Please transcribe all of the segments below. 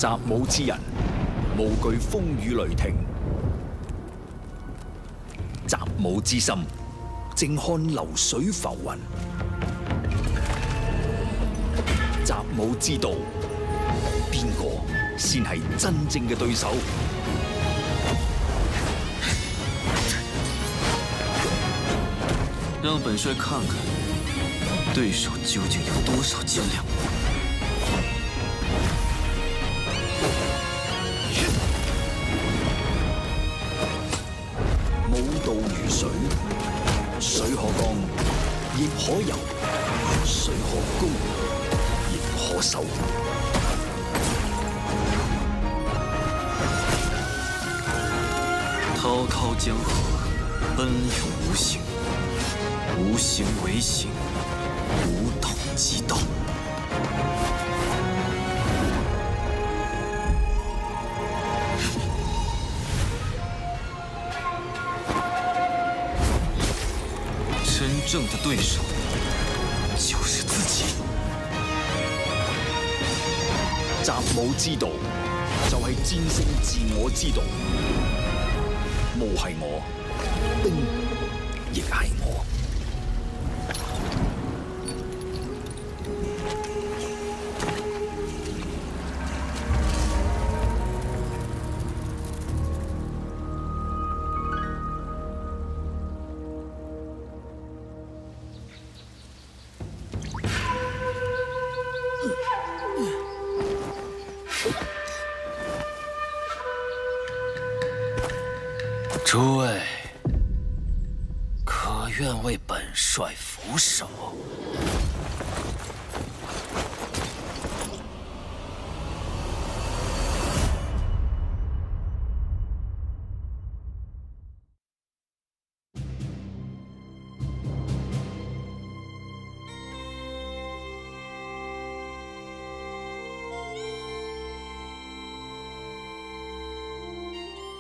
習武之人，無懼風雨雷霆。習武之心，靜看流水浮雲。習武之道，邊個先係真正嘅對手？讓本帥看看，對手究竟有多少斤兩。 武道如水，水可乾，亦可游；水可高，亦可收。滔滔江河，奔涌无形，无形为形，无道即道。 真正的对手就是自己。習武之道就係戰勝自我之道。霧係我，冰亦係我。诸位，可愿为本帅俯首？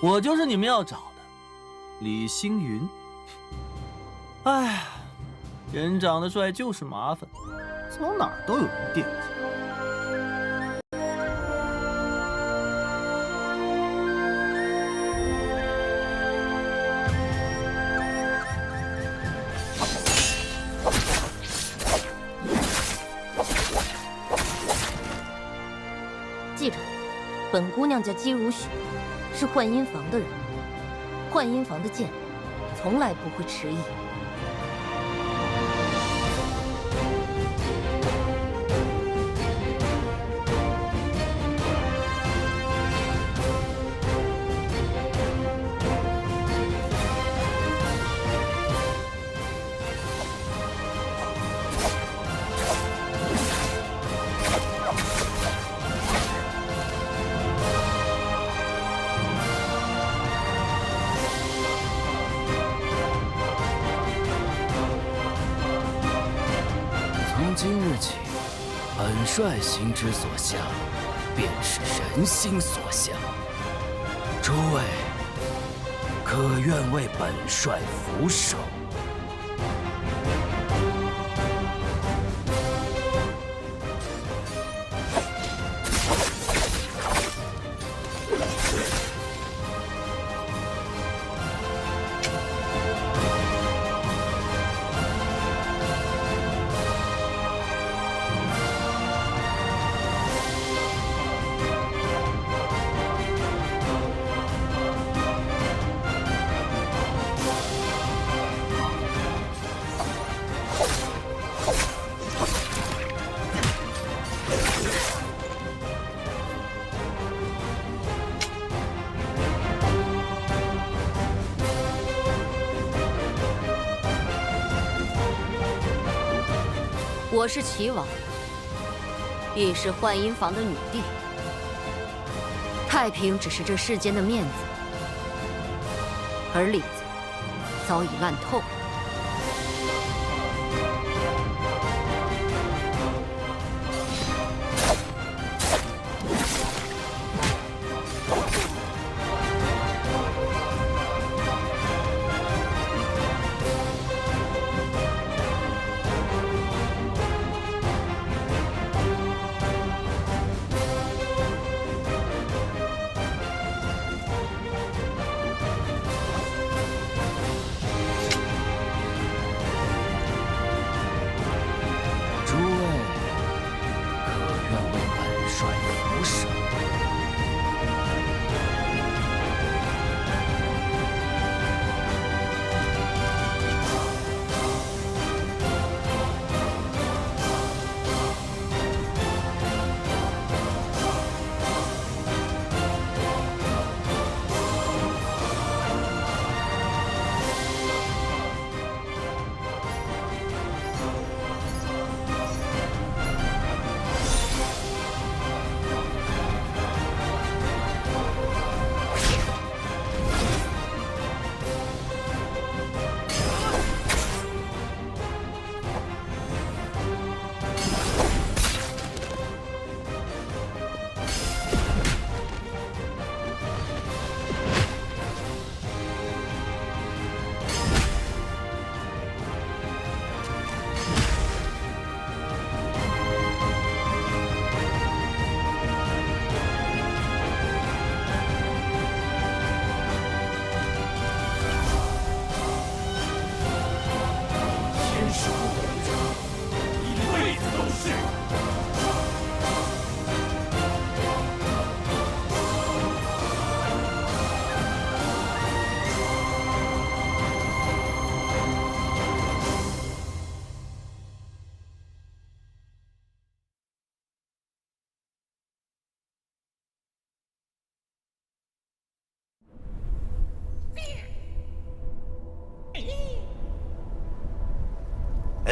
我就是你们要找的。 李星云，哎，人长得帅就是麻烦，走哪儿都有人惦记。记着，本姑娘叫姬如雪，是幻音房的人。 幻音房的剑，从来不会迟疑。今日起，本帅心之所向，便是人心所向。诸位，可愿为本帅俯首？我是齐王，亦是幻音房的女帝。太平只是这世间的面子，而里子早已烂透了。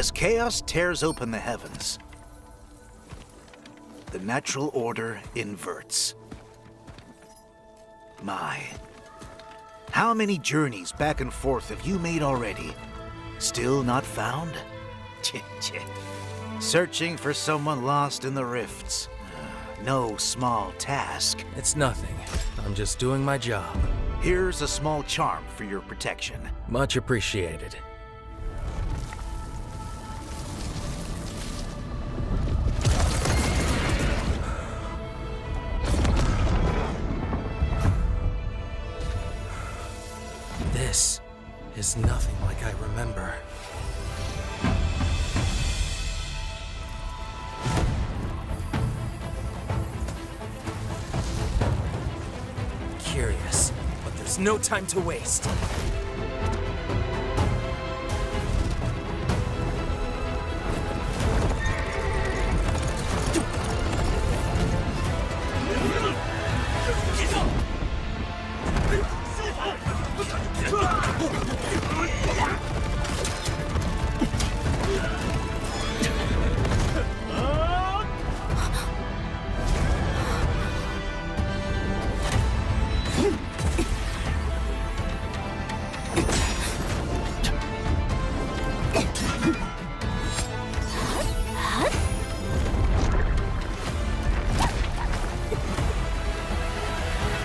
As chaos tears open the heavens, the natural order inverts. My, how many journeys back and forth have you made already? Still not found? Searching for someone lost in the rifts. No small task. It's nothing. I'm just doing my job. Here's a small charm for your protection. Much appreciated. This is nothing like I remember. Curious, but there's no time to waste.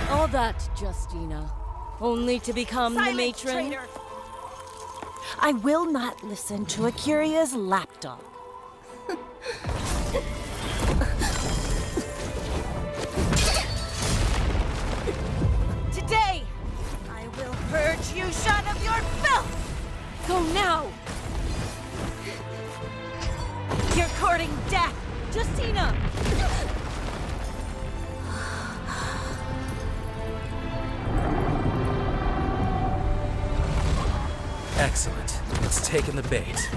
All that, Justina, only to become the matron? Traitor. I will not listen to Akira's lapdog. Today, I will purge you shun of your filth! Go now! You're courting death, Justina! Excellent. It's taken the bait.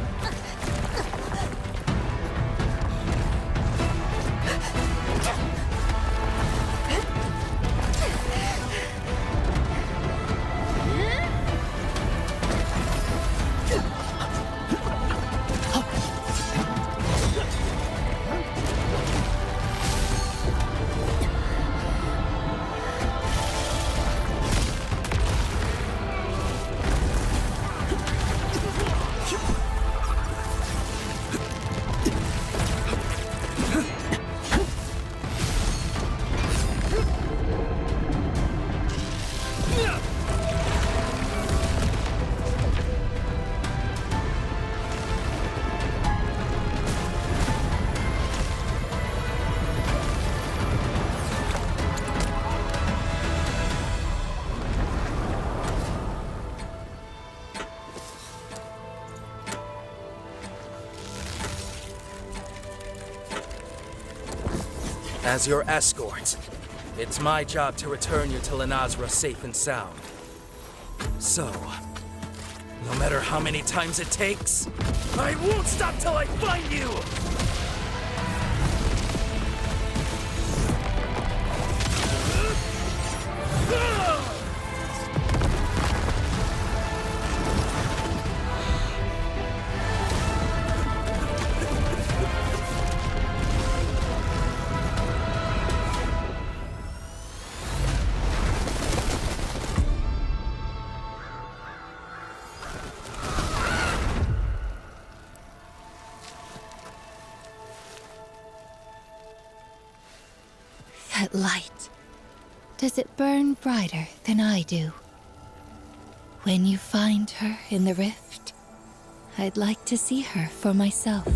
As your escort, it's my job to return you to Lenazra safe and sound. So, no matter how many times it takes, I won't stop till I find you! That light, does it burn brighter than I do? When you find her in the rift, I'd like to see her for myself.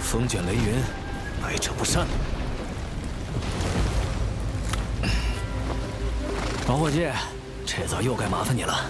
风卷雷云，来者不善。老伙计，这遭又该麻烦你了。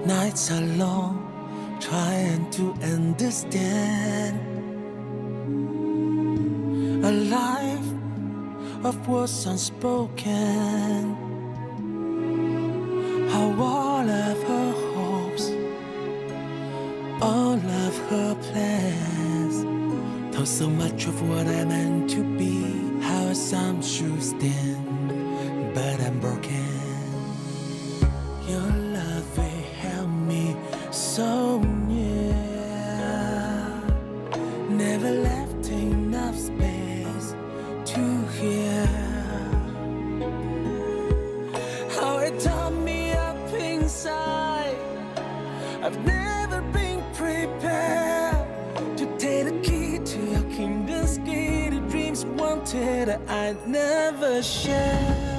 Nights are long, trying to understand a life of words unspoken. How all of her hopes, all of her plans, told so much of what I meant to be. How some should stand, but I'm broken. Your love will help me so near. Never left enough space to hear how it tore me up inside. I've never been prepared to take the key to your kingdom's gate. The dreams wanted I'd never share.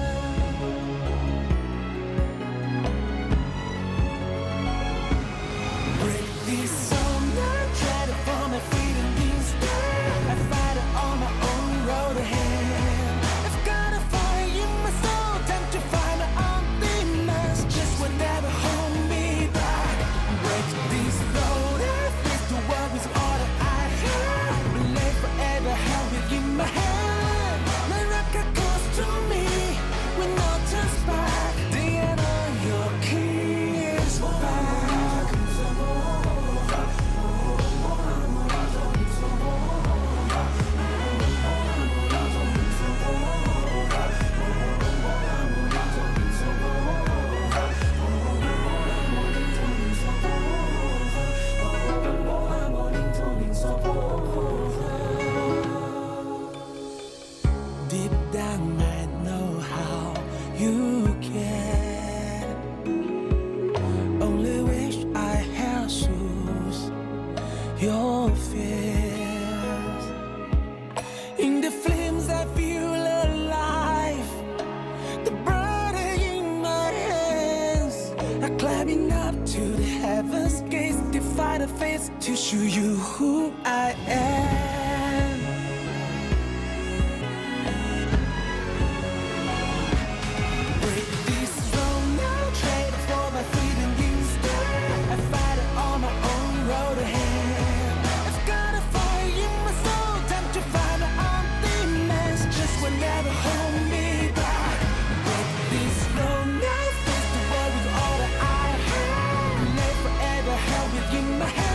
To show you who I am. Break this throne now, trade it for my freedom instead. I fight it on my own road ahead. I've got a fire in my soul, time to find my own demons. Just will never hold me back. Break this throne now, face the world with all that I have. Live forever, held within my hand.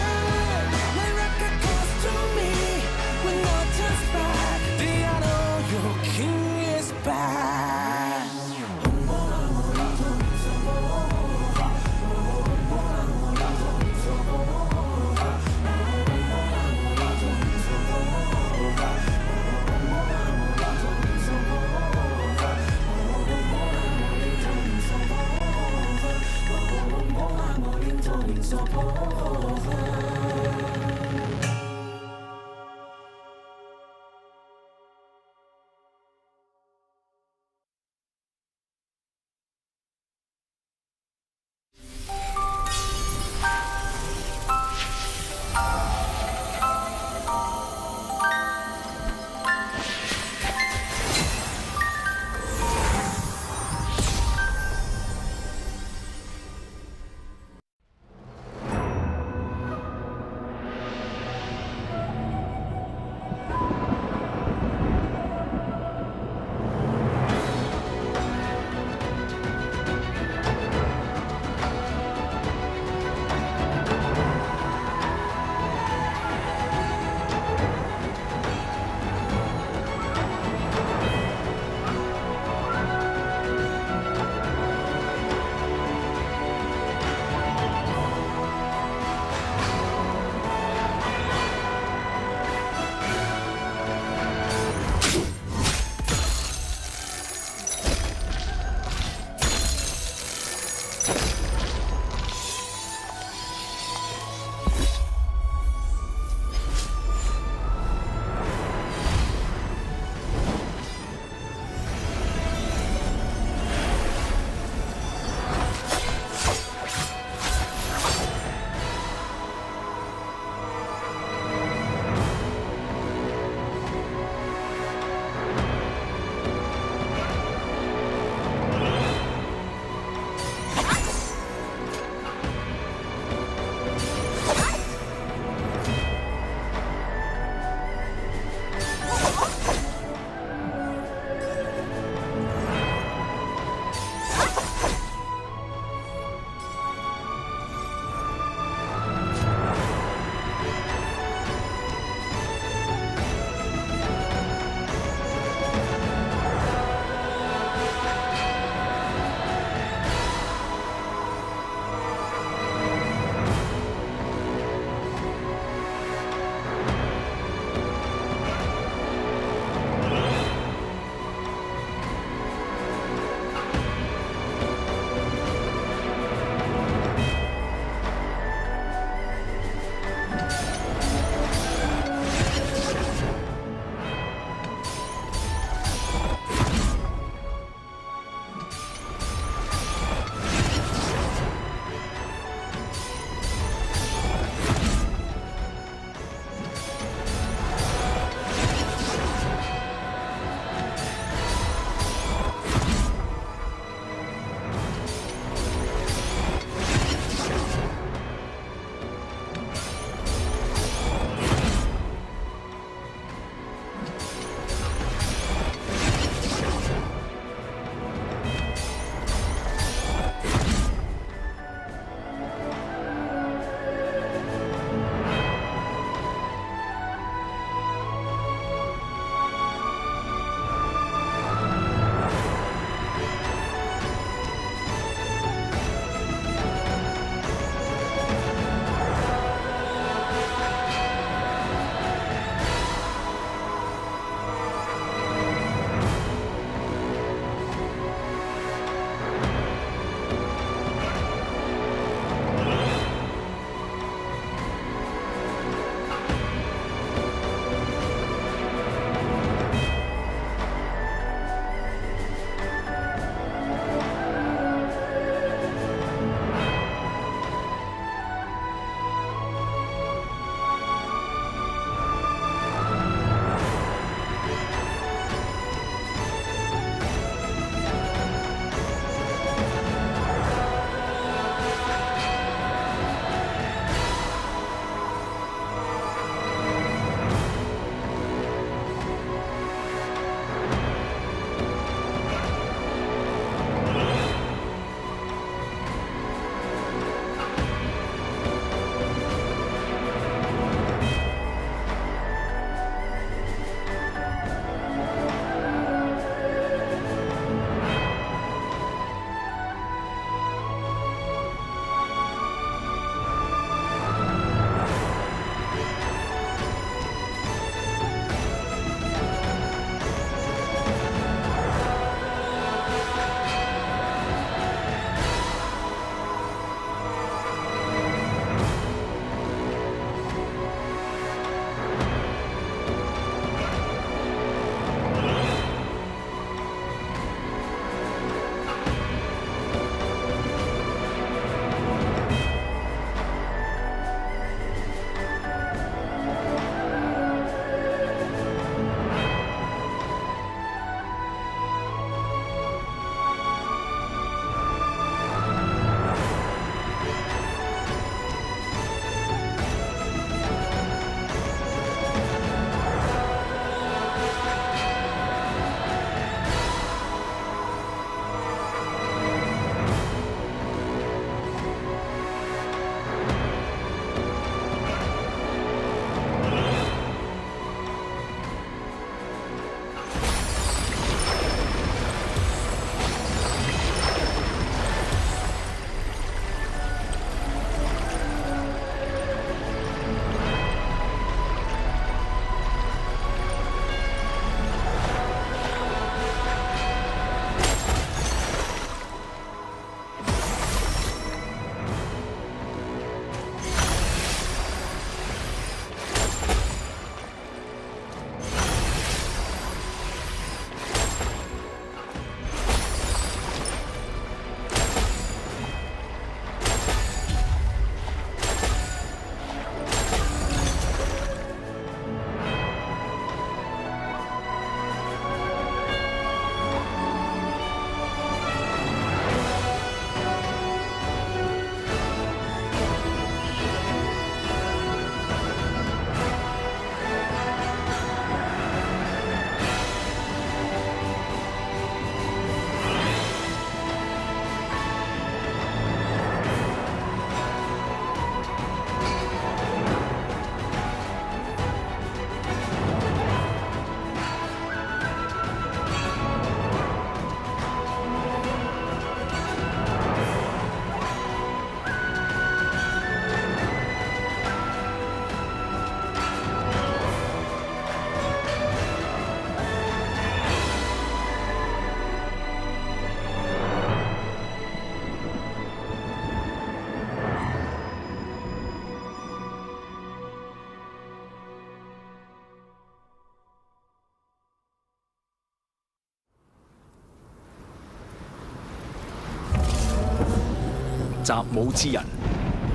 習武之人，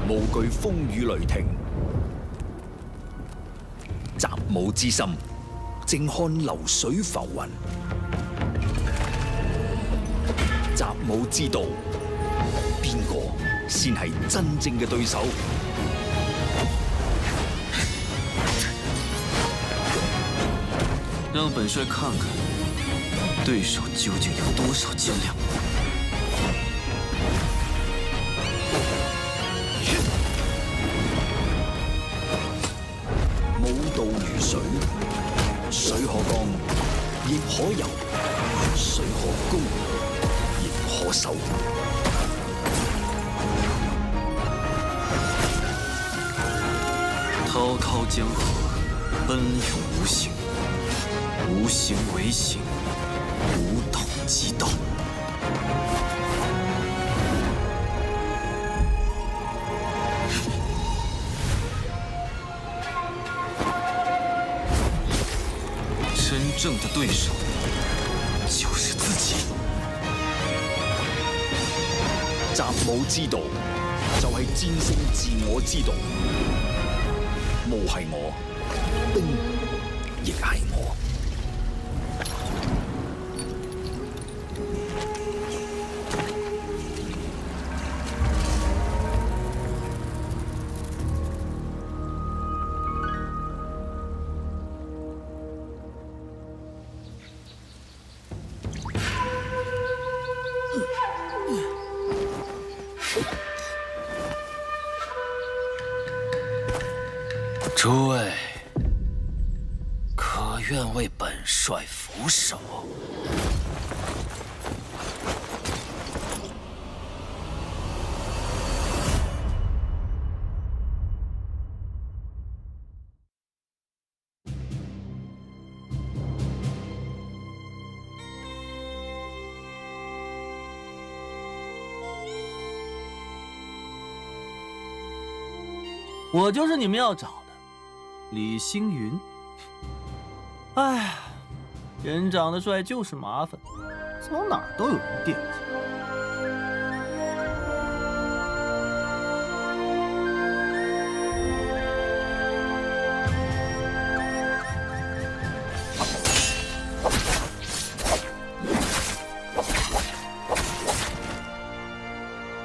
無懼風雨雷霆。習武之心，靜看流水浮雲。習武之道，邊個先係真正嘅對手？让本帅看看，对手究竟有多少斤两。武道如水，水可乾，亦可游；水可高，亦可收。滔滔江河，奔涌无形，无形为形，无统即道。真正的对手就是自己。習武之道，就係戰勝自我之道。霧係我，冰亦係我。诸位，可愿为本帅俯首？我就是你们要找的李星云。哎，人长得帅就是麻烦，走哪儿都有人惦记。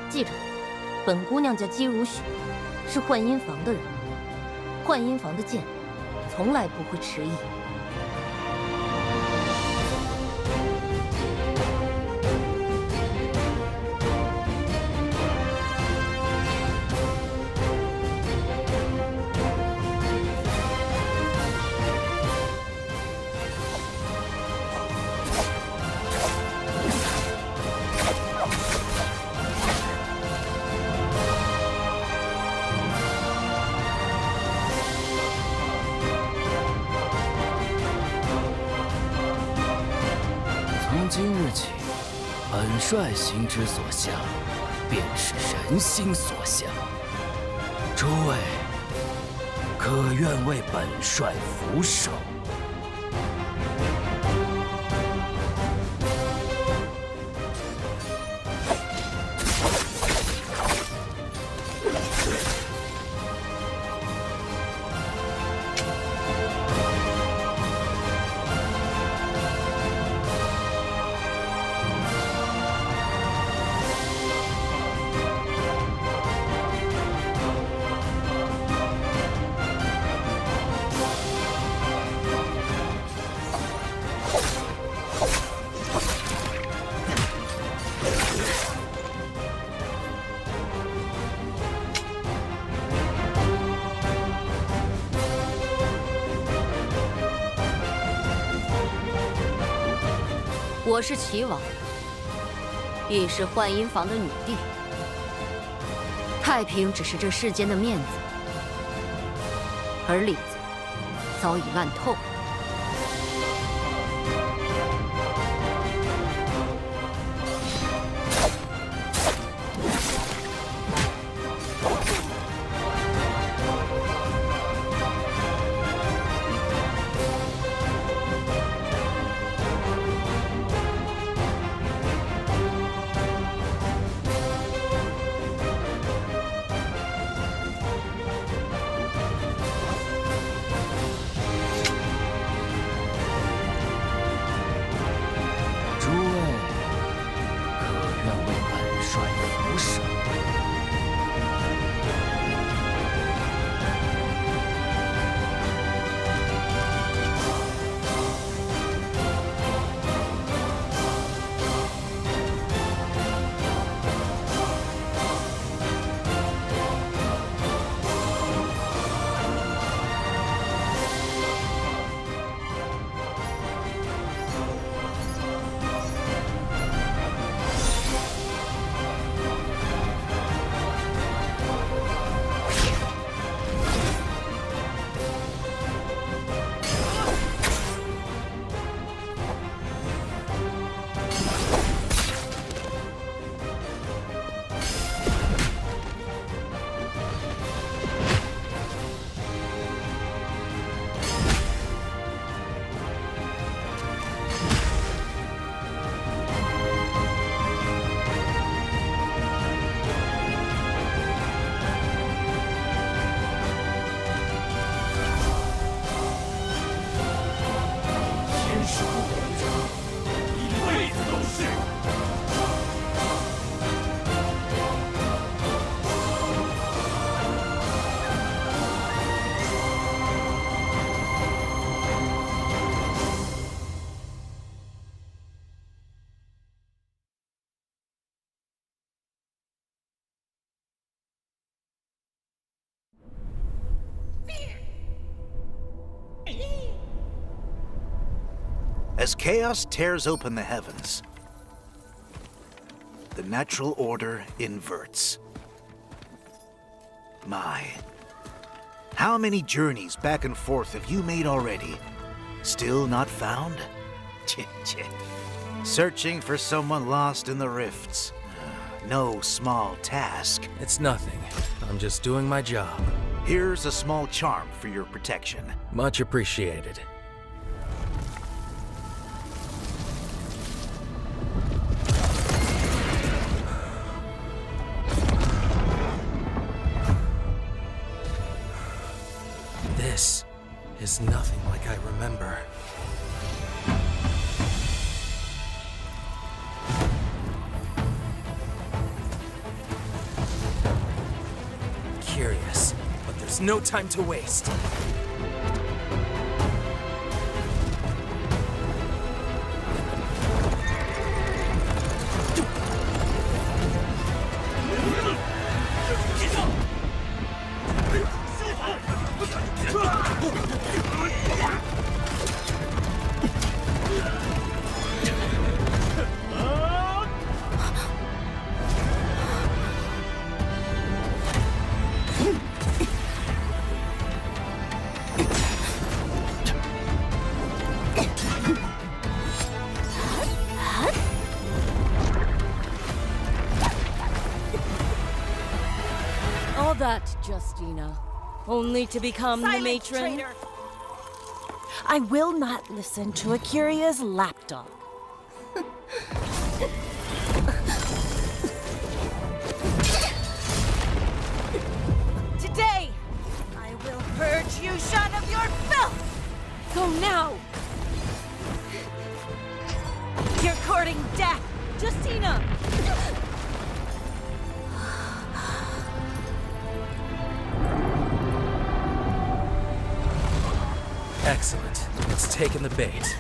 记着，本姑娘叫姬如雪，是幻音房的人。幻音房的剑，从来不会迟疑。从今日起，本帅心之所向，便是人心所向。诸位，可愿为本帅俯首？我是齐王，亦是幻音房的女帝。太平只是这世间的面子，而里子早已烂透。As chaos tears open the heavens, the natural order inverts. My, how many journeys back and forth have you made already? Still not found? Searching for someone lost in the rifts. No small task. It's nothing. I'm just doing my job. Here's a small charm for your protection. Much appreciated. This is nothing like I remember. Curious, but there's no time to waste. All that, Justina, only to become the matron. Traitor. I will not listen to Akiria's lapdog. Today, I will purge you shut of your filth! Go now! You're courting death! Justina! Excellent. It's taken the bait.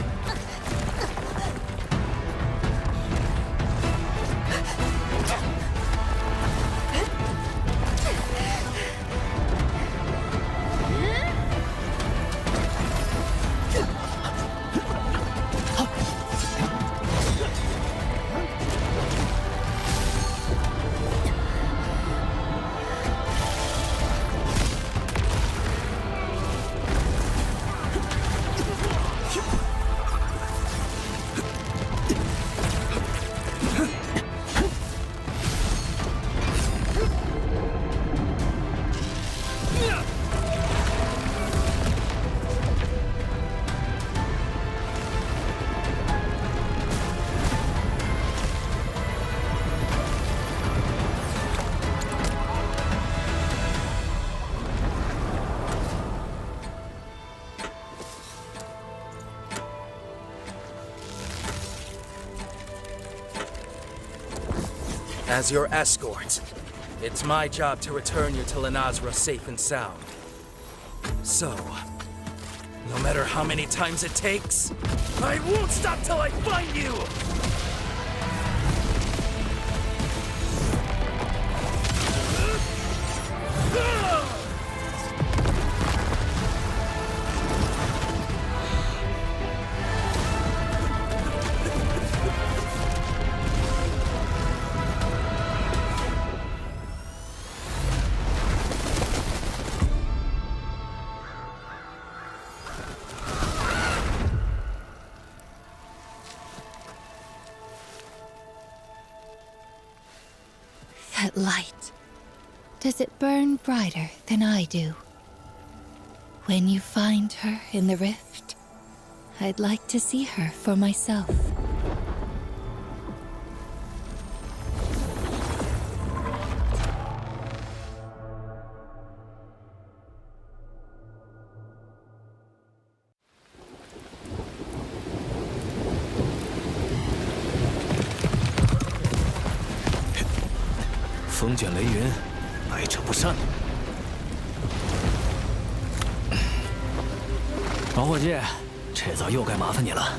As your escort, it's my job to return you to Lenazra safe and sound. So, no matter how many times it takes, I won't stop till I find you! That light. Does it burn brighter than I do? When you find her in the rift, I'd like to see her for myself.风卷雷云，百折不散。老伙计，这遭又该麻烦你了。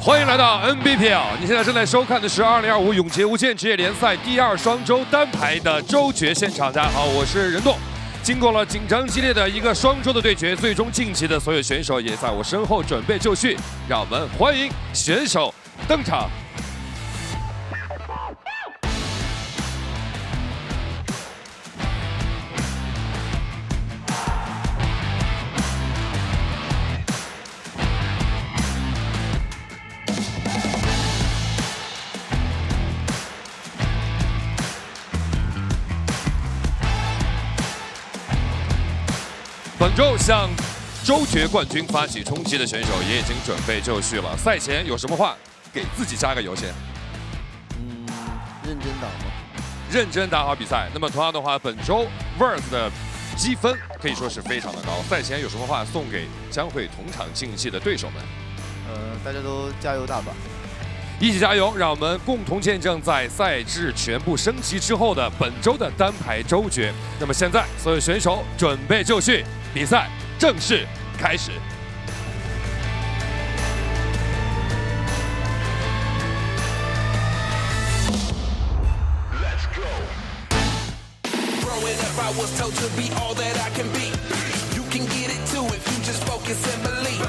欢迎来到 Nbpl， 你现在正在收看的是2025永劫无间职业联赛第2双周单排的周决现场。大家好，我是任栋。经过了紧张激烈的一个双周的对决，最终晋级的所有选手也在我身后准备就绪。让我们欢迎选手登场。 本周向周决冠军发起冲击的选手也已经准备就绪了。赛前有什么话给自己加个油先？认真打吗？认真打好比赛。那么同样的话，本周 Verse 的积分可以说是非常的高。赛前有什么话送给将会同场竞技的对手们？大家都加油大吧！一起加油，让我们共同见证在赛制全部升级之后的本周的单排周决。那么现在，所有选手准备就绪，比赛正式开始。 I was told to be all that I can be. You can get it too if you just focus and believe.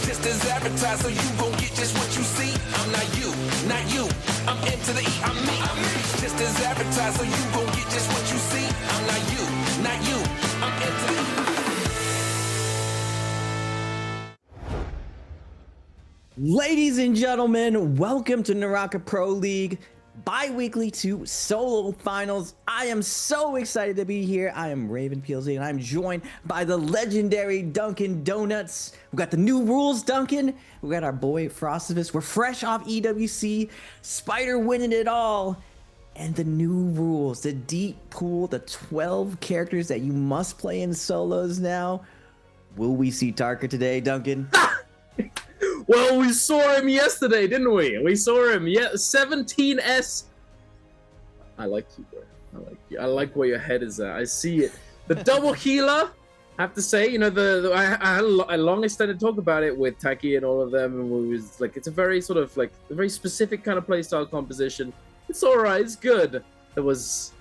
Just as advertised, so you gon' get just what you see. I'm not you, not you. I'm M to the E, I'm me. Just as advertised, so you gon' get just what you see. I'm not you, not you. I'm M to the E. Ladies and gentlemen, welcome to NARAKA Pro League. Bi-weekly to solo finals. I am so excited to be here. I am Raven PLZ and I'm joined by the legendary Dunkin' Donuts. We got the new rules, Dunkin'. We got our boy Frostivus. We're fresh off EWC. Spider winning it all. And the new rules, the deep pool, the 12 characters that you must play in solos now. Will we see Tarka today, Dunkin'? Well, we saw him yesterday, didn't we? We saw him, yeah, 17S. I like you, bro. I like you. I like where your head is at. I see it. The double healer, I have to say, you know, I had a long extended talk about it with Taki and all of them, and we was like, it's a very sort of like a very specific kind of playstyle composition. It's all right. It's good. There was.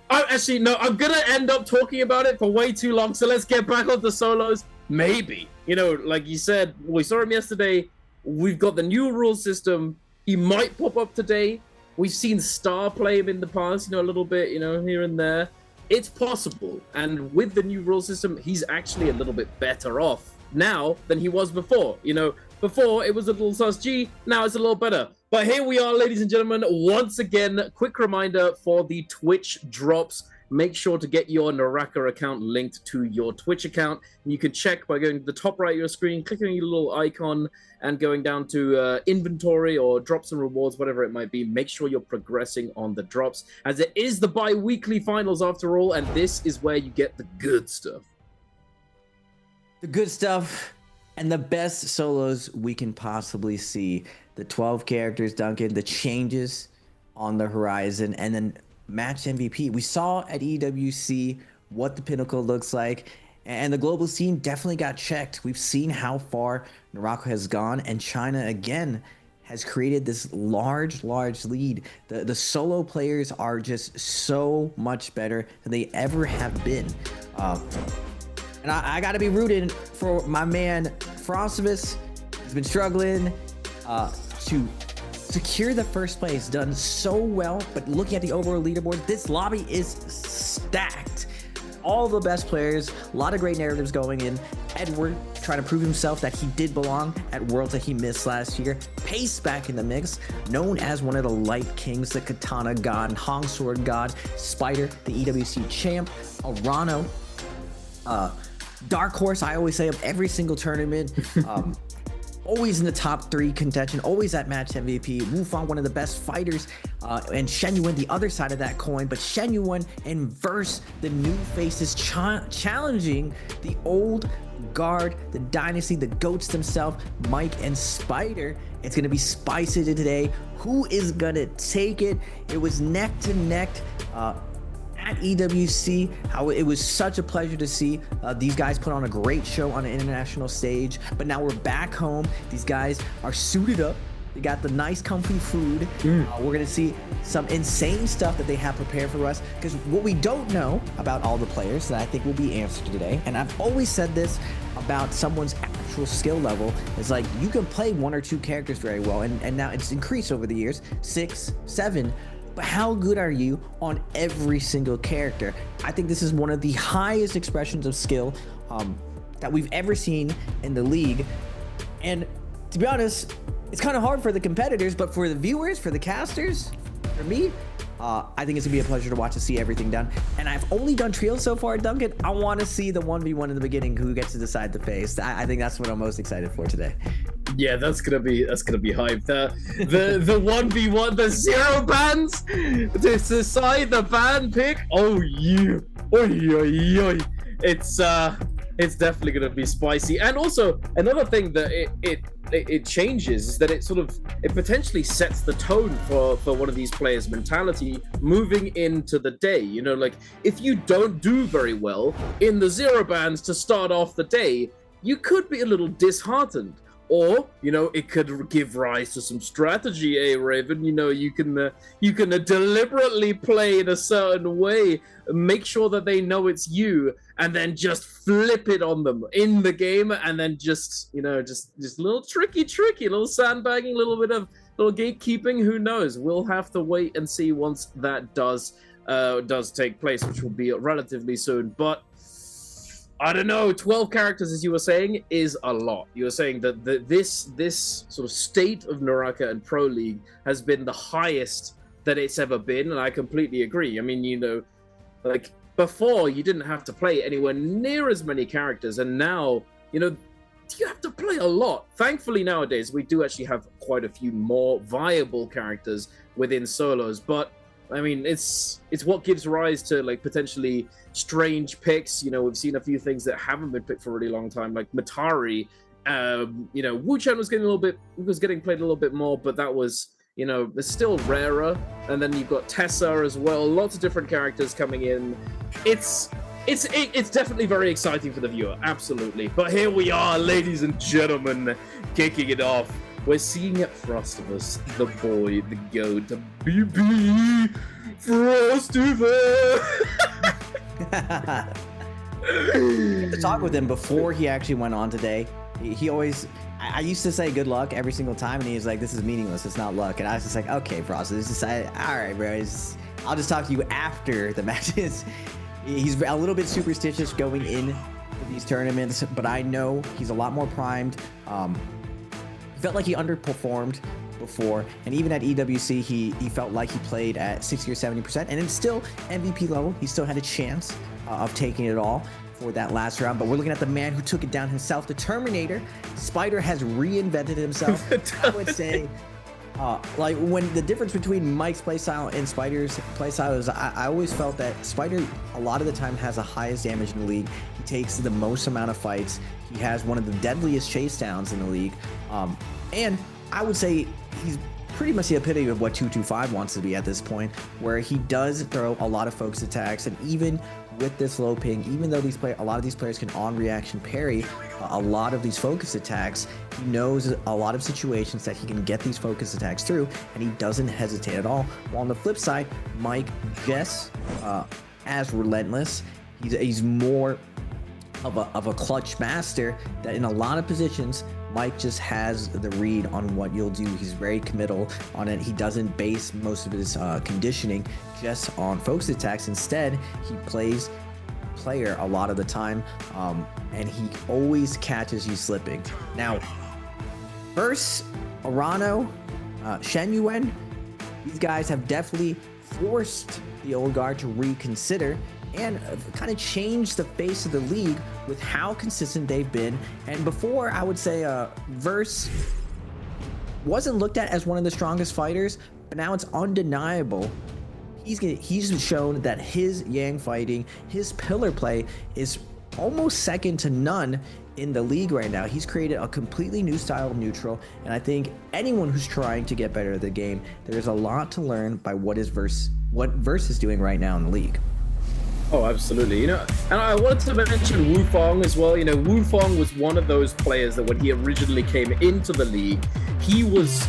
Actually, no, I'm gonna end up talking about it for way too long. So let's get back on the solos. Maybe. You know, like you said, we saw him yesterday. We've got the new rule system. He might pop up today. We've seen Star play him in the past, you know, a little bit, you know, here and there. It's possible. And with the new rule system, he's actually a little bit better off now than he was before. You know, before it was a little sus G, now it's a little better. But here we are, ladies and gentlemen. Once again, quick reminder for the Twitch drops. Make sure to get your NARAKA account linked to your Twitch account. And you can check by going to the top right of your screen, clicking your little icon, and going down to inventory or drops and rewards, whatever it might be. Make sure you're progressing on the drops, as it is the bi-weekly finals after all, and this is where you get the good stuff. The good stuff and the best solos we can possibly see. The 12 characters, Duncan, the changes on the horizon, and then match MVP. We saw at EWC what the pinnacle looks like, and the global scene definitely got checked. We've seen how far NARAKA has gone, and China again has created this large lead. The solo players are just so much better than they ever have been. And I gotta be rooting for my man Frostivus. He's been struggling to secure the first place, done so well, but looking at the overall leaderboard, this lobby is stacked. All the best players, a lot of great narratives going in. Edward trying to prove himself that he did belong at Worlds that he missed last year. Pace back in the mix, known as one of the Light Kings, the Katana God, Hong Sword God, Spider, the EWC champ, Arano, Dark Horse, I always say, of every single tournament. Always in the top 3 contention, always at match MVP. Wufang, one of the best fighters, and Shen Yuan, the other side of that coin. But Shen Yuan and Verse, the new faces, challenging the old guard, the dynasty, the goats themselves, Mike and Spider. It's going to be spicy today. Who is going to take it? It was neck to neck. at EWC, how it was such a pleasure to see these guys put on a great show on an international stage. But now we're back home. These guys are suited up. They got the nice comfy food. We're gonna see some insane stuff that they have prepared for us, because what we don't know about all the players that I think will be answered today, and I've always said this about someone's actual skill level, is like you can play 1 or 2 characters very well, and now it's increased over the years, 6, 7, but how good are you on every single character? I think this is one of the highest expressions of skill that we've ever seen in the league. And to be honest, it's kind of hard for the competitors, but for the viewers, for the casters, for me, I think it's gonna be a pleasure to watch and see everything done. And I've only done trios so far, Duncan. I want to see the 1v1 in the beginning, who gets to decide the phase. I think that's what I'm most excited for today. Yeah, that's gonna be hype. The 1v1, the 0 bans to decide the ban pick. Oh yeah, it's definitely gonna be spicy. And also another thing that it changes is that it potentially sets the tone for one of these players' mentality moving into the day. You know, like if you don't do very well in the 0 bans to start off the day, you could be a little disheartened. Or, you know, it could give rise to some strategy, Raven? You know, you can deliberately play in a certain way, make sure that they know it's you, and then just flip it on them in the game, and then just a little tricky, little sandbagging, a little bit of little gatekeeping. Who knows? We'll have to wait and see once that does take place, which will be relatively soon. But I don't know, 12 characters, as you were saying, is a lot. You were saying that this sort of state of NARAKA and Pro League has been the highest that it's ever been, and I completely agree. I mean, you know, like before you didn't have to play anywhere near as many characters, and now, you know, you have to play a lot. Thankfully nowadays we do actually have quite a few more viable characters within solos, but I mean, it's what gives rise to like potentially strange picks. You know, we've seen a few things that haven't been picked for a really long time, like Matari. You know, Wu-Chen was getting played a little bit more, but that was, you know, it's still rarer. And then you've got Tessa as well. Lots of different characters coming in. It's definitely very exciting for the viewer, absolutely. But here we are, ladies and gentlemen, kicking it off. We're seeing it, Frostivus, the boy, the goat, the BB, Frostivus. To talk with him before he actually went on today, he always, I used to say good luck every single time, and he was like, this is meaningless, it's not luck. And I was just like, okay, Frostivus, all right, bro, I'll just talk to you after the matches. He's a little bit superstitious going in these tournaments, but I know he's a lot more primed. Felt like he underperformed before, and even at EWC he felt like he played at 60 or 70%, and it's still MVP level. He still had a chance of taking it all for that last round. But we're looking at the man who took it down himself, the Terminator. Spider has reinvented himself. I would say like when the difference between Mike's playstyle and Spider's playstyle is, I always felt that Spider a lot of the time has the highest damage in the league. He takes the most amount of fights. He has one of the deadliest chase downs in the league. And I would say he's pretty much the epitome of what 225 wants to be at this point, where he does throw a lot of focus attacks, and even with this low ping, even though a lot of these players can on reaction parry a lot of these focus attacks, he knows a lot of situations that he can get these focus attacks through, and he doesn't hesitate at all. While on the flip side, Mike just as relentless. He's more of a clutch master, that in a lot of positions Mike just has the read on what you'll do. He's very committal on it. He doesn't base most of his conditioning just on focus attacks. Instead, he plays player a lot of the time, and he always catches you slipping. Now, first, Arano, Shen Yuan, these guys have definitely forced the old guard to reconsider and kind of change the face of the league with how consistent they've been. And before, I would say Verse wasn't looked at as one of the strongest fighters, but now it's undeniable. He's shown that his Yang fighting, his pillar play is almost second to none in the league right now. He's created a completely new style of neutral, and I think anyone who's trying to get better at the game, there's a lot to learn by what Verse is doing right now in the league. Oh, absolutely. You know, and I wanted to mention Wu Fong as well. You know, Wu Fong was one of those players that when he originally came into the league, he was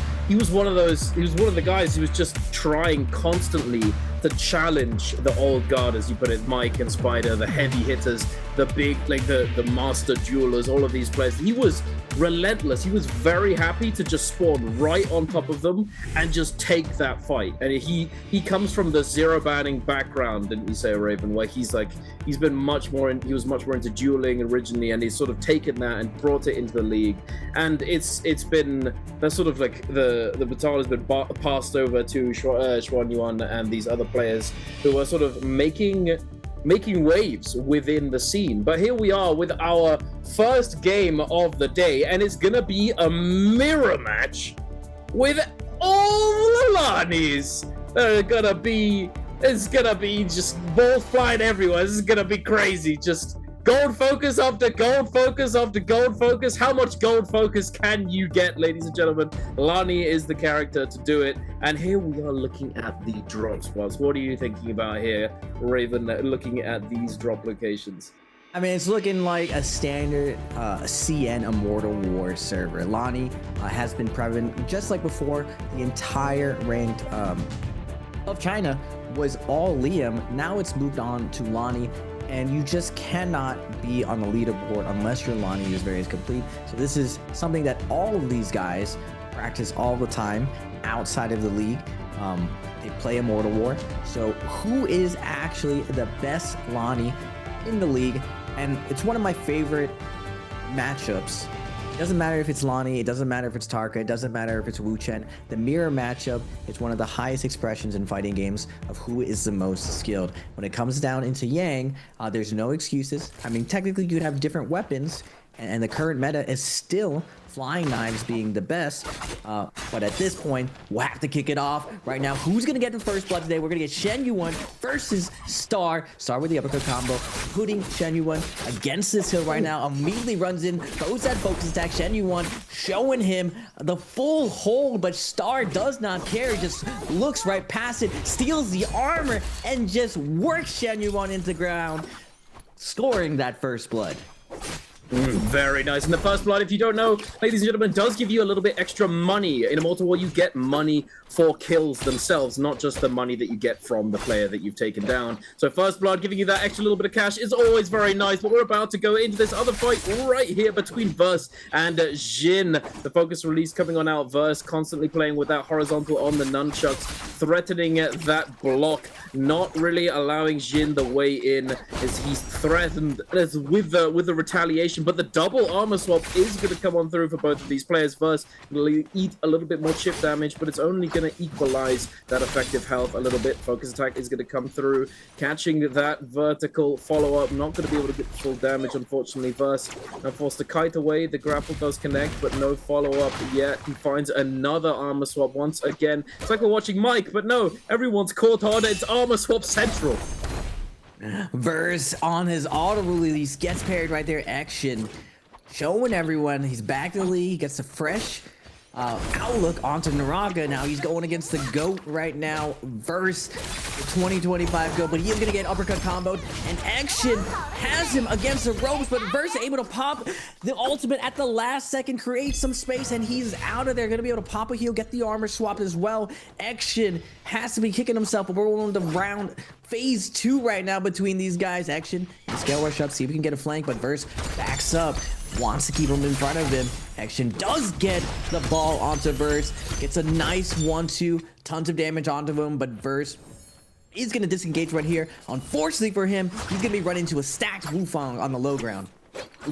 one of the guys who was just trying constantly to challenge the old guard, as you put it, Mike and Spider, the heavy hitters, the big, like the master duelers, all of these players. He was relentless. He was very happy to just spawn right on top of them and just take that fight. And he comes from the zero banning background, didn't you say, Raven? Where he was much more into dueling originally, and he's sort of taken that and brought it into the league. And it's been that sort of like the baton has been passed over to Xuan Yuan and these other players who are sort of making waves within the scene. But here we are with our first game of the day, and it's gonna be a mirror match with all the Lanis. It's gonna be just balls flying everywhere. This is gonna be crazy. Just gold focus after gold focus after gold focus. How much gold focus can you get, ladies and gentlemen? Lani is the character to do it. And here we are looking at the drop spots. What are you thinking about here, Raven, looking at these drop locations? I mean, it's looking like a standard CN Immortal War server. Lani has been prevalent, just like before. The entire ranked of China was all Liam. Now it's moved on to Lani. And you just cannot be on the leaderboard unless your Lani is very complete. So this is something that all of these guys practice all the time outside of the league. They play Immortal War. So who is actually the best Lani in the league? And it's one of my favorite matchups. It doesn't matter if it's Lani, it doesn't matter if it's Tarka, it doesn't matter if it's Wu Chen. The mirror matchup is one of the highest expressions in fighting games of who is the most skilled. When it comes down into Yang, there's no excuses. I mean, technically you'd have different weapons, and the current meta is still flying knives being the best, but at this point we'll have to kick it off right now. Who's gonna get the first blood today? We're gonna get Shen Yuan versus Star with the uppercut combo, putting Shen Yuan against this hill right now. Immediately runs in, throws that focus attack. Shen Yuan showing him the full hold, but Star does not care. He just looks right past it, steals the armor, and just works Shen Yuan into the ground, scoring that first blood. Very nice. And the first blood, if you don't know, ladies and gentlemen, does give you a little bit extra money. In Immortal War, you get money for kills themselves, not just the money that you get from the player that you've taken down. So first blood giving you that extra little bit of cash is always very nice. But we're about to go into this other fight right here between Verse and Jin. The focus release coming on out. Verse constantly playing with that horizontal on the nunchucks, threatening that block, not really allowing Jin the way in as he's threatened with the retaliation. But the double armor swap is going to come on through for both of these players. Verse will eat a little bit more chip damage, but it's only going to equalize that effective health a little bit. Focus attack is going to come through, catching that vertical follow-up. Not going to be able to get full damage, unfortunately. Verse now forced to kite away. The grapple does connect, but no follow-up yet. He finds another armor swap once again. It's like we're watching Mike, but no, everyone's caught on. It's armor swap central. Verse on his auto release gets parried right there. Action showing everyone he's back to the league. He gets a fresh outlook onto NARAKA. Now he's going against the GOAT right now. Verse the 2025 GOAT, but he is going to get uppercut comboed, and Action has him against the ropes, but Verse able to pop the ultimate at the last second, create some space, and he's out of there. Going to be able to pop a heal, get the armor swap as well. Action has to be kicking himself, but we're on the round phase 2 right now between these guys. Action scale rush up, see if we can get a flank, but Verse backs up, wants to keep him in front of him. Action does get the ball onto Verse, gets a nice 1-2, tons of damage onto him, but Verse is going to disengage right here. Unfortunately for him, he's going to be running into a stacked Wu Fong on the low ground.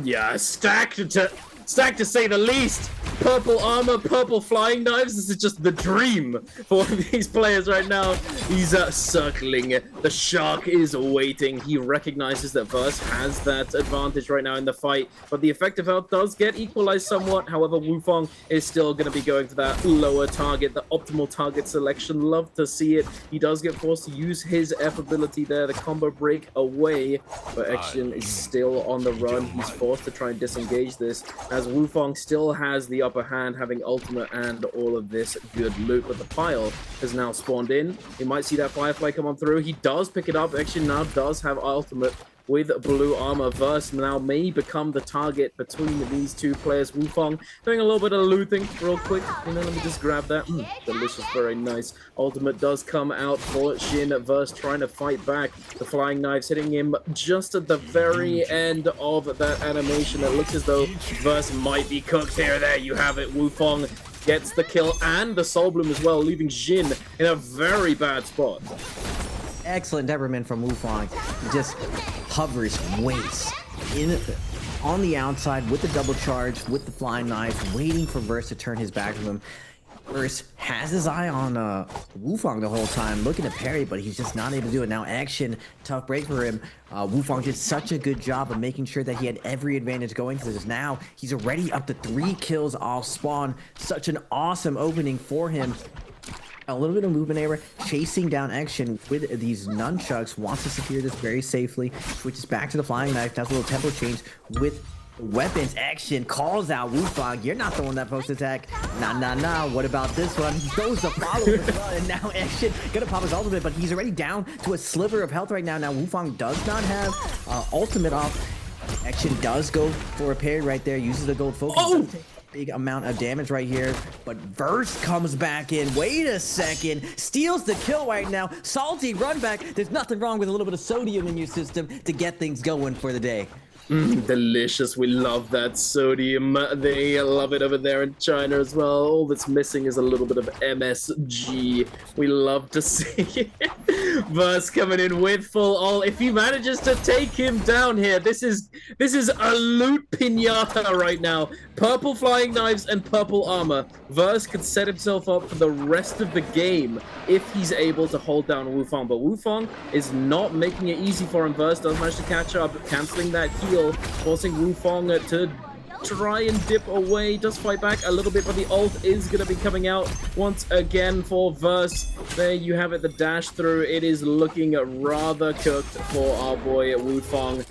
Yeah, stacked to say the least. Purple armor, purple flying knives. This is just the dream for these players right now. He's circling. The shark is waiting. He recognizes that Verse has that advantage right now in the fight, but the effective health does get equalized somewhat. However, Wu Fong is still going to be going for that lower target, the optimal target selection. Love to see it. He does get forced to use his F ability there, the combo break away, but Action is still on the run. He's forced to try and disengage this, as Wu Fong still has the upper hand, having ultimate and all of this good loot. But the pile has now spawned in. He might see that Firefly come on through. He does pick it up. Actually, now does have ultimate with blue armor. Verse now may become the target between these two players. Wufong doing a little bit of looting real quick. You know, let me just grab that. Delicious, very nice. Ultimate does come out for Shin. Verse trying to fight back. The flying knives hitting him just at the very end of that animation. It looks as though Verse might be cooked here. There you have it. Wufong gets the kill and the Soul Bloom as well, leaving Jin in a very bad spot. Excellent temperament from Wufong. He just hovers, waits on the outside with the double charge, with the flying knife, waiting for Verse to turn his back to him. Verse has his eye on Wufong the whole time, looking to parry, but he's just not able to do it. Now action, tough break for him. Wufong did such a good job of making sure that he had every advantage going to this. Now he's already up to 3 kills off spawn. Such an awesome opening for him. A little bit of movement error, chasing down action with these nunchucks, wants to secure this very safely, switches back to the flying knife, does a little tempo change with weapons. Action calls out Wufong, you're not the one that post attack. Nah, what about this one? He goes to follow as well, and now action gonna pop his ultimate, but he's already down to a sliver of health right now. Now Wufong does not have ultimate off. Action does go for a parry right there, uses the gold focus. Big amount of damage right here, but Verse comes back in. Wait a second, steals the kill right now. Salty run back. There's nothing wrong with a little bit of sodium in your system to get things going for the day. Delicious. We love that sodium. They love it over there in China as well. All that's missing is a little bit of MSG. We love to see it. Verse coming in with full all. If he manages to take him down here, this is a loot pinata right now. Purple flying knives and purple armor. Verse could set himself up for the rest of the game if he's able to hold down Wufong. But Wufong is not making it easy for him. Verse does manage to catch up, canceling that heal, forcing Wufong to try and dip away. Does fight back a little bit, but the ult is going to be coming out once again for Verse. There you have it, the dash through. It is looking rather cooked for our boy Wufong.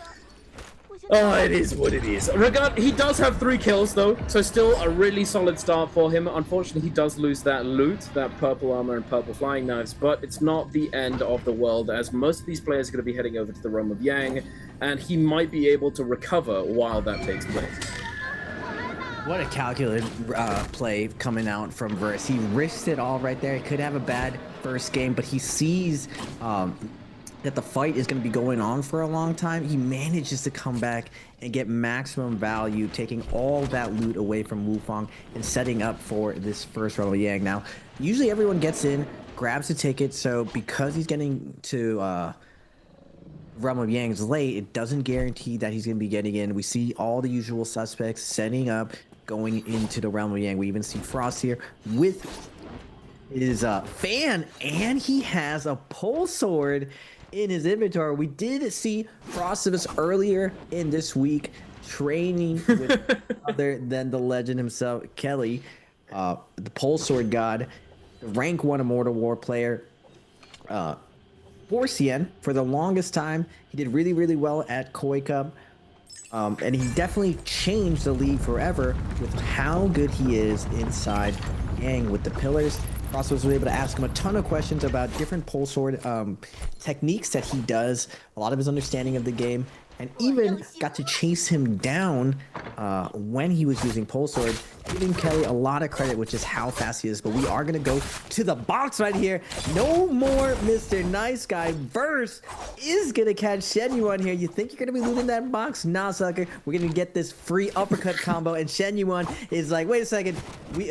Oh, it is what it is. He does have 3 kills though, so still a really solid start for him. Unfortunately, he does lose that loot, that purple armor and purple flying knives, but it's not the end of the world, as most of these players are going to be heading over to the Realm of Yang, and he might be able to recover while that takes place. What a calculated play coming out from Verse. He risked it all right there. He could have a bad first game, but he sees that the fight is going to be going on for a long time. He manages to come back and get maximum value, taking all that loot away from Wufong and setting up for this first Realm of Yang. Now, usually everyone gets in, grabs a ticket, so because he's getting to Realm of Yang's late, it doesn't guarantee that he's going to be getting in. We see all the usual suspects setting up, going into the Realm of Yang. We even see Frost here with his fan, and he has a pole sword in his inventory. We did see Frostivus earlier in this week training with other than the legend himself, Kelly, the pole sword god, rank 1 Immortal War player, Forcian. For the longest time, he did really well at Koi Cup, and he definitely changed the league forever with how good he is inside Yang with the pillars. Also was able to ask him a ton of questions about different pole sword techniques that he does, a lot of his understanding of the game, and even got to chase him down when he was using pole sword, giving Kelly a lot of credit, which is how fast he is. But we are going to go to the box right here. No more Mr. Nice Guy. Verse is going to catch Shenyuan here. You think you're going to be looting that box? Nah, sucker. We're going to get this free uppercut combo, and Shenyuan is like, wait a second.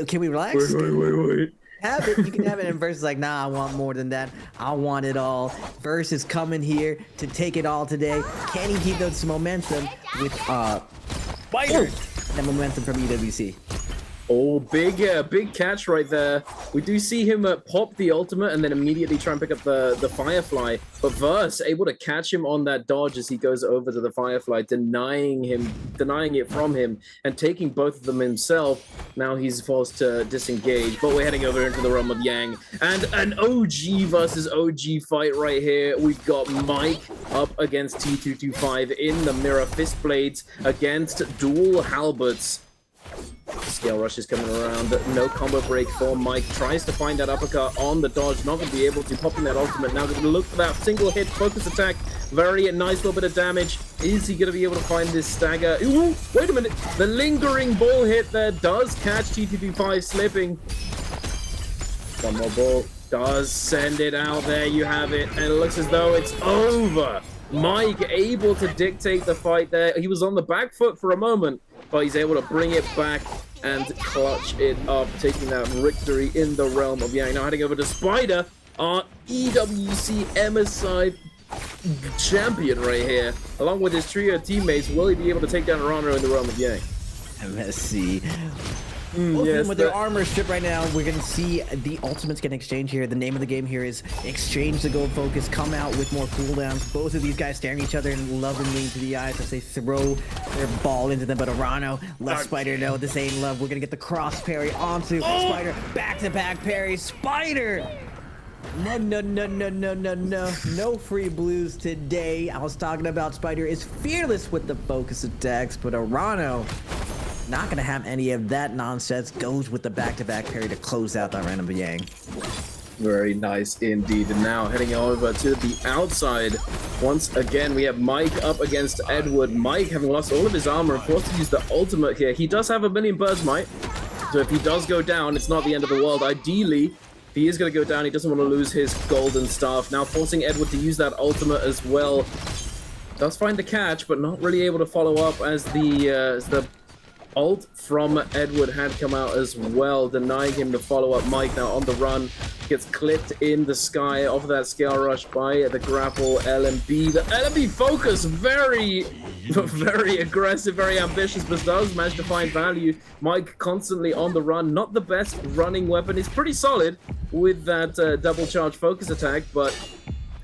Can we relax? Wait. Have it, you can have it, and Verse is like, nah, I want more than that. I want it all. Verse is coming here to take it all today. Can he keep those momentum with Spider and momentum from EWC? Oh, big catch right there. We do see him pop the ultimate and then immediately try and pick up the Firefly. But Verse able to catch him on that dodge as he goes over to the Firefly, denying it from him and taking both of them himself. Now he's forced to disengage, but we're heading over into the Realm of Yang. And an OG versus OG fight right here. We've got Mike up against T225 in the Mirror Fist Blades against Dual Halberds. Scale Rush is coming around. No combo break for Mike. Tries to find that uppercut on the dodge. Not going to be able to. Popping that ultimate. Now going to look for that single hit focus attack. Very nice little bit of damage. Is he going to be able to find this stagger? Ooh, wait a minute. The lingering ball hit there does catch GTP5 slipping. One more ball. Does send it out. There you have it. And it looks as though it's over. Mike able to dictate the fight there. He was on the back foot for a moment, but he's able to bring it back and clutch it up, taking that victory in the realm of Yang. Now heading over to Spider, our EWC MSI champion right here. Along with his trio of teammates, will he be able to take down Rano in the realm of Yang? MSC. Both of them with their armor stripped right now. We're going to see the ultimates get exchanged here. The name of the game here is exchange the gold focus, come out with more cooldowns. Both of these guys staring each other and lovingly into the eyes as they throw their ball into them. But Arano lets Spider know this ain't love. We're going to get the cross parry onto Spider. Back-to-back parry. Spider! No free blues today. I was talking about Spider is fearless with the focus attacks, but Arano not gonna have any of that nonsense. Goes with the back-to-back parry to close out that random Yang. Very nice indeed. And now heading over to the outside. Once again, we have Mike up against Edward. Mike having lost all of his armor and forced to use the ultimate here. He does have a million birds, Mike. So if he does go down, it's not the end of the world. Ideally, if he is going to go down, he doesn't want to lose his golden staff. Now forcing Edward to use that ultimate as well. Does find the catch, but not really able to follow up as the ult from Edward had come out as well, denying him to follow up. Mike now on the run, gets clipped in the sky off of that scale rush by the grapple LMB. The LMB focus, very aggressive, very ambitious, but does manage to find value. Mike constantly on the run, not the best running weapon. It's pretty solid with that double charge focus attack, but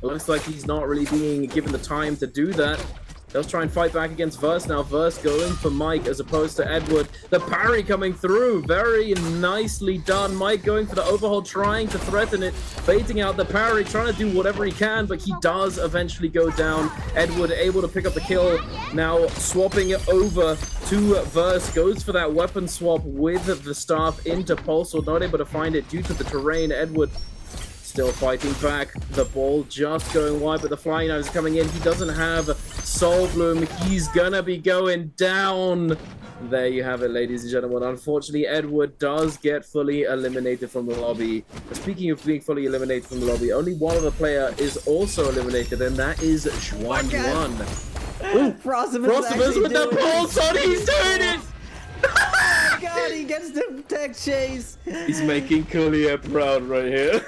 it looks like he's not really being given the time to do that. Does try and fight back against Verse now. Verse going for Mike as opposed to Edward. The parry coming through. Very nicely done. Mike going for the overhaul, trying to threaten it. Baiting out the parry, trying to do whatever he can, but he does eventually go down. Edward able to pick up the kill. Now swapping it over to Verse. Goes for that weapon swap with the staff into Pulse. Not able to find it due to the terrain. Edward still fighting back. The ball just going wide, but the flying knives coming in. He doesn't have Soul Bloom. He's gonna be going down. There you have it, ladies and gentlemen. Unfortunately, Edward does get fully eliminated from the lobby. Speaking of being fully eliminated from the lobby, only one other player is also eliminated, and that is Juan Yuan. Frostivus with that pulse on. He's doing it! Oh God, he gets the tech chase. He's making Kulia proud right here.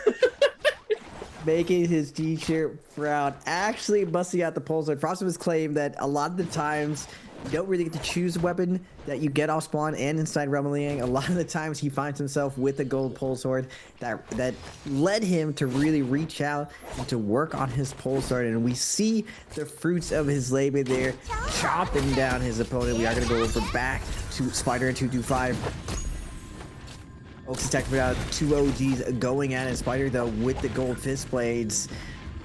Making his t-shirt proud. Actually busting out the pulse. Frostivus claimed that a lot of the times you don't really get to choose a weapon that you get off spawn and inside Realm of Liang. A lot of the times he finds himself with the gold pulse sword that led him to really reach out and to work on his pulse sword. And we see the fruits of his labor there, chopping down his opponent. We are going to go over back to Spider and 225. Oaks attack without two OGs going at it. Spider though with the gold fist blades.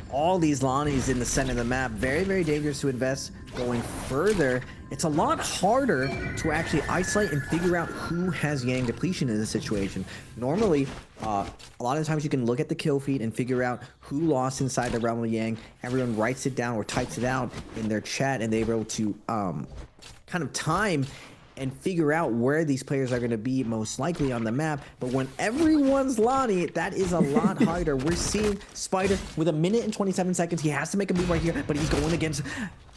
All these Lonnies in the center of the map. Very, very dangerous to invest going further. It's a lot harder to actually isolate and figure out who has Yang depletion in this situation. Normally, a lot of times you can look at the kill feed and figure out who lost inside the Realm of Yang. Everyone writes it down or types it out in their chat, and they're able to kind of time and figure out where these players are going to be most likely on the map. But when everyone's Lonnie, that is a lot harder. We're seeing Spider with 1 minute and 27 seconds. He has to make a move right here, but he's going against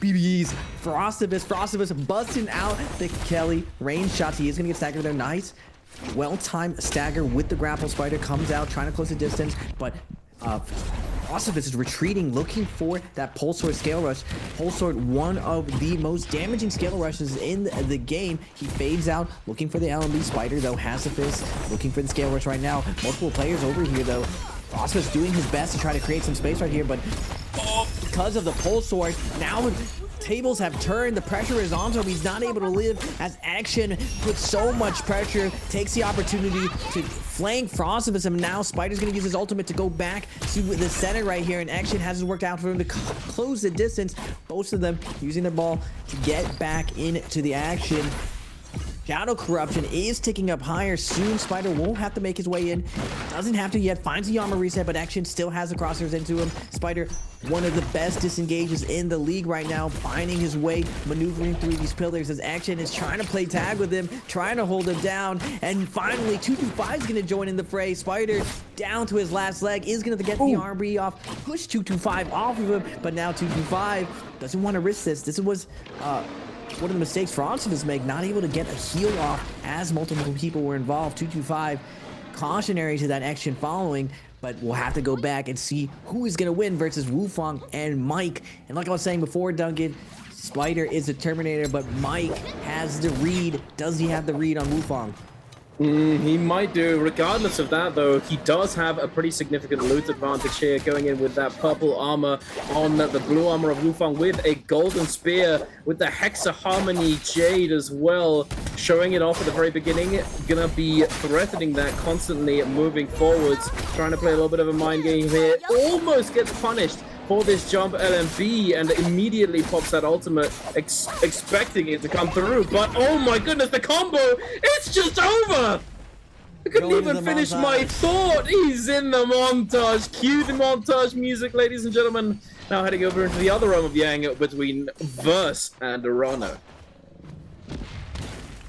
BBE's Frostivus busting out the Kelly range shots. He is going to get staggered there. Nice. Well-timed stagger with the grapple. Spider comes out trying to close the distance, but Frostivus is retreating, looking for that Pulse Sword Scale Rush. Pulse Sword, one of the most damaging Scale Rushes in the game. He fades out, looking for the LMB. Spider, though, has the fist, looking for the Scale Rush right now. Multiple players over here, though. Frostivus doing his best to try to create some space right here, but because of the Pulse Sword, now tables have turned. The pressure is on him. He's not able to live as Action puts so much pressure, takes the opportunity to flank Frostivus, and now Spider's going to use his ultimate to go back to the center right here, and Action hasn't worked out for him to close the distance. Both of them using their ball to get back into the action. Shadow Corruption is ticking up higher. Soon Spider won't have to make his way in. Doesn't have to yet. Finds the armor reset, but Action still has the crosshairs into him. Spider, one of the best disengages in the league right now, finding his way, maneuvering through these pillars as Action is trying to play tag with him, trying to hold him down. And finally, 225 is going to join in the fray. Spider down to his last leg, is going to get the RB off, push 225 off of him, but now 225 doesn't want to risk this. This was one of the mistakes Francis was making, not able to get a heal off as multiple people were involved. 225 cautionary to that action following, but we'll have to go back and see who is going to win versus Wufang and Mike. And like I was saying before, Duncan, Spider is a Terminator, but Mike has the read. Does he have the read on Wufang? He might do. Regardless of that, though, he does have a pretty significant loot advantage here, going in with that purple armor on the blue armor of Wufang with a golden spear, with the Hexa Harmony Jade as well, showing it off at the very beginning. Gonna be threatening that constantly, moving forwards, trying to play a little bit of a mind game here. Almost gets punished for this jump LMB and immediately pops that ultimate, expecting it to come through. But oh my goodness, the combo, it's just over! I couldn't even finish my thought. He's in the montage. Cue the montage music, ladies and gentlemen. Now heading over into the other realm of Yang between Verse and Arano.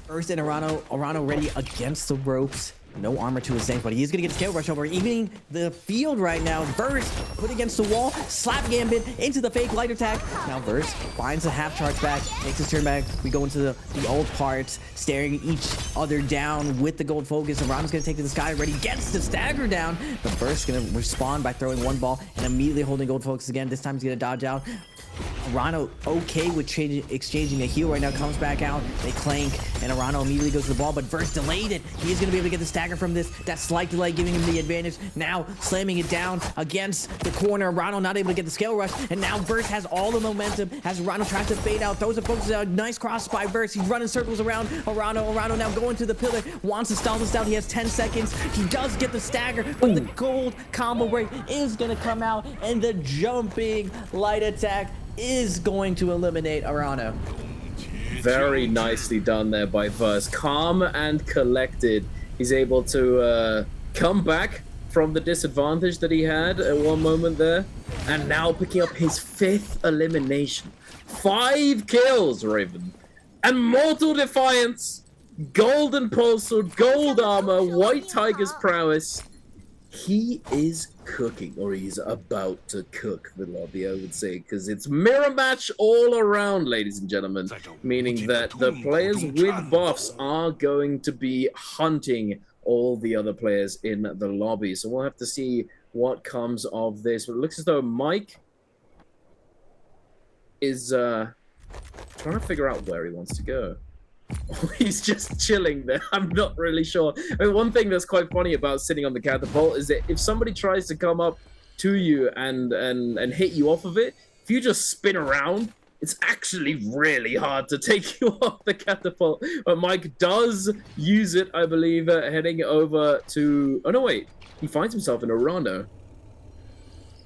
First and Arano ready against the ropes. No armor to his name, but he's gonna get scale rush over, evening the field right now. Verse put against the wall, slap Gambit into the fake light attack. Now Verse finds the half charge back, takes his turn back. We go into the old parts, staring each other down with the gold focus. And Arano's gonna take to the sky, ready, gets the stagger down. But Verse gonna respond by throwing one ball and immediately holding gold focus again. This time he's gonna dodge out. Arano okay with exchanging a heal right now, comes back out, they clank, and Arano immediately goes to the ball, but Verse delayed it. He is going to be able to get the stagger from this, that slight delay giving him the advantage. Now slamming it down against the corner, Arano not able to get the scale rush, and now Verse has all the momentum as Arano tries to fade out, throws a focus out, nice cross by Verse. He's running circles around Arano now going to the pillar, wants to stall this down, he has 10 seconds, he does get the stagger, but the gold combo break is going to come out, and the jumping light attack is going to eliminate Arano. Very nicely done there by Verse. Calm and collected. He's able to come back from the disadvantage that he had at one moment there. And now picking up his 5th elimination. 5 kills, Raven. And Mortal Defiance, Golden Pulse Sword, Gold Armor, White Tiger's Prowess. He is cooking, or he's about to cook the lobby, I would say, because it's mirror match all around, ladies and gentlemen, meaning that the players with buffs are going to be hunting all the other players in the lobby. So we'll have to see what comes of this. But it looks as though Mike is trying to figure out where he wants to go. He's just chilling there. I'm not really sure. I mean, one thing that's quite funny about sitting on the catapult is that if somebody tries to come up to you and hit you off of it, if you just spin around, it's actually really hard to take you off the catapult. But Mike does use it, I believe, heading over to... Oh, no, wait. He finds himself in Arano.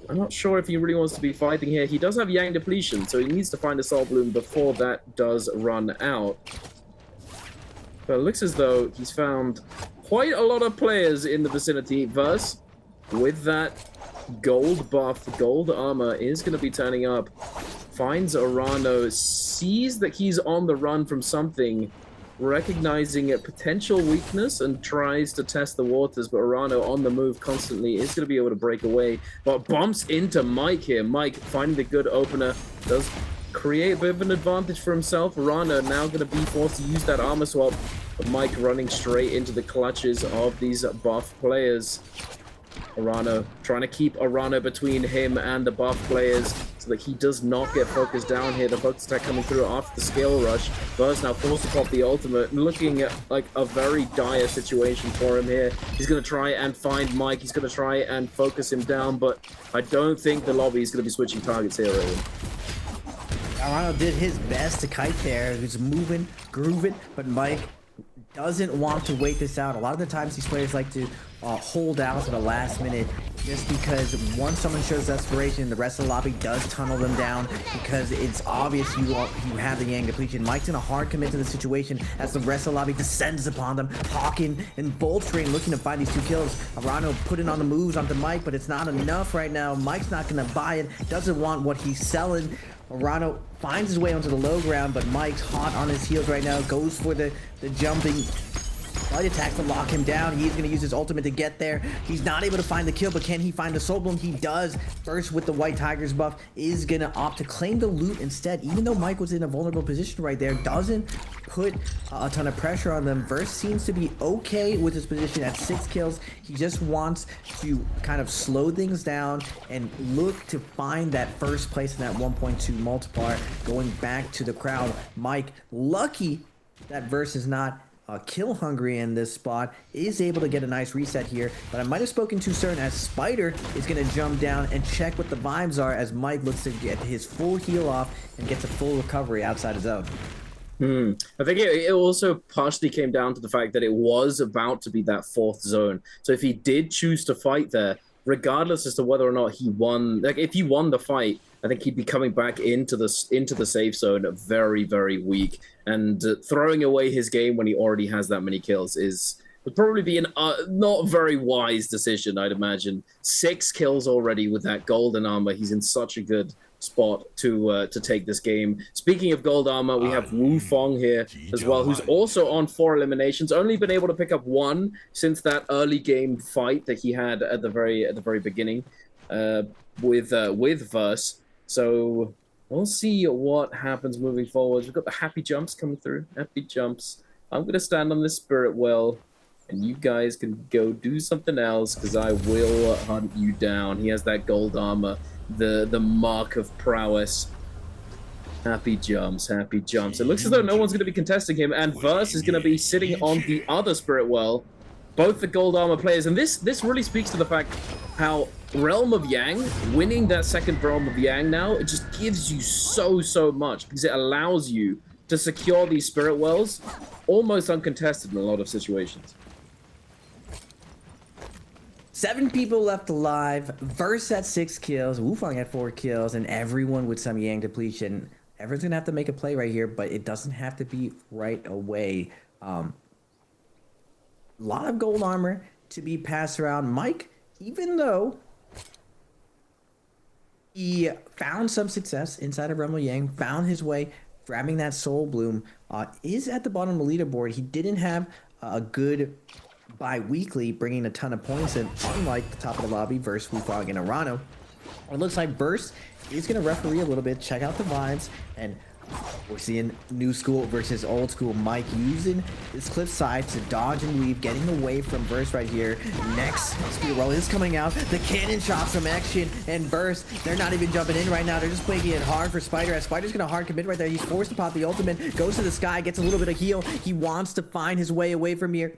I'm not sure if he really wants to be fighting here. He does have Yang Depletion, so he needs to find a Soul Bloom before that does run out. But it looks as though he's found quite a lot of players in the vicinity. Verse, with that gold buff, gold armor is going to be turning up. Finds Arano, sees that he's on the run from something, recognizing a potential weakness and tries to test the waters. But Arano on the move constantly is going to be able to break away, but bumps into Mike here. Mike finding the good opener, does create a bit of an advantage for himself. Arano now going to be forced to use that armor swap, but Mike running straight into the clutches of these buff players. Arano trying to keep Arano between him and the buff players so that he does not get focused down here. The focus attack coming through after the scale rush. Buzz now forced to pop the ultimate, looking at like a very dire situation for him here. He's going to try and find Mike. He's going to try and focus him down, but I don't think the lobby is going to be switching targets here, really. Arano did his best to kite there. He's moving, grooving, but Mike doesn't want to wait this out. A lot of the times these players like to hold out to the last minute just because once someone shows desperation, the rest of the lobby does tunnel them down because it's obvious you have the Yang depletion. Mike's in a hard commit to the situation as the rest of the lobby descends upon them. Hawking and Voltrain looking to find these 2 kills. Arano putting on the moves onto Mike, but it's not enough right now. Mike's not going to buy it, doesn't want what he's selling. Arano finds his way onto the low ground, but Mike's hot on his heels right now, goes for the jumping light attack to lock him down. He's going to use his ultimate to get there. He's not able to find the kill, but can he find the soul bloom? He does. First with the White Tiger's buff is going to opt to claim the loot instead, even though Mike was in a vulnerable position right there. Doesn't put a ton of pressure on them. Verse seems to be okay with his position at 6 kills. He just wants to kind of slow things down and look to find that first place in that 1.2 multiplier, going back to the crowd. Mike, lucky that Verse is not kill hungry in this spot, is able to get a nice reset here, but I might have spoken too soon as Spider is going to jump down and check what the vibes are as Mike looks to get his full heal off and gets a full recovery outside his zone. I think it also partially came down to the fact that it was about to be that 4th zone. So if he did choose to fight there, regardless as to whether or not he won, like if he won the fight, I think he'd be coming back into the safe zone very, very weak. And throwing away his game when he already has that many kills would probably be an not very wise decision, I'd imagine. 6 kills already with that golden armor. He's in such a good spot to take this game. Speaking of gold armor, we have Wu Fong here as well, who's also on 4 eliminations. Only been able to pick up 1 since that early game fight that he had at the very beginning with Verse. So we'll see what happens moving forward. We've got the happy jumps coming through. Happy jumps. I'm going to stand on this spirit well, and you guys can go do something else because I will hunt you down. He has that gold armor, the mark of prowess. Happy jumps, happy jumps. It looks as though no one's going to be contesting him, and Verse is going to be sitting on the other spirit well. Both the gold armor players, and this really speaks to the fact how Realm of Yang, winning that second Realm of Yang now, it just gives you so much because it allows you to secure these spirit wells almost uncontested in a lot of situations. 7 people left alive, Verse at 6 kills, Wufang at 4 kills, and everyone with some Yang depletion. Everyone's gonna have to make a play right here, but it doesn't have to be right away. A lot of gold armor to be passed around. Mike, even though he found some success inside of Realm of Yang, found his way, grabbing that soul bloom, is at the bottom of the leaderboard. He didn't have a good bi-weekly, bringing a ton of points in, unlike the top of the lobby versus Wufang and Arano. It looks like Verse is going to referee a little bit, check out the vibes, and we're seeing new school versus old school. Mike using his cliff side to dodge and weave, getting away from Verse right here. Next speed roll is coming out. The cannon shots from action, and Verse, they're not even jumping in right now. They're just making it hard for Spider, as Spider's gonna hard commit right there. He's forced to pop the ultimate, goes to the sky, gets a little bit of heal. He wants to find his way away from here.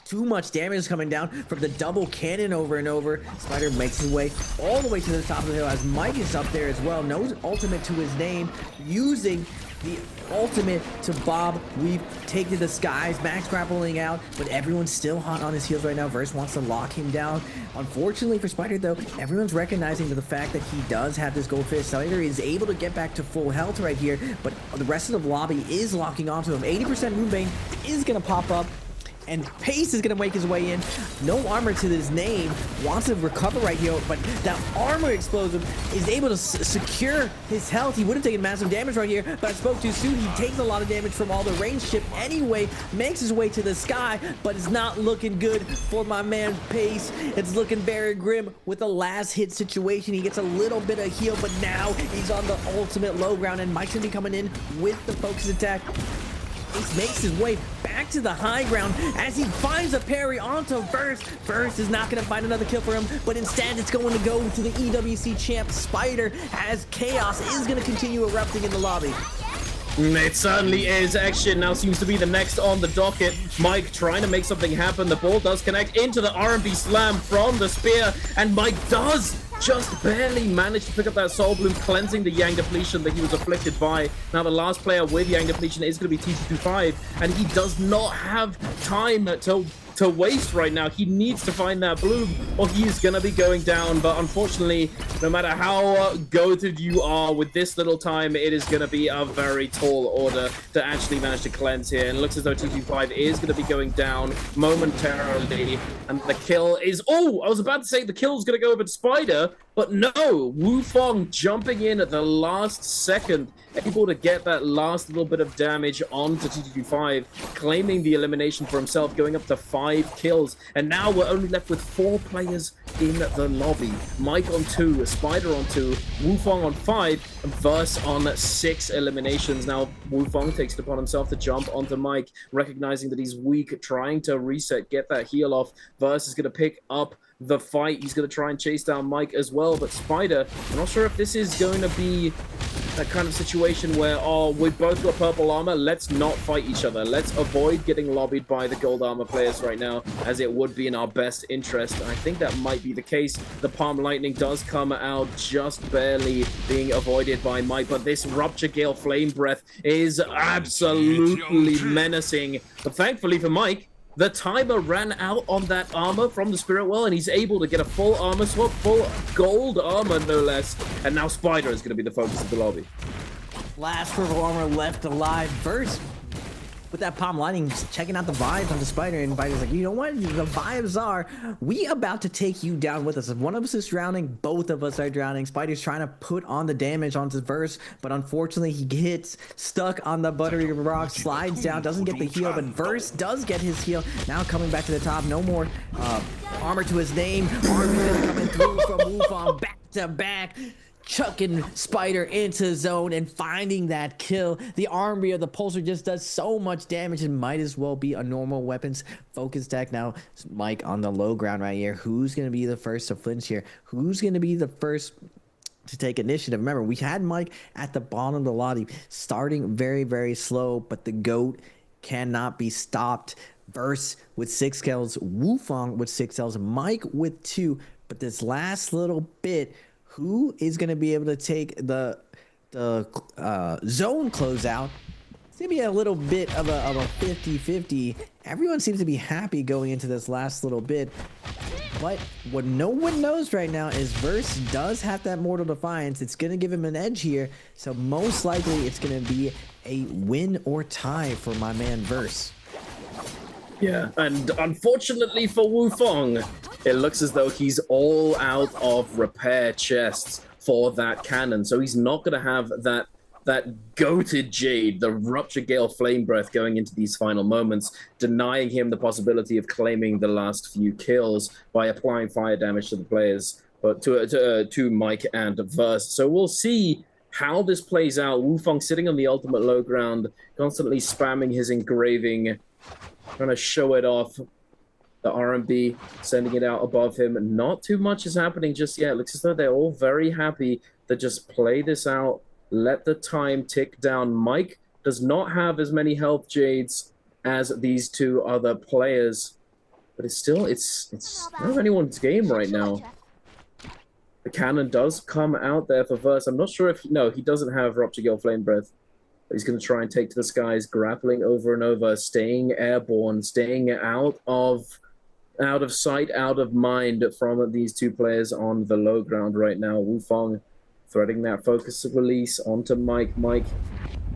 Too much damage is coming down from the double cannon over and over. Spider makes his way all the way to the top of the hill as Mike is up there as well. No ultimate to his name, using the ultimate to bob, weave, take to the skies. Max grappling out, but everyone's still hot on his heels right now. Verse wants to lock him down. Unfortunately for Spider, though, everyone's recognizing the fact that he does have this goldfish. Spider is able to get back to full health right here, but the rest of the lobby is locking onto him. 80% Moonbane is going to pop up, and Pace is going to make his way in. No armor to his name. Wants to recover right here, but that armor explosive is able to secure his health. He would have taken massive damage right here, but I spoke too soon. He takes a lot of damage from all the range ship anyway, makes his way to the sky, but it's not looking good for my man Pace. It's looking very grim with a last hit situation. He gets a little bit of heal, but now he's on the ultimate low ground, and Mike's going to be coming in with the focus attack. Ace makes his way back to the high ground as he finds a parry onto Verse. Verse is not going to find another kill for him, but instead it's going to go to the EWC champ Spider as chaos is going to continue erupting in the lobby. It certainly is. Action now seems to be the next on the docket. Mike trying to make something happen. The ball does connect into the R&B slam from the spear, and Mike does just barely managed to pick up that Soul Bloom, cleansing the Yang depletion that he was afflicted by. Now the last player with Yang depletion is going to be TT25, and he does not have time to waste right now. He needs to find that bloom or he is gonna be going down. But unfortunately, no matter how goated you are with this little time, it is gonna be a very tall order to actually manage to cleanse here. And it looks as though TT5 is gonna be going down momentarily. And the kill is, oh, I was about to say the kill is gonna go over to Spider, but no, Wu Fong jumping in at the last second, able to get that last little bit of damage onto TT5, claiming the elimination for himself, going up to 5 kills. And now we're only left with 4 players in the lobby. Mike on 2, Spider on 2, Wu Fong on 5, and Verse on 6 eliminations. Now Wu Fong takes it upon himself to jump onto Mike, recognizing that he's weak, trying to reset, get that heal off. Verse is going to pick up the fight. He's going to try and chase down Mike as well, but Spider, I'm not sure if this is going to be that kind of situation where, oh, we've both got purple armor, let's not fight each other. Let's avoid getting lobbied by the gold armor players right now, as it would be in our best interest. I think that might be the case. The Palm Lightning does come out just barely being avoided by Mike, but this Rupture Gale Flame Breath is absolutely menacing. But thankfully for Mike, the timer ran out on that armor from the Spirit Well, and he's able to get a full armor swap, full gold armor, no less. And now Spider is going to be the focus of the lobby. Last purple armor left alive. Verse with that Palm Lightning, checking out the vibes on the Spider, and Spider's like, you know what? The vibes are, we about to take you down with us. If one of us is drowning, both of us are drowning. Spider's trying to put on the damage onto Verse, but unfortunately he gets stuck on the buttery rock, slides down, doesn't get the heal, but Verse does get his heal. Now coming back to the top, no more armor to his name. Armor coming through from Wufong, back to back, chucking Spider into zone and finding that kill. The Armory of the Pulsar just does so much damage and might as well be a normal weapons focus deck. Now Mike on the low ground right here. Who's going to be the first to flinch here? Who's going to be the first to take initiative? Remember, we had Mike at the bottom of the lobby, starting very, very slow, but the GOAT cannot be stopped. Verse with 6 kills, Wufong with 6 kills, Mike with 2. But this last little bit, who is going to be able to take the zone closeout? It's going to be a little bit of a 50-50. Everyone seems to be happy going into this last little bit. But what no one knows right now is Verse does have that Mortal Defiance. It's going to give him an edge here. So most likely it's going to be a win or tie for my man Verse. Yeah, and unfortunately for Wu Fong, it looks as though he's all out of repair chests for that cannon. So he's not going to have that goated Jade, the Rupture Gale Flame Breath, going into these final moments, denying him the possibility of claiming the last few kills by applying fire damage to the players, but to Mike and Verse. So we'll see how this plays out. Wu Fong sitting on the ultimate low ground, constantly spamming his engraving, trying to show it off. The RMB sending it out above him. Not too much is happening just yet. Looks as though they're all very happy to just play this out, let the time tick down. Mike does not have as many health jades as these two other players, but it's still, it's not anyone's game right now. The cannon does come out there for Verse. I'm not sure if, no, he doesn't have Rupture Gale Flame Breath. He's going to try and take to the skies, grappling over and over, staying airborne, staying out of sight, out of mind from these two players on the low ground right now. Wu Fong threading that focus release onto Mike. Mike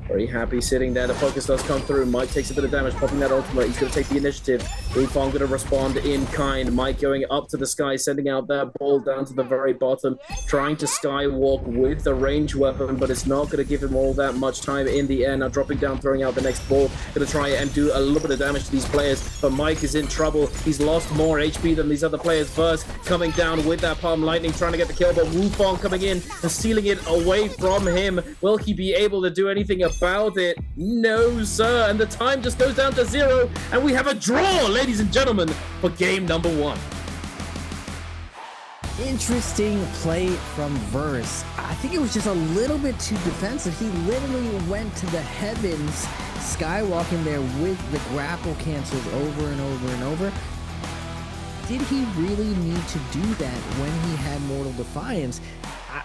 very happy sitting there. The focus does come through. Mike takes a bit of damage, popping that ultimate. He's going to take the initiative. Wu Fong going to respond in kind. Mike going up to the sky, sending out that ball down to the very bottom, trying to skywalk with the range weapon, but it's not going to give him all that much time in the air. Now dropping down, throwing out the next ball. Going to try and do a little bit of damage to these players, but Mike is in trouble. He's lost more HP than these other players. Verse coming down with that Palm Lightning, trying to get the kill, but Wu Fong coming in and stealing it away from him. Will he be able to do anything about it? No, sir. And the time just goes down to 0, and we have a draw, ladies and gentlemen, for game number 1. Interesting play from Verse. I think it was just a little bit too defensive. He literally went to the heavens, skywalking there with the grapple cancels over and over and over. did he really need to do that when he had Mortal Defiance?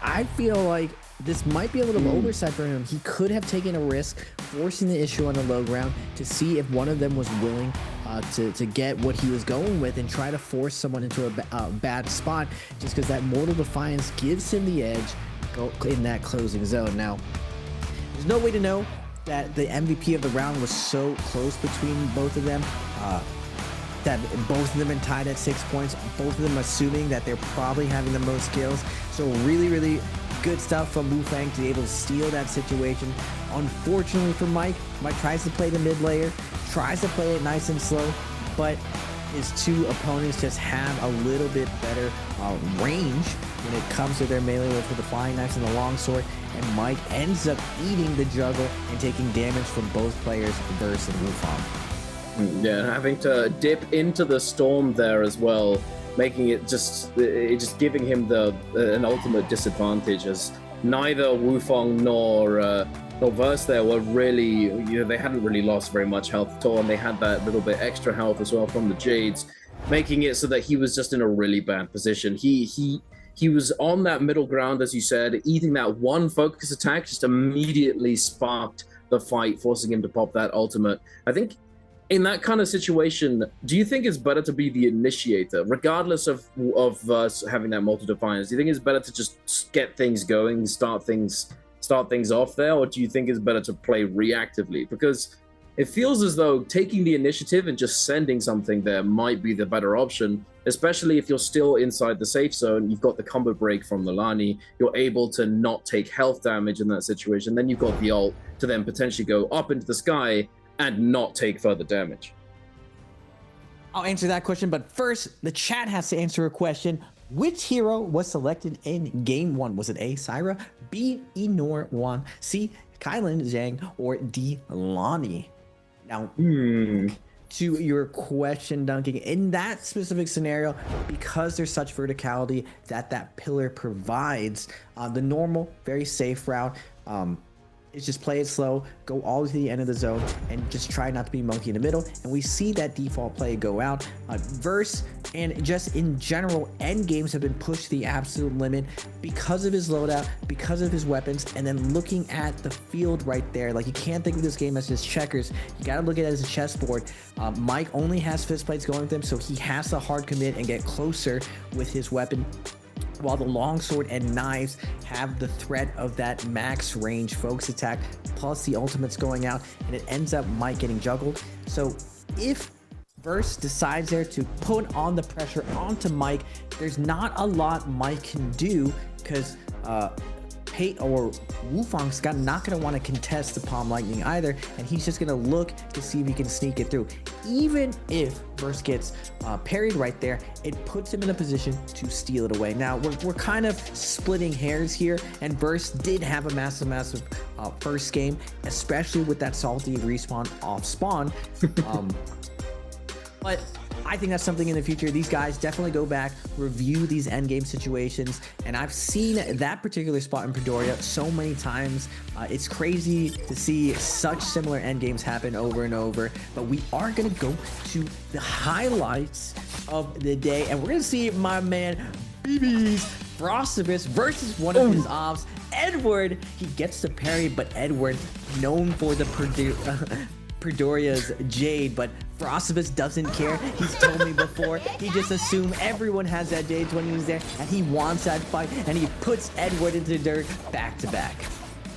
I feel like this might be a little oversight for him. He could have taken a risk, forcing the issue on the low ground to see if one of them was willing to get what he was going with and try to force someone into a bad spot, just because that Mortal Defiance gives him the edge in that closing zone. Now, there's no way to know that the MVP of the round was so close between both of them. That both of them are tied at 6 points, both of them assuming that they're probably having the most kills. So really, really good stuff from Wu Fang to be able to steal that situation. Unfortunately for Mike tries to play the mid layer, tries to play it nice and slow, but his two opponents just have a little bit better range when it comes to their melee with the flying knives and the longsword, and Mike ends up eating the juggle and taking damage from both players versus Wu Fang. Yeah, having to dip into the storm there as well, making it just giving him an ultimate disadvantage, as neither Wu Fang nor Verse there were really, they hadn't really lost very much health at all, and they had that little bit extra health as well from the Jades, making it so that he was just in a really bad position. He was on that middle ground, as you said, eating that one focus attack just immediately sparked the fight, forcing him to pop that ultimate. I think in that kind of situation, do you think it's better to be the initiator, regardless of having that multi-defiance? Do you think it's better to just get things going, start things off there, or do you think it's better to play reactively? Because it feels as though taking the initiative and just sending something there might be the better option, especially if you're still inside the safe zone. You've got the combo break from Lilani, you're able to not take health damage in that situation, then you've got the ult to then potentially go up into the sky and not take further damage. I'll answer that question, but first, the chat has to answer a question. Which hero was selected in Game 1? Was it A, Syra, B, Enor 1, C, Kylan, Zhang, or D, Lonnie? Now, to your question, Duncan, in that specific scenario, because there's such verticality that pillar provides, the normal, very safe route, is just play it slow, go all the way to the end of the zone, and just try not to be monkey in the middle. And we see that default play go out. Verse and just in general, end games have been pushed to the absolute limit because of his loadout, because of his weapons, and then looking at the field right there. Like, you can't think of this game as just checkers. You gotta look at it as a chessboard. Mike only has fist plates going with him, so he has to hard commit and get closer with his weapon, while the longsword and knives have the threat of that max range focus attack plus the ultimates going out, and it ends up Mike getting juggled. So if Verse decides there to put on the pressure onto Mike, there's not a lot Mike can do, because Wu Fang's not going to want to contest the Palm Lightning either, and he's just going to look to see if he can sneak it through. Even if Verse gets parried right there, it puts him in a position to steal it away. Now, we're kind of splitting hairs here, and Verse did have a massive first game, especially with that salty respawn off spawn. But I think that's something in the future. These guys definitely go back, review these endgame situations, and I've seen that particular spot in Predoria so many times. It's crazy to see such similar endgames happen over and over, but we are going to go to the highlights of the day, and we're going to see my man BB's Frostivus versus one of his ops, Edward. He gets the parry, but Edward, known for the Predoria's Jade, but Frostivus doesn't care. He's told me before, he just assumed everyone has that Jade when he's there, and he wants that fight, and he puts Edward into the dirt back to back.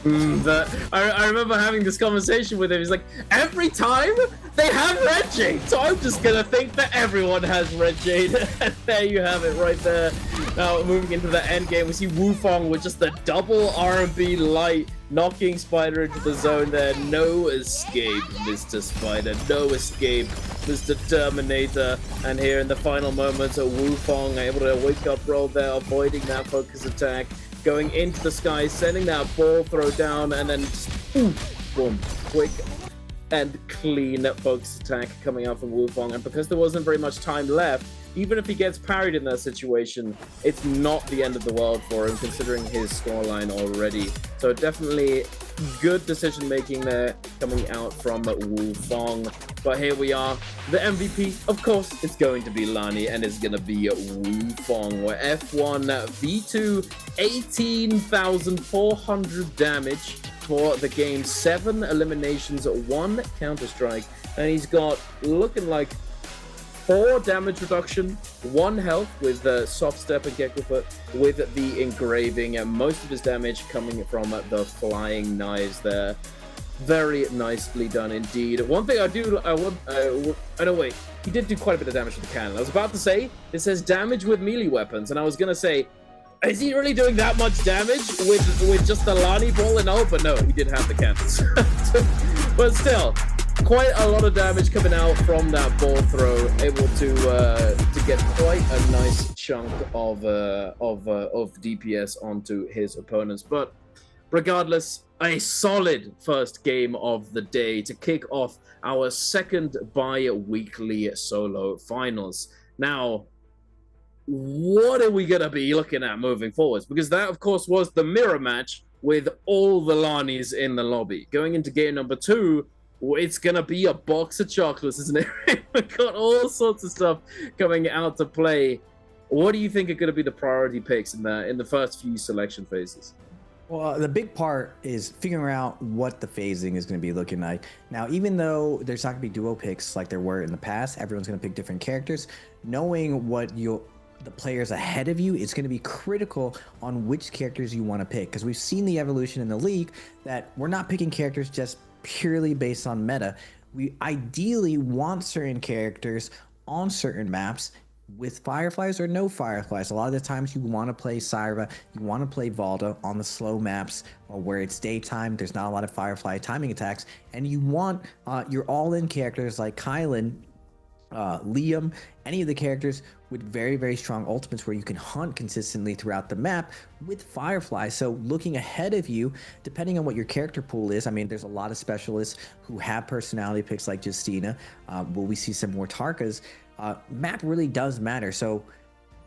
I remember having this conversation with him. He's like, every time they have Red Jade, so I'm just gonna think that everyone has Red Jade. And there you have it right there. Now moving into the end game, we see Wu Fang with just the double R&B light, knocking Spider into the zone there. No escape, Mr. Spider. No escape, Mr. Terminator. And here in the final moments, Wu Fang able to wake up roll there, avoiding that focus attack, going into the sky, sending that ball throw down, and then just, boom, quick and clean focus attack coming out from Wu Fong. And because there wasn't very much time left, even if he gets parried in that situation, it's not the end of the world for him, considering his scoreline already. So definitely good decision making there coming out from Wu Fong. But here we are, the MVP, of course, it's going to be Lani, and it's going to be Wu Fong, where F1 V2, 18,400 damage for the game, 7 eliminations, 1 Counter-Strike, and he's got looking like 4 damage reduction, 1 health with soft step and Gecko Foot with the engraving, and most of his damage coming from the flying knives there. Very nicely done indeed. One thing I know, wait, he did do quite a bit of damage with the cannon. I was about to say, it says damage with melee weapons, and I was gonna say, is he really doing that much damage with just the Lani ball and all? But no, he did have the cannons. But still, quite a lot of damage coming out from that ball throw, able to get quite a nice chunk of DPS onto his opponents. But regardless, a solid first game of the day to kick off our second bi-weekly solo finals. Now, what are we going to be looking at moving forwards? Because that, of course, was the mirror match with all the Lanis in the lobby. Going into game number 2, it's going to be a box of chocolates, isn't it? We've got all sorts of stuff coming out to play. What do you think are going to be the priority picks in the first few selection phases? Well, the big part is figuring out what the phasing is going to be looking like. Now, even though there's not going to be duo picks like there were in the past, everyone's going to pick different characters. Knowing what the players ahead of you is going to be critical on which characters you want to pick, because we've seen the evolution in the league that we're not picking characters just purely based on meta. We ideally want certain characters on certain maps with fireflies or no fireflies. A lot of the times you want to play Syra, you want to play Valda on the slow maps where it's daytime, there's not a lot of firefly timing attacks, and you want your all-in characters like Kylan, Liam, any of the characters with very, very strong ultimates where you can hunt consistently throughout the map with fireflies. So looking ahead of you, depending on what your character pool is, I mean, there's a lot of specialists who have personality picks like Justina. Will we see some more Tarkas? Map really does matter. So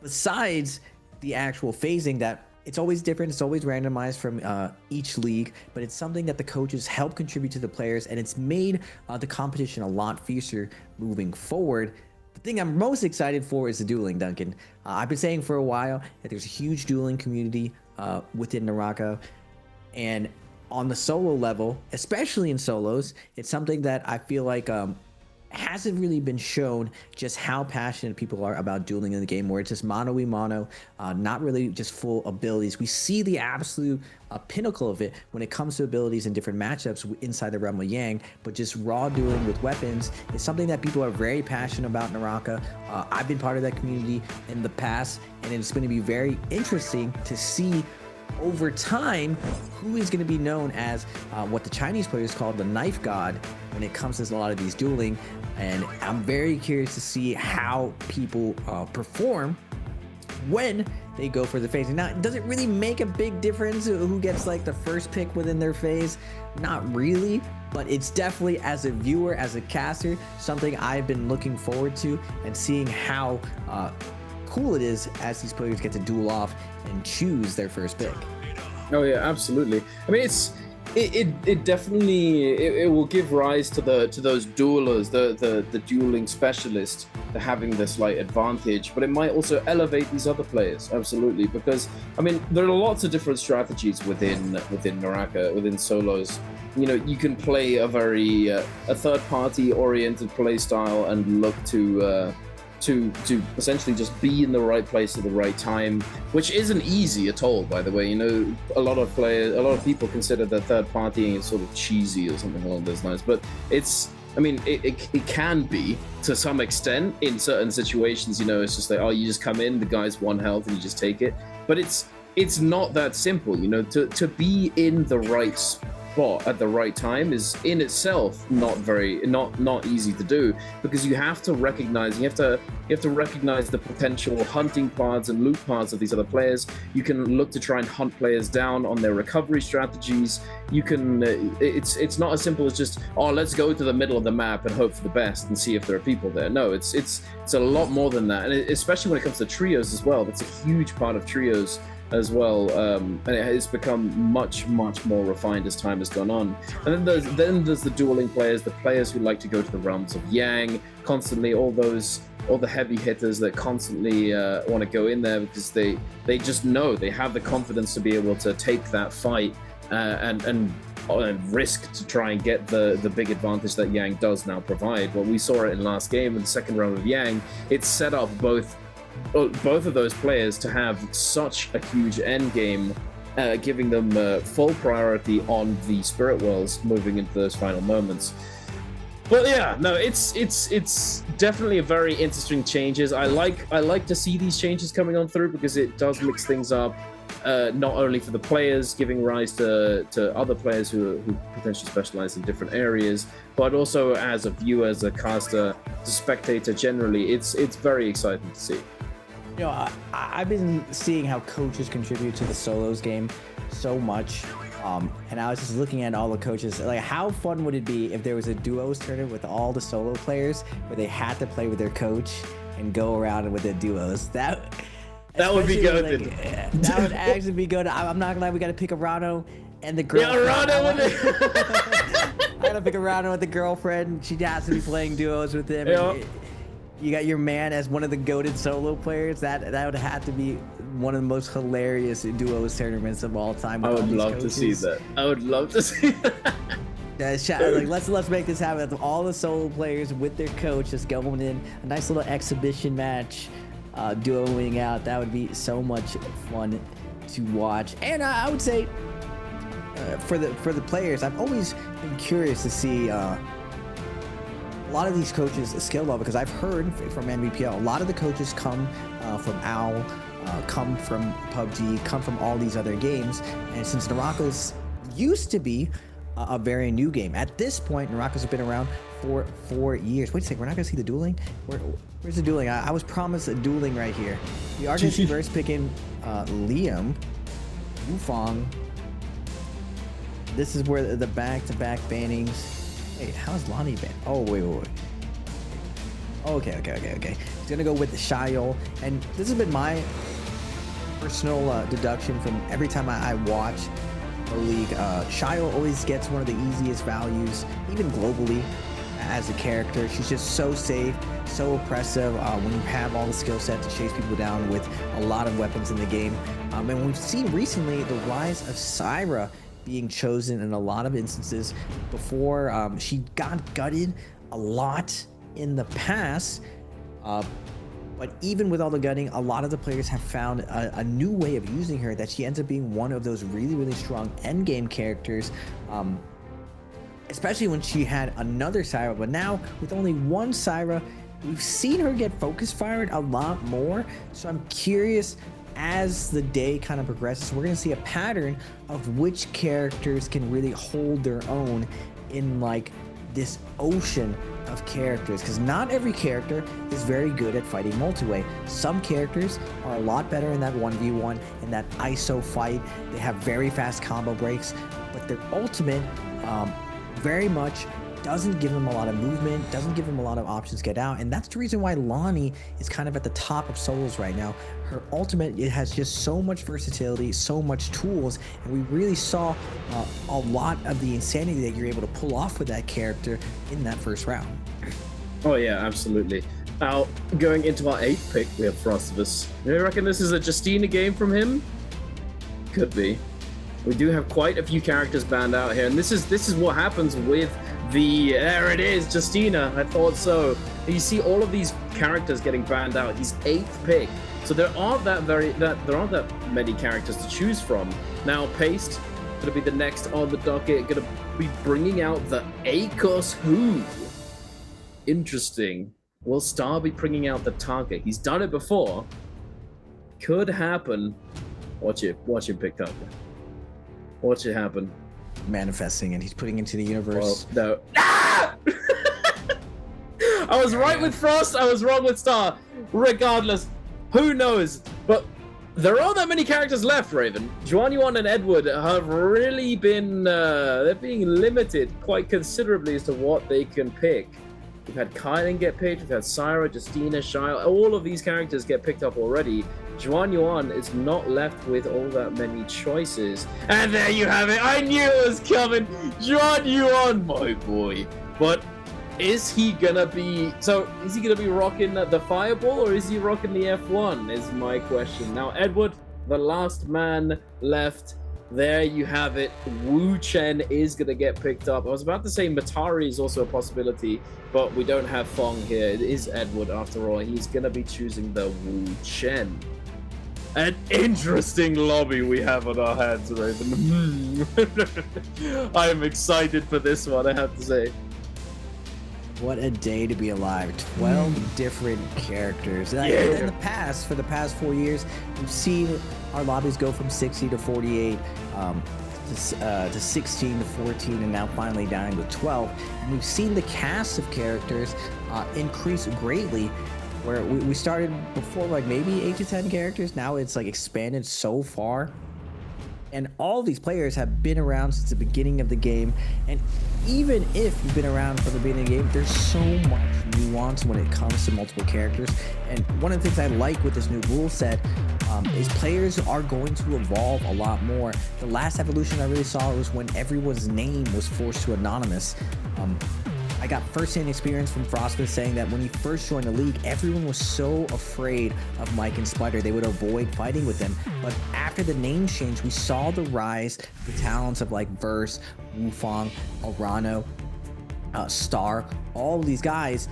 besides the actual phasing, that it's always different, it's always randomized from each league, but it's something that the coaches help contribute to the players, and it's made the competition a lot fiercer moving forward. The thing I'm most excited for is the dueling, Duncan. I've been saying for a while that there's a huge dueling community within NARAKA, and on the solo level, especially in solos, it's something that I feel like hasn't really been shown just how passionate people are about dueling in the game, where it's just mono-y-mono, not really just full abilities. We see the absolute pinnacle of it when it comes to abilities in different matchups inside the realm of Yang, but just raw dueling with weapons is something that people are very passionate about in NARAKA. I've been part of that community in the past, and it's going to be very interesting to see over time who is going to be known as what the Chinese players call the knife god when it comes to a lot of these dueling. And I'm very curious to see how people perform when they go for the phasing. Now, does it really make a big difference who gets like the first pick within their phase? Not really, but it's definitely, as a viewer, as a caster, something I've been looking forward to and seeing how cool it is as these players get to duel off and choose their first pick. Oh yeah, absolutely. I mean, it definitely will give rise to those duelers, the dueling specialists, having the slight advantage, but it might also elevate these other players, absolutely, because I mean there are lots of different strategies within NARAKA, within solos. You know, you can play a very a third-party oriented play style and look to essentially just be in the right place at the right time, which isn't easy at all, by the way. You know, a lot of people consider that third partying is sort of cheesy or something along those lines, but it's, I mean, it can be to some extent in certain situations. You know, it's just like, oh, you just come in, the guy's 1 health and you just take it, but it's not that simple. You know, to be in the right spot at the right time is in itself not easy to do, because you have to recognize the potential hunting paths and loot paths of these other players. You can look to try and hunt players down on their recovery strategies. You can it's not as simple as just, oh, let's go to the middle of the map and hope for the best and see if there are people there. No, it's a lot more than that, and especially when it comes to trios as well. That's a huge part of trios as well, and it has become much more refined as time has gone on. And then there's the dueling players, the players who like to go to the realms of Yang constantly, all the heavy hitters that constantly want to go in there because they just know they have the confidence to be able to take that fight and risk to try and get the big advantage that Yang does now provide. Well, we saw it in last game in the second round of Yang. It set up both of those players to have such a huge end game, giving them full priority on the spirit worlds moving into those final moments. But yeah, no, it's definitely a very interesting changes. I like to see these changes coming on through, because it does mix things up, not only for the players, giving rise to other players who potentially specialize in different areas, but also as a viewer, as a caster, as a spectator generally, it's very exciting to see. You know, I've been seeing how coaches contribute to the solos game so much, and I was just looking at all the coaches. Like, how fun would it be if there was a duos tournament with all the solo players where they had to play with their coach and go around with their duos? That would be good. Like, that would actually be good. I'm not gonna lie, we gotta pick a Rano and the girl. Yeah, Rano. I gotta pick a Rano with the girlfriend. She has to be playing duos with him. Yeah. You got your man as one of the goated solo players. That would have to be one of the most hilarious duos tournaments of all time. I would love to see that. I would love to see that. Like, let's make this happen. All the solo players with their coach just going in a nice little exhibition match, duoing out. That would be so much fun to watch. And I would say for the players, I've always been curious to see. A lot of these coaches' skill level, because I've heard from Nbpl, a lot of the coaches come from OWL, come from PUBG, come from all these other games. And since NARAKA's used to be a very new game, at this point, NARAKA's been around for 4 years. Wait a second, we're not gonna see the dueling? Where's the dueling? I was promised a dueling right here. We are gonna see first picking Liam, Wufong. This is where the back-to-back bannings. Wait, how's Lonnie banned? Oh, wait. Okay. He's gonna go with the Shayol, and this has been my personal deduction from every time I watch the league. Shayol always gets one of the easiest values, even globally, as a character. She's just so safe, so oppressive when you have all the skill set to chase people down with a lot of weapons in the game. And we've seen recently the rise of Syra being chosen in a lot of instances. Before she got gutted a lot in the past, but even with all the gutting, a lot of the players have found a new way of using her, that she ends up being one of those really strong endgame characters, especially when she had another Syra. But now with only one Syra, we've seen her get focus fired a lot more. So I'm curious, as the day kind of progresses, we're going to see a pattern of which characters can really hold their own in like this ocean of characters, because not every character is very good at fighting multi-way. Some characters are a lot better in that 1v1, in that ISO fight. They have very fast combo breaks, but their ultimate very much doesn't give them a lot of movement, doesn't give them a lot of options to get out. And that's the reason why Lonnie is kind of at the top of solos right now. Her ultimate, it has just so much versatility, so much tools, and we really saw a lot of the insanity that you're able to pull off with that character in that first round. Oh yeah, absolutely. Now, going into our 8th pick, we have Frostivus. You reckon this is a Justina game from him? Could be. We do have quite a few characters banned out here, and this is what happens with there it is, Justina. I thought so. You see all of these characters getting banned out. He's 8th pick, so there aren't that many characters to choose from. Now, Paste gonna be the next on the docket. Gonna be bringing out the Akos Who. Interesting. Will Star be bringing out the target? He's done it before. Could happen. Watch it pick up. Watch it happen. manifesting and he's putting into the universe. Well, no. Ah! I was right with Frost, I was wrong with Star. Regardless, who knows? But there aren't that many characters left, Raven. Juan Yuan and Edward have really been, they're being limited quite considerably as to what they can pick. We've had Kylan get picked, we've had Syra, Justina, Shia, all of these characters get picked up already. Juan Yuan is not left with all that many choices. And there you have it, I knew it was coming! Juan Yuan, my boy. But is he gonna be rocking the Fireball or is he rocking the F1 is my question. Now Edward, the last man left, there you have it. Wu Chen is gonna get picked up. I was about to say Matari is also a possibility, but we don't have Fong here. It is Edward after all. He's gonna be choosing the Wu Chen. An interesting lobby we have on our hands, Raven. I am excited for this one, I have to say. What a day to be alive. 12 different characters. In the past, for the past 4 years, we've seen our lobbies go from 60 to 48, to 16 to 14, and now finally down to 12. And we've seen the cast of characters increase greatly, where we started before like maybe 8 to 10 characters. Now it's like expanded so far. And all these players have been around since the beginning of the game. And even if you've been around from the beginning of the game, there's so much nuance when it comes to multiple characters. And one of the things I like with this new rule set is players are going to evolve a lot more. The last evolution I really saw was when everyone's name was forced to anonymous. I got first-hand experience from Frostman saying that when he first joined the league, everyone was so afraid of Mike and Spider, they would avoid fighting with them. But after the name change, we saw the rise, the talents of like Verse, Wufong, Arano, Star, all of these guys.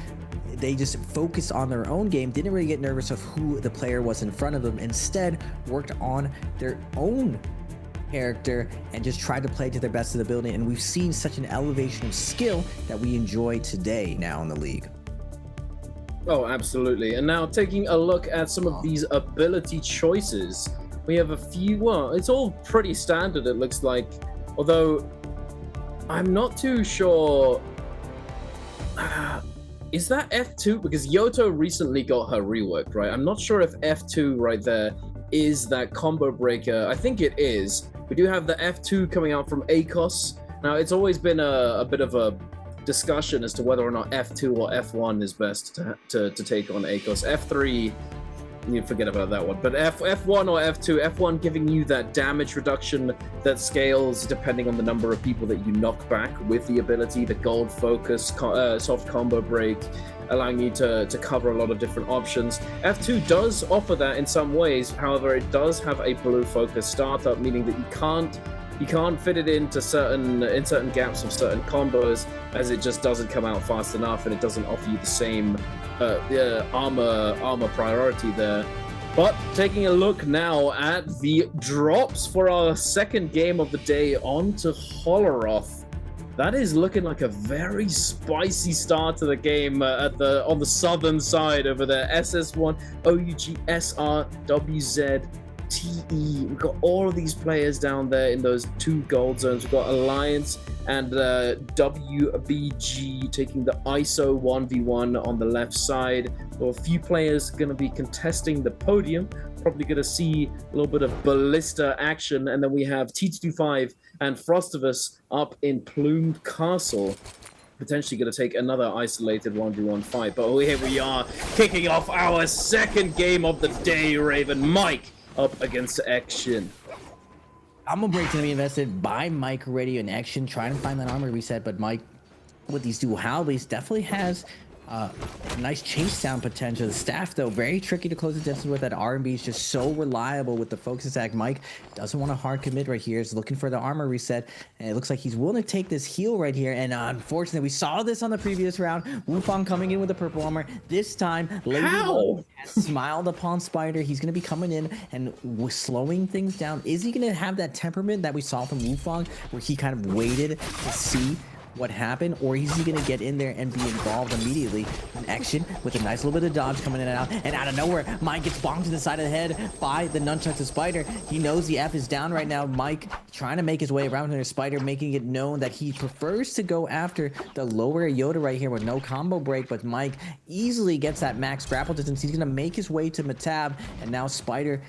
They just focused on their own game, didn't really get nervous of who the player was in front of them, instead worked on their own character and just tried to play to their best of the ability. And we've seen such an elevation of skill that we enjoy today now in the league. Oh, absolutely. And now taking a look at some of these ability choices, we have a few. Well, it's all pretty standard, it looks like, although I'm not too sure. Is that F2? Because Yoto recently got her reworked, right? I'm not sure if F2 right there is that combo breaker. I think it is. We do have the F2 coming out from ACOS. Now, it's always been a bit of a discussion as to whether or not F2 or F1 is best to take on ACOS. F3, you forget about that one. But F1 or F2, F1 giving you that damage reduction that scales depending on the number of people that you knock back with the ability, the gold focus, soft combo break, allowing you to cover a lot of different options. F2 does offer that in some ways, however, it does have a blue focus startup, meaning that you can't fit it into certain gaps of certain combos, as it just doesn't come out fast enough and it doesn't offer you the same armor priority there. But taking a look now at the drops for our second game of the day onto Holoroth. That is looking like a very spicy start to the game on the southern side over there. SS1, OUG, SR, WZ, TE. We've got all of these players down there in those 2 gold zones. We've got Alliance and WBG taking the ISO 1v1 on the left side. Well, a few players going to be contesting the podium. Probably going to see a little bit of ballista action. And then we have T225 and Frostivus up in Plumed Castle, potentially going to take another isolated 1v1 fight. But here we are, kicking off our second game of the day, Raven. Mike up against Action. I'm gonna break to be invested by Mike already in Action, trying to find that armor reset. But Mike, with these dual Howleys, definitely has nice chase down potential. The staff, though, very tricky to close the distance with. That R&B is just so reliable with the focus attack. Mike doesn't want a hard commit right here. He's looking for the armor reset, and it looks like he's willing to take this heal right here. And unfortunately, we saw this on the previous round. Wufong coming in with the purple armor. This time, Lady Luck has smiled upon Spider. He's going to be coming in and slowing things down. Is he going to have that temperament that we saw from Wufong, where he kind of waited to see what happened, or is he gonna get in there and be involved immediately in action with a nice little bit of dodge coming in and out of nowhere, Mike gets bonked to the side of the head by the nunchucks of Spider. He knows the F is down right now. Mike trying to make his way around there. Spider making it known that he prefers to go after the lower Yoda right here with no combo break, but Mike easily gets that max grapple distance. He's gonna make his way to Matab, and now Spider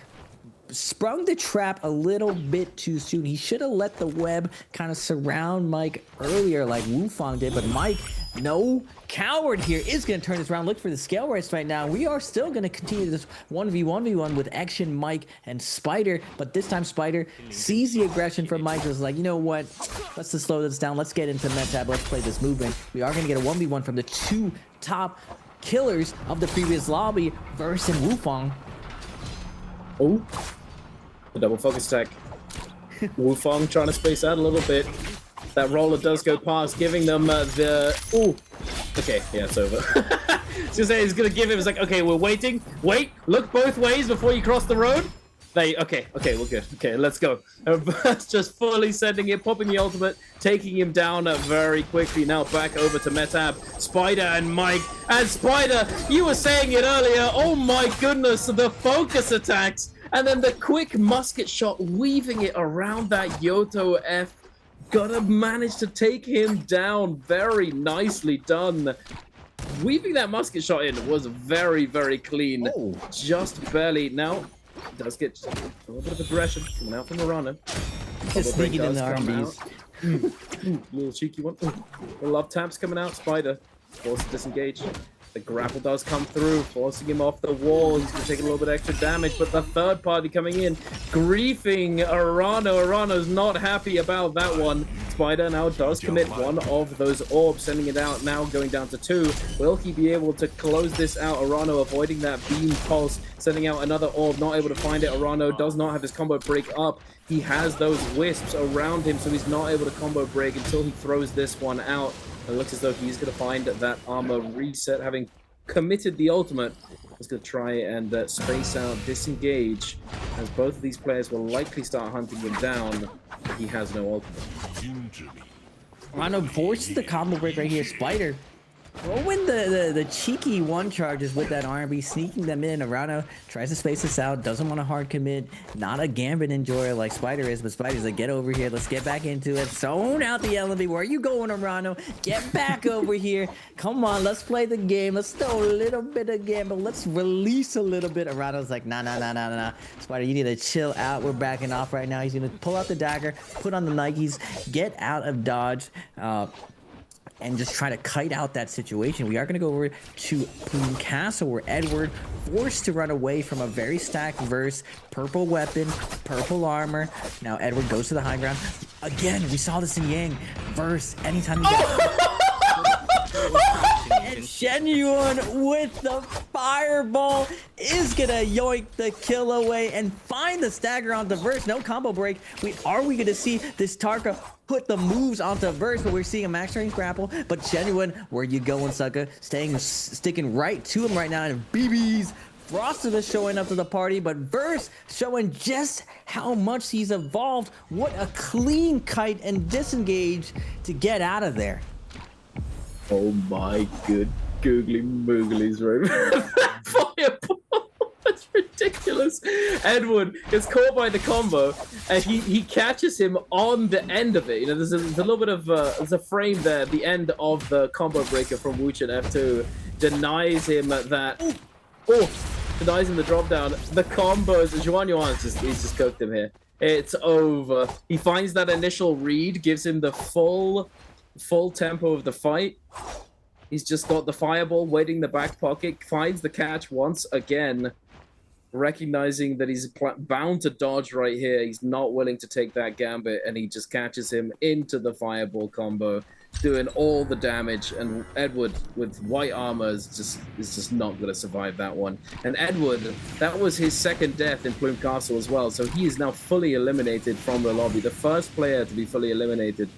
sprung the trap a little bit too soon. He should have let the web kind of surround Mike earlier like Wufang did, but Mike, no coward here, is going to turn this around. Look for the scale race right now. We are still going to continue this 1v1v1 with Action, Mike, and Spider, but this time Spider sees the aggression from Mike. Is like, you know what? Let's just slow this down. Let's get into Metab. Let's play this movement. We are going to get a 1v1 from the two top killers of the previous lobby, Verse and Wufang. Oh. The double focus attack. Wufang trying to space out a little bit. That roller does go past, giving them the... Ooh. Okay, yeah, it's over. I was gonna say, he's gonna give him, it's like, okay, we're waiting. Wait, look both ways before you cross the road. Okay, we're good. Okay, let's go. Just fully sending it, popping the ultimate, taking him down very quickly. Now back over to Metab, Spider and Mike. And Spider, you were saying it earlier, oh my goodness, the focus attacks. And then the quick musket shot, weaving it around that Yoto F. Gotta manage to take him down. Very nicely done. Weaving that musket shot in was very, very clean. Oh. Just barely. Now, does get a little bit of aggression coming out from Arana. Just sneaking in the RBs. Little cheeky one. The love taps coming out. Spider forced to disengage. The grapple does come through, forcing him off the wall. He's going to take a little bit extra damage, but the third party coming in, griefing Arano. Arano's not happy about that one. Spider now does commit one of those orbs, sending it out, now going down to 2. Will he be able to close this out? Arano avoiding that beam pulse, sending out another orb, not able to find it. Arano does not have his combo break up. He has those wisps around him, so he's not able to combo break until he throws this one out. It looks as though he's going to find that armor reset, having committed the ultimate. He's going to try and space out, disengage, as both of these players will likely start hunting him down. But he has no ultimate. Rano forces the combo break right here. Spider throwing the cheeky one charges with that R&B, sneaking them in. Arano tries to space this out, doesn't want to hard commit. Not a gambit enjoyer like Spider is, but Spider's like, get over here, let's get back into it. Zone out the LB. Where are you going, Arano? Get back over here. Come on, let's play the game. Let's throw a little bit of gamble. Let's release a little bit. Arano's like, nah. Spider, you need to chill out. We're backing off right now. He's going to pull out the dagger, put on the Nikes, get out of dodge. And just try to kite out that situation. We are going to go over to Plume Castle, where Edward forced to run away from a very stacked Verse. Purple weapon, purple armor. Now Edward goes to the high ground. Again, we saw this in Yang. Verse, anytime you get... And Genuine with the fireball is gonna yoink the kill away and find the stagger onto Verse. No combo break. Are we gonna see this Tarka put the moves onto Verse? But we're seeing a max range grapple. But Genuine, where you going, sucker? Sticking right to him right now. And BB's Frosted is showing up to the party, but Verse showing just how much he's evolved. What a clean kite and disengage to get out of there. Oh my good googly mooglies, right? Fireball! That's ridiculous. Edward gets caught by the combo, and he catches him on the end of it. You know, there's a little bit of there's a frame there. The end of the combo breaker from Wuchen F2 denies him that. Denies him the drop down. The combos. Juan he's just cooked him here. It's over. He finds that initial read, gives him the full tempo of the fight. He's just got the fireball waiting in the back pocket, finds the catch once again, recognizing that he's bound to dodge right here. Not willing to take that gambit, and he just catches him into the fireball combo, doing all the damage. And Edward with white armor is just not going to survive that one. And Edward, that was his second death in Plume Castle as well, so he is now fully eliminated from the lobby. The first player to be fully eliminated.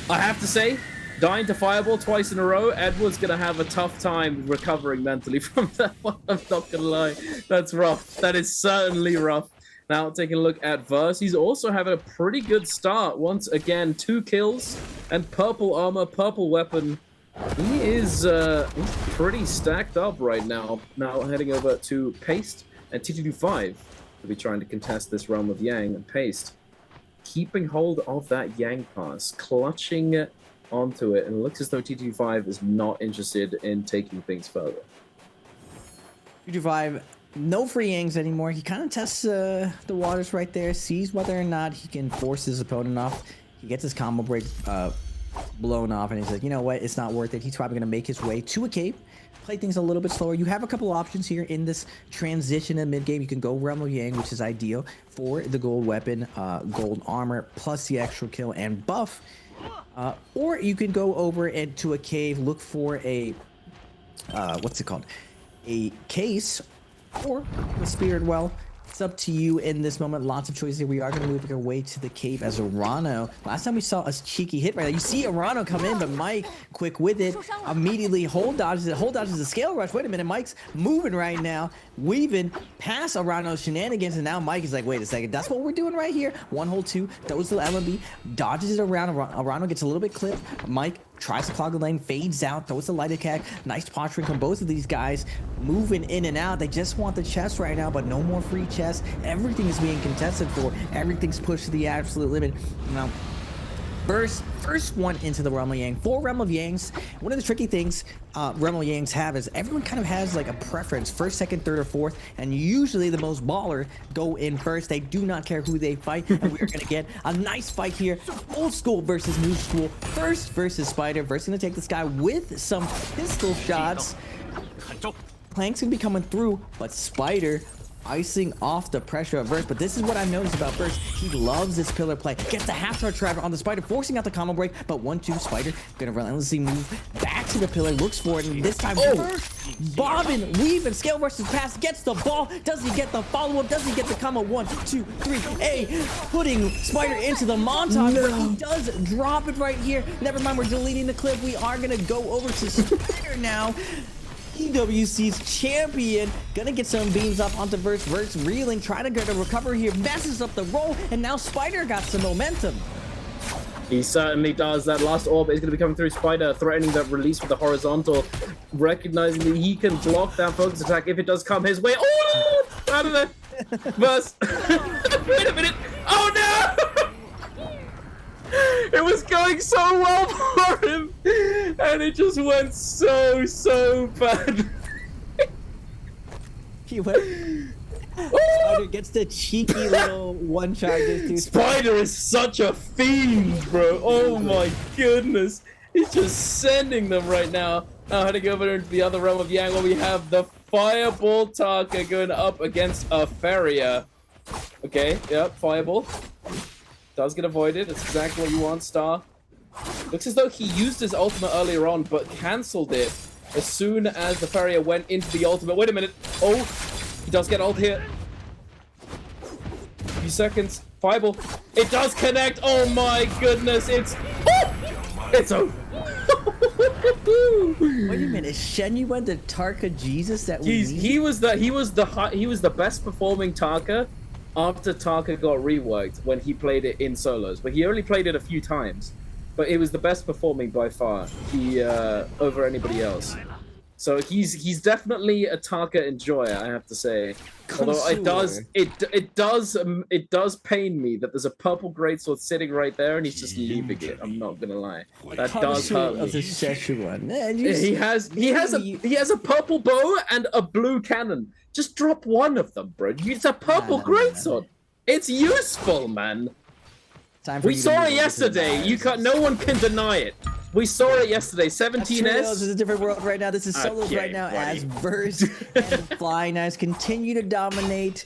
I have to say, dying to fireball twice in a row, Edward's going to have a tough time recovering mentally from that one. I'm not going to lie. That's rough. That is certainly rough. Now, taking a look at Verse, he's also having a pretty good start. Once again, 2 kills and purple armor, purple weapon. He is he's pretty stacked up right now. Now heading over to Paste and T225 to be trying to contest this Realm of Yang. And Paste keeping hold of that Yang pass, clutching onto it, and it looks as though T225 is not interested in taking things further. T225, no free Yangs anymore. He kind of tests the waters right there, sees whether or not he can force his opponent off. He gets his combo break blown off, and he's like, you know what, it's not worth it. He's probably going to make his way to a cave, play things a little bit slower. You have a couple options here in this transition in mid game. You can go Realm of Yang, which is ideal for the gold weapon, gold armor, plus the extra kill and buff. Or you can go over into a cave, look for a what's it called, a case, or the spirit well. It's up to you in this moment. Lots of choices here. We are going to move our way to the cave as Arano. Last time we saw a cheeky hit right there. You see Arano come in, but Mike, quick with it, immediately hold dodges it. Hold dodges the scale rush. Wait a minute, Mike's moving right now, weaving past Arano's shenanigans, and now Mike is like, wait a second, that's what we're doing right here. 1 hold 2, throws the LMB, dodges it around. Arano gets a little bit clipped. Mike tries to clog the lane, fades out, throws the light attack. Nice posturing from both of these guys, moving in and out. They just want the chest right now, but no more free chest. Everything is being contested for. Everything's pushed to the absolute limit. Now, first one into the Realm of Yang. 4 Realm of Yangs. One of the tricky things Realm of Yangs have is everyone kind of has like a preference, first, second, third, or fourth, and usually the most baller go in first. They do not care who they fight, and we are going to get a nice fight here. Old school versus new school. First versus Spider. First going to take this guy with some pistol shots. Plank's going to be coming through, but Spider icing off the pressure of Verse. But this is what I've noticed about Verse. He loves this pillar play. Gets the half-charge driver on the Spider, forcing out the combo break. But 1-2, Spider gonna relentlessly move back to the pillar, looks for it, and this time bobbing, weaving, scale versus pass, gets the ball. Does he get the follow-up? Does he get the combo? 1, 2, 3, putting Spider into the montage, but he does drop it right here. Never mind, we're deleting the clip. We are gonna go over to Spider now. EWC's champion, gonna get some beams up onto Verse. Verse reeling, trying to get a recover here, messes up the roll, and now Spider got some momentum. He certainly does. That last orb is going to be coming through. Spider threatening that release with the horizontal, recognizing that he can block that focus attack if it does come his way. Oh, out of there. Verse. Wait a minute. Oh no! It was going so well for him, and it just went so bad. He went. Spider gets the cheeky little one-shot. Spider is such a fiend, bro. Oh my goodness. He's just sending them right now. Now heading over into the other realm of Yang, where we have the Fireball Taka going up against a Feria. Okay, yep, Fireball. Does get avoided. That's exactly what you want, Star. Looks as though he used his ultimate earlier on, but cancelled it as soon as the Feria went into the ultimate. Wait a minute. Oh, he does get ult here. A few seconds. Fireball. It does connect. Oh my goodness. It's over. Wait a minute. Shen went to Tarka Jesus that he was the best performing Tarka after Tarka got reworked when he played it in solos, but he only played it a few times. But it was the best performing by far, over anybody else. So he's definitely a Tarka enjoyer, I have to say. Although it does pain me that there's a purple greatsword sitting right there and he's just leaving it. I'm not gonna lie, that does hurt me. He has a purple bow and a blue cannon. Just drop one of them, bro. It's a purple greatsword. It's useful, man. We saw it yesterday. No one can deny it. We saw it yesterday. 17S. This is a different world right now. This is solos right now as Verse and Flying Knives continue to dominate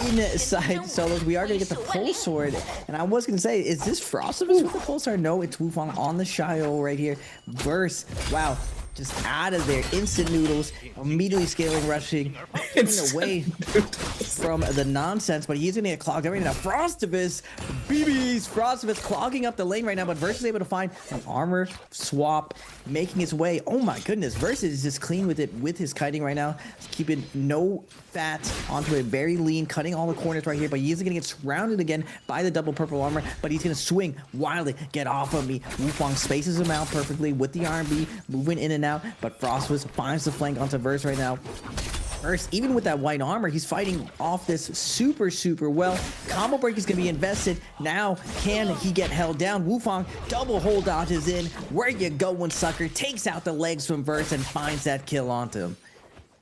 inside solos. We are going to get the Pulse Sword. And I was going to say, is this Frostivus with the Pulse Sword? No, it's Wufang on the Shiol right here. Verse, wow. Just out of there, instant noodles, immediately scaling, rushing. getting away from the nonsense, but he's gonna get clogged everything. Now Frostivus, Frostivus clogging up the lane right now, but Versus is able to find an armor swap, making his way. Oh my goodness, Versus is just clean with it with his kiting right now, keeping no fat onto it, very lean, cutting all the corners right here, but he isn't gonna get surrounded again by the double purple armor, but he's gonna swing wildly, get off of me. Wufang spaces him out perfectly with the R&B, moving in and out, but Frostivus finds the flank onto Verse right now. Verse, even with that white armor, he's fighting off this super well. Combo break is going to be invested. Now, can he get held down? Wufang double hold dodges in. Where you going, sucker? Takes out the legs from Verse and finds that kill onto him.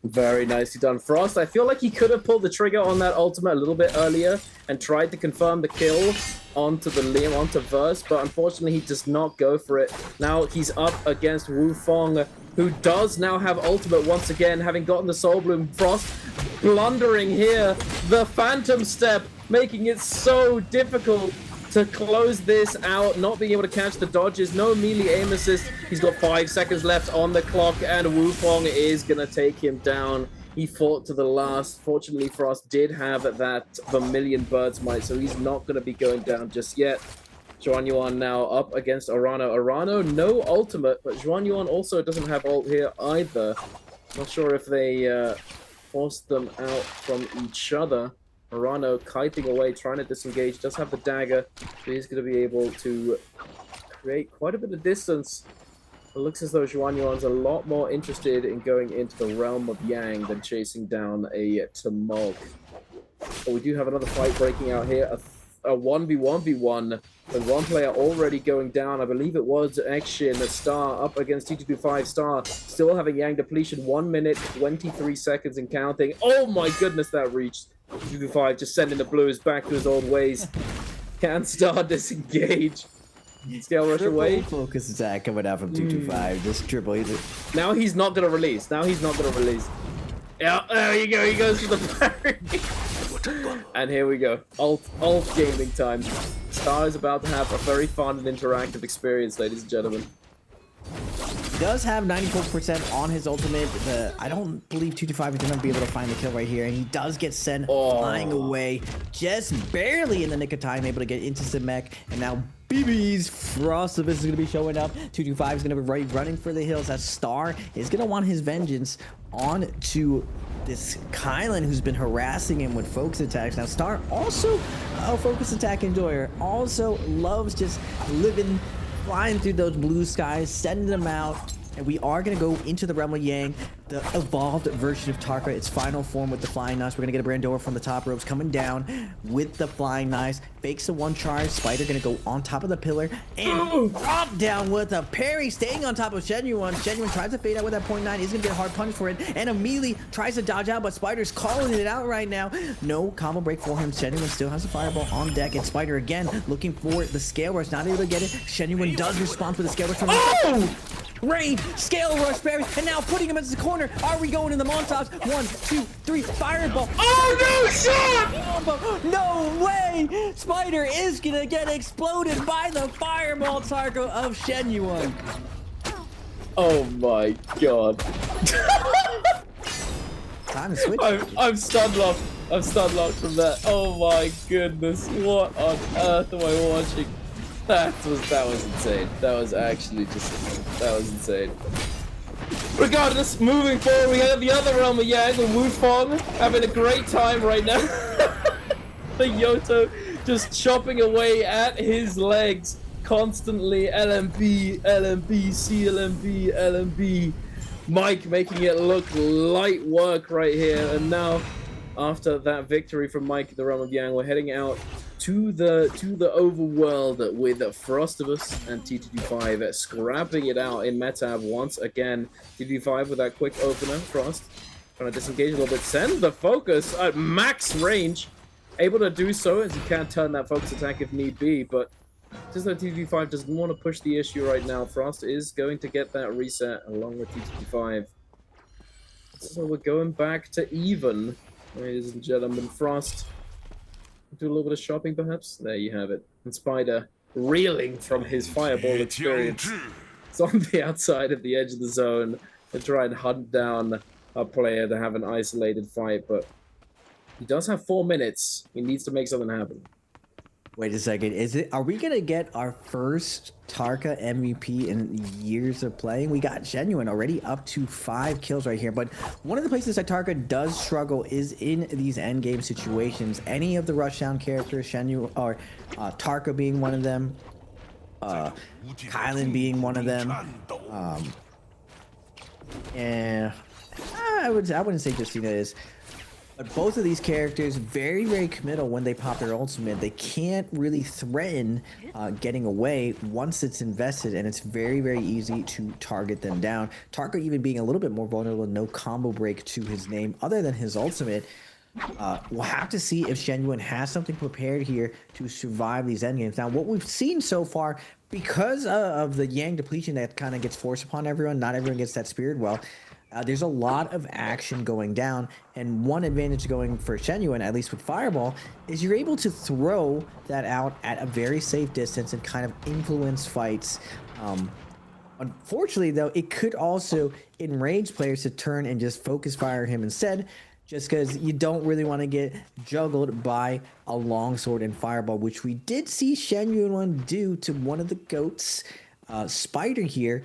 Very nicely done, Frost. I feel like he could have pulled the trigger on that ultimate a little bit earlier and tried to confirm the kill onto the Liam, onto Verse, but unfortunately he does not go for it. Now he's up against Wufang, who does now have ultimate once again, having gotten the Soul Bloom. Frost blundering here, the Phantom Step, making it so difficult to close this out, not being able to catch the dodges. No melee aim assist. He's got 5 seconds left on the clock, and Wufang is going to take him down. He fought to the last. Fortunately, Frost did have that Vermilion Bird's Might, so he's not going to be going down just yet. Zhuan Yuan now up against Arano. Arano, no ultimate, but Zhuan Yuan also doesn't have ult here either. Not sure if they forced them out from each other. Arano kiting away, trying to disengage, does have the dagger, so he's going to be able to create quite a bit of distance. It looks as though Zhuan Yuan's a lot more interested in going into the realm of Yang than chasing down a Tumult. But we do have another fight breaking out here, a 1v1v1, with one player already going down. I believe it was Action, Star up against T225. Star still having Yang depletion, 1 minute, 23 seconds and counting. Oh my goodness, that reached. T225 just sending the blues back to his old ways. Can Star disengage? Scale rush away. Focus attack coming out from 225. Just triple. Now he's not going to release. Yeah, there you go. He goes for the parry. And here we go. Ult gaming time. Star is about to have a very fun and interactive experience, ladies and gentlemen. He does have 94% on his ultimate. I don't believe 225 is going to be able to find the kill right here. And he does get sent flying away. Just barely in the nick of time, able to get into some mech. And now BB's Frostivus is going to be showing up. 225 is going to be running for the hills. As Star is going to want his vengeance on to this Kylan, who's been harassing him with focus attacks. Now Star also a focus attack enjoyer. Also loves just flying through those blue skies, sending them out. And we are going to go into the realm of Yang, the evolved version of Tarka, its final form with the flying knives. We're going to get a Brandora from the top ropes coming down with the flying knives. Fakes the one charge. Spider going to go on top of the pillar and drop down with a parry, staying on top of Shenyuan. Shenyuan tries to fade out with that 0.9. He's going to get a hard punch for it. And immediately tries to dodge out, but Spider's calling it out right now. No combo break for him. Shenyuan still has a fireball on deck. And Spider again looking for the scale rush. Not able to get it. Shenyuan does respond with the scale rush from Rain, scale rush, Barry, and now putting him into the corner. Are we going in the montage? 1, 2, 3, fireball. Oh no, shot! No way! Spider is gonna get exploded by the fireball Tarko of Shenyuan. Oh my god. Time to switch. I'm stun locked. I'm stun locked from that. Oh my goodness. What on earth am I watching? That was insane. That was actually that was insane. Regardless, moving forward, we have the other realm of Yang with Wufang having a great time right now. The Yoto just chopping away at his legs constantly. LMB, LMB, CLMB, LMB. Mike making it look light work right here. And now, after that victory from Mike in the realm of Yang, we're heading out to the overworld with Frostivus and T225 scrapping it out in Metab once again. T225 with that quick opener. Frost trying to disengage a little bit. Send the focus at max range. Able to do so as he can turn that focus attack if need be, but just though T225 doesn't want to push the issue right now, Frost is going to get that reset along with T225. So we're going back to even, ladies and gentlemen. Frost do a little bit of shopping, perhaps? There you have it. And Spider, reeling from his fireball experience, it's on the outside of the edge of the zone to try and hunt down a player to have an isolated fight, but he does have 4 minutes. He needs to make something happen. Wait a second. Are we gonna get our first Tarka MVP in years of playing? We got Genuine already up to 5 kills right here. But one of the places that Tarka does struggle is in these endgame situations. Any of the rushdown characters, Genuine or Tarka being one of them, Kylan being one of them, and I wouldn't say Justina is. But both of these characters very, very committal when they pop their ultimate. They can't really threaten getting away once it's invested, and it's very, very easy to target them down. Tarka even being a little bit more vulnerable, no combo break to his name other than his ultimate. We'll have to see if Genuine has something prepared here to survive these endgames. Now, what we've seen so far, because of the Yang depletion that kind of gets forced upon everyone, not everyone gets that Spirit Well. There's a lot of action going down, and one advantage going for Genuine, at least with Fireball, is you're able to throw that out at a very safe distance and kind of influence fights. Unfortunately, though, it could also enrage players to turn and just focus fire him instead, just because you don't really want to get juggled by a longsword and Fireball, which we did see Genuine do to one of the GOATs, Spider here.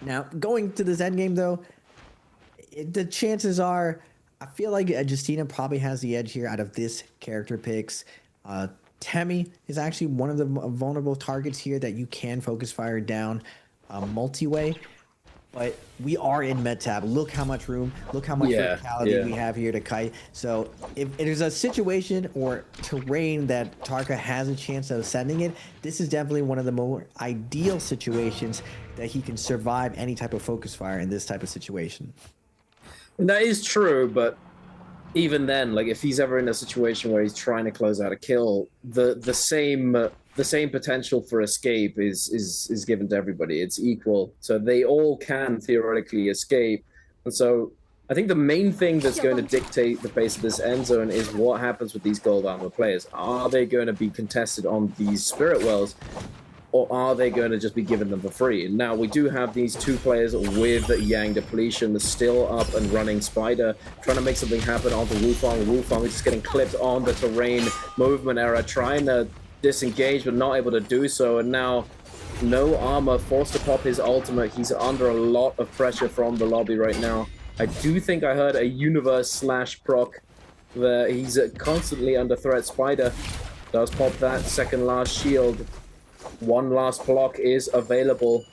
Now, going to this endgame, though, the chances are, I feel like Justina probably has the edge here out of this character picks. Temi is actually one of the vulnerable targets here that you can focus fire down multi-way. But we are in med tab. Look how much room, look how much verticality we have here to kite. So if there's a situation or terrain that Tarka has a chance of sending it, this is definitely one of the more ideal situations that he can survive any type of focus fire in this type of situation. And that is true, but even then, like if he's ever in a situation where he's trying to close out a kill, the same potential for escape is given to everybody. It's equal, so they all can theoretically escape. And so I think the main thing that's going to dictate the pace of this end zone is what happens with these gold armor players. Are they going to be contested on these Spirit Wells, or are they going to just be given them for free? Now, we do have these 2 players with Yang depletion still up and running. Spider trying to make something happen onto Wufang. Wufang is just getting clipped on the terrain movement error, trying to disengage but not able to do so, and now no armor, forced to pop his ultimate. He's under a lot of pressure from the lobby right now. I do think I heard a universe / proc there. He's constantly under threat. Spider does pop that second last shield. One last block is available.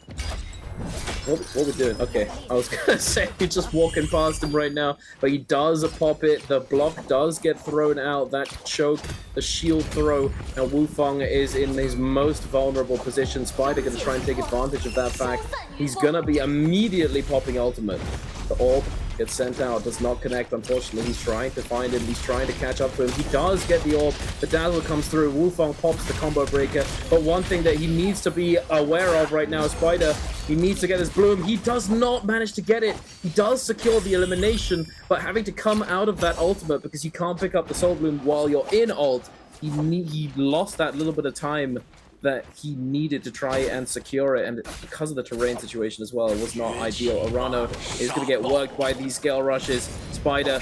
What are we doing? Okay, I was gonna say he's just walking past him right now, but he does pop it. The block does get thrown out. That choke, the shield throw. Now Wufang is in his most vulnerable position. Spider gonna try and take advantage of that fact. He's gonna be immediately popping ultimate. The orb gets sent out, does not connect, unfortunately. He's trying to find him, he's trying to catch up to him. He does get the orb, the dazzle comes through, Wufang pops the combo breaker, but one thing that he needs to be aware of right now, Spider, he needs to get his bloom. He does not manage to get it. He does secure the elimination, but having to come out of that ultimate because you can't pick up the soul bloom while you're in ult, he lost that little bit of time that he needed to try and secure it, and because of the terrain situation as well, it was not ideal. Arano is going to get worked by these scale rushes. Spider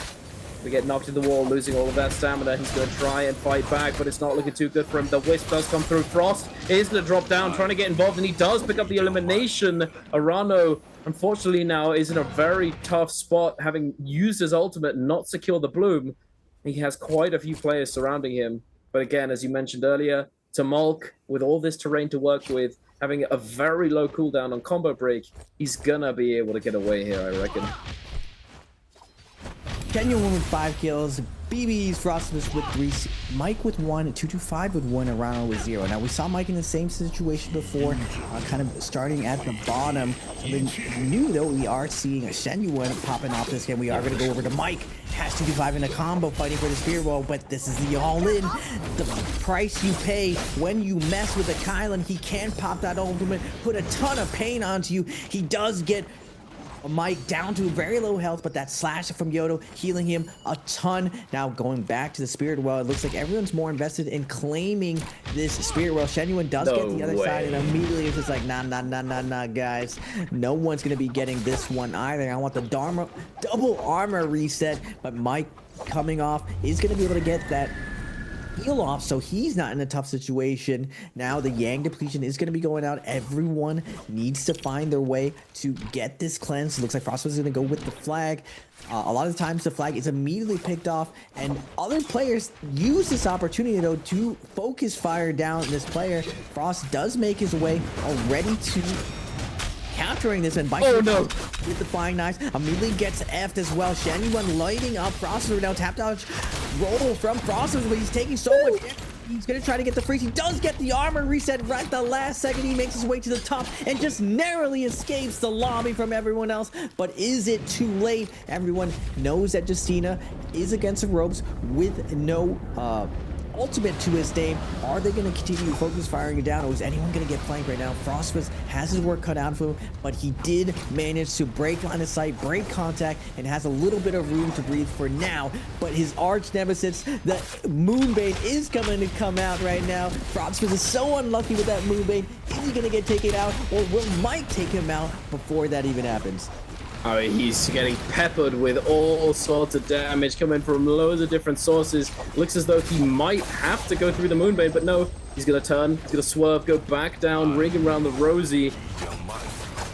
we get knocked in the wall, losing all of that stamina. He's going to try and fight back, but it's not looking too good for him. The Wisp does come through. Frost is going to drop down, trying to get involved, and he does pick up the elimination. Arano, unfortunately, now is in a very tough spot, having used his ultimate and not secure the bloom. He has quite a few players surrounding him, but again, as you mentioned earlier, Thematic, with all this terrain to work with, having a very low cooldown on combo break, he's gonna be able to get away here, I reckon. Genuine with 5 kills, BB's Frostmas with 3, Mike with 1, 225 with 1, and Rano with 0. Now we saw Mike in the same situation before, kind of starting at the bottom. We knew though we are seeing a Genuine popping off this game. We are going to go over to Mike. Has 225 in a combo fighting for the Spear Wall, but this is the all-in. The price you pay when you mess with a Kylan. He can pop that ultimate, put a ton of pain onto you. He does get Mike down to very low health, but that slash from Yodo healing him a ton. Now going back to the Spirit Well, it looks like everyone's more invested in claiming this Spirit Well. Shenyuan does get the other side, and immediately it's just like, nah, guys. No one's gonna be getting this one either. I want the double armor reset, but Mike coming off is gonna be able to get that heal off, so he's not in a tough situation. Now the Yang depletion is going to be going out. Everyone needs to find their way to get this cleanse. It looks like Frost was going to go with the flag. A lot of times the flag is immediately picked off, and other players use this opportunity though to focus fire down this player. Frost does make his way already to countering this, and with the flying knives immediately gets effed as well. Shenyuan lighting up Frost now. Tap dodge roll from Frost, but he's taking so much damage. He's gonna try to get the freeze. He does get the armor reset right the last second. He makes his way to the top and just narrowly escapes the lobby from everyone else. But is it too late? Everyone knows that Justina is against the ropes with no ultimate to his name. Are they going to continue focus firing it down, or is anyone going to get flanked right now? Frostmas has his work cut out for him, but he did manage to break line of sight, break contact, and has a little bit of room to breathe for now. But his arch nemesis, the Moonbane, is going to come out right now. Frostmas is so unlucky with that Moonbane. Is he going to get taken out, or will Mike take him out before that even happens? I mean, he's getting peppered with all sorts of damage coming from loads of different sources. Looks as though he might have to go through the Moonbane, but no, he's gonna turn, he's gonna swerve, go back down, ring around the Rosie,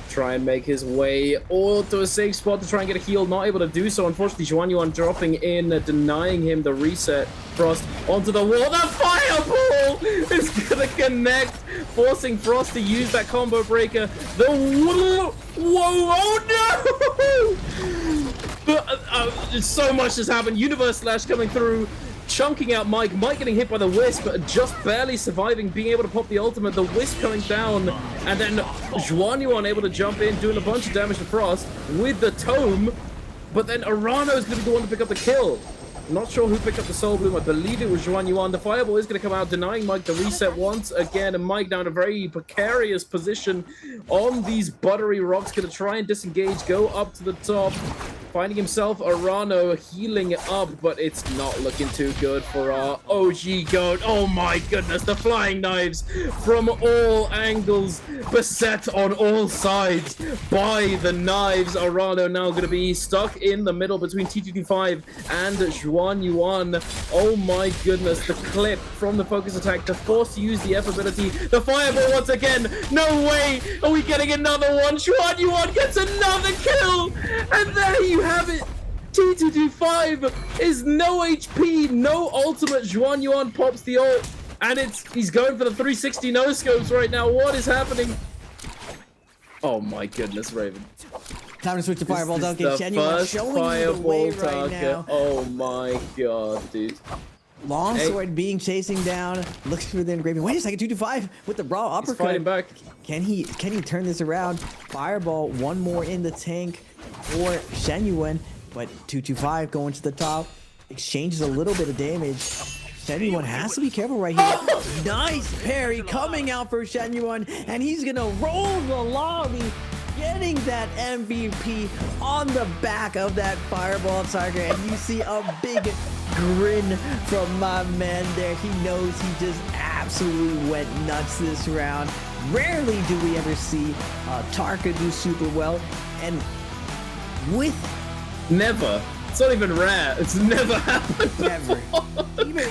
try and make his way all to a safe spot to try and get a heal. Not able to do so. Unfortunately, Xuanyuan dropping in, denying him the reset. Frost onto the wall. The fireball is gonna connect, forcing Frost to use that combo breaker. The whoa, oh no! So much has happened. Universe Slash coming through, chunking out Mike. Mike getting hit by the Wisp, just barely surviving, being able to pop the ultimate. The Wisp coming down, and then Xuanyuan able to jump in, doing a bunch of damage to Frost with the Tome. But then Arano is going to be the one to pick up the kill. Not sure who picked up the Soul Bloom. I believe it was Xuanyuan. The Fireball is going to come out, denying Mike the reset once again. And Mike down in a very precarious position on these buttery rocks. Going to try and disengage, go up to the top. Finding himself Arano healing up, but it's not looking too good for our OG goat. Oh my goodness, the flying knives from all angles, beset on all sides by the knives. Arano now going to be stuck in the middle between T225 and Xuanyuan. Oh my goodness, the clip from the focus attack, the force to use the F ability, the fireball once again. No way are we getting another one. Xuanyuan gets another kill, and there you have it. T225 is no HP, no ultimate. Xuanyuan pops the ult, and he's going for the 360 no scopes right now. What is happening? Oh my goodness, Raven. Time to switch to Fireball Duncan. Shenyuan showing you the way right now. Oh my god, dude. Longsword being chasing down, looks for the engraving. Wait a second, 225 with the raw uppercut. He's fighting back. Can he turn this around? Fireball, one more in the tank for Shenyuan, but 225 going to the top, exchanges a little bit of damage. Shenyuan has to be careful right here. Nice parry coming out for Shenyuan, and he's gonna roll the lobby, getting that MVP on the back of that Fireball target. And you see a big grin from my man there. He knows he just absolutely went nuts this round. Rarely do we ever see Tarka do super well, and with never. It's not even rare. It's never happened. Never.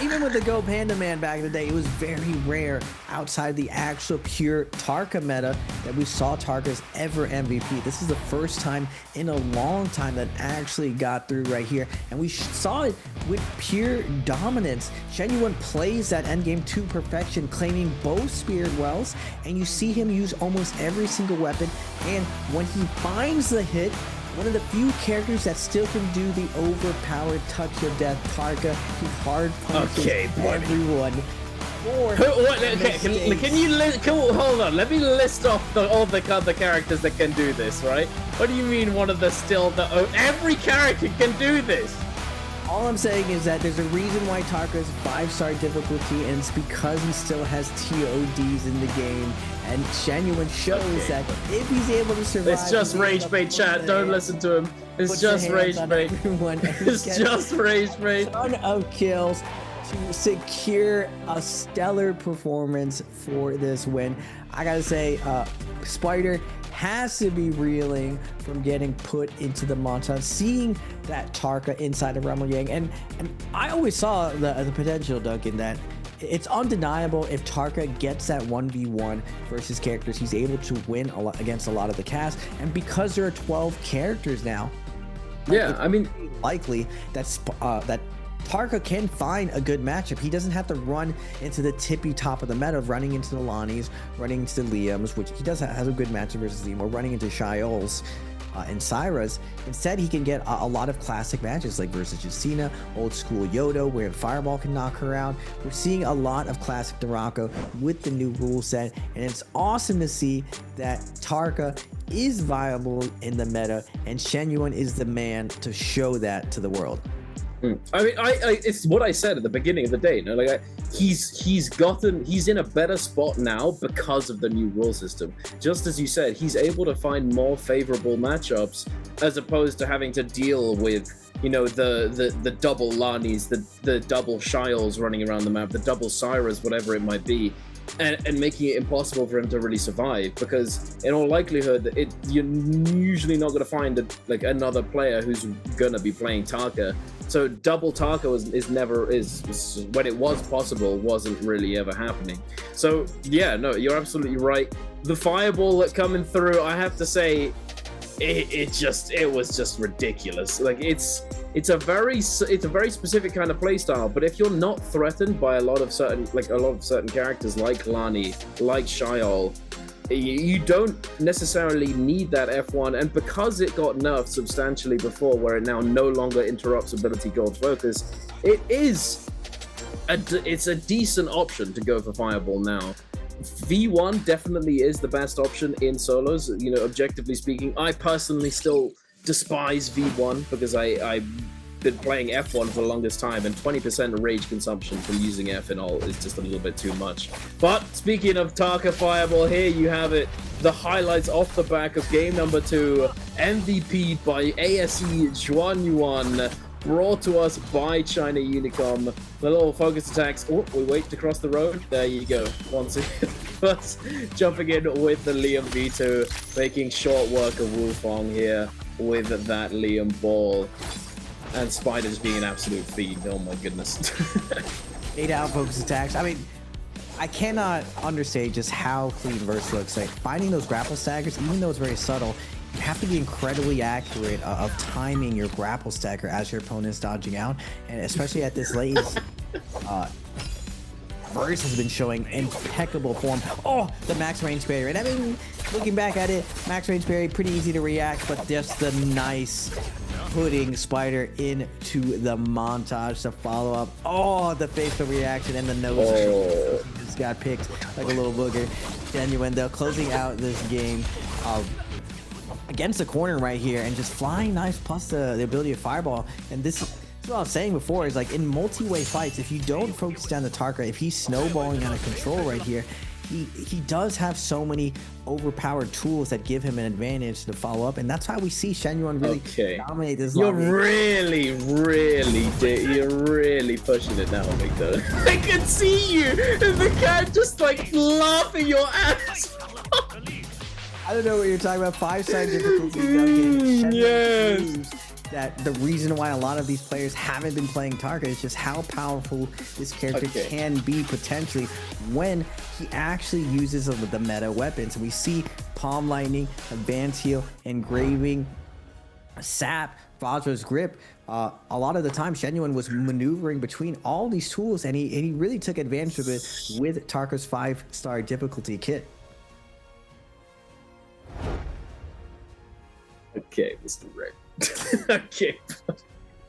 Even with the Go Panda Man back in the day, it was very rare outside the actual pure Tarka meta that we saw Tarka's ever MVP. This is the first time in a long time that actually got through right here. And we saw it with pure dominance. Shenyuan plays that endgame to perfection, claiming both Spirit Wells, and you see him use almost every single weapon. And when he finds the hit, one of the few characters that still can do the overpowered touch of death, Tarka, he hard punches everyone. Hold on, let me list off all the other characters that can do this, right? What do you mean one of the every character can do this? All I'm saying is that there's a reason why Tarka's 5-star difficulty, and it's because he still has TODs in the game. And Shenyuan shows that if he's able to survive... It's just rage bait, chat. Don't listen to him. It's just rage bait. It's just rage bait. Ton of kills to secure a stellar performance for this win. I gotta say, Spider has to be reeling from getting put into the montage, seeing that Tarka inside of Rumble Yang, and I always saw the potential, Duncan, that it's undeniable if Tarka gets that 1v1 versus characters, he's able to win against a lot of the cast, and because there are 12 characters now, yeah, I mean, likely that Tarka can find a good matchup. He doesn't have to run into the tippy top of the meta, running into the Lonnies, running into the Liams, which he does have a good matchup versus Liam, or running into Shiols and Syras. Instead, he can get a lot of classic matches like versus Justina, old school Yodo, where Fireball can knock her out. We're seeing a lot of classic NARAKA with the new rule set, and it's awesome to see that Tarka is viable in the meta, and Shenyuan is the man to show that to the world. I mean, it's what I said at the beginning of the day. You know, like he's in a better spot now because of the new rule system. Just as you said, he's able to find more favorable matchups as opposed to having to deal with, you know, the double Lanis, the double Shiols running around the map, the double Syras, whatever it might be. And making it impossible for him to really survive, because in all likelihood, you're usually not going to find another player who's going to be playing Tarka. So double Tarka is when it was possible, wasn't really ever happening. So yeah, no, you're absolutely right. The fireball that coming through, I have to say, it was just ridiculous. Like it's a very specific kind of playstyle, but if you're not threatened by a lot of certain characters like Lani, like Shiol, you don't necessarily need that F1, and because it got nerfed substantially before, where it now no longer interrupts ability gold focus, it's a decent option to go for Fireball now. V1 definitely is the best option in solos, you know, objectively speaking. I personally still despise V1 because I've been playing F1 for the longest time, and 20% rage consumption from using F in all is just a little bit too much. But speaking of Tarka Fireball, here you have it. The highlights off the back of game number 2, MVP by ASE Zhuanyuan, brought to us by China Unicom. The little focus attacks. Oh, we wait to cross the road. There you go. Once again, first jumping in with the Liam V2, making short work of Wufong here with that Liam ball. And Spider's being an absolute fiend. Oh my goodness. 8 out focus attacks. I mean, I cannot understate just how clean Verse looks. Like, finding those grapple staggers, even though it's very subtle, you have to be incredibly accurate of timing your grapple stagger as your opponent's dodging out, and especially at this late, Verse has been showing impeccable form. Oh, the max range parry, and I mean, looking back at it, max range parry, pretty easy to react, but just the nice putting Spider into the montage to follow up. Oh, the facial reaction and the nose. He just got picked like a little booger. Genuine though, closing out this game against the corner right here, and just flying nice, plus the ability of Fireball. And this is what I was saying before, is like in multi-way fights, if you don't focus down the Tarka, if he's snowballing out of control right here, he does have so many overpowered tools that give him an advantage to follow up, and that's how we see Shenyuan really dominate this lobby. You're really pushing it now, Victor. I can see you in the cat just like laughing your ass. I don't know what you're talking about. 5-star difficulty, Duncan. Yes. That the reason why a lot of these players haven't been playing Tarka is just how powerful this character can be potentially when he actually uses the meta weapons. We see Palm Lightning, Advanced Heal, Engraving, Sap, Vajra's Grip. A lot of the time, Shenyuan was maneuvering between all these tools, and he really took advantage of it with Tarka's 5-star difficulty kit. Okay, Mr. Red. Okay.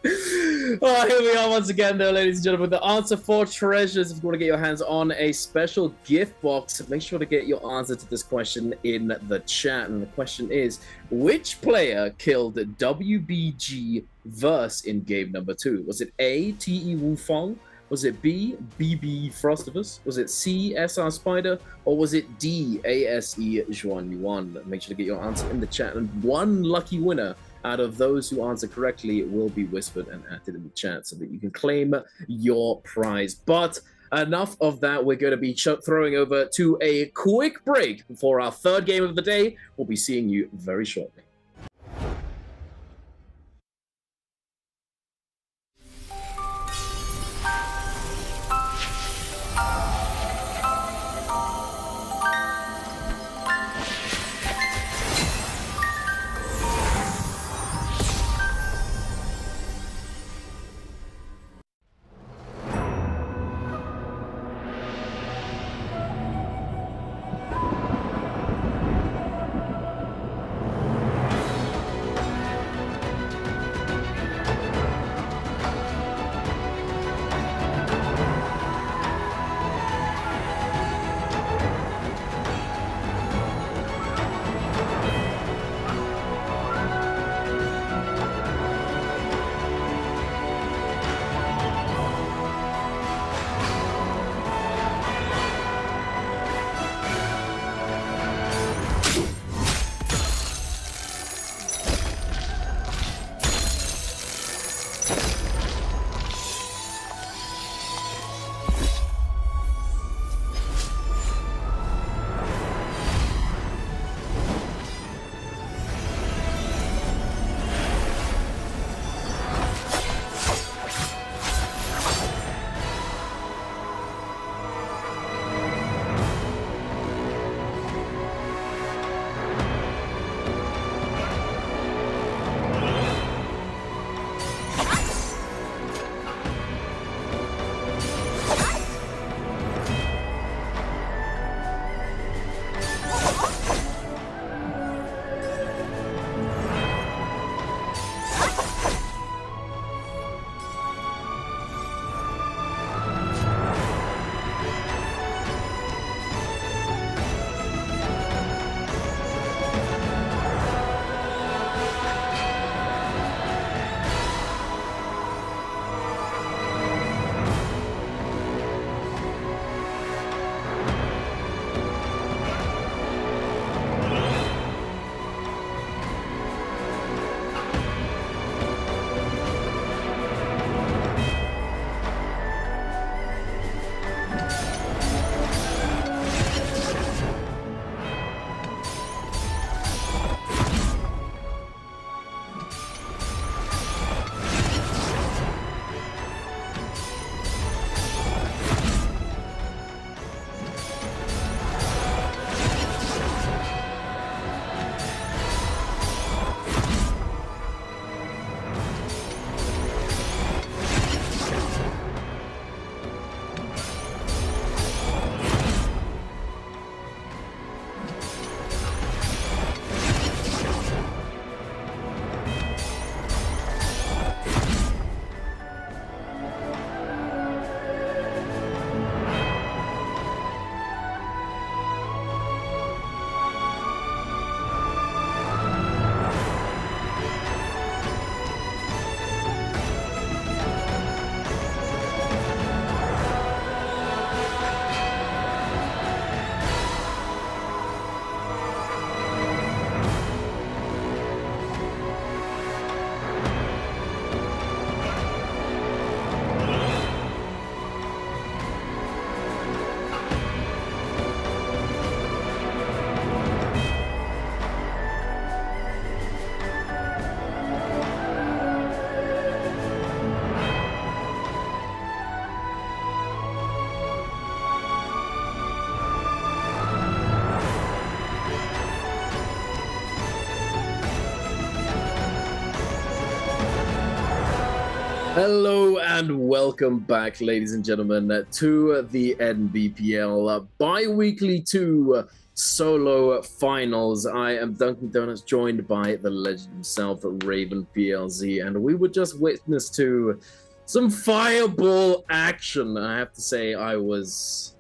Here we are once again, though, ladies and gentlemen. The answer for treasures. If you want to get your hands on a special gift box, make sure to get your answer to this question in the chat. And the question is, which player killed WBG Verse in game number 2? Was it A, T.E. Wu Fong? Was it B, BB Frostivus? Was it C, SR Spider? Or was it D, ASE Zhuan Yuan? Make sure to get your answer in the chat. And one lucky winner out of those who answer correctly will be whispered and added in the chat so that you can claim your prize. But enough of that. We're going to be throwing over to a quick break before our third game of the day. We'll be seeing you very shortly. Hello and welcome back, ladies and gentlemen, to the NBPL bi-weekly 2 solo finals. I am Dunkin' Donuts, joined by the legend himself, Raven PLZ, and we were just witness to some fireball action. I have to say, I was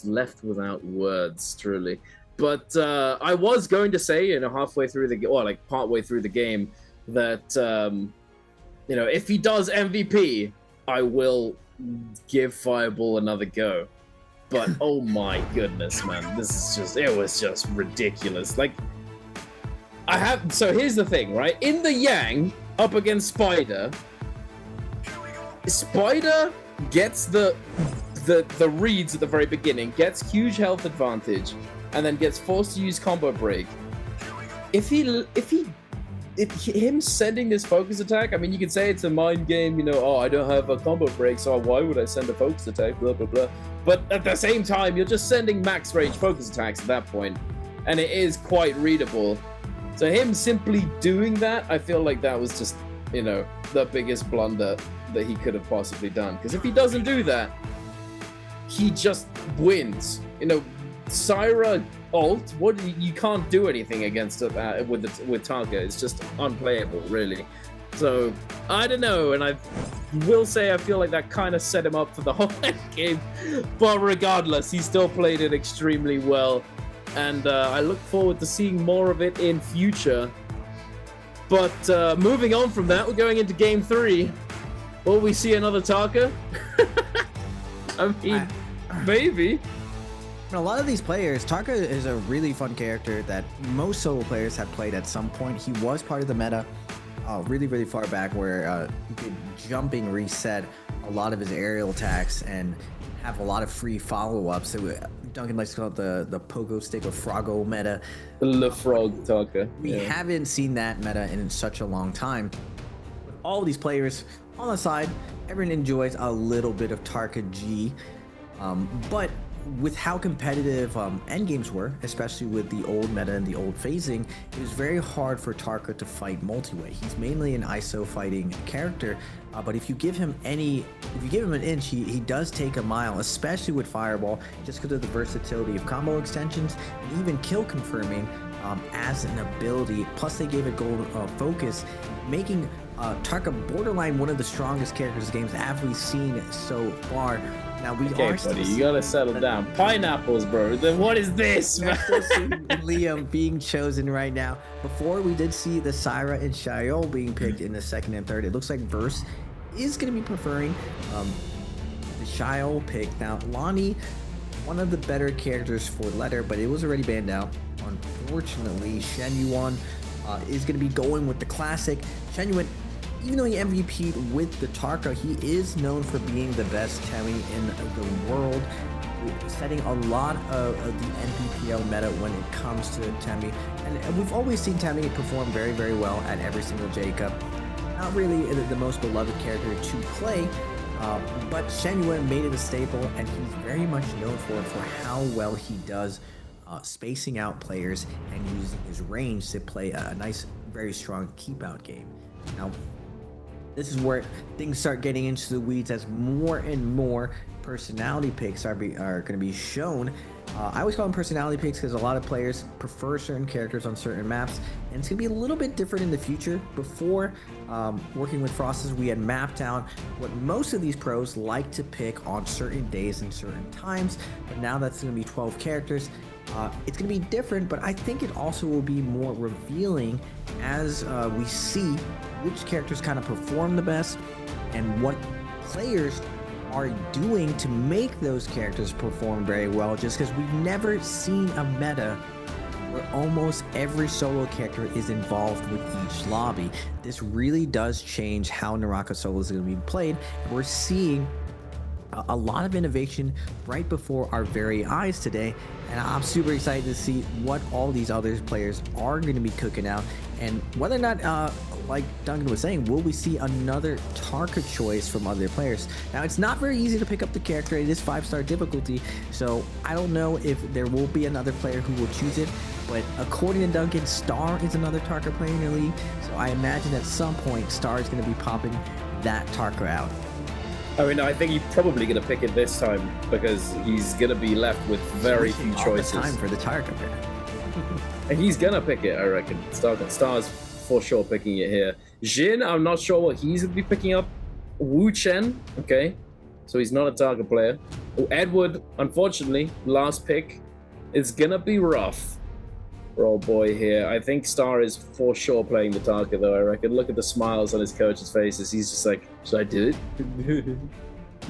left without words, truly. But I was going to say, halfway through the game, or like partway through the game, that if he does MVP, I will give Fireball another go. But oh my goodness, man, it was just ridiculous. Like, so here's the thing, right? In the Yang, up against Spider gets the reads at the very beginning, gets huge health advantage, and then gets forced to use combo break. If him sending this focus attack, I mean, you can say it's a mind game, I don't have a combo break, so why would I send a focus attack, blah, blah, blah. But at the same time, you're just sending max range focus attacks at that point, and it is quite readable. So him simply doing that, I feel like that was just, the biggest blunder that he could have possibly done. Because if he doesn't do that, he just wins. Syra ult, you can't do anything against it with Tarka. It's just unplayable, really. So I don't know, and I will say I feel like that kind of set him up for the whole game. But regardless, he still played it extremely well, and I look forward to seeing more of it in future. But moving on from that, we're going into Game 3. Will we see another Tarka? I mean, maybe. A lot of these players, Tarka is a really fun character that most solo players have played at some point. He was part of the meta really, really far back, where he could jumping reset a lot of his aerial attacks and have a lot of free follow-ups. Duncan likes to call it the pogo stick or froggo meta. The frog Tarka. We haven't seen that meta in such a long time. All these players on the side, everyone enjoys a little bit of Tarka G, but with how competitive endgames were, especially with the old meta and the old phasing, it was very hard for Tarka to fight multi-way. He's mainly an ISO fighting character, but if you give him an inch, he does take a mile, especially with Fireball, just because of the versatility of combo extensions and even kill confirming as an ability. Plus they gave it gold focus, making Tarka borderline one of the strongest characters in games that we've seen so far. Now we are buddy, you gotta settle down. Pineapples, bro. Then what is this, man? Liam being chosen right now. Before we did see the Syra and Shaol being picked in the second and third. It looks like Verse is gonna be preferring the Shaol pick. Now Lonnie, one of the better characters for Letter, but it was already banned out. Unfortunately, Shen Yuan is gonna be going with the classic. Shen Yuan, even though he MVP'd with the Tarka, he is known for being the best Temi in the world, setting a lot of the Nbpl meta when it comes to Temi. And we've always seen Temi perform very, very well at every single J Cup. Not really the most beloved character to play, but Shen Yuan made it a staple, and he's very much known for how well he does spacing out players and using his range to play a nice, very strong keep-out game. Now, this is where things start getting into the weeds as more and more personality picks are going to be shown. I always call them personality picks because a lot of players prefer certain characters on certain maps, and it's going to be a little bit different in the future. Before working with Frosted, we had mapped out what most of these pros like to pick on certain days and certain times, but now that's going to be 12 characters. It's going to be different, but I think it also will be more revealing as we see which characters kind of perform the best and what players are doing to make those characters perform very well, just because we've never seen a meta where almost every solo character is involved with each lobby. This really does change how NARAKA solo is going to be played. We're seeing a lot of innovation right before our very eyes today, and I'm super excited to see what all these other players are going to be cooking out, and whether or not, like Duncan was saying, will we see another Tarka choice from other players. Now, it's not very easy to pick up the character. It is 5-star difficulty, so I don't know if there will be another player who will choose it, but according to Duncan, Star is another Tarka player in the league, so I imagine at some point Star is going to be popping that Tarka out. I mean, I think he's probably going to pick it this time because he's going to be left with very few choices. Time for the Tarka pick. And he's going to pick it, I reckon. Star's for sure picking it here. Jin, I'm not sure what he's going to be picking up. Wu Chen, okay. So he's not a Tarka player. Oh, Edward, unfortunately, last pick. It's going to be rough for old boy here. I think Star is for sure playing the Tarka, though, I reckon. Look at the smiles on his coach's faces. He's just like, should I do it?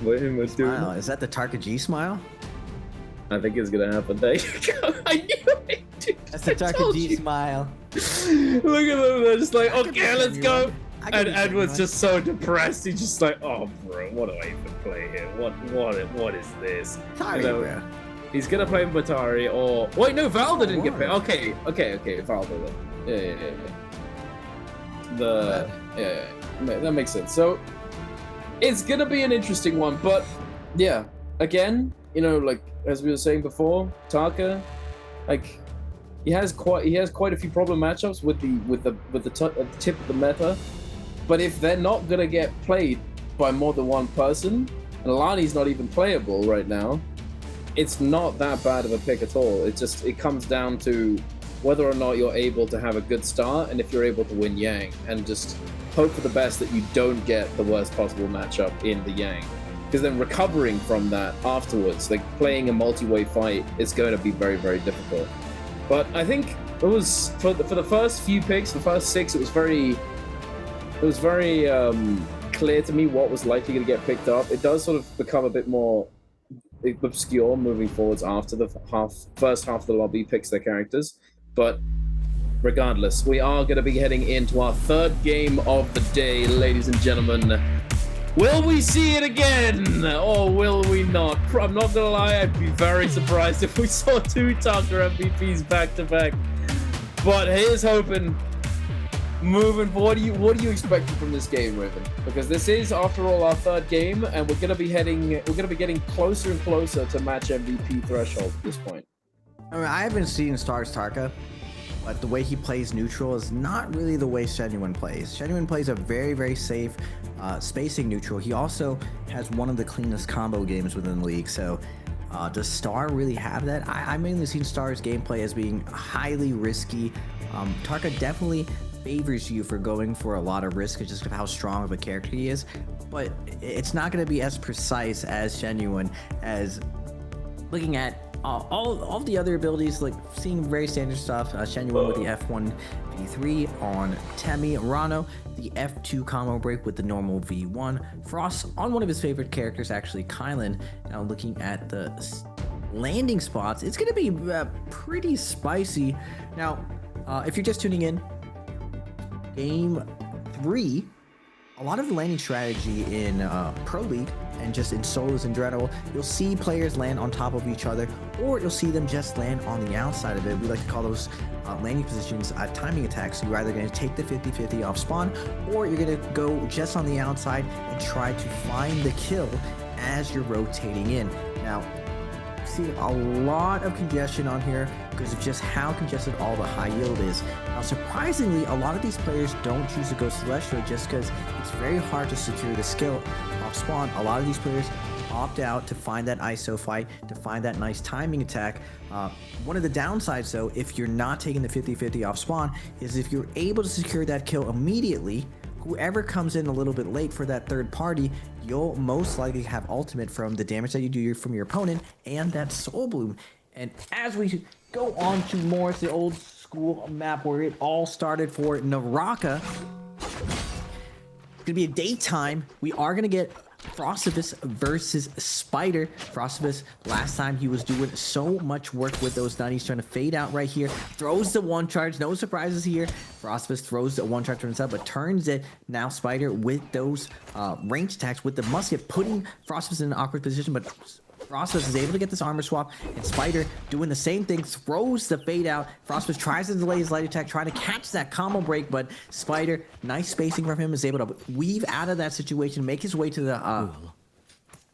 What am I doing? Wow, is that the Tarka G smile? I think it's gonna happen. There you go. I knew it, dude. That's the Tarka G smile. Look at them. They're just like, okay, let's go. And Edward's just so depressed. He's just like, oh, bro, what do I even play here? What is this? Sorry, bro. He's gonna play Batari or wait, no, Valda didn't get picked. Okay, Valda then. Yeah. That makes sense. So it's gonna be an interesting one, but yeah, again, you know, like as we were saying before, Tarka, like he has quite a few problem matchups with the tip of the meta, but if they're not gonna get played by more than one person, and Alani's not even playable right now, it's not that bad of a pick at all. It comes down to whether or not you're able to have a good start and if you're able to win Yang, and just hope for the best that you don't get the worst possible matchup in the Yang. Because then recovering from that afterwards, like playing a multi-way fight, is going to be very, very difficult. But I think it was for the first few picks, the first 6, it was very clear to me what was likely going to get picked up. It does sort of become a bit more obscure moving forwards after the first half of the lobby picks their characters, but regardless, we are going to be heading into our third game of the day, ladies and gentlemen. Will we see it again, or will we not? I'm not gonna lie, I'd be very surprised if we saw 2 Tarka MVPs back to back, but here's hoping. Moving forward, what are you expecting from this game, Raven? Because this is, after all, our third game, and we're gonna be getting closer and closer to match MVP threshold at this point. I mean, I haven't seen Star's Tarka, but the way he plays neutral is not really the way Shenyun plays. Shenyun plays a very, very safe spacing neutral. He also has one of the cleanest combo games within the league. So does Star really have that? I mainly seen Star's gameplay as being highly risky. Tarka definitely favors you for going for a lot of risk just of how strong of a character he is, but it's not going to be as precise as Shenyun, as looking at all the other abilities, like seeing very standard stuff. Shenyun with the F1 V3 on Temi. Rano, the F2 combo break with the normal V1. Frost on one of his favorite characters, actually, Kylan. Now looking at the landing spots, it's going to be pretty spicy. Now, if you're just tuning in, Game 3, a lot of the landing strategy in Pro League and just in solos in general, you'll see players land on top of each other, or you'll see them just land on the outside of it. We like to call those landing positions timing attacks. So you're either going to take the 50-50 off spawn, or you're going to go just on the outside and try to find the kill as you're rotating in. Now, see a lot of congestion on here because of just how congested all the high yield is. Now, surprisingly, a lot of these players don't choose to go Celestial just because it's very hard to secure the skill off spawn. A lot of these players opt out to find that ISO fight, to find that nice timing attack. One of the downsides, though, if you're not taking the 50-50 off spawn, is if you're able to secure that kill immediately, whoever comes in a little bit late for that third party, you'll most likely have ultimate from the damage that you do from your opponent and that soul bloom. And as we go on to more the old school map where it all started for NARAKA, it's gonna be a daytime. We are gonna get Frostivus versus Spider. Frostivus, last time he was doing so much work with those 90s, trying to fade out right here. Throws the one charge, no surprises here. Frostivus throws the one charge to himself, but turns it. Now Spider with those range attacks with the musket, putting Frostivus in an awkward position, but Frostivus is able to get this armor swap, and Spider doing the same thing, throws the fade out. Frostivus tries to delay his light attack, trying to catch that combo break, but Spider, nice spacing from him, is able to weave out of that situation, make his way to the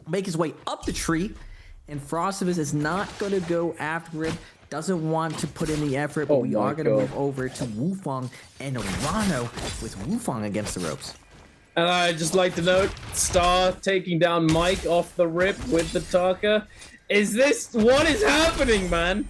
make his way up the tree, and Frostivus is not going to go after it. Doesn't want to put in the effort, but we are going to move over to Wufong and Rano with Wufong against the ropes. And I'd just like to note, Star taking down Mike off the rip with the Taka. Is this what is happening, man?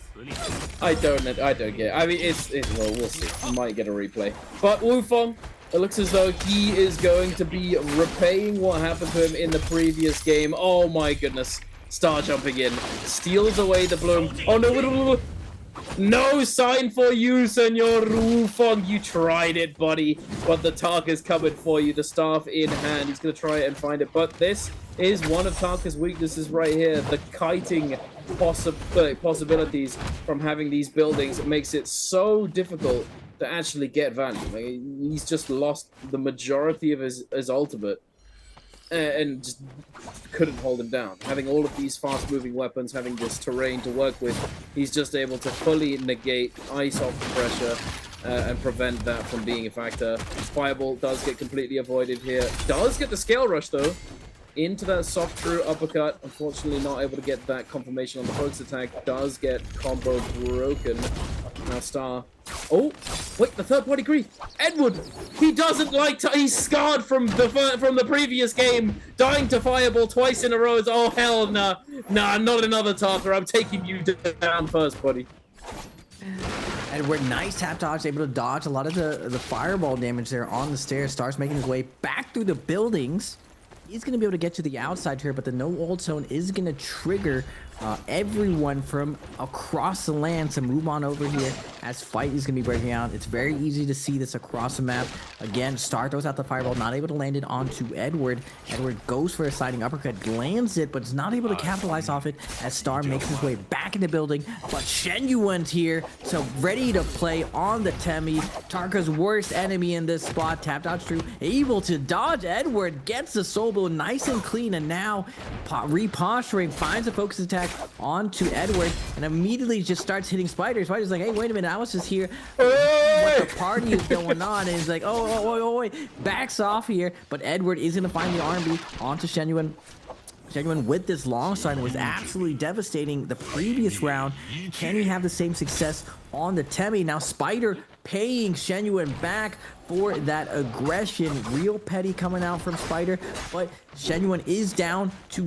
I don't get it. I mean, well, we'll see. We might get a replay. But Wufong, it looks as though he is going to be repaying what happened to him in the previous game. Oh my goodness. Star jumping in, steals away the bloom. Oh no, no sign for you, Senor Wufong. You tried it, buddy. But the Taka's coming for you, the staff in hand. He's going to try it and find it. But this is one of Taka's weaknesses right here. The kiting possibilities from having these buildings. It makes it so difficult to actually get value. Like, he's just lost the majority of his ultimate. And just couldn't hold him down. Having all of these fast-moving weapons, having this terrain to work with, he's just able to fully negate ice off the pressure and prevent that from being a factor. Fireball does get completely avoided here. Does get the scale rush, though, into that soft true uppercut. Unfortunately, not able to get that confirmation on the focus attack. Does get combo broken. Now Star. Oh, wait, the third party grief. Edward, he doesn't like to. He's scarred from the previous game, dying to Fireball twice in a row. Oh hell nah, not another Taka. I'm taking you down first, buddy. Edward, nice tap dodge, able to dodge a lot of the fireball damage there on the stairs. Starts making his way back through the buildings. He's going to be able to get to the outside here, but the no ult zone is going to trigger everyone from across the land to move on over here as fight is going to be breaking out. It's very easy to see this across the map. Again, Star throws out the fireball, not able to land it onto Edward. Edward goes for a sliding uppercut, lands it, but is not able to capitalize off it as Star makes his way back in the building. But Shen Yuan's here, so ready to play on the Temi. Tarka's worst enemy in this spot. Tap dodge through, able to dodge Edward, gets the soul blow nice and clean, and now reposturing, finds a focus attack onto Edward and immediately just starts hitting Spider. Spider's like, hey, wait a minute, I was just here. What the party is going on? And he's like, oh, wait, backs off here. But Edward is going to find the RMB onto Shen Yuan. Shen Yuan with this long sign was absolutely devastating the previous round. Can he have the same success on the Temi? Now Spider paying Shen Yuan back for that aggression. Real petty coming out from Spider, but Shen Yuan is down to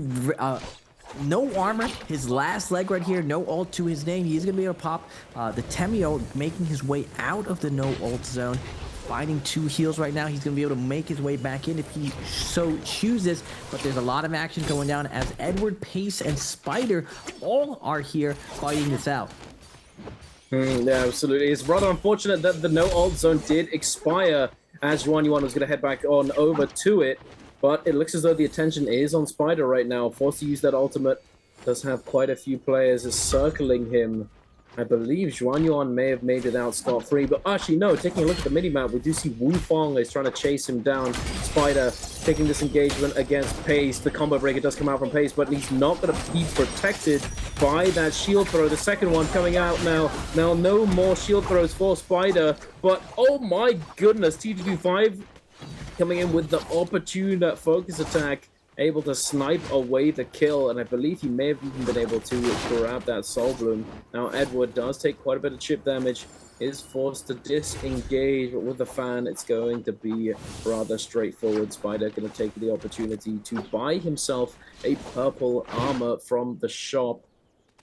no armor. His last leg right here, no ult to his name. He's gonna be able to pop the Temi ult, making his way out of the no ult zone. Finding 2 heals right now. He's going to be able to make his way back in if he so chooses. But there's a lot of action going down as Edward, Pace, and Spider all are here fighting this out. Yeah, absolutely. It's rather unfortunate that the no ult zone did expire as Yuan was going to head back on over to it. But it looks as though the attention is on Spider right now. Forced to use that ultimate. Does have quite a few players circling him. I believe Zhuan Yuan may have made it out scot-free, but actually no, taking a look at the minimap, we do see Wufong is trying to chase him down. Spider taking this engagement against Pace. The combo breaker does come out from Pace, but he's not going to be protected by that shield throw. The second one coming out now. Now no more shield throws for Spider, but oh my goodness, T225 coming in with the opportune focus attack. Able to snipe away the kill, and I believe he may have even been able to grab that Soul Bloom. Now Edward does take quite a bit of chip damage, is forced to disengage, but with the fan it's going to be rather straightforward. Spider going to take the opportunity to buy himself a purple armor from the shop.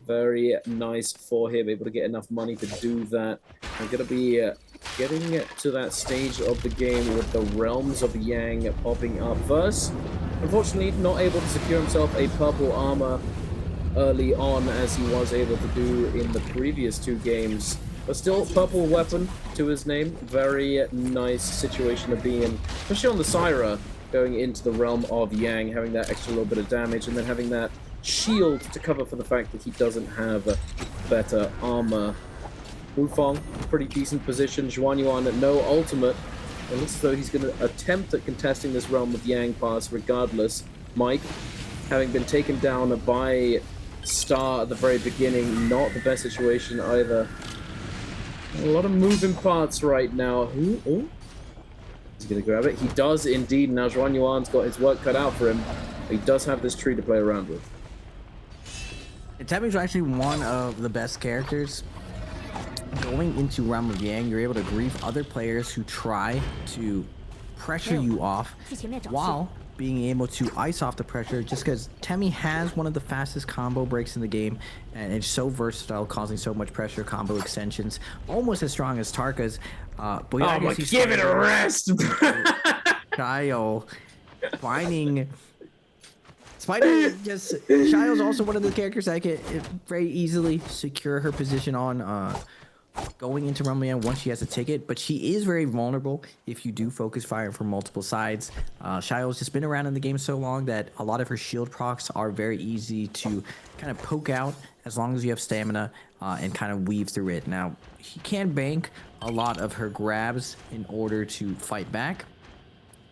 Very nice for him, able to get enough money to do that. I'm going to be getting to that stage of the game with the Realms of Yang popping up first. Unfortunately, not able to secure himself a purple armor early on as he was able to do in the previous 2 games. But still, purple weapon to his name. Very nice situation to be in, especially on the Syra, going into the Realm of Yang, having that extra little bit of damage, and then having that shield to cover for the fact that he doesn't have better armor. Wufong, pretty decent position. Zhuan Yuan, no ultimate. It looks as though he's going to attempt at contesting this Realm of Yang pass regardless. Mike, having been taken down by Star at the very beginning, not the best situation either. A lot of moving parts right now. Ooh. He's going to grab it. He does indeed. Now Zhuan Yuan's got his work cut out for him. He does have this tree to play around with. Temi's actually one of the best characters. Going into Realm of Yang, you're able to grief other players who try to pressure you off while being able to ice off the pressure, just because Temi has one of the fastest combo breaks in the game, and it's so versatile, causing so much pressure. Combo extensions almost as strong as Tarka's. But Oh my, give it a rest! Shio finding Spider. Just Shio's also one of the characters that can very easily secure her position on going into Rumbleland once she has a ticket, but she is very vulnerable if you do focus fire from multiple sides. Shio's just been around in the game so long that a lot of her shield procs are very easy to kind of poke out as long as you have stamina and kind of weave through it. Now, she can bank a lot of her grabs in order to fight back,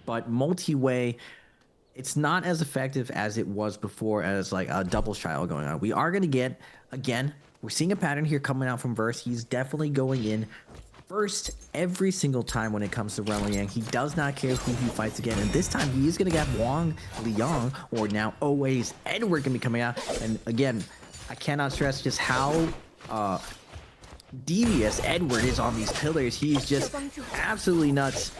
but multi-way, it's not as effective as it was before as like a double Shio going on. We are going to get, again, we're seeing a pattern here coming out from Verse. He's definitely going in first every single time when it comes to Rumbleland. He does not care who he fights again. And this time he is going to get Wang Liang, or now always Edward, going to be coming out. And again, I cannot stress just how devious Edward is on these pillars. He's just absolutely nuts,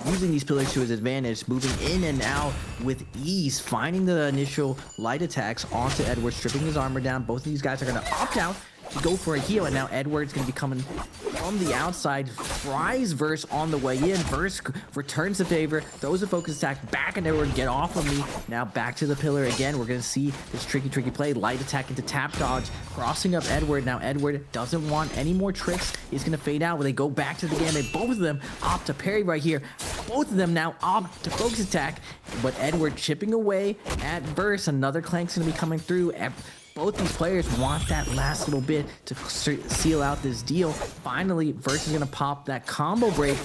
using these pillars to his advantage, moving in and out with ease, finding the initial light attacks onto Edward, stripping his armor down. Both of these guys are going to opt out to go for a heal, and now Edward's going to be coming from the outside, fries Verse on the way in. Verse returns the favor, throws a focus attack back, and Edward, get off of me. Now back to the pillar again. We're going to see this tricky play, light attack into tap dodge, crossing up Edward. Now Edward doesn't want any more tricks. He's going to fade out when they go back to the game, and both of them opt to parry right here. Both of them now opt to focus attack, but Edward chipping away at Verse. Another clank's going to be coming through. Both these players want that last little bit to seal out this deal. Finally, Verse is going to pop that combo break.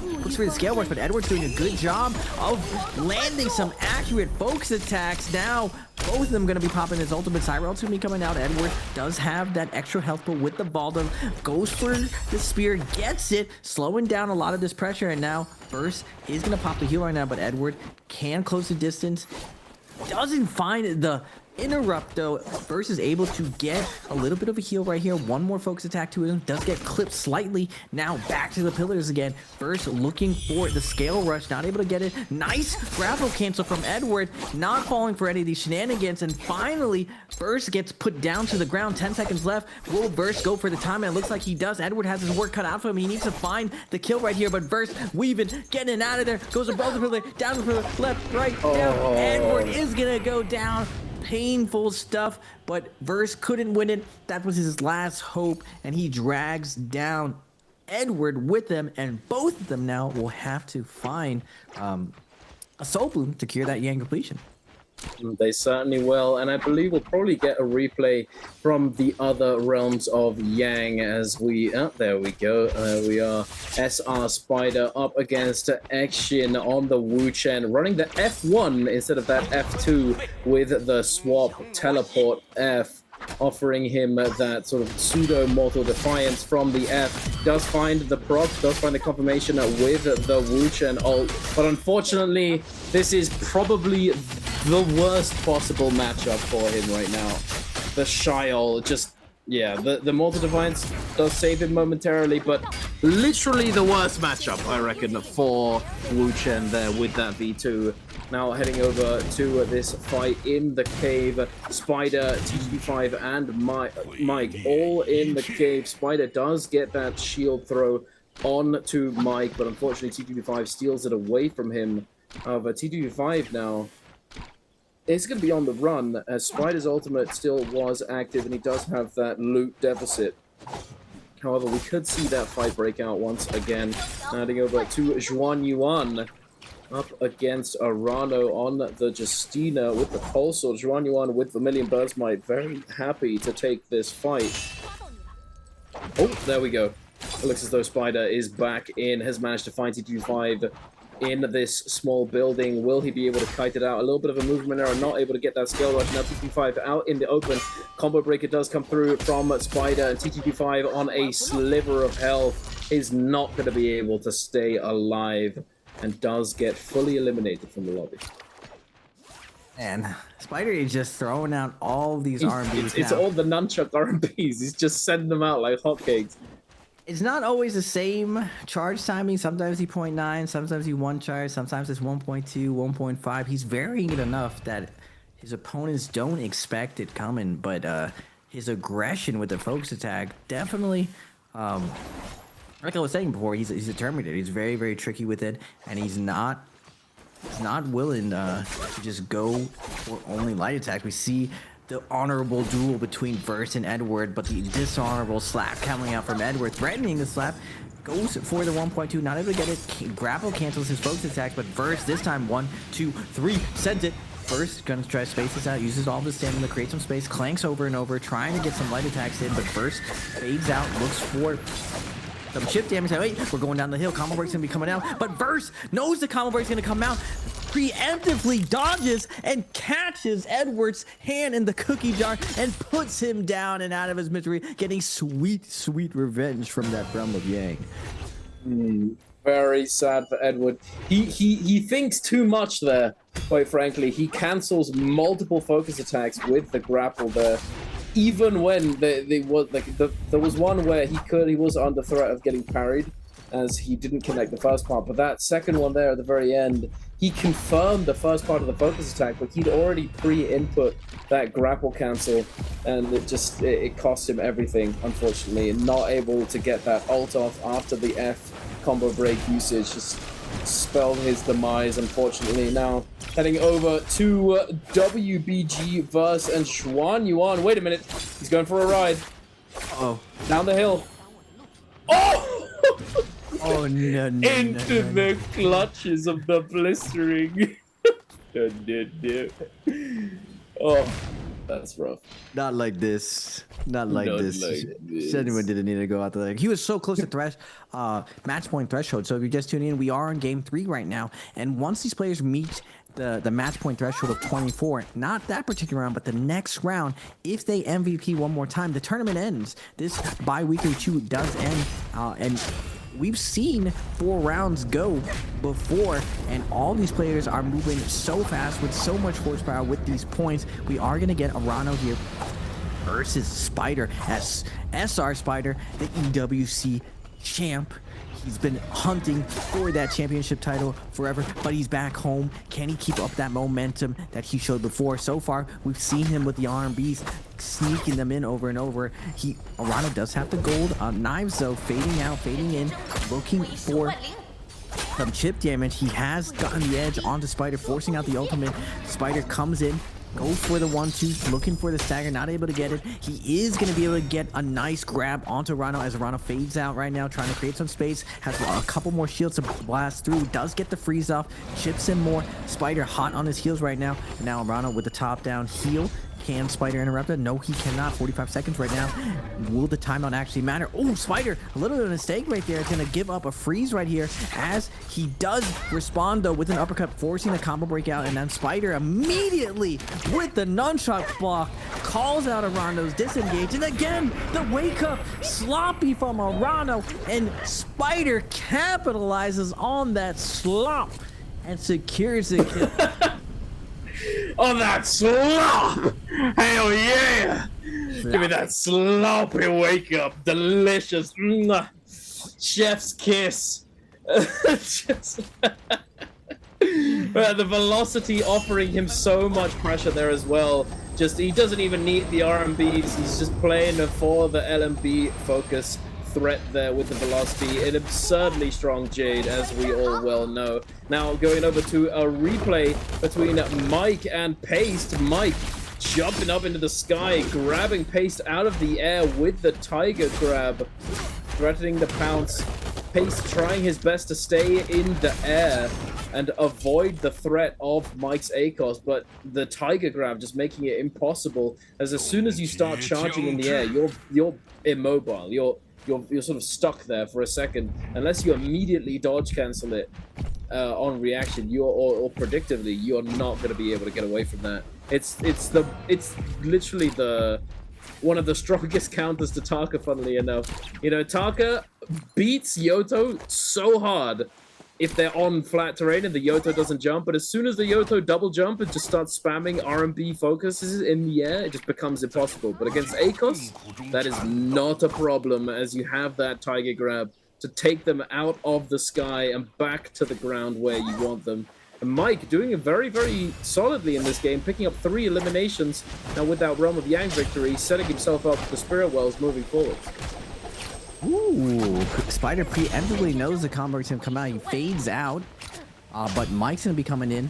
Looks for the scale rush, but Edward's doing a good job of landing some accurate focus attacks. Now, both of them going to be popping his ultimate. Cyrel's going to be coming out. Edward does have that extra health, but with the Baldum, goes for the spear, gets it, slowing down a lot of this pressure. And now, Verse is going to pop the heal right now, but Edward can close the distance. Doesn't find the interrupt though. Verse is able to get a little bit of a heal right here. One more focus attack to him, does get clipped slightly. Now back to the pillars again. Verse looking for the scale rush, not able to get it. Nice grapple cancel from Edward, not falling for any of these shenanigans. And finally, Verse gets put down to the ground. 10 seconds left. Will Verse go for the time? And it looks like he does. Edward has his work cut out for him. He needs to find the kill right here, but Verse weaving, getting out of there, goes above the pillar, down the pillar, left, right, down. Edward is gonna go down. Painful stuff, but Verse couldn't win it. That was his last hope, and he drags down Edward with them, and both of them now will have to find a Soul Bloom to cure that Yang completion. They certainly will, and I believe we'll probably get a replay from the other realms of Yang as we... there we go. We are SR Spider up against Action on the Wu Chen, running the F1 instead of that F2 with the swap teleport F, offering him that sort of pseudo-mortal defiance from the F. Does find the proc, does find the confirmation with the Wu Chen ult, but unfortunately, this is probably the worst possible matchup for him right now. The Shiol just, yeah, the mortal defiance does save him momentarily, but literally the worst matchup, I reckon, for Wu Chen there with that V2. Now heading over to this fight in the cave. Spider, TGB5, and Mike all in the cave. Spider does get that shield throw on to Mike, but unfortunately TGB5 steals it away from him. However, TGB5 now is going to be on the run, as Spider's ultimate still was active, and he does have that loot deficit. However, we could see that fight break out once again. Heading over to Zhuan Yuan up against Arano on the Justina with the pulse sword. Zhuan Yuan with the Million Birds Might, very happy to take this fight. Oh, there we go. It looks as though Spider is back in, has managed to find T25 in this small building. Will he be able to kite it out? A little bit of a movement error, not able to get that scale rush. Now TTP5 out in the open. Combo breaker does come through from Spider, and TTP5 on a sliver of health is not going to be able to stay alive and does get fully eliminated from the lobby. And Spider is just throwing out all these RMBs. It's all the nunchuck RMBs. He's just sending them out like hotcakes. It's not always the same charge timing. Sometimes he 0.9, sometimes he 1 charge, sometimes it's 1.2, 1.5. He's varying it enough that his opponents don't expect it coming, but his aggression with the focus attack definitely, like I was saying before, he's a Terminator. He's very, very tricky with it, and he's not willing to just go for only light attack. We see the honorable duel between Verse and Edward, but the dishonorable slap coming out from Edward, threatening the slap, goes for the 1.2, not able to get it. Grapple cancels his focus attack, but Verse this time 1, 2, 3 sends it. Verse gonna try to space this out, uses all the stamina to create some space, clanks over and over, trying to get some light attacks in, but Verse fades out, looks for some chip damage. Wait, we're going down the hill. Combo break's gonna be coming out, but Verse knows the combo break's gonna come out, preemptively dodges and catches Edward's hand in the cookie jar and puts him down and out of his misery, getting sweet, sweet revenge from that realm of Yang. Very sad for Edward. He thinks too much there, quite frankly. He cancels multiple focus attacks with the grapple there. Even when there was one where he was under threat of getting parried, as he didn't connect the first part, but that second one there at the very end, he confirmed the first part of the focus attack, but he'd already pre-input that grapple cancel, and it cost him everything, unfortunately, and not able to get that ult off after the F combo break usage just spelled his demise, unfortunately. Now heading over to WBG Verse and Xuan Yuan. Wait a minute, he's going for a ride. Oh, down the hill. Oh! Oh no! Into the clutches of the blistering. Oh, that's rough. Not like this. Not like this. Anyone didn't need to go out there. He was so close to match point threshold. So if you're just tuning in, we are on game 3 right now. And once these players meet the match point threshold of 24, not that particular round, but the next round, if they MVP one more time, the tournament ends. This Biweek or 2 does end, and we've seen 4 rounds go before, and all these players are moving so fast with so much horsepower with these points. We are going to get Arano here versus Spider, as SR Spider, the EWC champ. He's been hunting for that championship title forever, but he's back home. Can he keep up that momentum that he showed before? So far, we've seen him with the RMBs sneaking them in over and over. Arano does have the gold. Knives, though, fading out, fading in, looking for some chip damage. He has gotten the edge onto Spider, forcing out the ultimate. Spider comes in, goes for the 1-2, looking for the stagger, not able to get it. He is going to be able to get a nice grab onto Arano as Arano fades out right now, trying to create some space. Has a couple more shields to blast through. Does get the freeze off, chips in more. Spider hot on his heels right now. And now Arano with the top down heal. Can Spider interrupt it? No, he cannot. 45 seconds right now. Will the timeout actually matter? Oh, Spider, a little bit of a mistake right there. It's going to give up a freeze right here as he does respond, though, with an uppercut, forcing the combo breakout. And then Spider immediately, with the nunchuck block, calls out Arano's disengage. And again, the wake up, sloppy from Arano. And Spider capitalizes on that slop and secures the kill. Oh, that slop! Hell yeah! Give me that sloppy wake up. Delicious. Mwah. Chef's kiss. The velocity offering him so much pressure there as well. He doesn't even need the RMBs. He's just playing for the LMB focus threat there with the velocity. An absurdly strong Jade, as we all well know. Now going over to a replay between Mike and Paste. Mike jumping up into the sky, grabbing Paste out of the air with the tiger grab, threatening the pounce. Paste trying his best to stay in the air and avoid the threat of Mike's ACOS, but the tiger grab just making it impossible, as soon as you start charging in the air, you're immobile. You're sort of stuck there for a second unless you immediately dodge cancel it on reaction. Or predictively, you're not going to be able to get away from that. It's literally one of the strongest counters to Taka. Funnily enough, Taka beats Yoto so hard if they're on flat terrain and the Yoto doesn't jump, but as soon as the Yoto double jump and just starts spamming R&B focuses in the air, it just becomes impossible. But against Akos, that is not a problem, as you have that Tiger Grab to take them out of the sky and back to the ground where you want them. And Mike doing it very, very solidly in this game, picking up 3 eliminations now with that Realm of Yang victory, setting himself up for the Spirit Wells moving forward. Ooh, Spider preemptively knows the combo is going to come out. He fades out, but Mike's going to be coming in,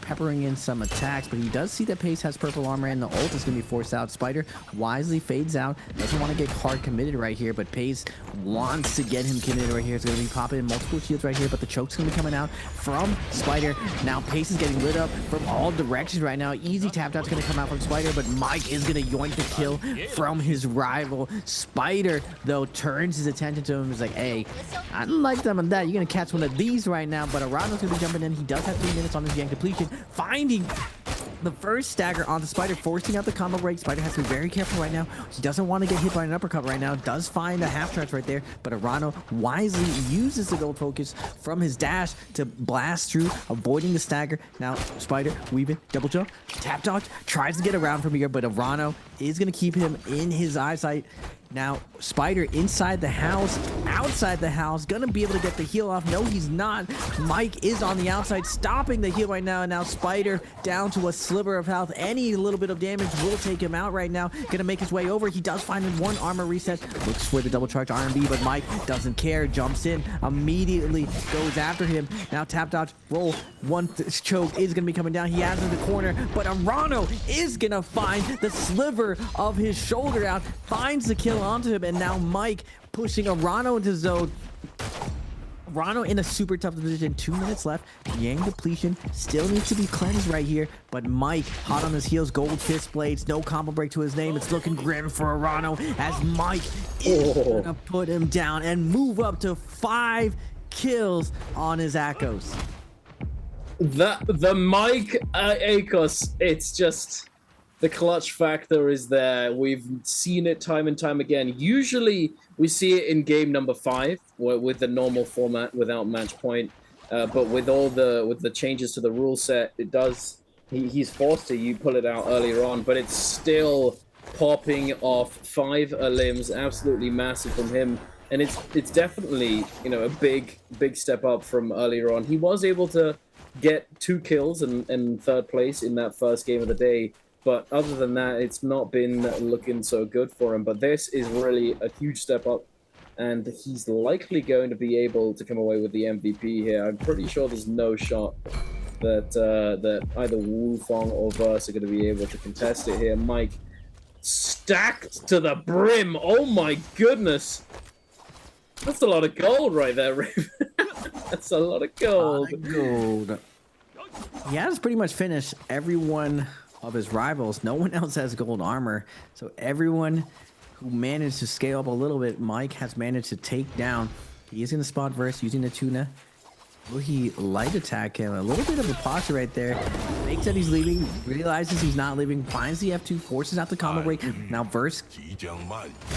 peppering in some attacks, but he does see that Pace has purple armor and the ult is going to be forced out. Spider wisely fades out, doesn't want to get hard committed right here, but Pace wants to get him committed right here. It's going to be popping in multiple shields right here, but the choke's going to be coming out from Spider. Now Pace is getting lit up from all directions right now. Easy tap out's going to come out from Spider, but Mike is going to yoink the kill from his rival. Spider, though, turns his attention to him. He's like, hey, I don't like them on that. You're going to catch one of these right now, but Arano's going to be jumping in. He does have 3 minutes on his Yang depletion, finding the first stagger onto Spider, forcing out the combo break. Spider has to be very careful right now. He doesn't want to get hit by an uppercut right now. Does find a half charge right there, but Arano wisely uses the gold focus from his dash to blast through, avoiding the stagger. Now Spider weaving, double jump, tap dodge, tries to get around from here, but Arano is going to keep him in his eyesight. Now, Spider inside the house, outside the house, gonna be able to get the heal off. No, he's not. Mike is on the outside, stopping the heal right now. And now Spider down to a sliver of health. Any little bit of damage will take him out right now. Gonna make his way over. He does find one armor reset. Looks for the double charge R&B, but Mike doesn't care. Jumps in, immediately goes after him. Now tap dodge, roll. One choke is gonna be coming down. He has in the corner, but Arano is gonna find the sliver of his shoulder out. Finds the kill onto him, and now Mike pushing Arano into zone. Arano in a super tough position. 2 minutes left. Yang depletion still needs to be cleansed right here, but Mike hot on his heels. Gold fist blades, no combo break to his name. It's looking grim for Arano as Mike is gonna put him down and move up to 5 kills on his Akos. The Mike Akos, it's just the clutch factor is there. We've seen it time and time again. Usually we see it in game number 5 with the normal format without match point, but with the changes to the rule set, it does. He's forced to. You pull it out earlier on, but it's still popping off 5 limbs, absolutely massive from him, and it's definitely, you know, a big step up from earlier on. He was able to get 2 kills and 3rd place in that first game of the day. But other than that, it's not been looking so good for him. But this is really a huge step up, and he's likely going to be able to come away with the MVP here. I'm pretty sure there's no shot that that either Wufong or Verse are going to be able to contest it here. Mike stacked to the brim. Oh my goodness. That's a lot of gold right there, Raven. That's a lot of gold. He has pretty much finished everyone of his rivals. No one else has gold armor, so everyone who managed to scale up a little bit, Mike has managed to take down. He is going to spot Verse using the tuna. Will he light attack him? A little bit of a posture right there. Makes that he's leaving, realizes he's not leaving, finds the F2, forces out the combo break. Now Verse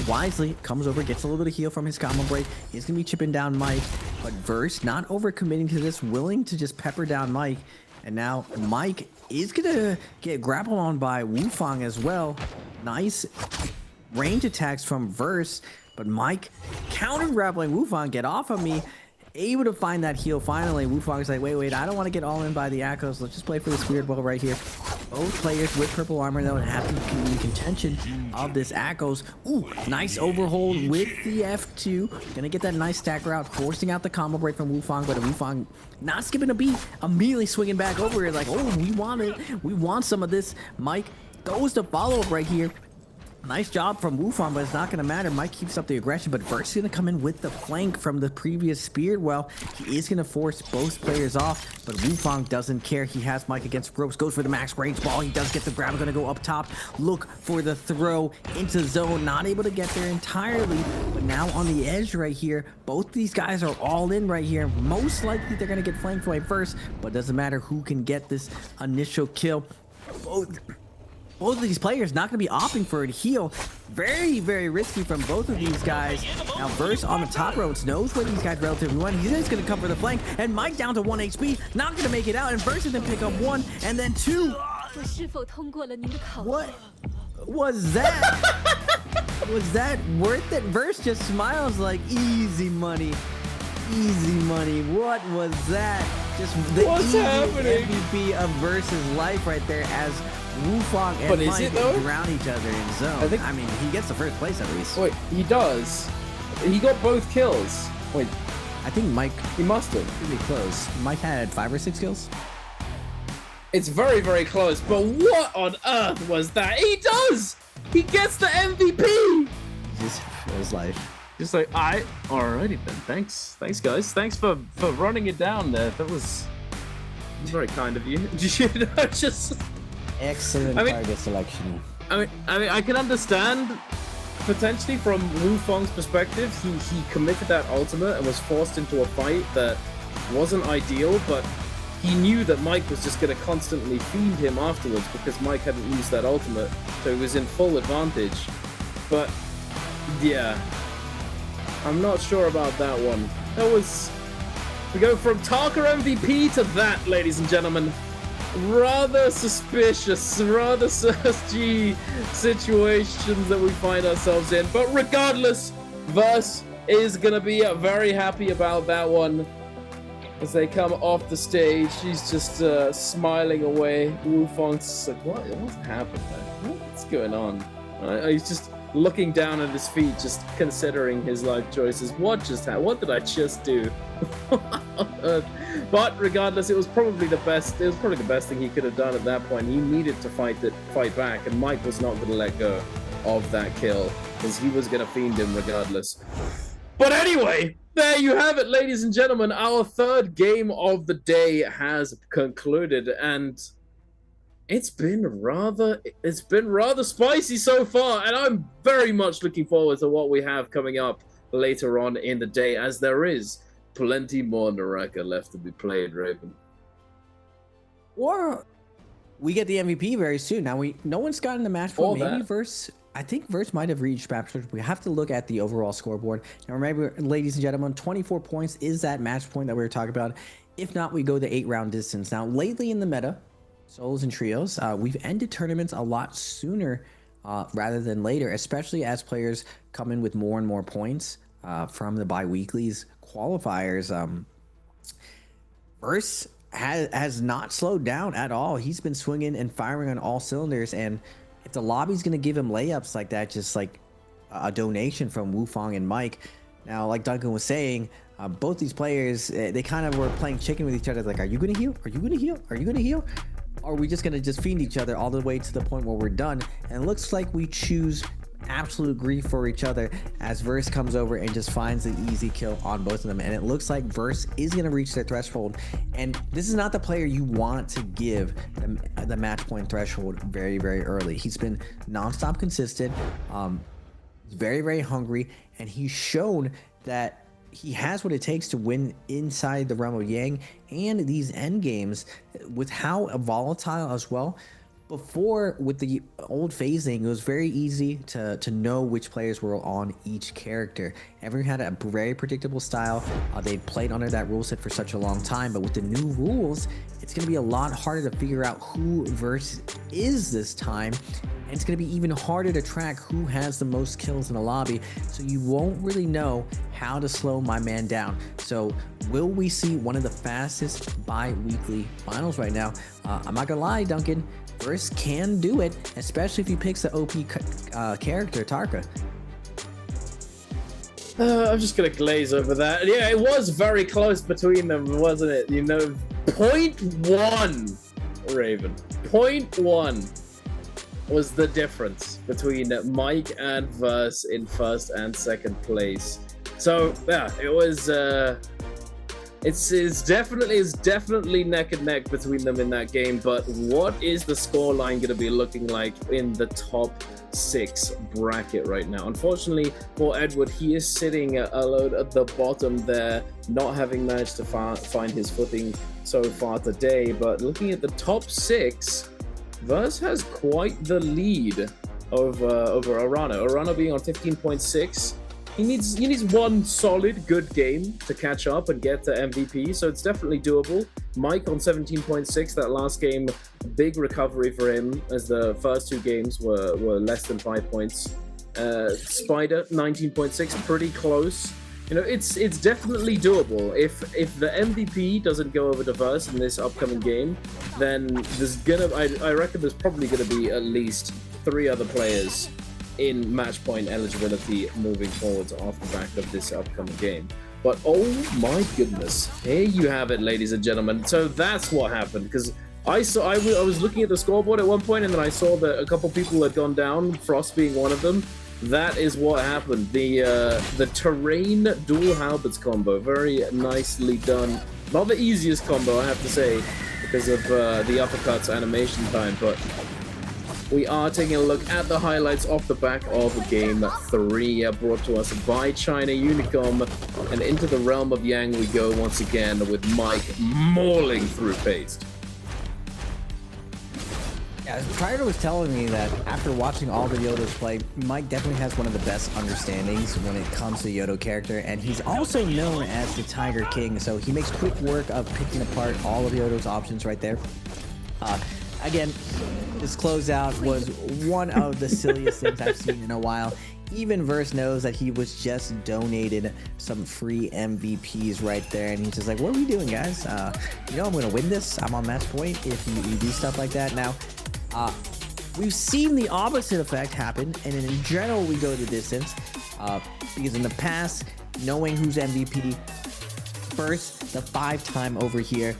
wisely comes over, gets a little bit of heal from his combo break. He's going to be chipping down Mike, but Verse not overcommitting to this, willing to just pepper down Mike. And now Mike is going to get grappled on by Wufong as well. Nice range attacks from Verse, but Mike counter grappling Wufong. Get off of me. Able to find that heal finally. Wufong is like, wait, I don't want to get all in by the Akos. Let's just play for this weird ball right here. Both players with purple armor, though, and have to be in contention of this Akos. Ooh, nice overhold with the F2. Gonna get that nice stack route, forcing out the combo break from Wufong, but Wufong not skipping a beat, immediately swinging back over it like, oh, we want it. We want some of this. Mike goes to follow up right here. Nice job from Wufong, but it's not going to matter. Mike keeps up the aggression, but Verse is going to come in with the flank from the previous Spirit Well. He is going to force both players off, but Wufong doesn't care. He has Mike against ropes, goes for the max range ball. He does get the grab, going to go up top, look for the throw into zone. Not able to get there entirely, but now on the edge right here. Both these guys are all in right here. Most likely they're going to get flanked by Verse, but doesn't matter who can get this initial kill. both of these players not going to be opting for a heal. Very, very risky from both of these guys. Now, Verse on the top roads knows where these guys relatively went. He's just going to come for the flank, and Mike down to 1 HP, not going to make it out, and Verse is going to pick up 1, and then 2. What was that? Was that worth it? Verse just smiles like easy money. Easy money. What was that? Just the easy MVP of Verse's life right there as Wufong and Mike drown each other in zone. I mean, he gets the first place at least. Wait, he does? He got both kills. Wait, I think Mike... He must have. Pretty close. Mike had 5 or 6 kills. It's very, very close, but what on earth was that? He does! He gets the MVP! Just for his life. Just like, alrighty then. Thanks, guys. Thanks for running it down there. That was very kind of you. Just excellent target selection. I mean, I can understand potentially from Wufong's perspective. He committed that ultimate and was forced into a fight that wasn't ideal, but he knew that Mike was just going to constantly feed him afterwards because Mike hadn't used that ultimate, so he was in full advantage. But yeah. I'm not sure about that one. We go from Tarka MVP to that, ladies and gentlemen. Rather suspicious, rather SG situations that we find ourselves in. But regardless, Verse is going to be very happy about that one. As they come off the stage, he's just smiling away. Wufong's like, what's happened there? What's going on? He's just looking down at his feet, just considering his life choices. What did I just do? But regardless, it was probably the best. It was probably the best thing he could have done at that point. He needed to fight back, and Mike was not going to let go of that kill because he was going to fiend him regardless. But anyway, there you have it, ladies and gentlemen. Our third game of the day has concluded, and it's been rather spicy so far, and I'm very much looking forward to what we have coming up later on in the day, as there is plenty more NARAKA left to be played, Raven. Or we get the MVP very soon. Now no one's gotten the match point. Maybe Verse. I think Verse might have reached match point. We have to look at the overall scoreboard. Now remember, ladies and gentlemen, 24 points is that match point that we were talking about. If not, we go the 8-round distance. Now lately in the meta, solos and trios, we've ended tournaments a lot sooner rather than later, especially as players come in with more and more points from the bi-weeklies qualifiers. Verse has not slowed down at all. He's been swinging and firing on all cylinders, and if the lobby's going to give him layups like that, just like a donation from Wufong and Mike. Now, like Duncan was saying, both these players, they kind of were playing chicken with each other. Like, are you going to heal? Are you going to heal? Are you going to heal? Or are we just going to just fiend each other all the way to the point where we're done? And it looks like we choose absolute grief for each other as Verse comes over and just finds the easy kill on both of them. And it looks like Verse is going to reach their threshold. And this is not the player you want to give the match point threshold very, very early. He's been nonstop consistent. He's very, very hungry. And he's shown that he has what it takes to win inside the realm of Yang and these end games with how volatile as well. Before, with the old phasing, it was very easy to know which players were on each character. Everyone had a very predictable style. They played under that rule set for such a long time, but with the new rules, it's going to be a lot harder to figure out who Verse is this time. And it's going to be even harder to track who has the most kills in the lobby, so you won't really know how to slow my man down. So will we see one of the fastest bi-weekly finals right now? I'm not going to lie, Duncan. Verse can do it, especially if he picks the OP character, Tarka. I'm just going to glaze over that. Yeah, it was very close between them, wasn't it? You know, 0.1, Raven. 0.1 was the difference between Mike and Verse in first and second place. So, yeah, it was... It's definitely neck and neck between them in that game, but what is the scoreline going to be looking like in the top 6 bracket right now? Unfortunately for Edward, he is sitting alone at the bottom there, not having managed to find his footing so far today. But looking at the top 6, Verse has quite the lead over Arana. Arana being on 15.6. He needs one solid good game to catch up and get to MVP, so it's definitely doable. Mike on 17.6. That last game, big recovery for him, as the first two games were less than 5 points. Spider 19.6, pretty close. You know, it's definitely doable. If the MVP doesn't go over Diverse in this upcoming game, then there's I reckon there's probably gonna be at least 3 other players in match point eligibility moving forward off the back of this upcoming game. But oh my goodness, here you have it, ladies and gentlemen. So that's what happened, because I was looking at the scoreboard at one point, and then I saw that a couple people had gone down, Frost being one of them. That is what happened. The terrain dual halberds combo, very nicely done. Not the easiest combo, I have to say, because of the uppercuts animation time, but we are taking a look at the highlights off the back of Game 3, brought to us by China Unicom. And into the realm of Yang we go once again, with Mike mauling through Paste. Yeah, Trider was telling me that after watching all the Yodos play, Mike definitely has one of the best understandings when it comes to the Yodo character, and he's also known as the Tiger King, so he makes quick work of picking apart all of Yodo's options right there. Again, this closeout was one of the silliest things I've seen in a while. Even Verse knows that he was just donated some free MVPs right there, and he's just like, what are we doing, guys? You know I'm going to win this. I'm on match point if you do stuff like that. Now, we've seen the opposite effect happen, and in general, we go the distance, because in the past, knowing who's MVP, first, the 5-time over here,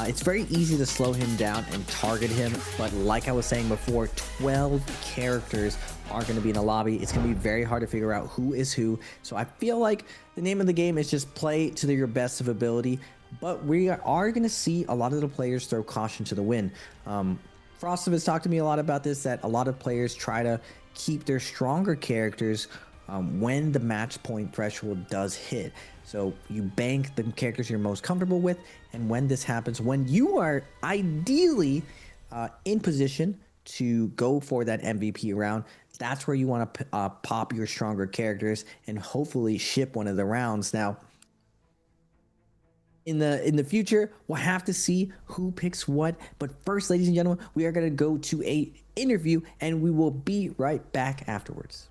it's very easy to slow him down and target him, but like I was saying before, 12 characters are going to be in the lobby. It's going to be very hard to figure out who is who, so I feel like the name of the game is just play to your best of ability, but we are going to see a lot of the players throw caution to the wind. Frostov has talked to me a lot about this, that a lot of players try to keep their stronger characters when the match point threshold does hit. So you bank the characters you're most comfortable with, and when this happens, when you are ideally in position to go for that MVP round, that's where you want to pop your stronger characters and hopefully ship one of the rounds. Now, in the future, we'll have to see who picks what. But first, ladies and gentlemen, we are going to go to a interview, and we will be right back afterwards.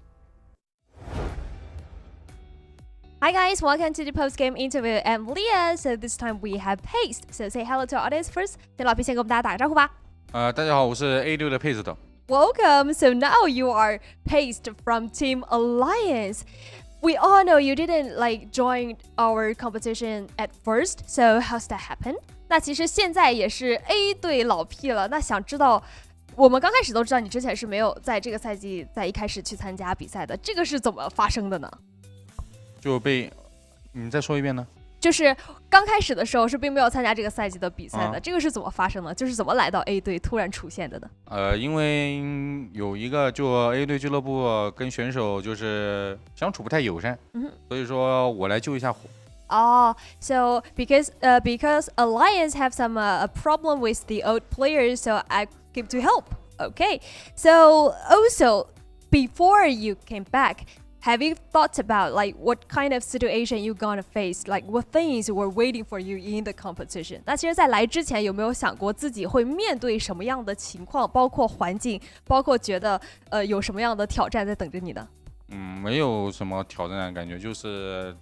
Hi guys, welcome to the post-game interview. I'm Leah. So this time we have Paste. So say hello to our audience first. 先老皮先给我们大家打个招呼吧。大家好，我是 A6 的 Paste。Welcome. So now you are Paste from Team Alliance. We all know you didn't join our competition at first. So how's that happen? 那其实现在也是 A 队老 P 了。那想知道，我们刚开始都知道你之前是没有在这个赛季在一开始去参加比赛的，这个是怎么发生的呢？就被你再说一遍呢？就是刚开始的时候是并没有参加这个赛季的比赛的，这个是怎么发生的？就是怎么来到 A 队突然出现的呢？因为有一个就 A 队俱乐部跟选手就是相处不太友善，所以说我来救一下火。So because Alliance have some problem with the old players, so I came to help. Okay. So also before you came back.Have you thought about what kind of situation you're gonna face? What things were waiting for you in the competition? 那其实在来之前有没有想过自己会面对什么样的情况，包括环境，包括觉得有什么样的挑战在等着你呢？没有什么挑战的感觉，就是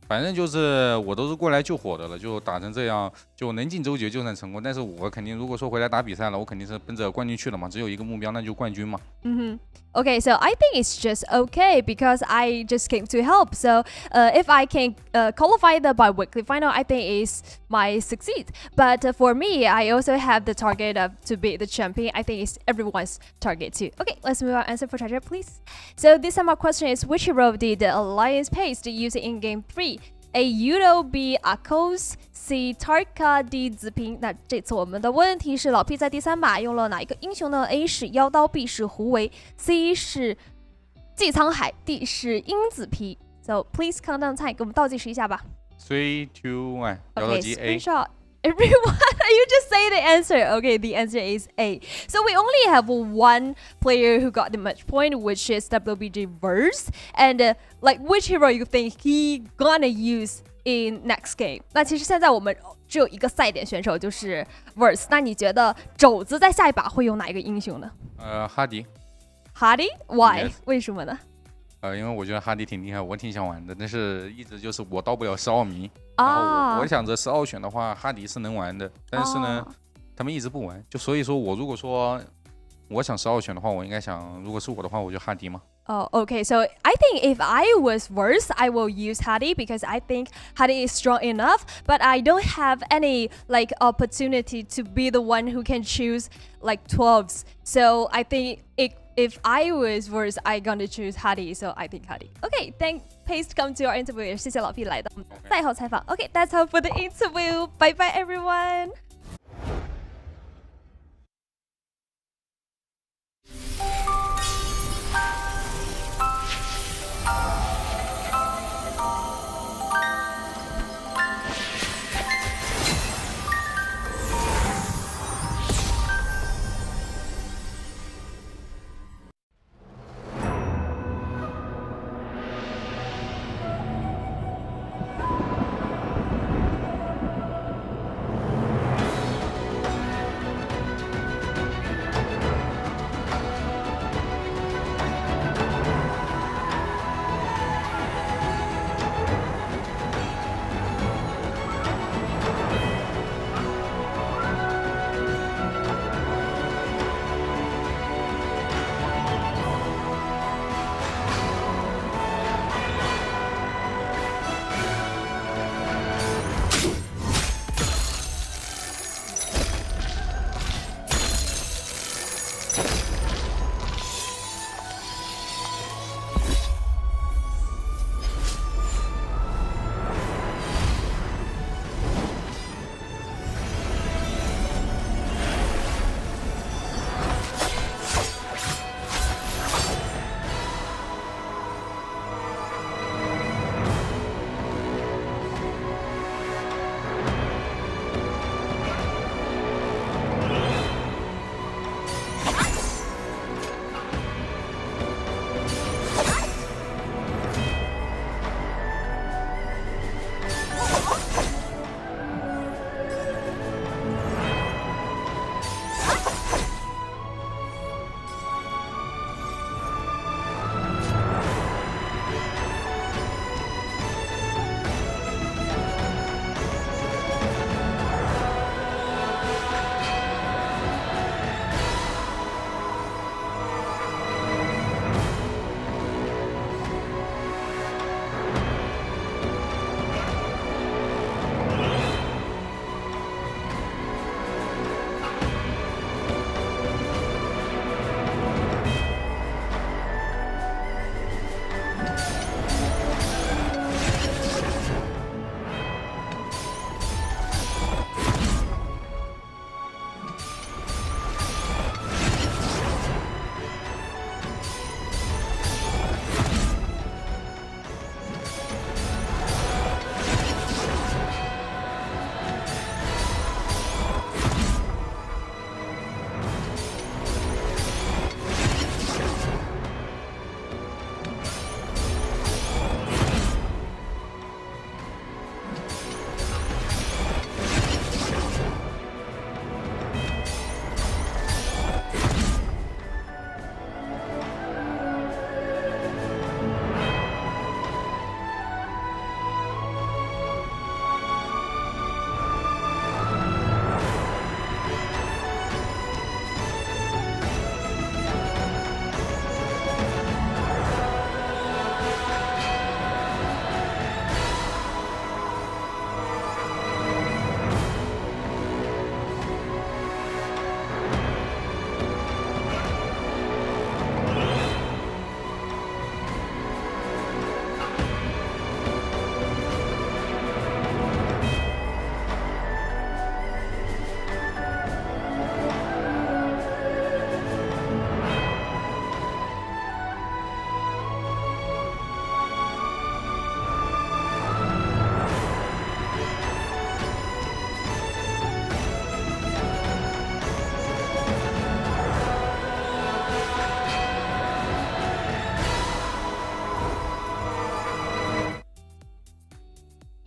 反正就是我都是过来救火的了，就打成这样，就能进周决就算成功。但是我肯定如果说回来打比赛了，我肯定是奔着冠军去了嘛，只有一个目标，那就冠军嘛。Okay, so I think it's just okay because I just came to help. So if I can qualify the bi-weekly final, I think is my succeed. But for me, I also have the target of to be the champion. I think it's everyone's target too. Okay, let's move on. Answer for Treasure, please. So this time our question is, which hero did the Alliance Paste use in Game 3? A. Yudo, B. Akos, C. Tarka, D. 子平。那这次我们的问题是老 P 在第3把用了哪一个英雄呢？ A 是妖刀， B 是胡为， C 是季沧海， D 是英子皮。So please count down time， 给我们倒计时一下吧。3, 2, 1， 摇到机 A。Screenshot Everyone, you just say the answer. Okay, the answer is A. So we only have one player who got the match point, which is WBG Verse. And like, which hero you think he gonna use in next game? 那其实现在我们只有一个赛点选手，就是 Verse。那你觉得肘子在下一把会用哪一个英雄呢？哈迪。哈迪 ？Why？ Yes. 为什么呢？因为我觉得哈迪挺厉害，我挺想玩的，但是一直就是我到不了12迷。然后我想着12选的话，哈迪是能玩的，但是呢，他们一直不玩，就所以说我如果说我想12选的话，我应该想，如果是我的话，我就哈迪嘛。Oh, okay. So I think if I was Verse, I will use Hadi because I think Hadi is strong enough, but I don't have any like opportunity to be the one who can choose like 12s. So I think if I was Verse, I gonna choose Hadi. So I think Hadi. Okay, thank Paste come to our interview. 谢谢老 P 来到我们赛后采访。Okay, that's all for the interview. Bye bye everyone.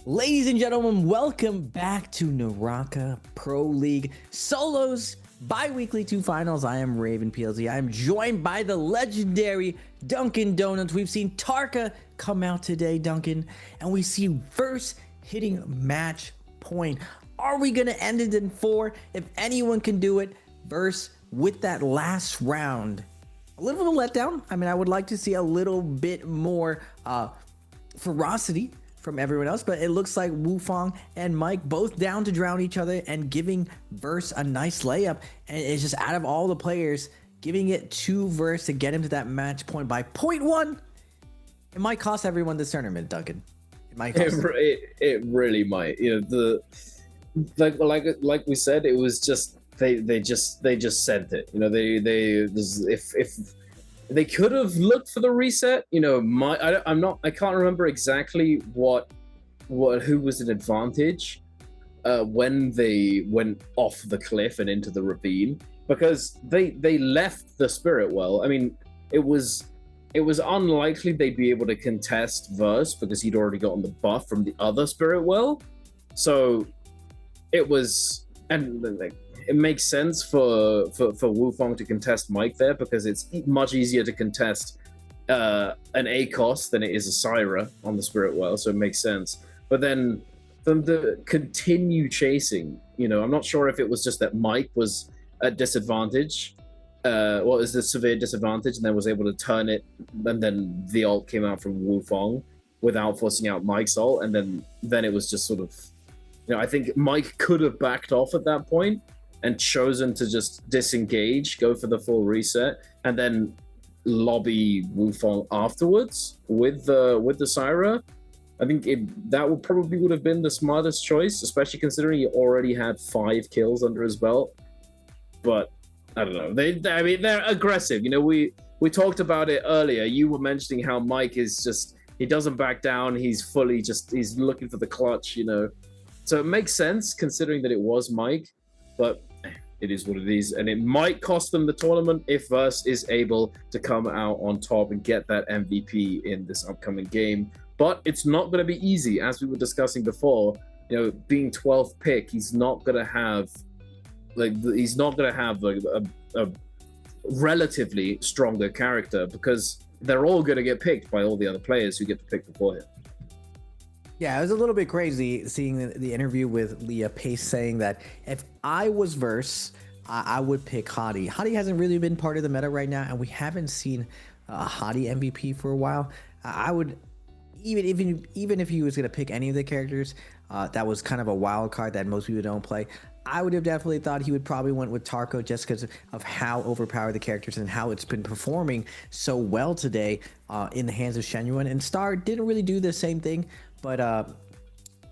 Ladies and gentlemen, welcome back to NARAKA Pro League Solos Bi-Weekly 2 Finals. I am Raven PLZ. I am joined by the legendary Dunkin' Donuts. We've seen Tarka come out today, Duncan, and we see Verse hitting match point. Are we going to end it in 4? If anyone can do it, Verse with that last round. A little bit of a letdown. I mean, I would like to see a little bit more ferocity from everyone else, but it looks like Wufong and Mike both down to drown each other and giving Verse a nice layup. And it's just out of all the players, giving it to Verse to get him to that match point by 0.1. It might cost everyone this tournament, Duncan. It might cost it really might. You know, like we said, it was just they just sent it. You know, if they could have looked for the reset. You know, I can't remember exactly who was an advantage when they went off the cliff and into the ravine, because they left the spirit well. I mean, it was unlikely they'd be able to contest Verse because he'd already gotten the buff from the other spirit well. So it was, and like, it makes sense for Wufong to contest Mike there, because it's much easier to contest an ACOS than it is a Syra on the Spirit Well, so it makes sense. But then from the continue chasing, you know, I'm not sure if it was just that Mike was at disadvantage, is the severe disadvantage, and then was able to turn it, and then the ult came out from Wufong without forcing out Mike's ult, and then it was just sort of, you know, I think Mike could have backed off at that point and chosen to just disengage, go for the full reset, and then lobby Wufong afterwards with the Syra. I think that would have been the smartest choice, especially considering he already had 5 kills under his belt. But I don't know. They're aggressive. You know, we talked about it earlier. You were mentioning how Mike is just, he doesn't back down. He's looking for the clutch. You know, so it makes sense considering that it was Mike, but it is what it is, and it might cost them the tournament if Verse is able to come out on top and get that MVP in this upcoming game. But it's not going to be easy, as we were discussing before. You know, being 12th pick, he's not going to have a relatively stronger character, because they're all going to get picked by all the other players who get to pick before him. Yeah, it was a little bit crazy seeing the interview with Leah Pace saying that if I was Verse, I would pick Hadi. Hadi hasn't really been part of the meta right now, and we haven't seen a Hadi MVP for a while. I would, even if he was going to pick any of the characters, that was kind of a wild card that most people don't play, I would have definitely thought he would probably went with Tarko just because of how overpowered the characters and how it's been performing so well today in the hands of Shenyuan. And Star didn't really do the same thing, but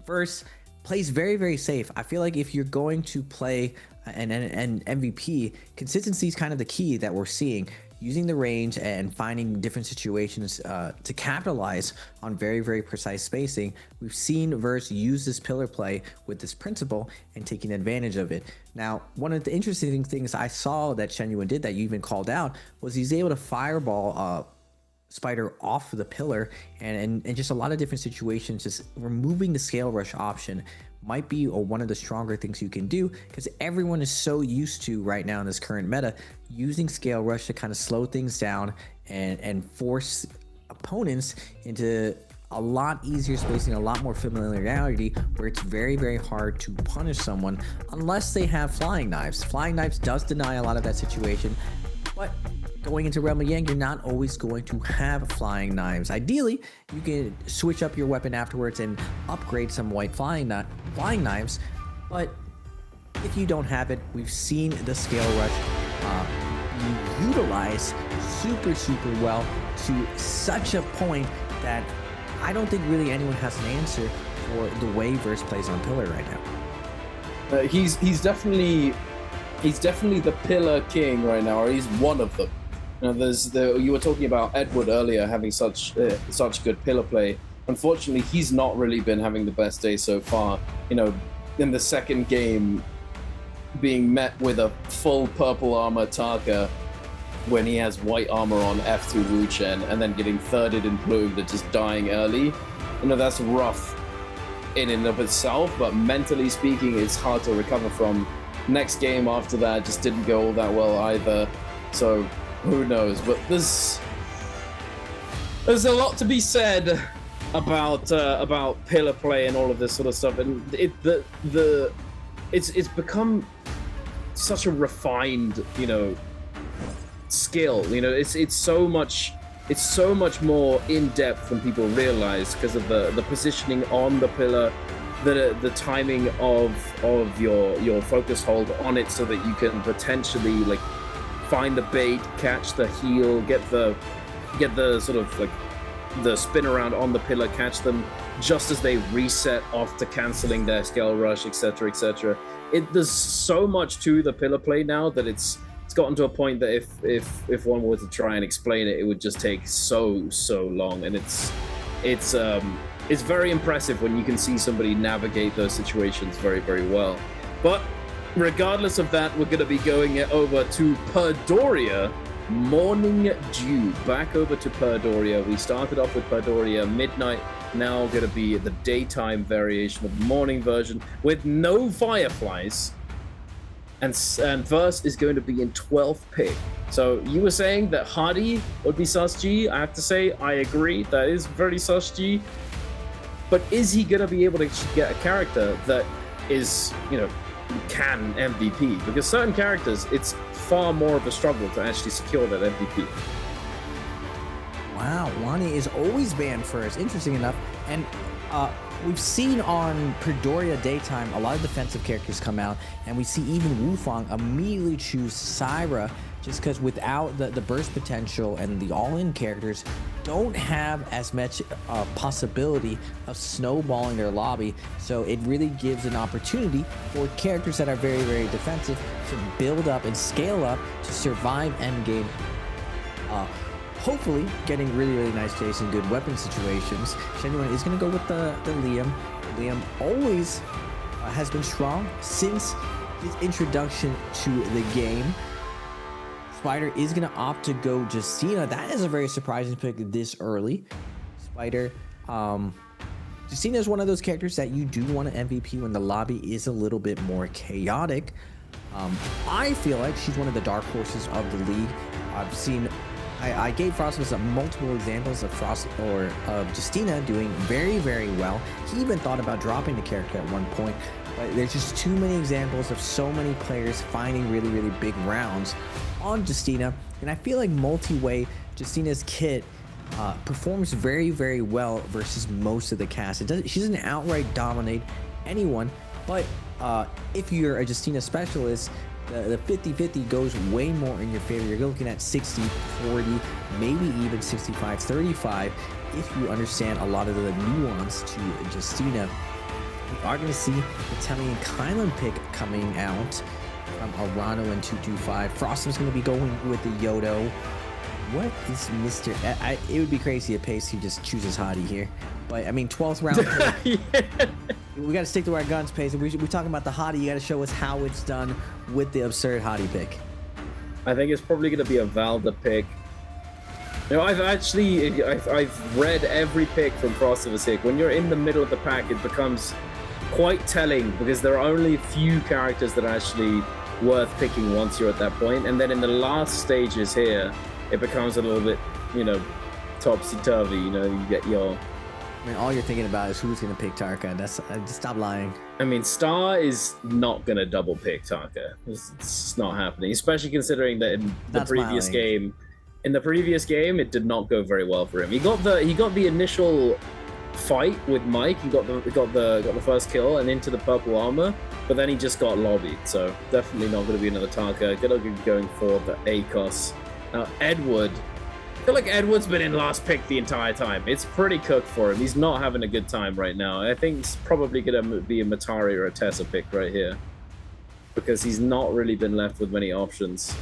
Verse plays very, very safe. I feel like if you're going to play an MVP, consistency is kind of the key that we're seeing. Using the range and finding different situations to capitalize on very, very precise spacing. We've seen Verse use this pillar play with this principle and taking advantage of it. Now, one of the interesting things I saw that Shenyuan did that you even called out was he's able to fireball Spider off the pillar, and just a lot of different situations. Just removing the scale rush option might be one of the stronger things you can do, because everyone is so used to right now in this current meta using scale rush to kind of slow things down and force opponents into a lot easier spacing, a lot more familiarity, where it's very, very hard to punish someone unless they have flying knives. Flying knives does deny a lot of that situation, but going into Realm of Yang, you're not always going to have flying knives. Ideally, you can switch up your weapon afterwards and upgrade some white flying knives. But if you don't have it, we've seen the scale rush be utilized super, super well to such a point that I don't think really anyone has an answer for the way Verse plays on pillar right now. He's definitely the pillar king right now, or he's one of them. You know, you were talking about Edward earlier having such good pillar play. Unfortunately, he's not really been having the best day so far. You know, in the second game, being met with a full purple armor Tarka when he has white armor on F2 Wuchen, and then getting thirded and bloomed and just dying early. You know, that's rough. in and of itself, but mentally speaking, it's hard to recover from. Next game after that just didn't go all that well either, so who knows? But there's a lot to be said about pillar play and all of this sort of stuff, and it's become such a refined, you know, skill. You know, it's so much more in depth than people realize because of the positioning on the pillar, the timing of your focus hold on it, so that you can potentially like find the bait, catch the heel, get the sort of like the spin around on the pillar, catch them just as they reset after canceling their scale rush, etc., etc. There's so much to the pillar play now that it's gotten to a point that if one were to try and explain it, it would just take so long, and it's very impressive when you can see somebody navigate those situations very, very well. But regardless of that, we're going to be going over to Perdoria, Morning Dew. Back over to Perdoria. We started off with Perdoria Midnight, now going to be the daytime variation of the morning version with no Fireflies. And verse is going to be in 12th pick. So you were saying that Hardy would be sus G. I have to say, I agree. That is very sus G. But is he going to be able to get a character that is, you know, can MVP? Because certain characters, it's far more of a struggle to actually secure that MVP. Wow, Wani is always banned first. Interesting enough. And we've seen on Perdoria Daytime a lot of defensive characters come out, and we see even Wufang immediately choose Syra, just because without the burst potential, and the all-in characters don't have as much possibility of snowballing their lobby. So it really gives an opportunity for characters that are very, very defensive to build up and scale up to survive endgame. Hopefully getting really, really nice Jason, good weapon situations. Genuine is going to go with the Liam. Liam always has been strong since his introduction to the game. Spider is going to opt to go Justina. That is a very surprising pick this early. Spider, Justina is one of those characters that you do want to MVP when the lobby is a little bit more chaotic. I feel like she's one of the dark horses of the league. I've seen, I gave Frostmas multiple examples of Justina doing very, very well. He even thought about dropping the character at one point, but there's just too many examples of so many players finding really, really big rounds on Justina. And I feel like multi-way Justina's kit performs very, very well versus most of the cast. She doesn't outright dominate anyone, but if you're a Justina specialist, the 50-50 goes way more in your favor. You're looking at 60-40, maybe even 65-35 if you understand a lot of the nuance to Justina. We are going to see the Telly and Kylan pick coming out from Arano and 225. Frostum's going to be going with the Yodo. What is Mr. It would be crazy if Pacey just chooses Hottie here. But, I mean, 12th round pick. Yeah. We got to stick to our guns, Pacey. We're talking about the Hottie. You got to show us how it's done with the absurd Hottie pick. I think it's probably going to be a Valda pick. You know, I've read every pick from Frost of a Sick. When you're in the middle of the pack, it becomes quite telling because there are only a few characters that are actually worth picking once you're at that point. And then in the last stages here, it becomes a little bit, you know, topsy-turvy. You know, you get your... I mean, all you're thinking about is who's going to pick Tarka. That's stop lying. I mean, Star is not going to double pick Tarka. It's not happening, especially considering that in the previous game, it did not go very well for him. He got the initial fight with Mike. He got the first kill and into the purple armor, but then he just got lobbied. So definitely not going to be another Tarka. Going to be going for the ACOS. Now Edward. I feel like Edward's been in last pick the entire time. It's pretty cooked for him. He's not having a good time right now. I think it's probably going to be a Matari or a Tessa pick right here because he's not really been left with many options.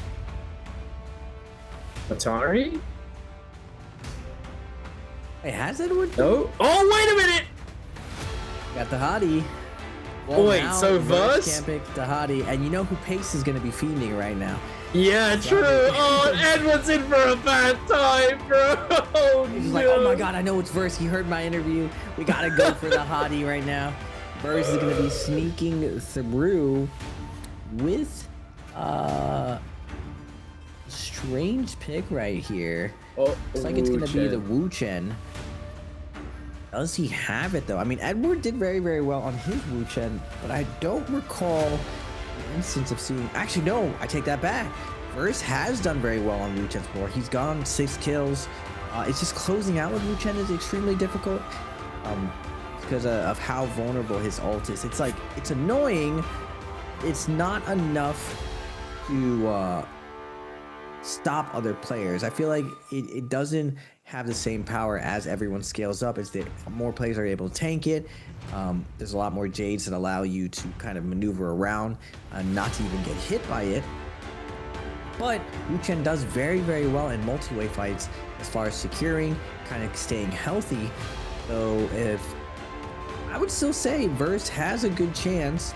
Matari? Hey, has Edward? No. Oh, wait a minute! Got the Hottie. Well, wait, so Verse can't pick the Hottie, and you know who Pace is going to be fiending right now. Yeah, true. Oh, Edward's in for a bad time, bro. Oh, He's like, oh my god, I know it's Verse. He heard my interview. We gotta go for the hottie right now. Verse is gonna be sneaking through with strange pick right here. Oh, looks like it's gonna be the Wu Chen. Does he have it though? I mean, Edward did very, very well on his Wu Chen, but I don't recall an instance of seeing. Actually, no, I take that back. Verse has done very well on Wu Chen's before. He's gone 6 kills. It's just closing out with Wu Chen is extremely difficult because of how vulnerable his ult is. It's like, it's annoying. It's not enough to stop other players. I feel like it doesn't have the same power as everyone scales up, as that more players are able to tank it. There's a lot more Jades that allow you to kind of maneuver around and not to even get hit by it. But Wu Chen does very, very well in multi-way fights as far as securing, kind of staying healthy. So if I would still say Verse has a good chance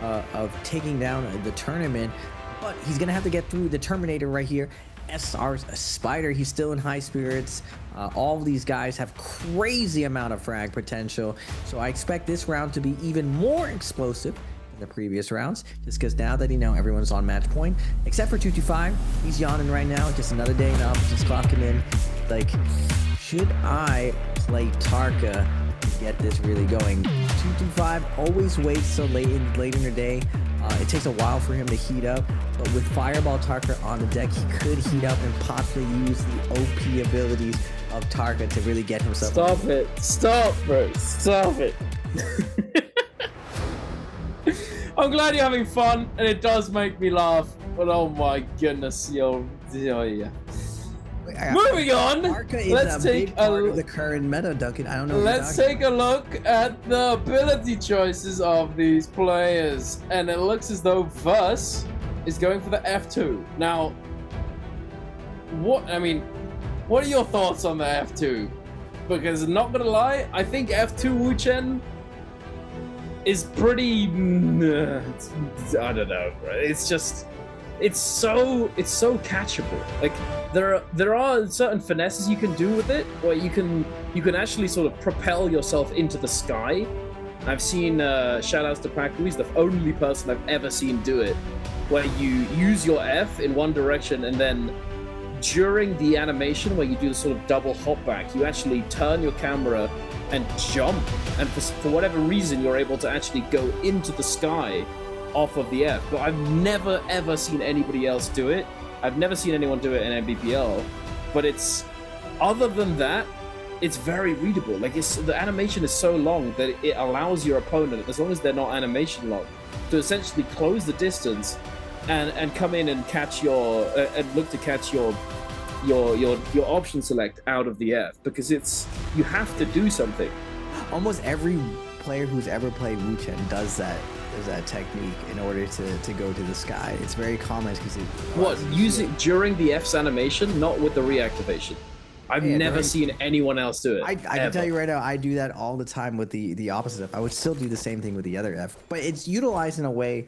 of taking down the tournament, but he's gonna have to get through the Terminator right here. SR Spider, he's still in high spirits. All of these guys have crazy amount of frag potential, so I expect this round to be even more explosive than the previous rounds, just because now that everyone's on match point, except for 225. He's yawning right now. Just another day in the office, just clocking in. Like, should I play Tarka to get this really going? 225 always waits till late in the day. It takes a while for him to heat up, but with Fireball Tarka on the deck, he could heat up and possibly use the OP abilities of Tarka to really get himself. Stop it. Stop, bro. Stop it. I'm glad you're having fun, and it does make me laugh, but oh my goodness, yo, yeah. Moving on, let's take a part of the current meta, Duncan. I don't know. Let's take a look at the ability choices of these players, and it looks as though Verse is going for the F2. Now, what are your thoughts on the F2? Because not gonna lie, I think F2 Wu Chen is pretty. I don't know, bro. It's just. It's so catchable. Like there are certain finesses you can do with it, where you can actually sort of propel yourself into the sky. I've seen shout outs to Paku. He's the only person I've ever seen do it, where you use your F in one direction and then during the animation where you do the sort of double hop back, you actually turn your camera and jump, and for whatever reason you're able to actually go into the sky off of the F. But I've never ever seen anybody else do it. I've never seen anyone do it in Nbpl, but it's, other than that, it's very readable. Like, the animation is so long that it allows your opponent, as long as they're not animation locked, to essentially close the distance and come in and catch your and look to catch your option select out of the F, because you have to do something. Almost every player who's ever played Wu Chen does that technique in order to go to the sky. It's very common because use it during the F's animation, not with the reactivation. I've never seen anyone else do it. I can tell you right now, I do that all the time with the opposite F. I would still do the same thing with the other F, but it's utilized in a way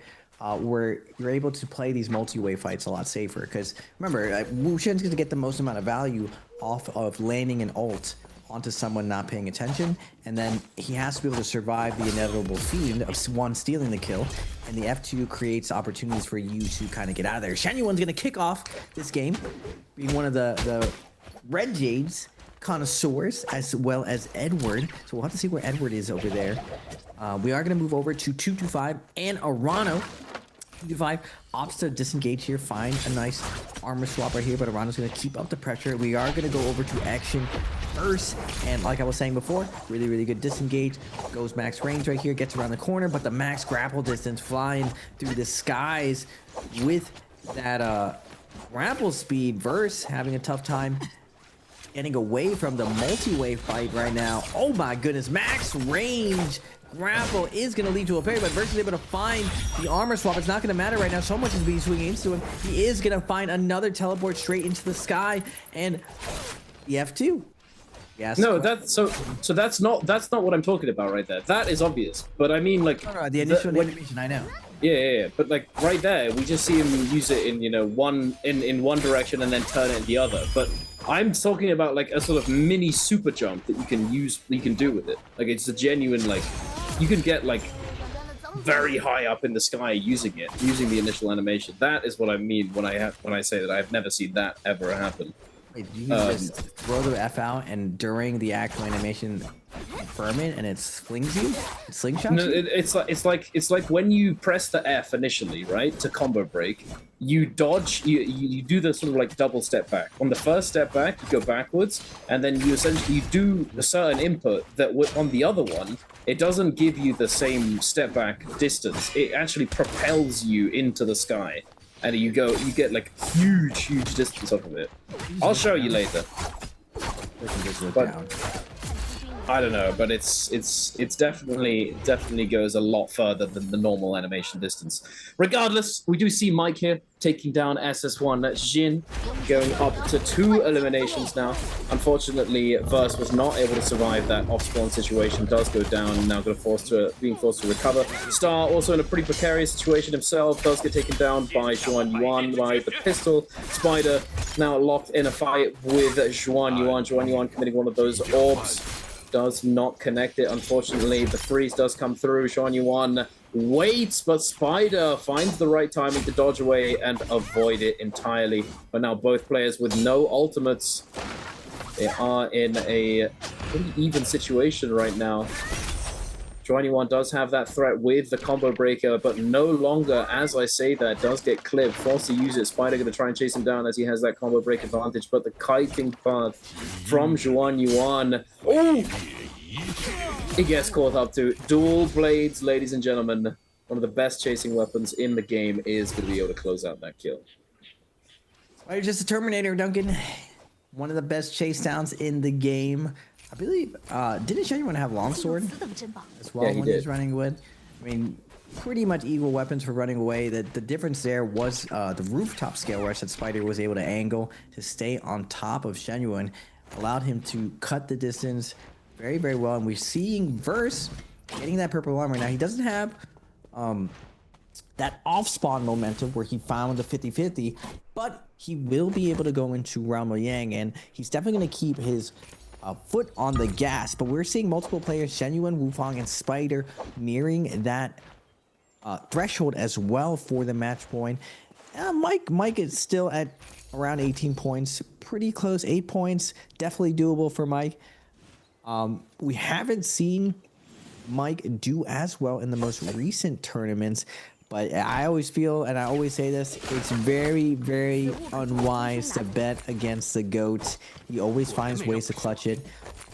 where you're able to play these multi-way fights a lot safer. Because remember, Wu Chen's going to get the most amount of value off of landing an ult onto someone not paying attention, and then he has to be able to survive the inevitable fiend of one stealing the kill, and the F2 creates opportunities for you to kind of get out of there. Shan Yuan's going to kick off this game, being one of the Red Jades connoisseurs, as well as Edward. So we'll have to see where Edward is over there. We are going to move over to 225 and Arano. 225 opts to disengage here, find a nice armor swap right here, but Arano's going to keep up the pressure. We are going to go over to action first, and like I was saying before, really, really good disengage. Goes max range right here, gets around the corner, but the max grapple distance, flying through the skies with that grapple speed. Verse having a tough time getting away from the multi-way fight right now. Oh my goodness, max range grapple is going to lead to a parry, but Verse is able to find the armor swap. It's not going to matter right now. So much is being swinging into him. He is going to find another teleport straight into the sky, and the F2. Yes. No, that's not what I'm talking about right there. That is obvious, but I mean, like, the initial animation. I know. Yeah. But like right there, we just see him use it in in one direction and then turn it in the other. But I'm talking about like a sort of mini super jump that you can do with it. Like it's a genuine like you can get like very high up in the sky using the initial animation. That is what I mean when I say that I've never seen that ever happen. Wait, you just throw the F out and during the actual animation confirm it and it slings you? It slingshots No, you? it's like when you press the F initially, right, to combo break, you dodge, you do the sort of like double step back. On the first step back, you go backwards, and then you essentially do a certain input that on the other one, it doesn't give you the same step back distance. It actually propels you into the sky. And you get like huge distance off of it. I'll show you later. But, I don't know, but it's definitely goes a lot further than the normal animation distance. Regardless, we do see Mike here taking down SS1 Jin, going up to 2 eliminations now. Unfortunately, Verse was not able to survive that off-spawn situation. Does go down, now being forced to recover. Star also in a pretty precarious situation himself. Does get taken down by Zhuan Yuan by the pistol. Spider now locked in a fight with Zhuan Yuan. Zhuan Yuan committing one of those orbs. Does not connect it, unfortunately. The freeze does come through. Zhuan Yuan waits, but Spider finds the right timing to dodge away and avoid it entirely. But now both players with no ultimates. They are in a pretty even situation right now. Zhuan Yuan does have that threat with the combo breaker, but no longer, as I say that, does get clipped. Forced to use it. Spider going to try and chase him down as he has that combo break advantage, but the kiting path from Zhuan Yuan. Oh! He gets caught up to dual blades, ladies and gentlemen. One of the best chasing weapons in the game is going to be able to close out that kill. Spider just a Terminator, Duncan. One of the best chase downs in the game. I believe, didn't Genuine have Longsword as well when he was running away? I mean, pretty much equal weapons for running away. The difference there was the rooftop scale rush that Spider was able to angle to stay on top of Genuine, allowed him to cut the distance very, very well. And we're seeing Verse getting that purple armor. Now, he doesn't have that off-spawn momentum where he found the 50-50, but he will be able to go into Realm of Yang, and he's definitely going to keep his foot on the gas. But we're seeing multiple players, Genuine, Wufang, and Spider, nearing that threshold as well for the match point. Mike is still at around 18 points, pretty close, 8 points, definitely doable for Mike. We haven't seen Mike do as well in the most recent tournaments, but I always feel, and I always say this, it's very, very unwise to bet against the GOAT. He always finds ways to clutch it.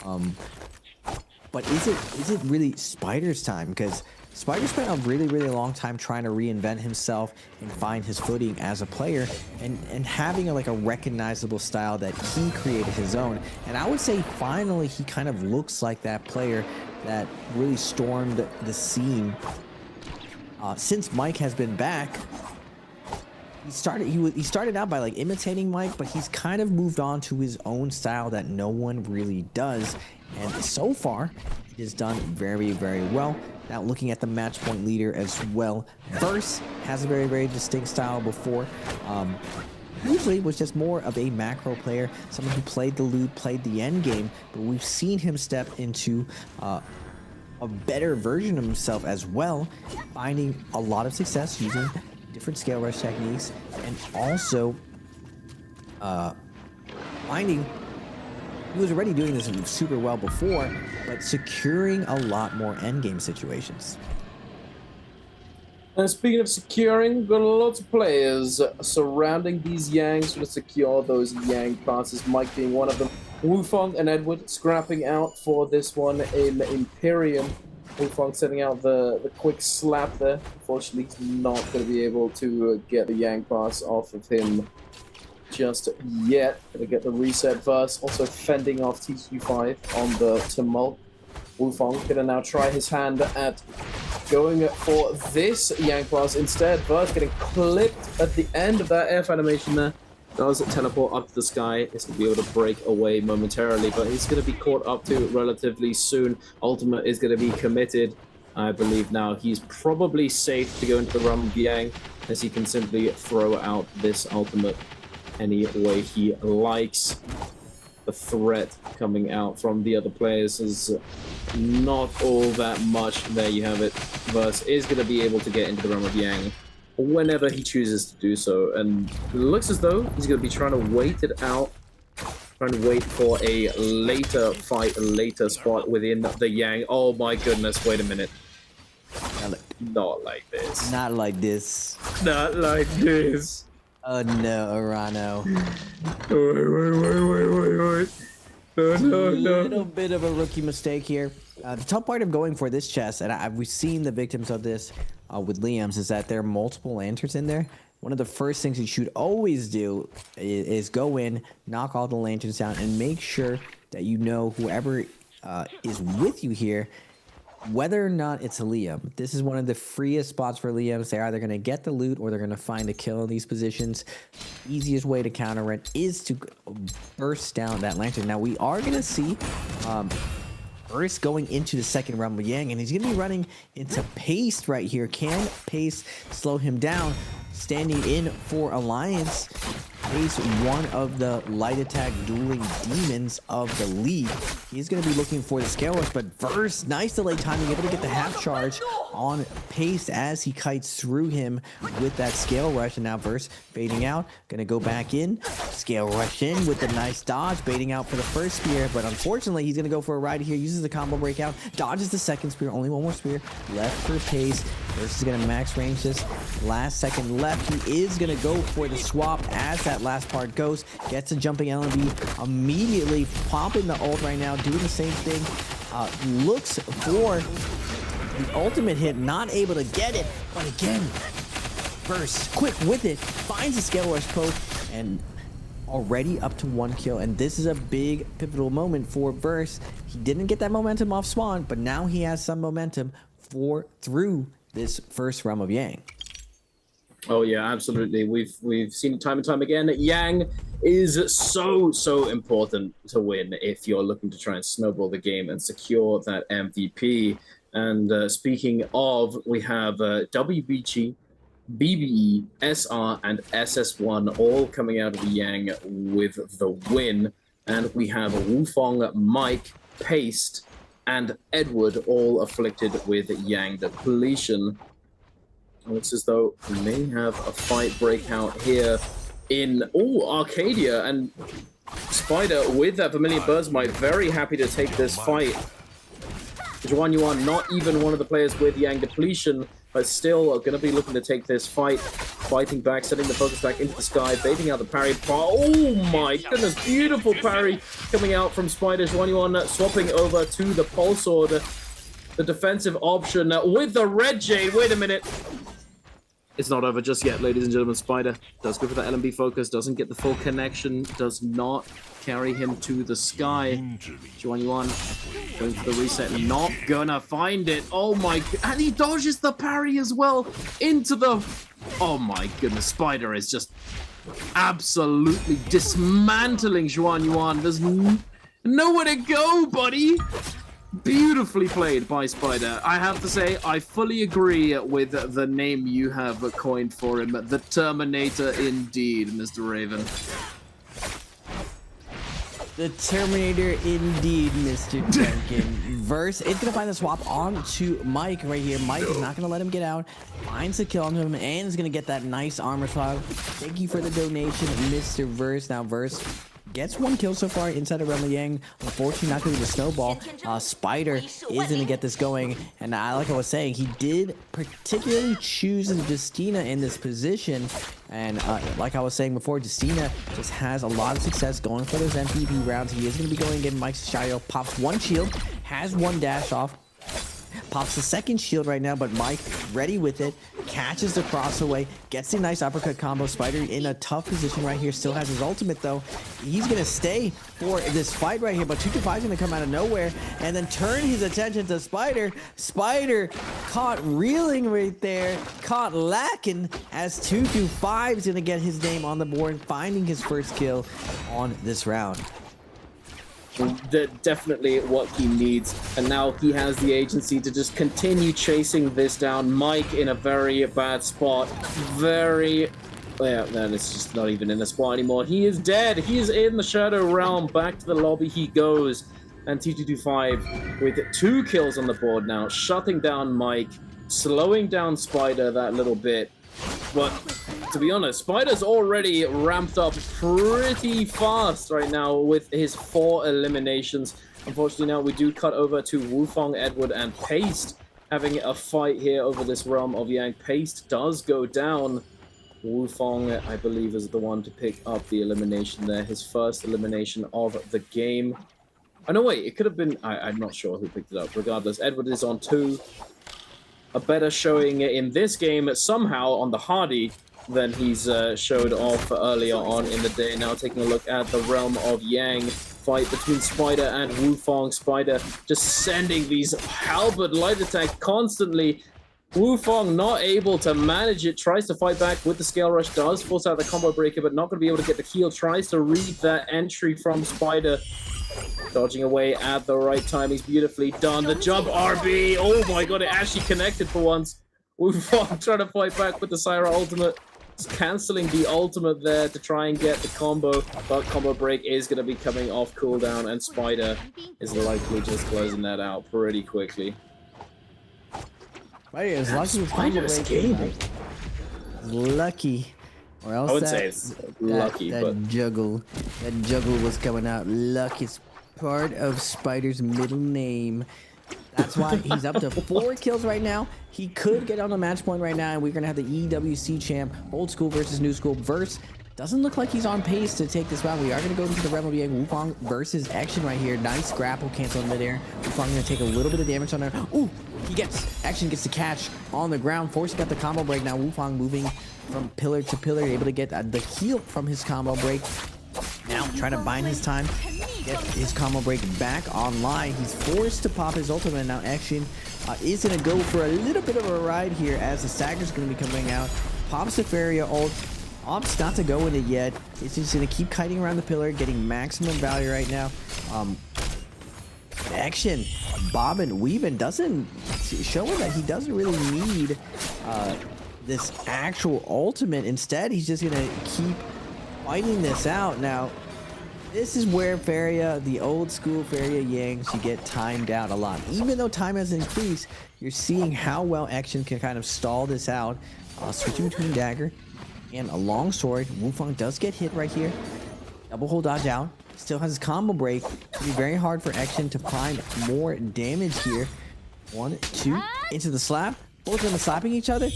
But is it really Spider's time? Because Spider spent a really, really long time trying to reinvent himself and find his footing as a player, and having a recognizable style that he created his own. And I would say finally he kind of looks like that player that really stormed the scene. Since Mike has been back, he started out by imitating Mike, but he's kind of moved on to his own style that no one really does. And so far, he has done very, very well. Now looking at the match point leader as well, Verse has a very, very distinct style before. Usually was just more of a macro player, someone who played the Lude, played the Endgame, but we've seen him step into a better version of himself as well, finding a lot of success using different scale rush techniques, and also finding he was already doing this super well before, but securing a lot more endgame situations. And speaking of securing, we've got lots of players surrounding these Yangs to secure those Yang passes, Mike being one of them. Wufang and Edward scrapping out for this one in Imperium. Wufang setting out the quick slap there. Unfortunately, he's not going to be able to get the Yang pass off of him just yet. Going to get the reset Verse, also fending off TQ5 on the Tumult. Wufang going to now try his hand at going for this Yang pass instead. Verse getting clipped at the end of that F animation there. Does teleport up to the sky. He's going to be able to break away momentarily, but he's going to be caught up to relatively soon. Ultimate is going to be committed. I believe now he's probably safe to go into the realm of Yang, as he can simply throw out this ultimate any way he likes. The threat coming out from the other players is not all that much. There you have it. Verse is going to be able to get into the realm of Yang whenever he chooses to do so, and it looks as though he's going to be trying to wait it out, trying to wait for a later fight, a later spot within the Yang. Oh my goodness, wait a minute. Not like this. Not like this. Not like this. Oh no, Arano. Wait. Oh, no. A little bit of a rookie mistake here. The tough part of going for this chest, and we've seen the victims of this with Liam's, is that there are multiple lanterns in there. One of the first things you should always do is go in, knock all the lanterns down, and make sure that you know whoever is with you here, whether or not it's a Liam. This is one of the freest spots for Liams. They're either going to get the loot or they're going to find a kill in these positions. Easiest way to counter it is to burst down that lantern. Now we are going to see Burst going into the second round with Yang, and he's going to be running into Paste right here. Can Paste slow him down? Standing in for Alliance, Pace, one of the light attack dueling demons of the league. He's going to be looking for the scale rush, but Verse, nice delay timing, able to get the half charge on Pace as he kites through him with that scale rush. And now Verse fading out, going to go back in, scale rush in with the nice dodge, baiting out for the first spear, but unfortunately he's going to go for a ride here, uses the combo breakout, dodges the second spear, only one more spear left for Pace. Verse is going to max range this. Last second left. He is going to go for the swap as that last part goes. Gets a jumping LMB. Immediately popping the ult right now. Doing the same thing. Looks for the ultimate hit. Not able to get it. But again, Burst quick with it. Finds the scale rush poke. And already up to 1 kill. And this is a big pivotal moment for Burst. He didn't get that momentum off spawn. But now he has some momentum through this first realm of Yang. Oh yeah, absolutely. We've seen it time and time again. Yang is so important to win if you're looking to try and snowball the game and secure that MVP. And speaking of, we have WBG, BBE, SR, and SS1 all coming out of the Yang with the win. And we have Wufong, Mike, Paste, and Edward all afflicted with Yang depletion. It looks as though we may have a fight break out here in Arcadia, and Spider with that Vermilion Birdsmite very happy to take this fight. Juan Yuan, not even one of the players with Yang depletion, but still going to be looking to take this fight. Fighting back, setting the focus back into the sky, baiting out the parry. Oh my goodness, beautiful parry coming out from Spider. Juan Yuan swapping over to the Pulse Sword, the defensive option with the Red Jade. Wait a minute. It's not over just yet, ladies and gentlemen. Spider does go for the LMB focus, doesn't get the full connection, does not carry him to the sky. Juan Yuan going for the reset, not gonna find it. Oh my, and he dodges the parry as well into the... Oh my goodness, Spider is just absolutely dismantling Juan Yuan. There's nowhere to go, buddy. Beautifully played by Spider. I have to say, I fully agree with the name you have coined for him. The Terminator indeed, Mr. Raven. The Terminator indeed, Mr. Duncan. Verse is going to find the swap on to Mike right here. Mike is not going to let him get out. Finds the kill on him and is going to get that nice armor swap. Thank you for the donation, Mr. Verse. Now Verse gets 1 kill so far inside of Realm of Yang. Unfortunately, not going to be the snowball. Spider is going to get this going. And like I was saying, he did particularly choose Justina in this position. And like I was saying before, Justina just has a lot of success going for those MVP rounds. He is going to be going against Mike's Shadow. Pops 1 shield, has 1 dash off. Pops the second shield right now, but Mike ready with it, catches the cross away, gets a nice uppercut combo. Spider in a tough position right here, still has his ultimate though. He's gonna stay for this fight right here, but 225 is gonna come out of nowhere and then turn his attention to Spider. Spider caught reeling right there, caught lacking as 225 is gonna get his name on the board, finding his first kill on this round. definitely what he needs. And now he has the agency to just continue chasing this down. Mike in a very bad spot. Yeah, then it's just not even in a spot anymore. He is dead. He is in the Shadow Realm. Back to the lobby he goes. And T225 with 2 kills on the board now, shutting down Mike, slowing down Spider that little bit. But to be honest, Spider's already ramped up pretty fast right now with his 4 eliminations. Unfortunately, now we do cut over to Wufong, Edward, and Paste having a fight here over this Realm of Yang. Paste does go down. Wufong, I believe, is the one to pick up the elimination there. His first elimination of the game. Oh, no, wait, it could have been... I'm not sure who picked it up. Regardless, Edward is on 2. A better showing in this game, somehow, on the Hardy than he's showed off earlier on in the day. Now taking a look at the Realm of Yang fight between Spider and Wufong. Spider just sending these halberd light attack constantly. Wufong not able to manage it, tries to fight back with the Scale Rush, does force out the combo breaker, but not going to be able to get the heal, tries to read that entry from Spider. Dodging away at the right time. He's beautifully done. The jump RB. Oh my god, it actually connected for once. Wufong trying to fight back with the Syra ultimate. It's cancelling the ultimate there to try and get the combo. But combo break is going to be coming off cooldown, and Spider is likely just closing that out pretty quickly. Spider is lucky with combo break. Lucky. Or else I would say it's lucky, that juggle was coming out. Luck is part of Spider's middle name. That's why he's up to 4 kills right now. He could get on a match point right now, and we're gonna have the EWC champ, old school versus new school verse. Doesn't look like he's on pace to take this round. We are gonna go into the Realm of Yang. Wufong versus Action right here. Nice grapple cancel in midair. Wufong gonna take a little bit of damage on there. Ooh, Action gets the catch on the ground, forcing out the combo break. Now Wufong moving from pillar to pillar, able to get the heal from his combo break. Now trying to bind his time, get his combo break back online. He's forced to pop his ultimate. Now Action is going to go for a little bit of a ride here as the stagger's going to be coming out. Pops the Feria ult, opts not to go in it yet. It's just going to keep kiting around the pillar, getting maximum value right now. Action, bobbing, weaving, doesn't showing that he doesn't really need this actual ultimate. Instead, he's just gonna keep fighting this out. Now, this is where Feria, the old school Feria Yang, you get timed out a lot. Even though time has increased, you're seeing how well Action can kind of stall this out. Switching between dagger and a long sword. Wufong does get hit right here. Double hold dodge out. Still has his combo break. It'll be very hard for Action to find more damage here. 1, 2, into the slap. Both of them are slapping each other.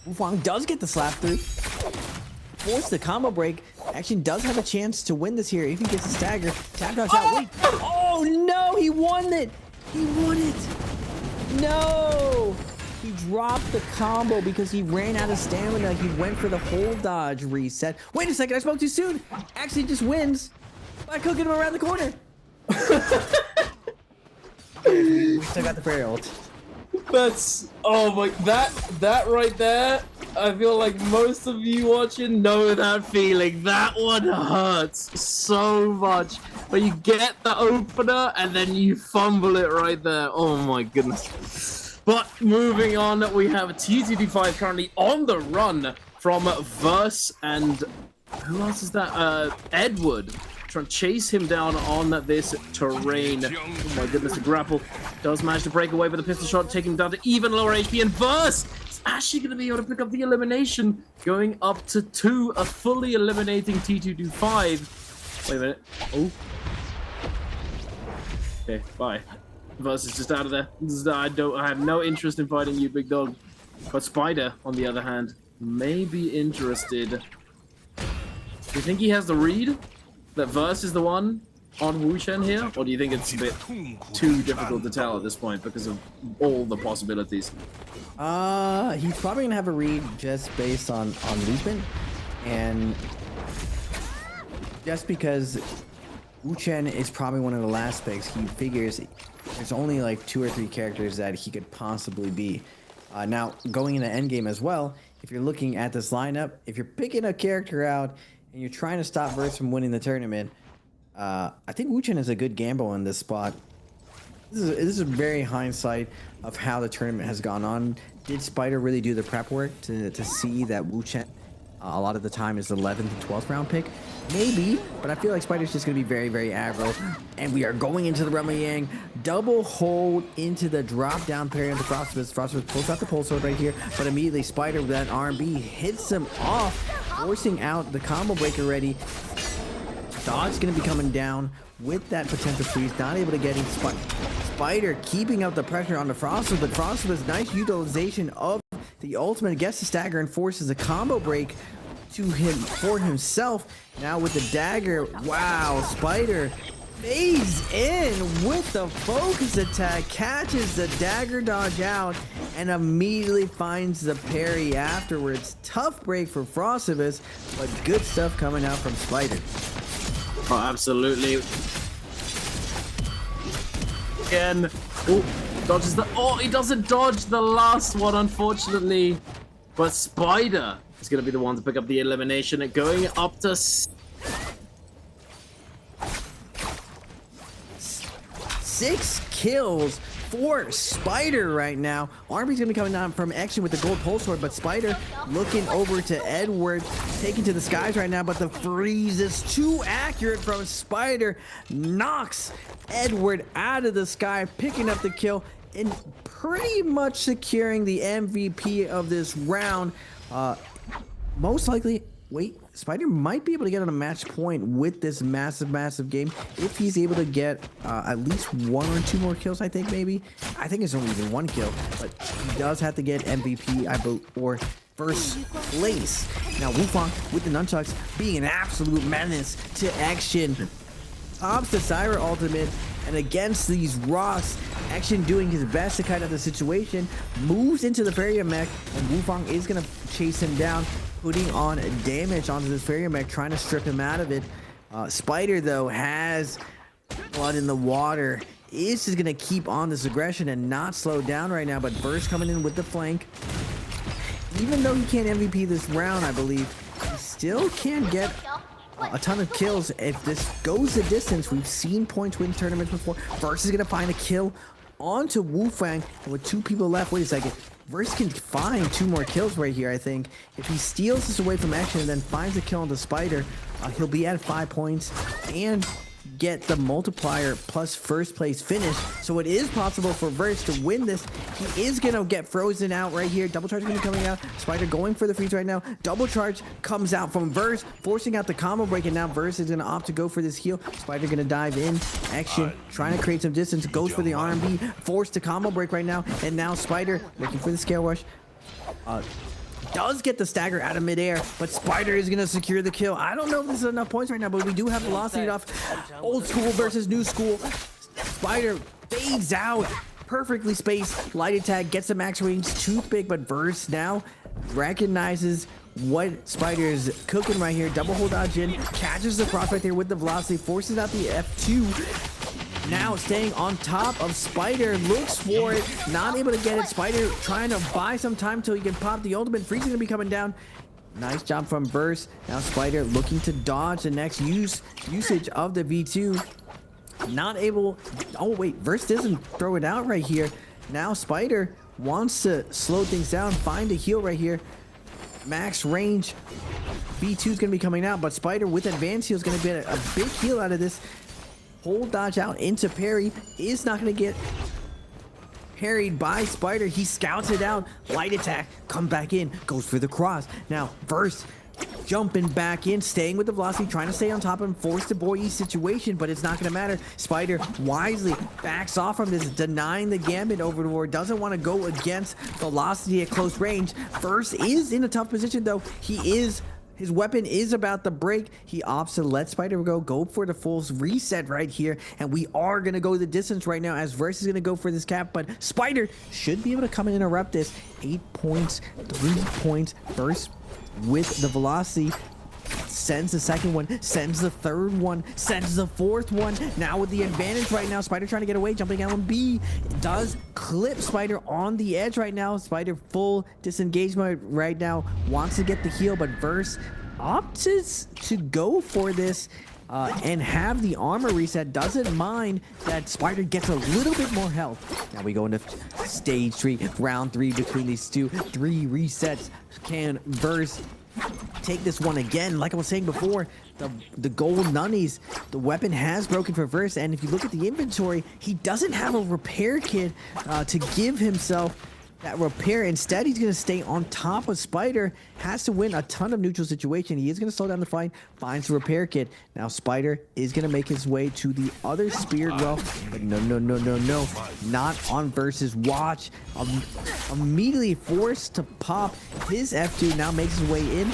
Wufong does get the slap through. Force the combo break. Action does have a chance to win this here if he gets a stagger. Tap dodge out. Wait. Oh no, he won it. He won it. No. He dropped the combo because he ran out of stamina. He went for the hold dodge reset. Wait a second, I spoke too soon. Actually just wins by cooking him around the corner. We still got the prayer ult. That's, oh my, that right there, I feel like most of you watching know that feeling. That one hurts so much. But you get the opener and then you fumble it right there. Oh my goodness. But moving on, we have T225 currently on the run from Verse and who else is that? Edward. Trying to chase him down on this terrain. Oh my goodness, the grapple does manage to break away with a pistol shot, taking him down to even lower HP. And Verse is actually going to be able to pick up the elimination, going up to 2, a fully eliminating T225. Wait a minute. Oh. Okay, bye. Verse is just out of there. I have no interest in fighting you, big dog. But Spider, on the other hand, may be interested. Do you think he has the read? That Verse is the one on Wu Chen here? Or do you think it's a bit too difficult to tell at this point because of all the possibilities? He's probably gonna have a read just based on movement. And just because Wu Chen is probably one of the last picks, he figures there's only like 2 or 3 characters that he could possibly be. Now, going into Endgame as well, if you're looking at this lineup, if you're picking a character out and you're trying to stop Verse from winning the tournament, I think Wu Chen is a good gamble in this spot. This is a very hindsight of how the tournament has gone on. Did Spider really do the prep work to see that Wu Chen a lot of the time is the 11th and 12th round pick? Maybe, but I feel like Spider's just going to be very, very aggro. And we are going into the Realm of Yang. Double hold into the drop down parry on the Frostbus. Frostbus pulls out the Pulse Sword right here, but immediately Spider with that R&B hits him off, forcing out the combo break already. Dodge going to be coming down with that potential freeze, not able to get in. Spider keeping up the pressure on the Frostbus, but Frostbus, nice utilization of the ultimate, gets the stagger and forces a combo break to him for himself. Now with the dagger, wow, Spider fades in with the focus attack, catches the dagger dodge out, and immediately finds the parry afterwards. Tough break for Frostbus, but good stuff coming out from Spider. Oh, absolutely. Again. Oh, dodges the. Oh, he doesn't dodge the last one, unfortunately. But Spider is going to be the one to pick up the elimination and going up to 6 kills for Spider right now. Army's gonna be coming down from action with the gold pulse sword, but Spider looking over to Edward, taken to the skies right now, but the freeze is too accurate from Spider. Knocks Edward out of the sky, picking up the kill and pretty much securing the MVP of this round. Most likely, wait, Spider might be able to get on a match point with this massive game if he's able to get at least 1 or 2 more kills. I think maybe. I think it's only even 1 kill, but he does have to get MVP, I believe, or first place. Now Wufang with the nunchucks being an absolute menace to action. Pops the Syra ultimate, and against these rocks, Action doing his best to cut out the situation, moves into the Fairy Mech, and Wufang is gonna chase him down, putting on damage onto this Fairy Mech, trying to strip him out of it. Spider, though, has blood in the water. Is just gonna keep on this aggression and not slow down right now, but Burst coming in with the flank. Even though he can't MVP this round, I believe, he still can get a ton of kills if this goes the distance. We've seen points win tournaments before. Verse is gonna find a kill onto Wufang, and with 2 people left, wait a second, Verse can find 2 more kills right here, I think. If he steals this away from Action and then finds a kill on the Spider, he'll be at 5 points and get the multiplier plus first place finish. So it is possible for Verse to win this. He is gonna get frozen out right here. Double charge gonna be coming out. Spider going for the freeze right now. Double charge comes out from Verse, forcing out the combo break, and now Verse is gonna opt to go for this heal. Spider gonna dive in. Action trying to create some distance, goes for the R&B, forced to combo break right now, and now Spider looking for the scale rush. Does get the stagger out of midair, but Spider is gonna secure the kill. I don't know if this is enough points right now, but we do have velocity off. Old school versus new school. Spider fades out, perfectly spaced. Light attack gets the max range, toothpick, but Verse now recognizes what Spider is cooking right here. Double hold dodge in, catches the cross right there with the velocity, forces out the F2. Now staying on top of Spider, looks for it, not able to get it. Spider trying to buy some time till he can pop the ultimate. Freeze is gonna be coming down. Nice job from Verse. Now Spider looking to dodge the next usage of the V2. Not able. Oh wait, Verse doesn't throw it out right here. Now Spider wants to slow things down, find a heal right here. Max range. V2 is gonna be coming out, but Spider with advanced heal is gonna get a big heal out of this. Hold dodge out into parry, is not going to get parried by Spider. He scouts it out. Light attack, come back in, goes for the cross. Now Verse jumping back in, staying with the velocity, trying to stay on top of him, force the Boy E situation, but it's not going to matter. Spider wisely backs off from this, denying the gambit over the board. Doesn't want to go against velocity at close range. Verse is in a tough position though. His weapon is about to break. He opts to let Spider go for the full reset right here. And we are going to go the distance right now as Verse is going to go for this cap. But Spider should be able to come and interrupt this. 8 points, 3 points. Verse with the velocity. Sends the second one, sends the third one, sends the fourth one. Now with the advantage right now, Spider trying to get away, jumping LMB. Does clip Spider on the edge right now. Spider full disengagement right now. Wants to get the heal, but Verse opts to go for this. and have the armor reset. Doesn't mind that Spider gets a little bit more health. Now we go into stage 3, round 3 between these two. 3 resets. Can Verse take this one again? Like I was saying before, the gold nunnies, the weapon has broken for Verse, and if you look at the inventory, he doesn't have a repair kit to give himself that repair. Instead, he's going to stay on top of Spider. Has to win a ton of neutral situation. He is going to slow down the fight, finds the repair kit. Now Spider is going to make his way to the other spirit well, but no, not on Verse's watch. Immediately forced to pop his F2. Now makes his way in.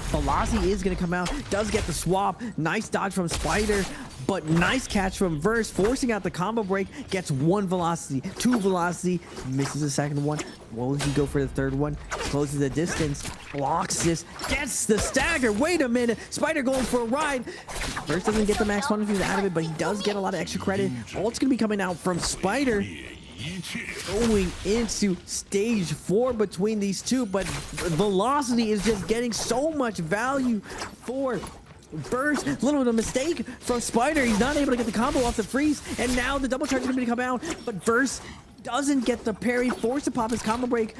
Velocity is going to come out, does get the swap. Nice dodge from Spider, but nice catch from Verse, forcing out the combo break. Gets 1 velocity, 2 velocity, misses the second one. Will he go for the third one? Closes the distance, blocks this, gets the stagger. Wait a minute, Spider going for a ride. Verse doesn't get the max quantities out of it, but he does get a lot of extra credit. Ult's going to be coming out from Spider. Going into stage 4 between these two, but Velocity is just getting so much value for Verse. Little bit of mistake from Spider. He's not able to get the combo off the freeze, and now the double charge is going to come out, but Verse doesn't get the parry, forced to pop his combo break.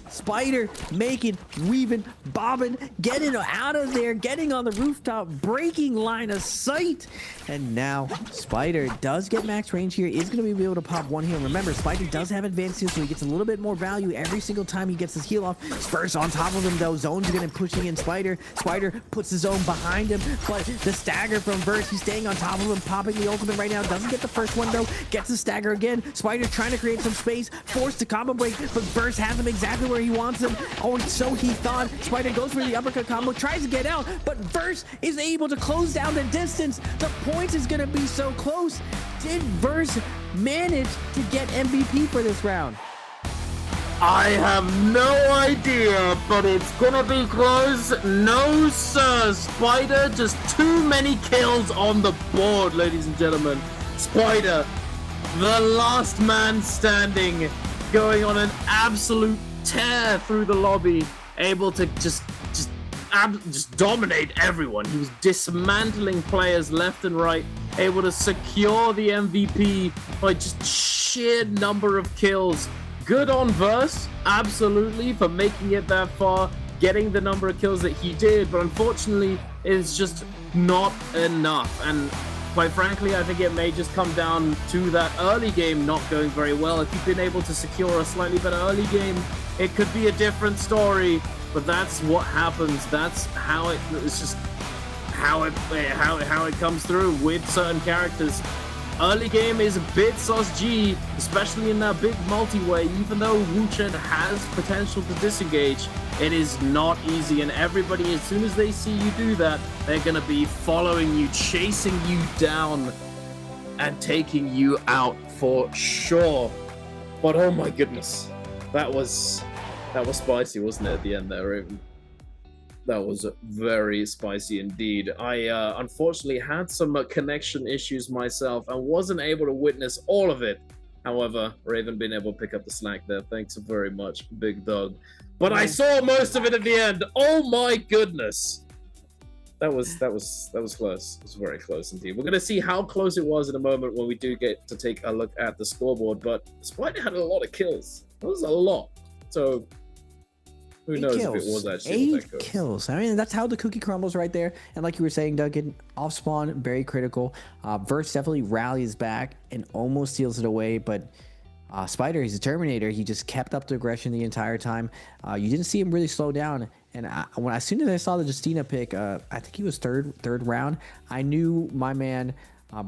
Spider making, weaving, bobbing, getting out of there, getting on the rooftop, breaking line of sight. And now Spider does get max range here, is going to be able to pop one heal. Remember, Spider does have advanced heal, so he gets a little bit more value every single time he gets his heal off. Spurs on top of him though, zone's going to be pushing in Spider. Spider puts the zone behind him, but the stagger from Verse, he's staying on top of him, popping the ultimate right now. Doesn't get the first one though, gets the stagger again. Spider trying to create some space, forced to combo break, but Verse has him exactly where he wants him. Oh, and so he thought. Spider goes for the uppercut combo, tries to get out, but Verse is able to close down the distance. The points is going to be so close. Did Verse manage to get MVP for this round? I have no idea, but it's gonna be close. No, sir. Spider, just too many kills on the board, ladies and gentlemen. Spider, the last man standing, going on an absolute tear through the lobby, able to just dominate everyone. He was dismantling players left and right, able to secure the MVP by just sheer number of kills. Good on Verse, absolutely, for making it that far, getting the number of kills that he did, but unfortunately, it's just not enough. And quite frankly, I think it may just come down to that early game not going very well. If you've been able to secure a slightly better early game, it could be a different story. But that's what happens. That's how it's just how it comes through with certain characters. Early game is a bit sus G, especially in that big multi-way. Even though Wu Chen has potential to disengage, it is not easy, and everybody, as soon as they see you do that, they're gonna be following you, chasing you down, and taking you out for sure. But oh my goodness, that was spicy, wasn't it, at the end there, Raven? That was very spicy indeed. I unfortunately had some connection issues myself and wasn't able to witness all of it. However, Raven being able to pick up the slack there. Thanks very much, Big Dog. But I saw most of it at the end. Oh my goodness. That was close. It was very close indeed. We're going to see how close it was in a moment when we do get to take a look at the scoreboard. But Spider had a lot of kills. That was a lot. So who knows if it was actually 8 kills. I mean, that's how the cookie crumbles right there. And like you were saying, Duncan, off spawn, very critical. Verse definitely rallies back and almost steals it away, but Spider, he's a Terminator. He just kept up the aggression the entire time. You didn't see him really slow down. And as soon as I saw the Justina pick, I think he was third round, I knew my man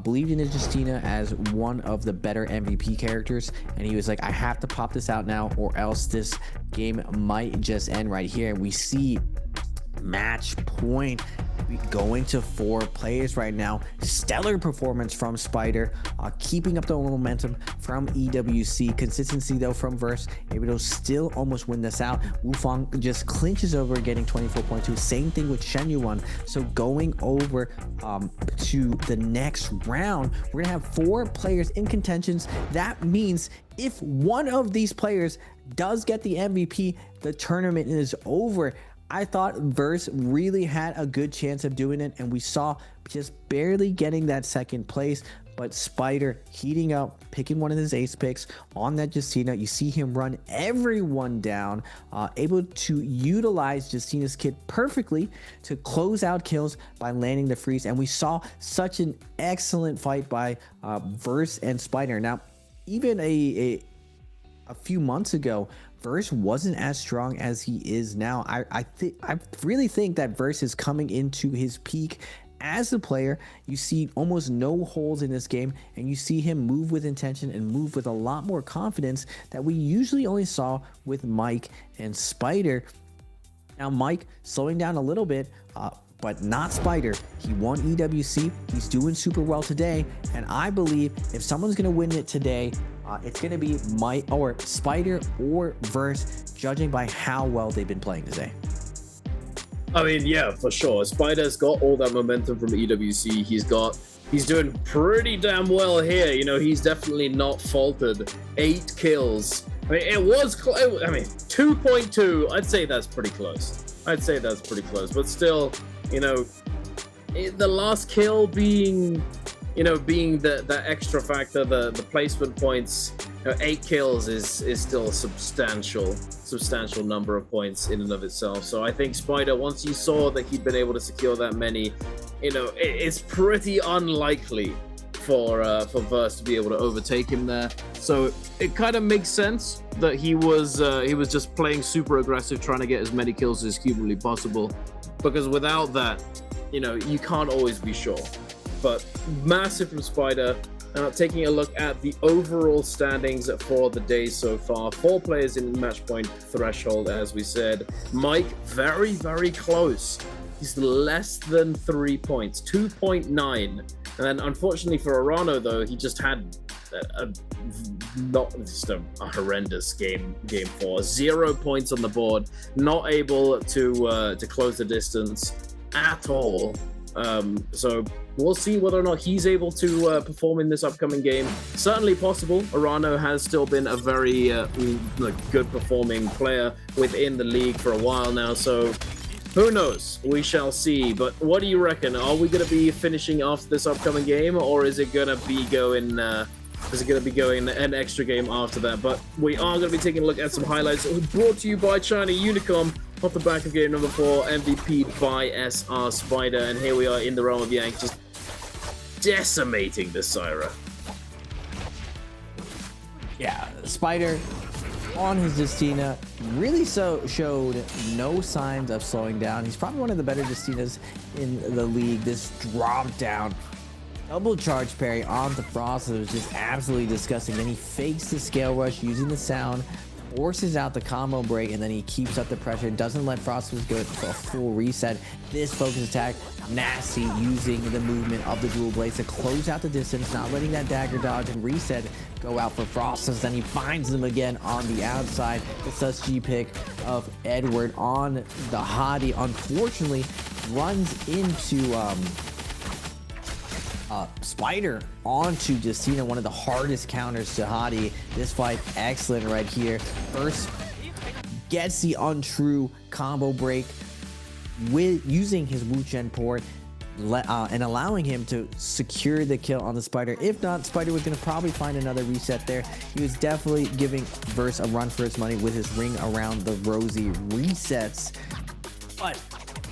believed in his Justina as one of the better MVP characters, and he was like, I have to pop this out now or else this game might just end right here. And we see match point going to 4 players right now. Stellar performance from Spider, keeping up the momentum from EWC. Consistency though from Verse, able to still almost win this out. Wufang just clinches over, getting 24.2. Same thing with Shen Yuan. So going over to the next round, we're gonna have 4 players in contentions. That means if one of these players does get the MVP, the tournament is over. I thought Verse really had a good chance of doing it, and we saw just barely getting that second place. But Spider heating up, picking one of his ace picks on that Justina. You see him run everyone down, able to utilize Justina's kit perfectly to close out kills by landing the freeze. And we saw such an excellent fight by Verse and Spider. Now, even a few months ago, Verse wasn't as strong as he is now. I really think that Verse is coming into his peak as a player. You see almost no holes in this game, and you see him move with intention and move with a lot more confidence that we usually only saw with Mike and Spider. Now Mike slowing down a little bit, but not Spider. He won EWC. He's doing super well today, and I believe if someone's going to win it today, it's going to be Mike or Spider or Verse, judging by how well they've been playing today. I mean, yeah, for sure. Spider's got all that momentum from EWC. He's doing pretty damn well here. You know, he's definitely not faltered. 8 kills. I mean, it was 2.2. I'd say that's pretty close. But still, you know, the last kill being the extra factor, the placement points. 8 kills is still a substantial number of points in and of itself. So I think Spider, once you saw that he'd been able to secure that many, you know, it's pretty unlikely for Verse to be able to overtake him there. So it kind of makes sense that he was just playing super aggressive, trying to get as many kills as humanly possible, because without that, you know, you can't always be sure. But massive from Spider. Taking a look at the overall standings for the day so far. 4 players in match point threshold, as we said. Mike, very, very close. He's less than 3 points, 2.9. And then, unfortunately for Arano, though, he just had a horrendous game 4. 0 points on the board, not able to close the distance at all. So we'll see whether or not he's able to perform in this upcoming game. Certainly possible. Arano has still been a very good performing player within the league for a while now, so who knows? We shall see. But what do you reckon? Are we going to be finishing after this upcoming game, or is it going to be going an extra game after that? But we are going to be taking a look at some highlights brought to you by China Unicom off the back of game number 4, MVP'd by SR Spider. And here we are in the realm of Yank, just decimating the Syra. Yeah, Spider on his Justina really showed no signs of slowing down. He's probably one of the better Justinas in the league. This drop down double charge parry onto Frost was just absolutely disgusting. Then he fakes the scale rush using the sound, forces out the combo break, and then he keeps up the pressure, doesn't let Frost go for a full reset. This focus attack, nasty, using the movement of the dual blades to close out the distance, not letting that dagger dodge and reset go out for Frost. So then he finds them again on the outside. The sus G pick of Edward on the Hottie, unfortunately runs into Spider onto Justina, one of the hardest counters to Hottie. This fight, excellent right here. First, gets the untrue combo break with using his Wu Chen port and allowing him to secure the kill on the Spider. If not, Spider was going to probably find another reset there. He was definitely giving Verse a run for his money with his ring around the rosy resets. But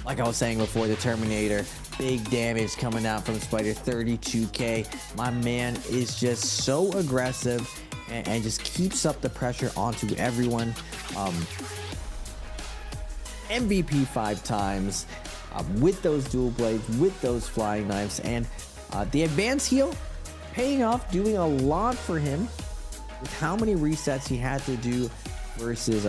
like I was saying before, the Terminator, big damage coming out from Spider, 32k. My man is just so aggressive and just keeps up the pressure onto everyone. MVP 5 times with those dual blades, with those flying knives, and the advance heal paying off, doing a lot for him with how many resets he had to do versus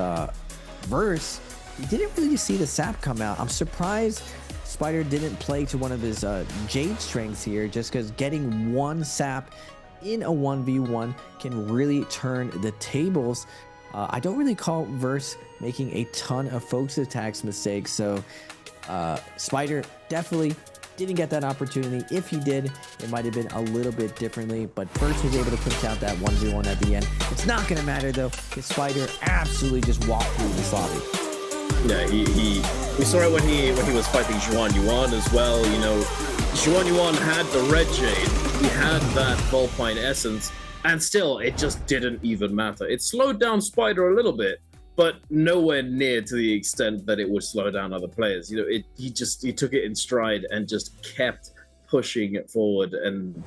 Verse. You didn't really see the sap come out. I'm surprised Spider didn't play to one of his Jade strengths here, just because getting one sap in a 1v1 can really turn the tables. I don't really call Verse making a ton of focus attacks mistakes, so Spider definitely didn't get that opportunity. If he did, it might have been a little bit differently, but Verse was able to put out that 1v1 at the end. It's not going to matter though, because Spider absolutely just walked through this lobby. Yeah, we saw it when he was fighting Juan Yuan as well. You know, Juan Yuan had the red jade, he had that Ballpoint essence, and still it just didn't even matter. It slowed down Spider a little bit, but nowhere near to the extent that it would slow down other players. You know, he took it in stride and just kept pushing it forward. And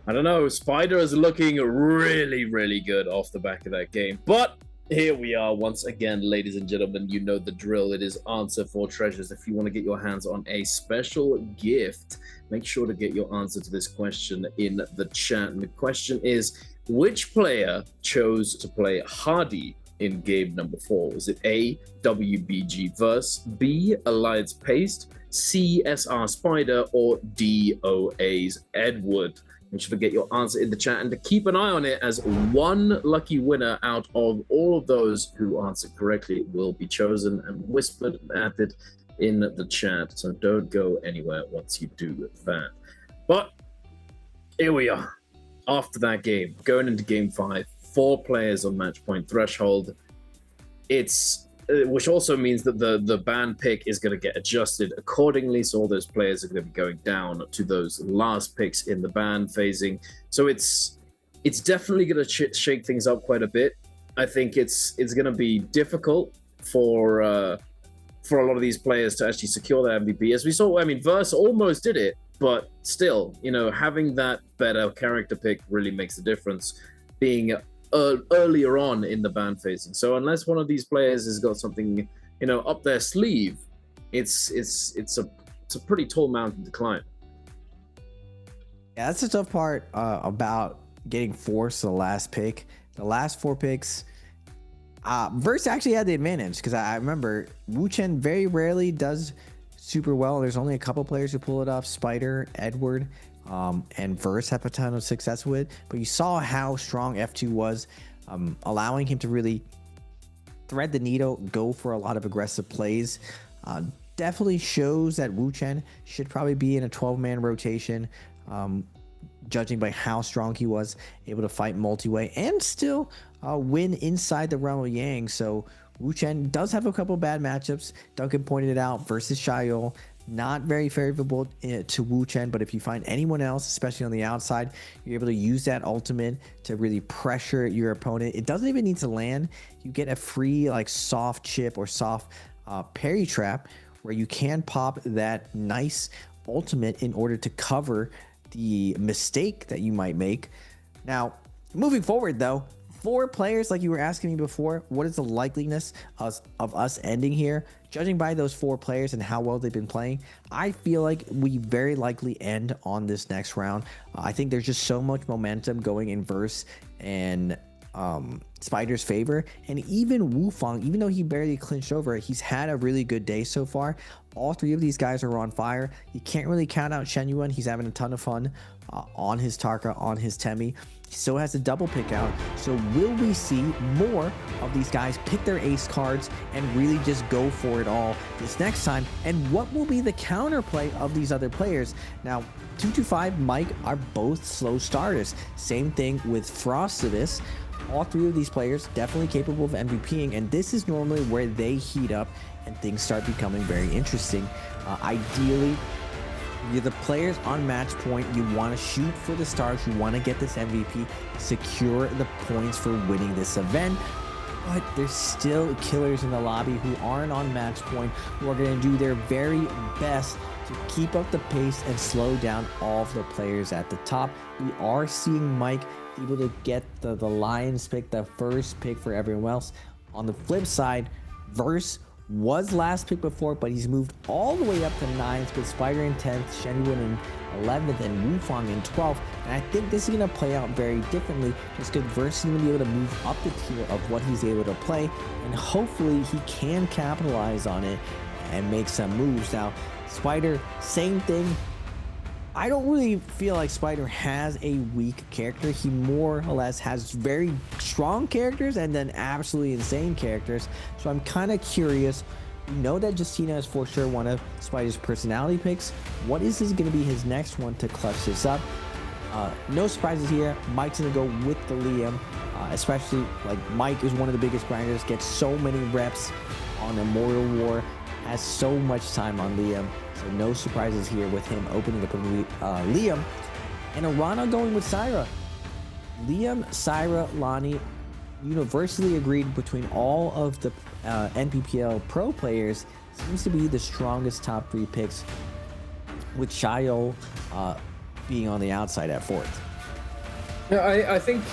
I don't know, Spider is looking really, really good off the back of that game. But here we are once again, ladies and gentlemen. You know the drill. It is answer for treasures. If you want to get your hands on a special gift, make sure to get your answer to this question in the chat. And the question is, which player chose to play Hardy in game number 4? Was it A, WBG Verse, B, Alliance Paste, C, SR Spider, or D, OA's Edward? Make sure to get your answer in the chat and to keep an eye on it, as one lucky winner out of all of those who answer correctly will be chosen and whispered at it in the chat. So don't go anywhere once you do that. But here we are. After that game, going into game 5, 4 players on match point threshold. Which also means that the ban pick is going to get adjusted accordingly. So all those players are going to be going down to those last picks in the ban phasing. So it's definitely going to shake things up quite a bit. I think it's going to be difficult for a lot of these players to actually secure their MVP. As we saw, I mean, Verse almost did it, but still, you know, having that better character pick really makes a difference, being earlier on in the ban phasing. So unless one of these players has got something, you know, up their sleeve, it's a pretty tall mountain to climb. Yeah, that's the tough part about getting forced to the last pick. The last 4 picks, Verse actually had the advantage, because I remember Wu Chen very rarely does super well. There's only a couple players who pull it off. Spider, Edward, and Verse have a ton of success with it. But you saw how strong F2 was, allowing him to really thread the needle, go for a lot of aggressive plays. Definitely shows that Wu Chen should probably be in a 12-man rotation, judging by how strong he was, able to fight multi-way and still win inside the realm of Yang. So Wu Chen does have a couple bad matchups. Duncan pointed it out versus Xiaoyou. Not very favorable to Wu Chen, but if you find anyone else, especially on the outside, you're able to use that ultimate to really pressure your opponent. It doesn't even need to land. You get a free like soft chip or soft parry trap where you can pop that nice ultimate in order to cover the mistake that you might make. Now, moving forward though, 4 players, like you were asking me before, what is the likeliness of us ending here? Judging by those 4 players and how well they've been playing, I feel like we very likely end on this next round. I think there's just so much momentum going in Verse and Spider's favor. And even Wufang, even though he barely clinched over it, he's had a really good day so far. All 3 of these guys are on fire. You can't really count out Shen Yuan. He's having a ton of fun on his Tarka, on his Temi. He still has a double pick out. So will we see more of these guys pick their ace cards and really just go for it all this next time? And what will be the counterplay of these other players? Now, 225, Mike are both slow starters. Same thing with Frostidus. All 3 of these players definitely capable of MVPing, and this is normally where they heat up and things start becoming very interesting. Ideally, you're the players on match point. You want to shoot for the stars. You want to get this MVP, secure the points for winning this event. But there's still killers in the lobby who aren't on match point, who are going to do their very best to keep up the pace and slow down all of the players at the top. We are seeing Mike able to get the Lions pick, the first pick for everyone else. On the flip side, Verse was last pick before, but he's moved all the way up to 9th with Spider in 10th, Shen Yuan in 11th, and Wufang in 12th. And I think this is going to play out very differently, just because Verse is going to be able to move up the tier of what he's able to play, and hopefully he can capitalize on it and make some moves. Now, Spider, same thing. I don't really feel like Spider has a weak character. He more or less has very strong characters and then absolutely insane characters. So I'm kind of curious. We know that Justina is for sure one of Spider's personality picks. What is going to be his next one to clutch this up? No surprises here. Mike's going to go with the Liam, especially like Mike is one of the biggest grinders, gets so many reps on Immortal War, has so much time on Liam, so no surprises here with him opening up Liam. And Arana going with Syra. Liam, Syra, Lonnie, universally agreed between all of the NBPL pro players, seems to be the strongest top 3 picks, with Shayo being on the outside at 4th. Yeah, I think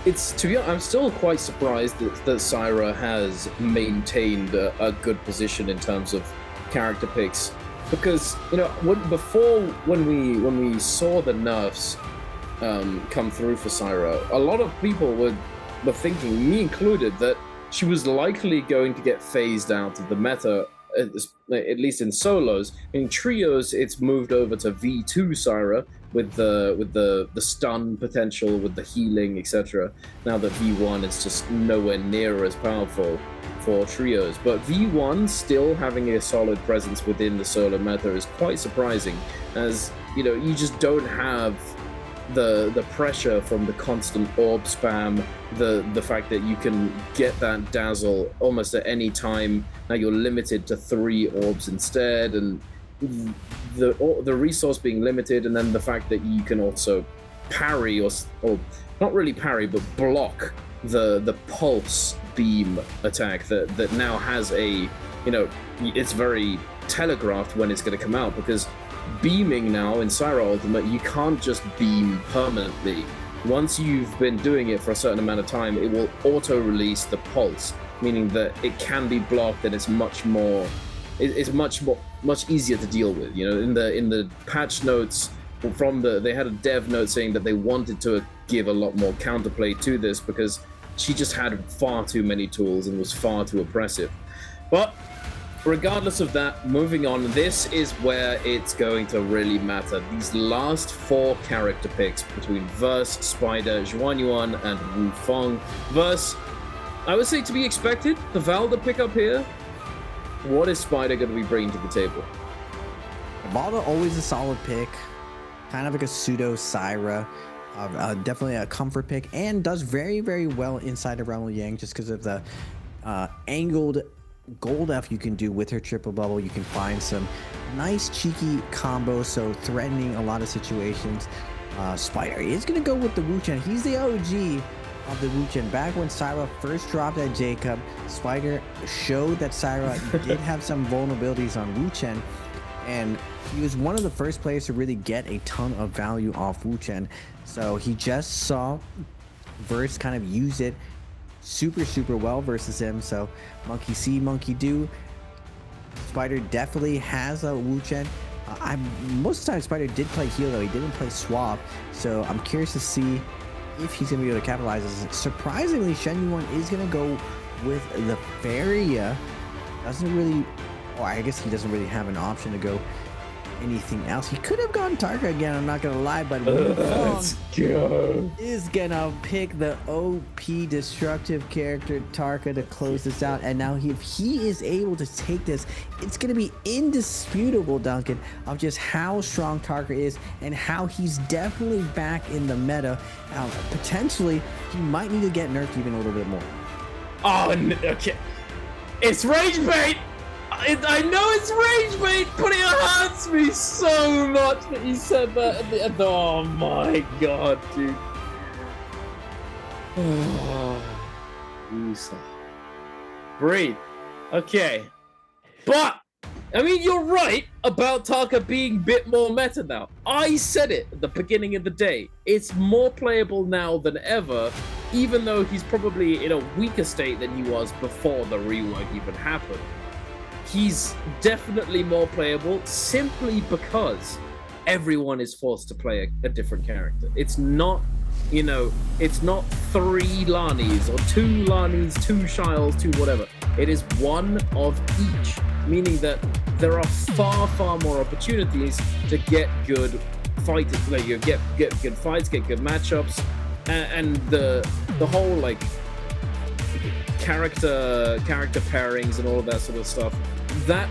it's, to be honest, I'm still quite surprised that Syra has maintained a good position in terms of character picks, because when we saw the nerfs come through for Syra, a lot of people were thinking, me included, that she was likely going to get phased out of the meta, at least in solos. In trios, it's moved over to V2 Syra with the stun potential, with the healing, etc. Now that V1 is just nowhere near as powerful for trios, but V1 still having a solid presence within the solo meta is quite surprising, as you just don't have the pressure from the constant orb spam, the fact that you can get that dazzle almost at any time. Now you're limited to 3 orbs instead, and the resource being limited, and then the fact that you can also parry or not really parry but block the pulse beam attack that now has a it's very telegraphed when it's going to come out, because beaming now in Syra Ultimate, you can't just beam permanently. Once you've been doing it for a certain amount of time, it will auto-release the pulse, meaning that it can be blocked, and it's much easier to deal with. In the patch notes they had a dev note saying that they wanted to give a lot more counterplay to this, because she just had far too many tools and was far too oppressive. But regardless of that, moving on, this is where it's going to really matter. These last 4 character picks between Verse, Spider, Zhuanyuan, and Wu Feng. Verse, I would say to be expected, the Valda pickup here. What is Spider going to be bringing to the table? Valda, always a solid pick, kind of like a pseudo Syra. Definitely a comfort pick, and does very, very well inside of Realm of Yang, just because of the angled gold F you can do with her triple bubble. You can find some nice cheeky combos, so threatening a lot of situations. Spider is going to go with the Wu-Chen. He's the OG of the Wu-Chen. Back when Syra first dropped at Jacob, Spider showed that Syra did have some vulnerabilities on Wu-Chen, and he was one of the first players to really get a ton of value off Wu-Chen. So he just saw Verse kind of use it super well versus him. So monkey see, monkey do. Spider definitely has a Wu-Chen. Most of the time Spider did play heal, though he didn't play swap. So I'm curious to see if he's gonna be able to capitalize on this. Surprisingly, Shen Yuan is gonna go with the Faria. Doesn't really, or I guess he doesn't really have an option to go anything else. He could have gone Tarka again, I'm not gonna lie, but Let's go. is gonna pick the OP destructive character Tarka to close this out. And now if he is able to take this, it's gonna be indisputable, Duncan, of just how strong Tarka is and how he's definitely back in the meta. Potentially he might need to get nerfed even a little bit more. Oh, okay. It's rage bait. I know it's rage bait, but it hurts me so much that you said that at the end. Oh my god, dude. Breathe. Okay. But, I mean, you're right about Tarka being a bit more meta now. I said it at the beginning of the day. It's more playable now than ever, even though he's probably in a weaker state than he was before the rework even happened. He's definitely more playable simply because everyone is forced to play a different character. It's not, it's not 3 Lanis or 2 Lanis, 2 Shiles, 2 whatever. It is one of each, meaning that there are far more opportunities to get good fighters, like you get good fights, get good matchups, and the whole like character pairings and all of that sort of stuff. That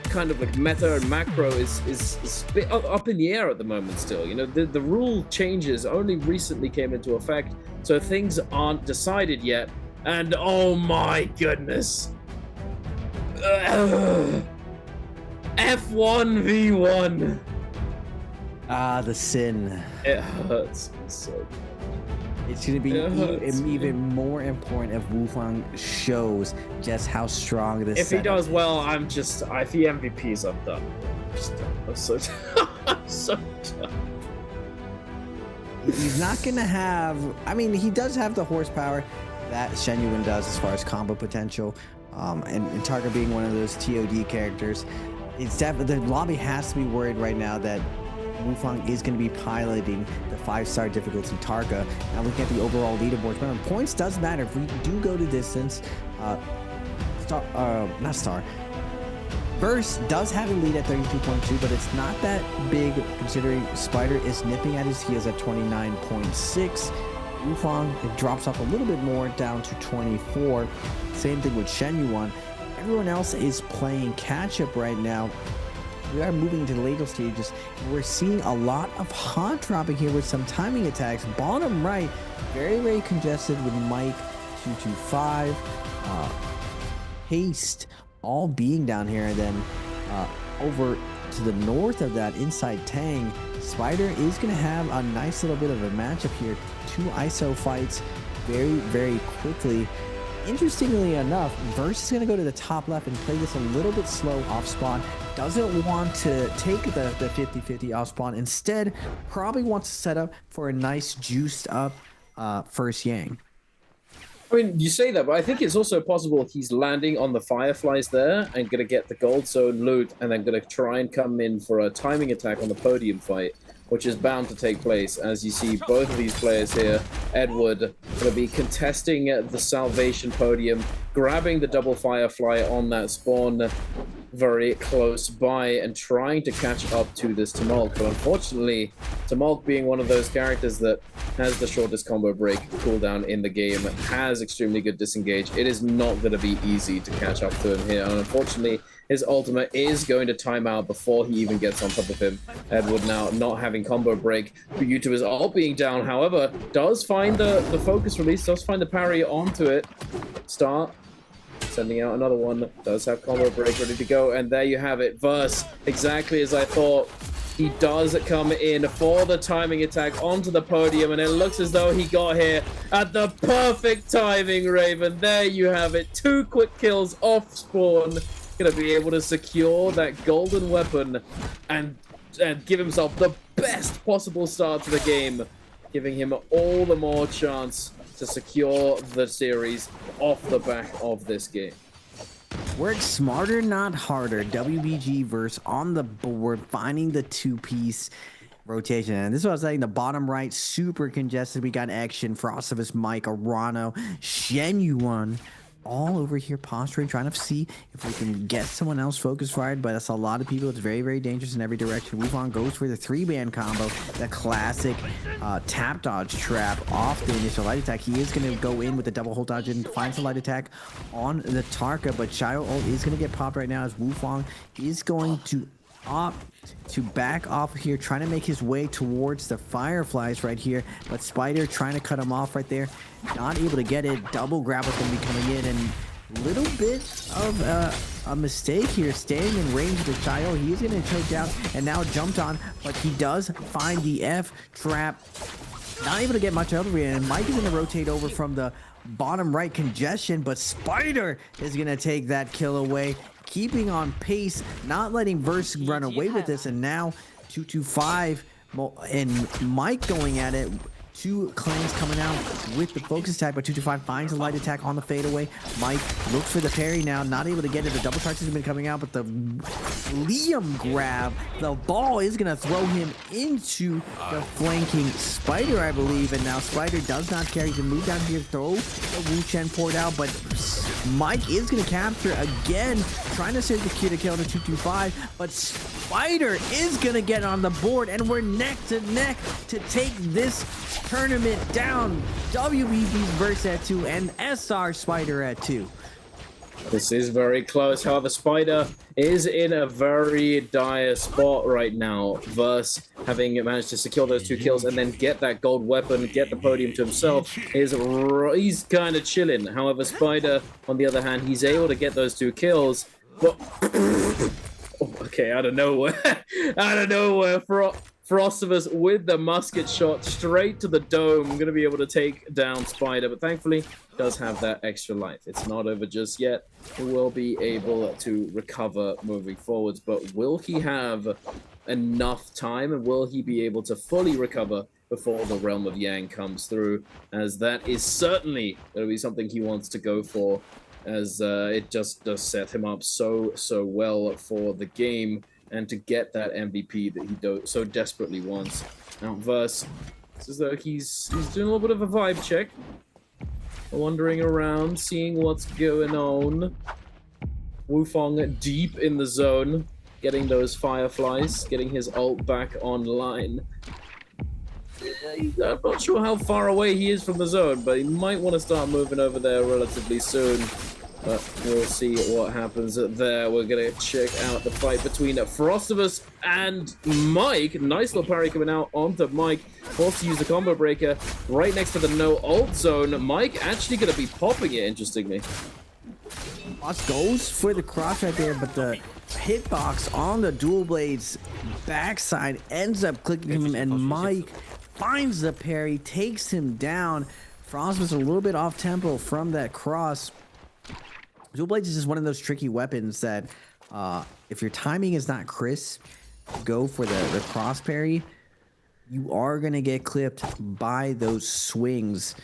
kind of like meta and macro is a bit up in the air at the moment still. The rule changes only recently came into effect, so things aren't decided yet. And oh my goodness, F1v1. Ah, the sin. It hurts so. It's going to be even more important if Wufang shows just how strong this. If he does well, I'm just. If he MVPs, I'm done. I'm so. I'm so done. He's not going to have. I mean, he does have the horsepower that Shen Yuan does as far as combo potential, and Tarka being one of those TOD characters. It's definitely the lobby has to be worried right now that Wufang is going to be piloting the 5-star difficulty Tarka. Now looking at the overall leaderboards, remember, points does matter. If we do go to distance, Verse does have a lead at 32.2, but it's not that big considering Spider is nipping at his heels at 29.6. Wufang, it drops off a little bit more down to 24. Same thing with Shen Yuan. Everyone else is playing catch up right now. We are moving into the later stages. We're seeing a lot of hot dropping here with some timing attacks. Bottom right, very, very congested with Mike 225, Haste, all being down here. And then over to the north of that, inside Tang, Spider is going to have a nice little bit of a matchup here. 2 ISO fights very, very quickly. Interestingly enough, Verse is going to go to the top left and play this a little bit slow off spawn. Doesn't want to take the 50-50 off spawn. Instead, probably wants to set up for a nice juiced up first Yang. I mean, you say that, but I think it's also possible he's landing on the Fireflies there and going to get the gold zone loot and then going to try and come in for a timing attack on the podium fight, which is bound to take place. As you see, both of these players here, Edward, going to be contesting the Salvation podium, grabbing the double Firefly on that spawn very close by and trying to catch up to this Tumult. But unfortunately, Tumult being one of those characters that has the shortest combo break cooldown in the game, has extremely good disengage. It is not going to be easy to catch up to him here. And unfortunately, his ultimate is going to time out before he even gets on top of him. Edward now not having combo break due to his ult being down. However, does find the focus release, does find the parry onto it. Start sending out another one, does have combo break ready to go, and there you have it. Verse, exactly as I thought. He does come in for the timing attack onto the podium, and it looks as though he got here at the perfect timing, Raven. There you have it. 2 quick kills off spawn. Gonna be able to secure that golden weapon and give himself the best possible start to the game, giving him all the more chance to secure the series off the back of this game. Work smarter, not harder. WBG verse on the board, finding the 2-piece rotation. And this is what I was saying, the bottom right, super congested. We got Action, Frostivus, Mike, Arano, Shen Yuan, all over here posturing, trying to see if we can get someone else focus fired, but that's a lot of people. It's very, very dangerous in every direction. Wufang goes for the 3-band combo, the classic tap dodge trap off the initial light attack. He is going to go in with the double hold dodge and finds the light attack on the Tarka, but Shadow ult is going to get popped right now as Wufang is going to opt to back off here, trying to make his way towards the Fireflies right here, but Spider trying to cut him off right there, not able to get it. Double grab is going to be coming in, and little bit of a mistake here, staying in range of the Child. He's going to choke down and now jumped on, but he does find the F trap, not able to get much out of it, and Mike is going to rotate over from the bottom right congestion, but Spider is going to take that kill away, keeping on pace, not letting Verse run away with this. And now 225 and Mike going at it. 2 clans coming out with the focus attack, but 225 finds a light attack on the fadeaway. Mike looks for the parry now, not able to get it. The double charges have been coming out, but the Liam grab, the ball is going to throw him into the flanking Spider, I believe. And now Spider does not carry. He can move down here, throw the Wu Chen poured out, but Mike is going to capture again, trying to save the Q to kill the 225, but Spider is going to get on the board, and we're neck to neck to take this tournament down. WBG's verse at 2 and SR Spider at 2. This is very close. However, Spider is in a very dire spot right now. Verse, having managed to secure those 2 kills and then get that gold weapon, get the podium to himself, he's kind of chilling. However, Spider, on the other hand, he's able to get those 2 kills. But oh, okay, out of nowhere, Frostivus with the musket shot straight to the dome. Gonna be able to take down Spider, but thankfully does have that extra life. It's not over just yet. He will be able to recover moving forwards, but will he have enough time, and will he be able to fully recover before the Realm of Yang comes through? As that is certainly going to be something he wants to go for, as it just does set him up so well for the game and to get that MVP that he so desperately wants. Now Verse, it's as though he's doing a little bit of a vibe check, wandering around, seeing what's going on. Wufong deep in the zone, getting those fireflies, getting his ult back online. I'm not sure how far away he is from the zone, but he might want to start moving over there relatively soon. But we'll see what happens there. We're going to check out the fight between Frostivus and Mike. Nice little parry coming out onto Mike. Forced to use the combo breaker right next to the no ult zone. Mike actually going to be popping it, interestingly. Boss goes for the cross right there, but the hitbox on the dual blades backside ends up clicking him, and Mike finds the parry, takes him down. Frost was a little bit off tempo from that cross. Dual blades is just one of those tricky weapons that if your timing is not crisp, go for the cross parry, you are going to get clipped by those swings.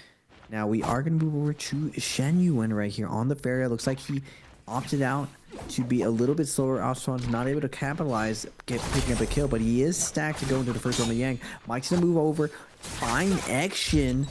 Now we are going to move over to Shen Yuan right here on the Pharah. Looks like he opted out to be a little bit slower. Opson's not able to capitalize, picking up a kill, but he is stacked to go into the first round of Yang. Mike's going to move over, find action.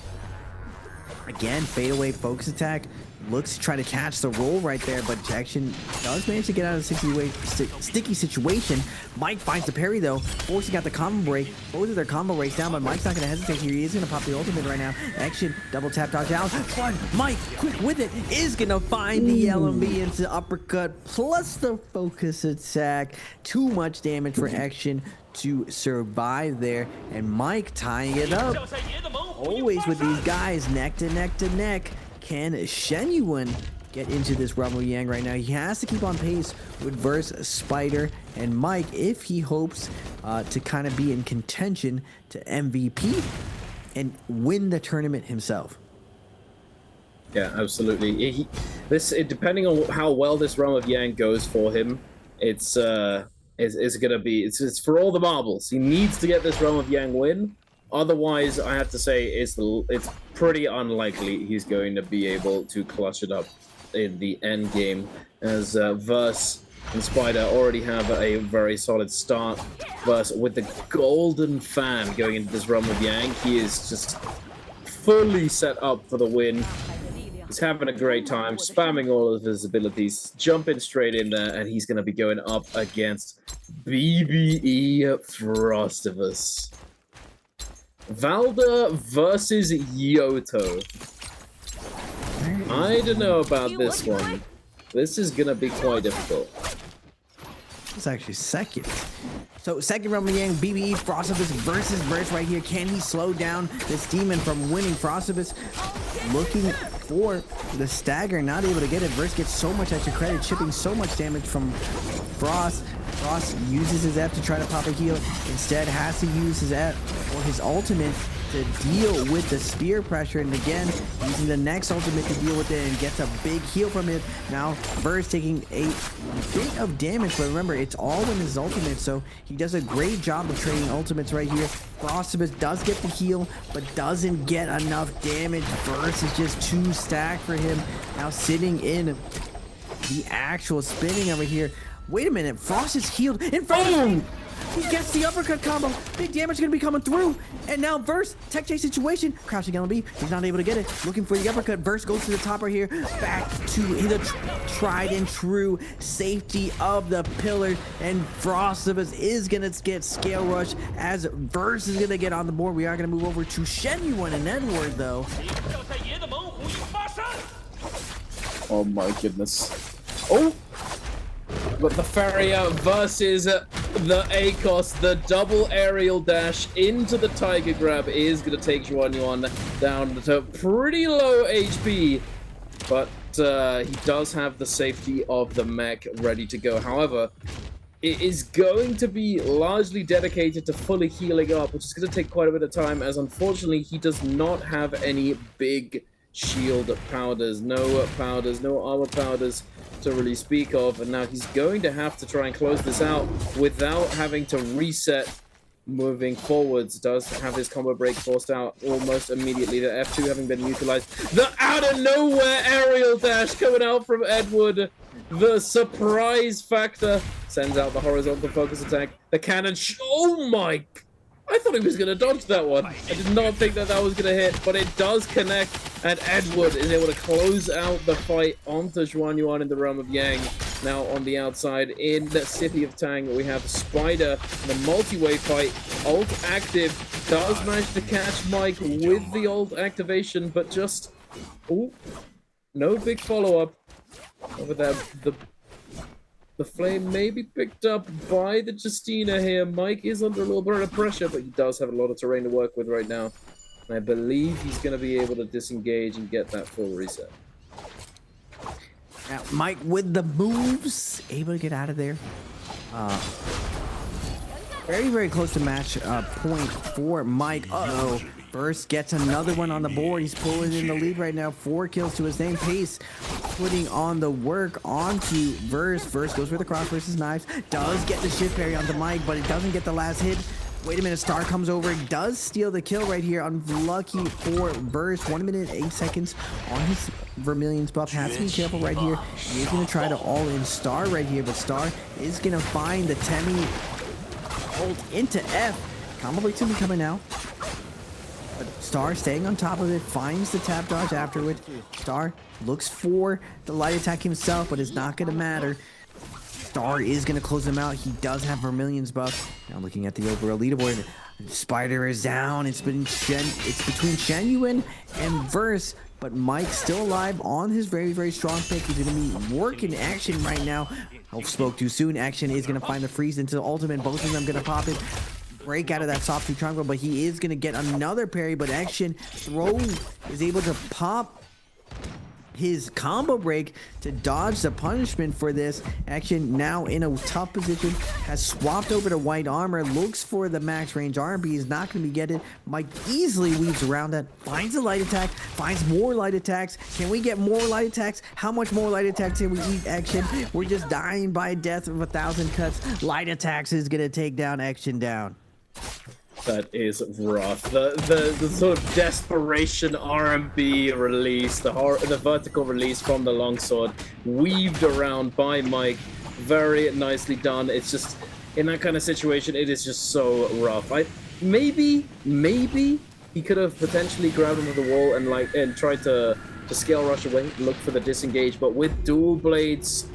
Again, fade away focus attack. Looks to try to catch the roll right there, but Jackson does manage to get out of the sticky situation. Mike finds the parry though, forcing out the combo break. Both of their combo breaks down, but Mike's not going to hesitate here. He is going to pop the ultimate right now. Action, double tap dodge out. But Mike, quick with it, is going to find the LMB into uppercut, plus the focus attack. Too much damage for Action to survive there, and Mike tying it up. Always with these guys, neck to neck to neck. Can Shen Yuan get into this Realm of Yang right now? He has to keep on pace with Verse, Spider, and Mike if he hopes to kind of be in contention to MVP and win the tournament himself. Yeah, absolutely. Depending on how well this Realm of Yang goes for him, it's gonna be it's for all the marbles. He needs to get this Realm of Yang win. Otherwise, I have to say it's pretty unlikely he's going to be able to clutch it up in the end game, as Verse and Spider already have a very solid start. Verse with the golden fan going into this Realm of Yang, he is just fully set up for the win. He's having a great time, spamming all of his abilities, jumping straight in there, and he's going to be going up against BBE Frostivus. Valda versus Yoto. I don't know about this one. This is gonna be quite difficult. It's actually second. So second Realm of Yang, BBE Frostivus versus Verse right here. Can he slow down this demon from winning? Frostivus looking for the stagger, not able to get it. Verse gets so much extra credit, chipping so much damage from Frost. Frost uses his F to try to pop a heal. Instead, has to use his F or his ultimate to deal with the spear pressure. And again, using the next ultimate to deal with it and gets a big heal from it. Now, Verse taking a bit of damage, but remember, it's all in his ultimate, so he does a great job of trading ultimates right here. Frostivus does get the heal, but doesn't get enough damage. Verse is just too stacked for him. Now sitting in the actual spinning over here. Wait a minute, Frost is healed in front of him! He gets the uppercut combo. Big damage gonna be coming through. And now Verse, tech chase situation. Crouching LMB, he's not able to get it. Looking for the uppercut. Verse goes to the top right here. Back to the tried and true safety of the pillar. And Frostivus is gonna get scale rush as Verse is gonna get on the board. We are gonna move over to Shen Yuan and Edward though. Oh my goodness. Oh! But the Farrier versus the ACOS, the double aerial dash into the Tiger Grab is going to take Yuan down to pretty low HP. But he does have the safety of the mech ready to go. However, it is going to be largely dedicated to fully healing up, which is going to take quite a bit of time, as unfortunately he does not have any big shield powders. No powders, no armor powders to really speak of, and now he's going to have to try and close this out without having to reset moving forwards. Does have his combo break forced out almost immediately. The F2 having been utilized. The out of nowhere aerial dash coming out from Edward. The surprise factor sends out the horizontal focus attack. The cannon. Oh my! I thought he was going to dodge that one. I did not think that that was going to hit, but it does connect, and Edward is able to close out the fight onto Xuan Yuan in the realm of Yang. Now on the outside, in the city of Tang, we have Spider, the multi-way fight, ult active, does manage to catch Mike with the ult activation, but just, ooh, no big follow-up. Over there, the flame may be picked up by the Justina here. Mike is under a little bit of pressure, but he does have a lot of terrain to work with right now. And I believe he's going to be able to disengage and get that full reset. Now, Mike with the moves, able to get out of there. Very, very close to match point for Mike. Uh-oh. Burst gets another one on the board. He's pulling in the lead right now. 4 kills to his name. Pace putting on the work onto Verse. Verse goes for the cross versus knives. Does get the shift parry onto Mike, but it doesn't get the last hit. Wait a minute, Star comes over, does steal the kill right here. Unlucky for Verse. 1 minute, 8 seconds on his Vermilion's buff. Has to be careful right here. He's going to try to all-in Star right here, but Star is going to find the Temi ult into F. Combo break's going to be coming out. But Star staying on top of it, finds the tap dodge afterward. Star looks for the light attack himself, but it's not going to matter. Star is going to close him out. He does have Vermilion's buff. Now looking at the overall leaderboard, Spider is down. It's between Shen Yuan and Verse, but Mike still alive on his very, very strong pick. He's going to be working action right now. I spoke too soon. Action is going to find the freeze into the ultimate. Both of them going to pop it. Break out of that soft 2 triangle, but he is going to get another parry, but Action Throw is able to pop his combo break to dodge the punishment for this. Action now in a tough position, has swapped over to white armor, looks for the max range RB, is not going to be getting it. Mike easily weaves around that, finds a light attack, finds more light attacks. Can we get more light attacks? How much more light attacks can we eat, Action? We're just dying by a death of 1,000 cuts. Light attacks is going to take down Action down. That is rough. The sort of desperation RMB release, the vertical release from the longsword, weaved around by Mike, very nicely done. It's just in that kind of situation, it is just so rough. Maybe he could have potentially grabbed him to the wall and tried to scale rush away, look for the disengage, but with dual blades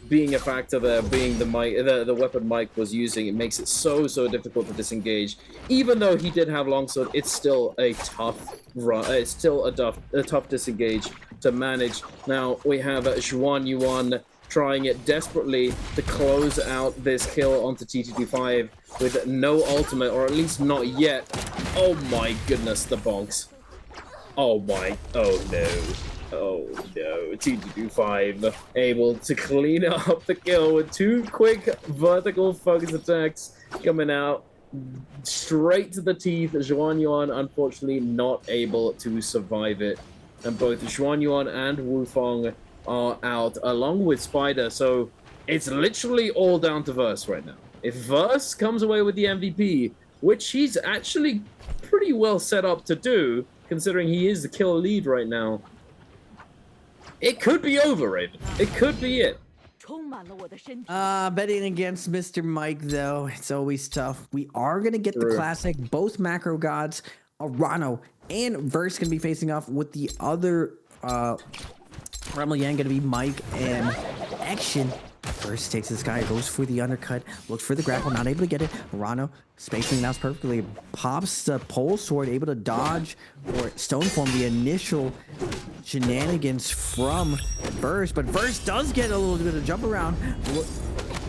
being a factor there, being the weapon Mike was using, it makes it so difficult to disengage. Even though he did have longsword, it's still a tough run. It's still a tough disengage to manage. Now we have Xuan Yuan trying it desperately to close out this kill onto TT25 with no ultimate, or at least not yet. Oh my goodness, the bonks. Oh no. Oh no, TT25 able to clean up the kill with 2 quick vertical focus attacks coming out straight to the teeth. Xuan Yuan unfortunately not able to survive it. And both Xuan Yuan and Wu Fong are out along with Spider, so it's literally all down to Verse right now. If Verse comes away with the MVP, which he's actually pretty well set up to do, considering he is the kill lead right now, it could be over, Raven. It could be it. Betting against Mr. Mike, though, it's always tough. We are going to get the classic. Both macro gods, Arano and Verse, going to be facing off with the other Ramel Yang, going to be Mike and Action. Verse takes this guy, goes for the undercut, looks for the grapple, not able to get it. Arano spacing out perfectly, pops the pole sword, able to dodge or stone form the initial shenanigans from Verse, but Verse does get a little bit of jump around,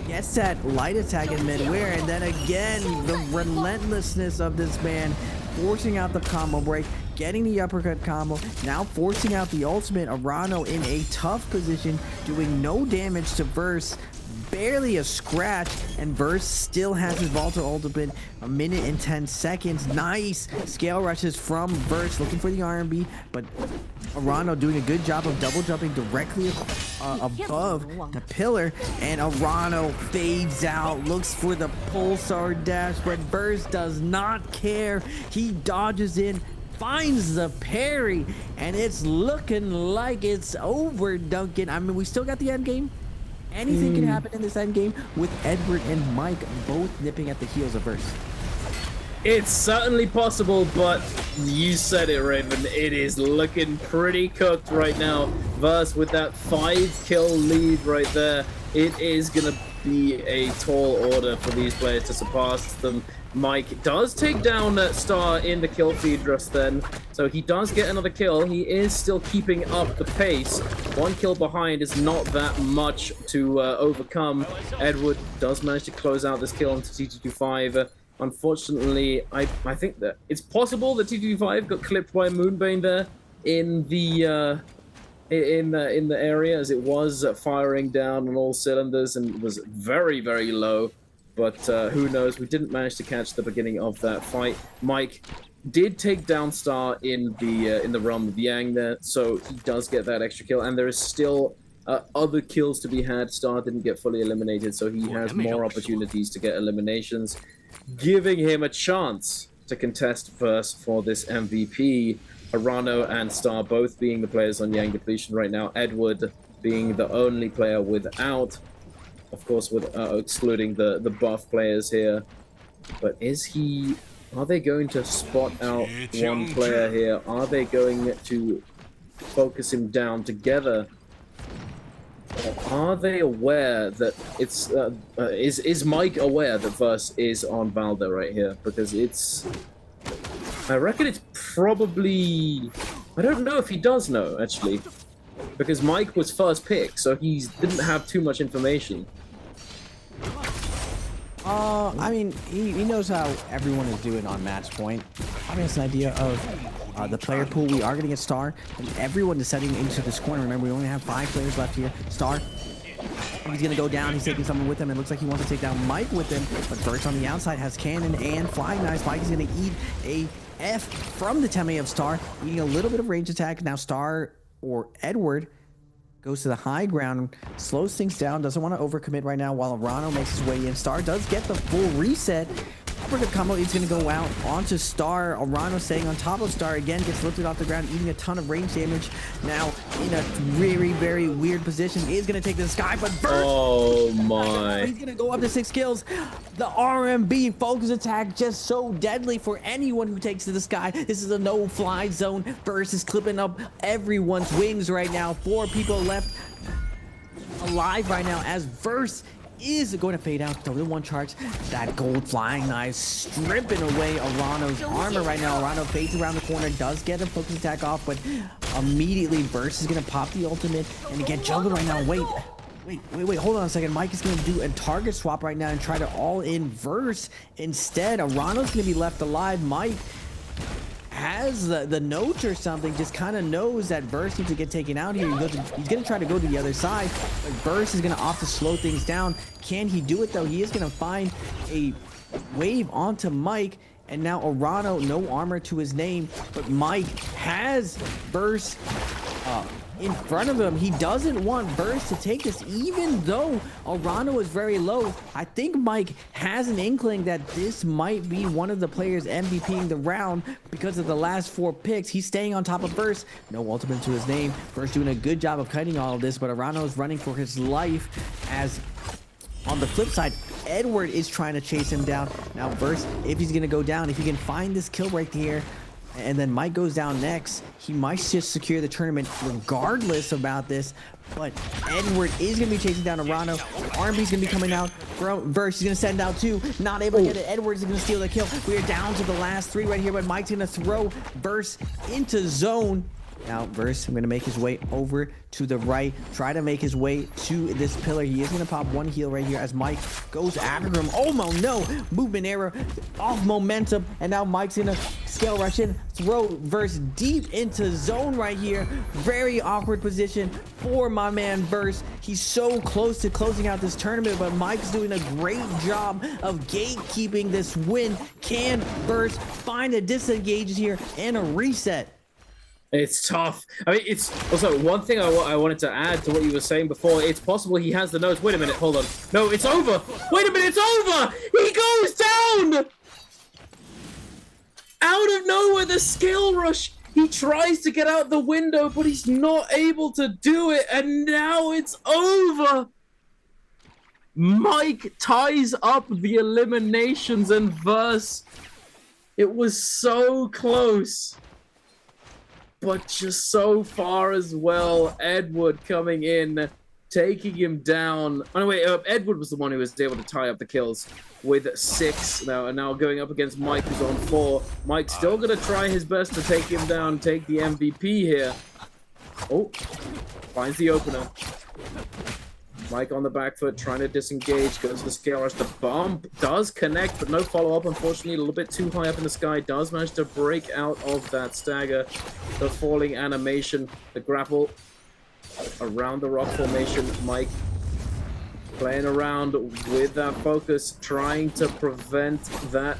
gets that light attack in mid-air, and then again, the relentlessness of this man forcing out the combo break, getting the uppercut combo, now forcing out the ultimate. Arano in a tough position, doing no damage to Verse, barely a scratch, and Verse still has his Volta ultimate. A minute and 10 seconds. Nice scale rushes from Verse, looking for the RMB, but Arano doing a good job of double jumping directly above the pillar, and Arano fades out, looks for the pulsar dash, but Verse does not care. He dodges in, finds the parry, and it's looking like it's over, Duncan. I mean, we still got the end game. Anything can happen in this end game with Edward and Mike both nipping at the heels of Verse. It's certainly possible, but you said it, Raven. It is looking pretty cooked right now. Verse with that 5-kill lead right there. It is going to be a tall order for these players to surpass them. Mike does take down Star in the kill feed just then, so he does get another kill. He is still keeping up the pace. 1 kill behind is not that much to overcome. Edward does manage to close out this kill onto T225. Unfortunately, I think that it's possible that T225 got clipped by Moonbane there in the area, as it was firing down on all cylinders and was very, very low. But who knows? We didn't manage to catch the beginning of that fight. Mike did take down Star in the realm of Yang there, so he does get that extra kill, and there is still other kills to be had. Star didn't get fully eliminated, so he has more opportunities to get eliminations, giving him a chance to contest Verse for this MVP. Arano and Star both being the players on Yang Depletion right now. Edward being the only player without, of course, with excluding the buff players here. But are they going to spot out one player here? Are they going to focus him down together? Are they aware that it's is Mike aware that Verse is on Valda right here? Because I reckon it's probably, I don't know if he does know actually, because Mike was first pick, so he didn't have too much information. I mean, he knows how everyone is doing on match point. Having an idea of the player pool. We are going to get Star, and everyone is setting into this corner. Remember, we only have 5 players left here. Star, he's going to go down. He's taking someone with him. It looks like he wants to take down Mike with him, but Verse on the outside has Cannon and Flying Knives. Mike is going to eat a F from the Teme of Star, eating a little bit of range attack. Now Star or Edward goes to the high ground, slows things down, doesn't want to overcommit right now while Arano makes his way in. Star does get the full reset. Uppercut combo is going to go out onto Star. Arano staying on top of Star again, gets lifted off the ground, eating a ton of range damage. Now in a very, very weird position. Is going to take the sky, but Verse, oh my, he's going to go up to 6 kills. The RMB focus attack just so deadly for anyone who takes to the sky. This is a no-fly zone. Verse is clipping up everyone's wings right now. 4 people left alive right now as Verse is going to fade out. The real one charge. That gold Flying Knife stripping away Arano's armor right now. Arano fades around the corner, does get a focus attack off, but immediately Verse is going to pop the ultimate and get juggled right now. Wait, hold on a second. Mike is going to do a target swap right now and try to all-in Verse. Instead, Arano's going to be left alive. Mike has the note or something, just kind of knows that Verse needs to get taken out here. He's going to try to go to the other side, but Verse is going to opt to slow things down. Can he do it, though? He is going to find a wave onto Mike, and now Arano, no armor to his name, but Mike has Verse in front of him. He doesn't want Verse to take this, even though Arano is very low. I think Mike has an inkling that this might be one of the players MVPing the round because of the last 4 picks. He's staying on top of Verse. No ultimate to his name. Verse doing a good job of kiting all of this, but Arano is running for his life as on the flip side, Edward is trying to chase him down. Now Verse, if he's going to go down, if he can find this kill right here, and then Mike goes down next, he might just secure the tournament regardless about this. But Edward is going to be chasing down Arano. RMB's going to be coming out from Verse. He's going to send out 2. Not able to get it. Edward is going to steal the kill. We are down to the last 3 right here, but Mike's going to throw Verse into zone. Now, Verse, I'm going to make his way over to the right. Try to make his way to this pillar. He is going to pop one heal right here as Mike goes after him. Oh, no. Movement error. Off momentum. And now Mike's going to scale rush in. Throw Verse deep into zone right here. Very awkward position for my man Verse. He's so close to closing out this tournament, but Mike's doing a great job of gatekeeping this win. Can Verse find a disengage here and a reset? It's tough. I mean, it's also one thing I wanted to add to what you were saying before. It's possible he has the notes. Wait a minute. Hold on. No, it's over. Wait a minute. It's over. He goes down. Out of nowhere, the skill rush. He tries to get out the window, but he's not able to do it. And now it's over. Mike ties up the eliminations and Verse. It was so close, but just so far as well. Edward coming in, taking him down. Oh, no, wait, Edward was the one who was able to tie up the kills with 6 now, and now going up against Mike, who's on 4. Mike's still going to try his best to take him down, take the MVP here. Oh, finds the opener. Mike on the back foot, trying to disengage, goes to the scale rush. The bomb does connect, but no follow-up, unfortunately. A little bit too high up in the sky. Does manage to break out of that stagger. The falling animation, the grapple around the rock formation. Mike playing around with that focus, trying to prevent that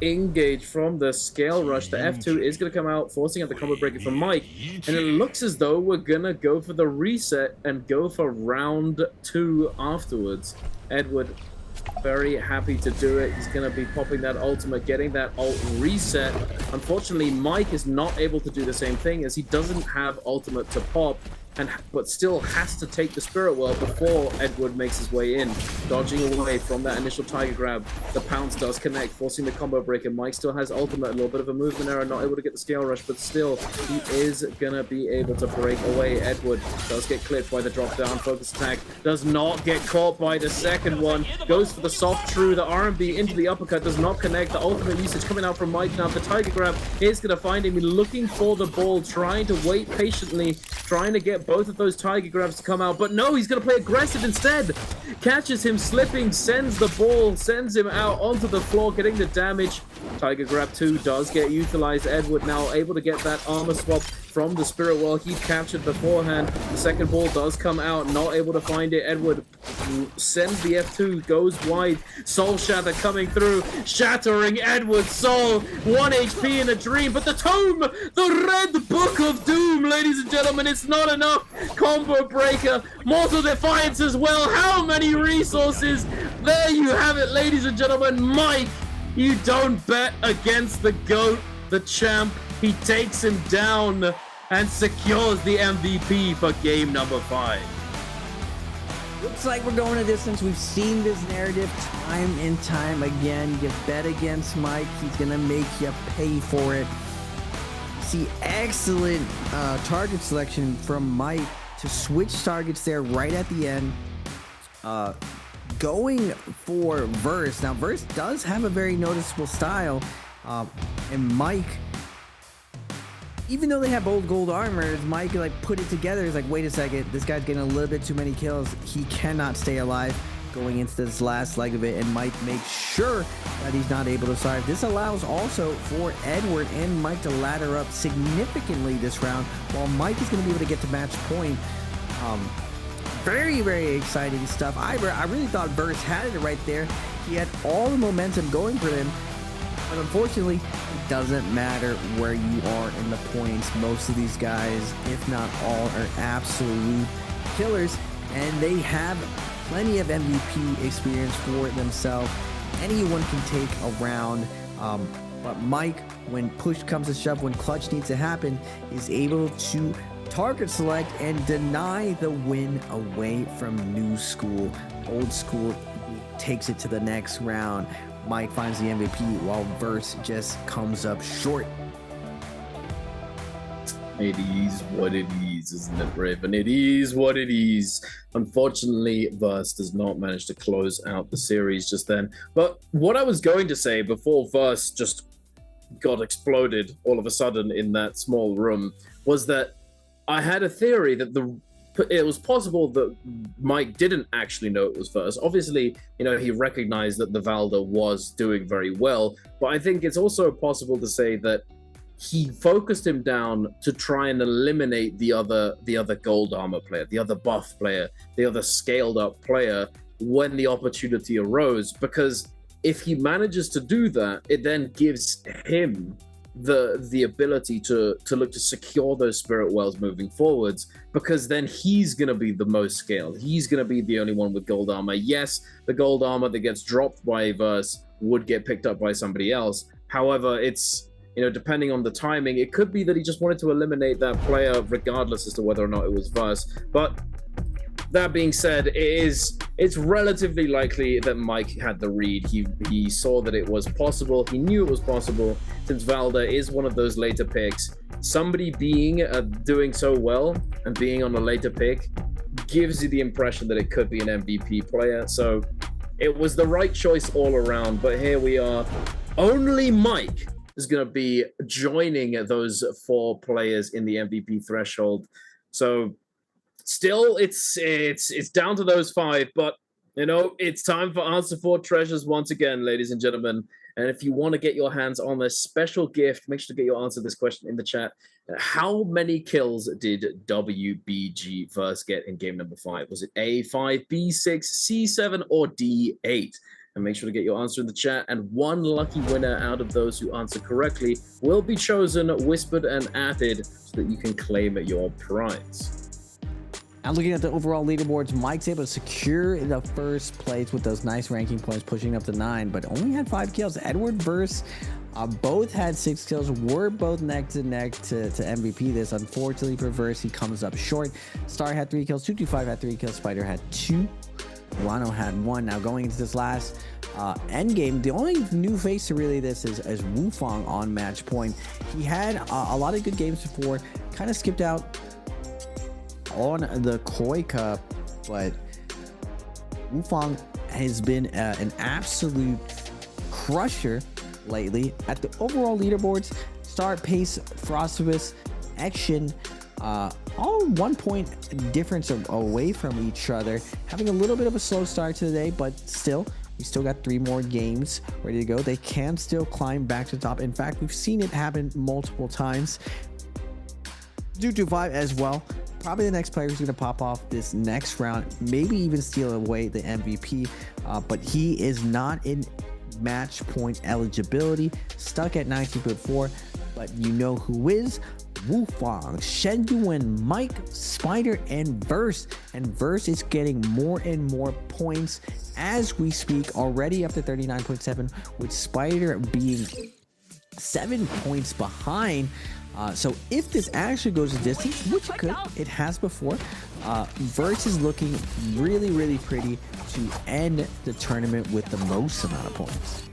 engage from the scale rush. The F2 is going to come out, forcing out the combo breaker from Mike, and it looks as though we're going to go for the reset and go for round 2 afterwards. Edward very happy to do it. He's going to be popping that ultimate, getting that ult reset. Unfortunately, Mike is not able to do the same thing as he doesn't have ultimate to pop, but still has to take the Spirit World before Edward makes his way in. Dodging away from that initial Tiger Grab. The Pounce does connect, forcing the combo breaker. Mike still has ultimate, a little bit of a movement error, not able to get the scale rush, but still, he is going to be able to break away. Edward does get clipped by the drop down focus attack, does not get caught by the second one, goes for the soft true, the R&B into the uppercut, does not connect. The ultimate usage coming out from Mike now. The Tiger Grab is going to find him, looking for the ball, trying to wait patiently, trying to get both of those Tiger Grabs to come out, but no, he's going to play aggressive instead. Catches him slipping, sends the ball, sends him out onto the floor, getting the damage. Tiger Grab 2 does get utilized. Edward now able to get that armor swap from the Spirit World he captured beforehand. The second ball does come out, not able to find it. Edward sends the F2, goes wide. Soul Shatter coming through, shattering Edward's soul. 1 HP in a dream, but the tome, the Red Book of Doom, ladies and gentlemen, it's not enough. Combo breaker, Mortal Defiance as well. How many resources? There you have it, ladies and gentlemen. Mike, you don't bet against the GOAT, the champ. He takes him down and secures the MVP for game number 5. Looks like we're going a distance. We've seen this narrative time and time again. You bet against Mike, he's going to make you pay for it. See, excellent target selection from Mike to switch targets there right at the end. Going for Verse. Now, Verse does have a very noticeable style. And Mike, even though they have both gold armor, Mike like put it together. He's like, wait a second, this guy's getting a little bit too many kills. He cannot stay alive going into this last leg of it, and Mike makes sure that he's not able to survive. This allows also for Edward and Mike to ladder up significantly this round, while Mike is going to be able to get to match point. Very, very exciting stuff. I really thought Verse had it right there. He had all the momentum going for him. But unfortunately, it doesn't matter where you are in the points. Most of these guys, if not all, are absolute killers, and they have plenty of MVP experience for themselves. Anyone can take a round, but Mike, when push comes to shove, when clutch needs to happen, is able to target select and deny the win away from new school. Old school takes it to the next round. Mike finds the MVP while Verse just comes up short. It is what it is, isn't it, Raven? It is what it is. Unfortunately, Verse does not manage to close out the series just then. But what I was going to say before Verse just got exploded all of a sudden in that small room was that I had a theory that it was possible that Mike didn't actually know it was first. Obviously, he recognized that the Valda was doing very well, but I think it's also possible to say that he focused him down to try and eliminate the other gold armor player, the other buff player, the other scaled up player when the opportunity arose, because if he manages to do that, it then gives him the ability to look to secure those spirit wells moving forwards, because then he's going to be the most scaled. He's going to be the only one with gold armor. Yes, the gold armor that gets dropped by a verse would get picked up by somebody else. However, it's, depending on the timing, it could be that he just wanted to eliminate that player regardless as to whether or not it was verse. But that being said, it's relatively likely that Mike had the read. He saw that it was possible. He knew it was possible, since Valda is one of those later picks. Somebody being doing so well and being on a later pick gives you the impression that it could be an MVP player. So it was the right choice all around. But here we are. Only Mike is going to be joining those 4 players in the MVP threshold. So still, it's down to those 5, but it's time for Answer 4 treasures once again, ladies and gentlemen. And if you want to get your hands on this special gift, make sure to get your answer to this question in the chat. How many kills did WBG Verse get in game number 5? Was it A5, B6, C7, or D8? And make sure to get your answer in the chat. And one lucky winner out of those who answer correctly will be chosen, whispered, and added so that you can claim your prize. Now looking at the overall leaderboards, Mike's able to secure the first place with those nice ranking points, pushing up to 9, but only had 5 kills. Edward Verse both had 6 kills, were both neck to neck to MVP this. Unfortunately for Verse, he comes up short. Star had 3 kills, 225 had 3 kills, Spider had 2, Wano had 1. Now going into this last endgame, the only new face to really this is Wufang on match point. He had a lot of good games before, kind of skipped out on the Koi Cup, but Wufang has been an absolute crusher lately. At the overall leaderboards, Star, Pace, Frostibus, Action, all 1 point difference away from each other. Having a little bit of a slow start today, but still, we still got 3 more games ready to go. They can still climb back to the top. In fact, we've seen it happen multiple times. 225 as well. Probably the next player who's going to pop off this next round, maybe even steal away the MVP, but he is not in match point eligibility, stuck at 19.4, but you know who is? Wufang, Shenduan, Mike, Spider, and Verse. And Verse is getting more and more points as we speak, already up to 39.7, with Spider being 7 points behind. So if this actually goes a distance, which it could, it has before, Verse is looking really, really pretty to end the tournament with the most amount of points.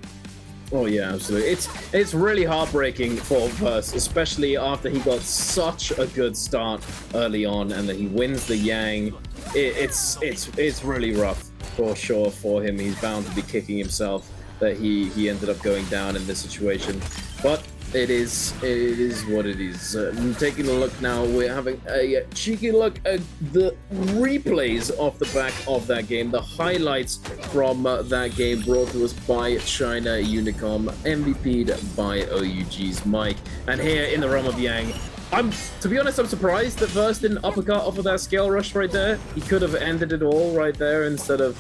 Oh yeah, absolutely. It's really heartbreaking for Verse, especially after he got such a good start early on, and that he wins the Yang. It's really rough for sure for him. He's bound to be kicking himself that he ended up going down in this situation, but it is what it is. Taking a look now, we're having a cheeky look at the replays off the back of that game, the highlights from that game brought to us by China Unicom, MVP'd by OUG's Mike. And here in the realm of Yang, to be honest, I'm surprised that Verse didn't uppercut off of that scale rush right there. He could have ended it all right there instead of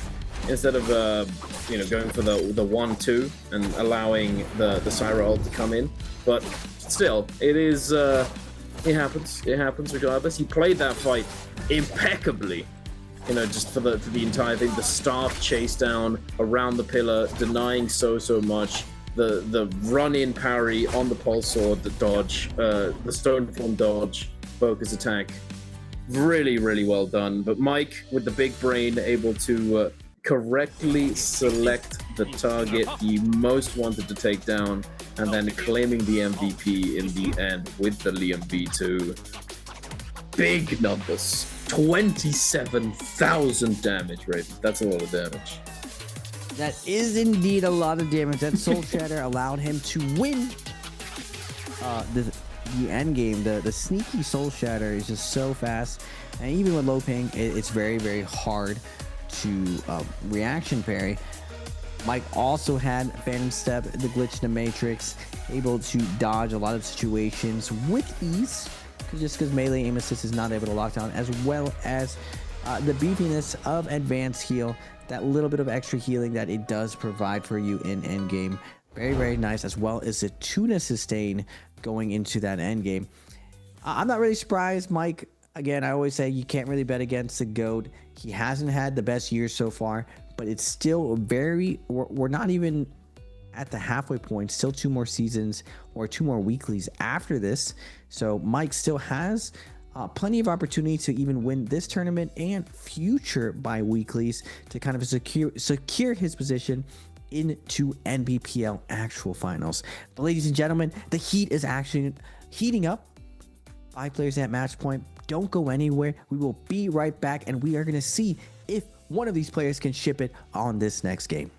going for the 1-2 and allowing the Syra ult to come in. But still, it happens regardless. He played that fight impeccably, just for the entire thing. The staff chase down around the pillar, denying so much. The run-in parry on the pulse sword, the dodge, the stone form dodge, focus attack. Really, really well done. But Mike, with the big brain, able to correctly select the target he most wanted to take down, and then claiming the MVP in the end with the Liam V2. Big numbers. 27,000 damage rated. That's a lot of damage. That is indeed a lot of damage. That Soul Shatter allowed him to win the end game, the sneaky Soul Shatter is just so fast, and even with low ping, it's very, very hard to reaction parry. Mike also had Phantom Step, the glitch in the Matrix, able to dodge a lot of situations with ease, just because melee aim assist is not able to lock down, as well as the beefiness of advanced heal, that little bit of extra healing that it does provide for you in endgame. Very, very nice, as well as the tuna sustain going into that endgame. I'm not really surprised, Mike. Again, I always say you can't really bet against the GOAT. He hasn't had the best year so far, but it's still we're not even at the halfway point, still 2 more seasons or 2 more weeklies after this. So Mike still has plenty of opportunity to even win this tournament and future bi-weeklies to kind of secure his position into Nbpl actual finals. But ladies and gentlemen, the heat is actually heating up. 5 players at match point. Don't go anywhere. We will be right back, and we are going to see if one of these players can ship it on this next game.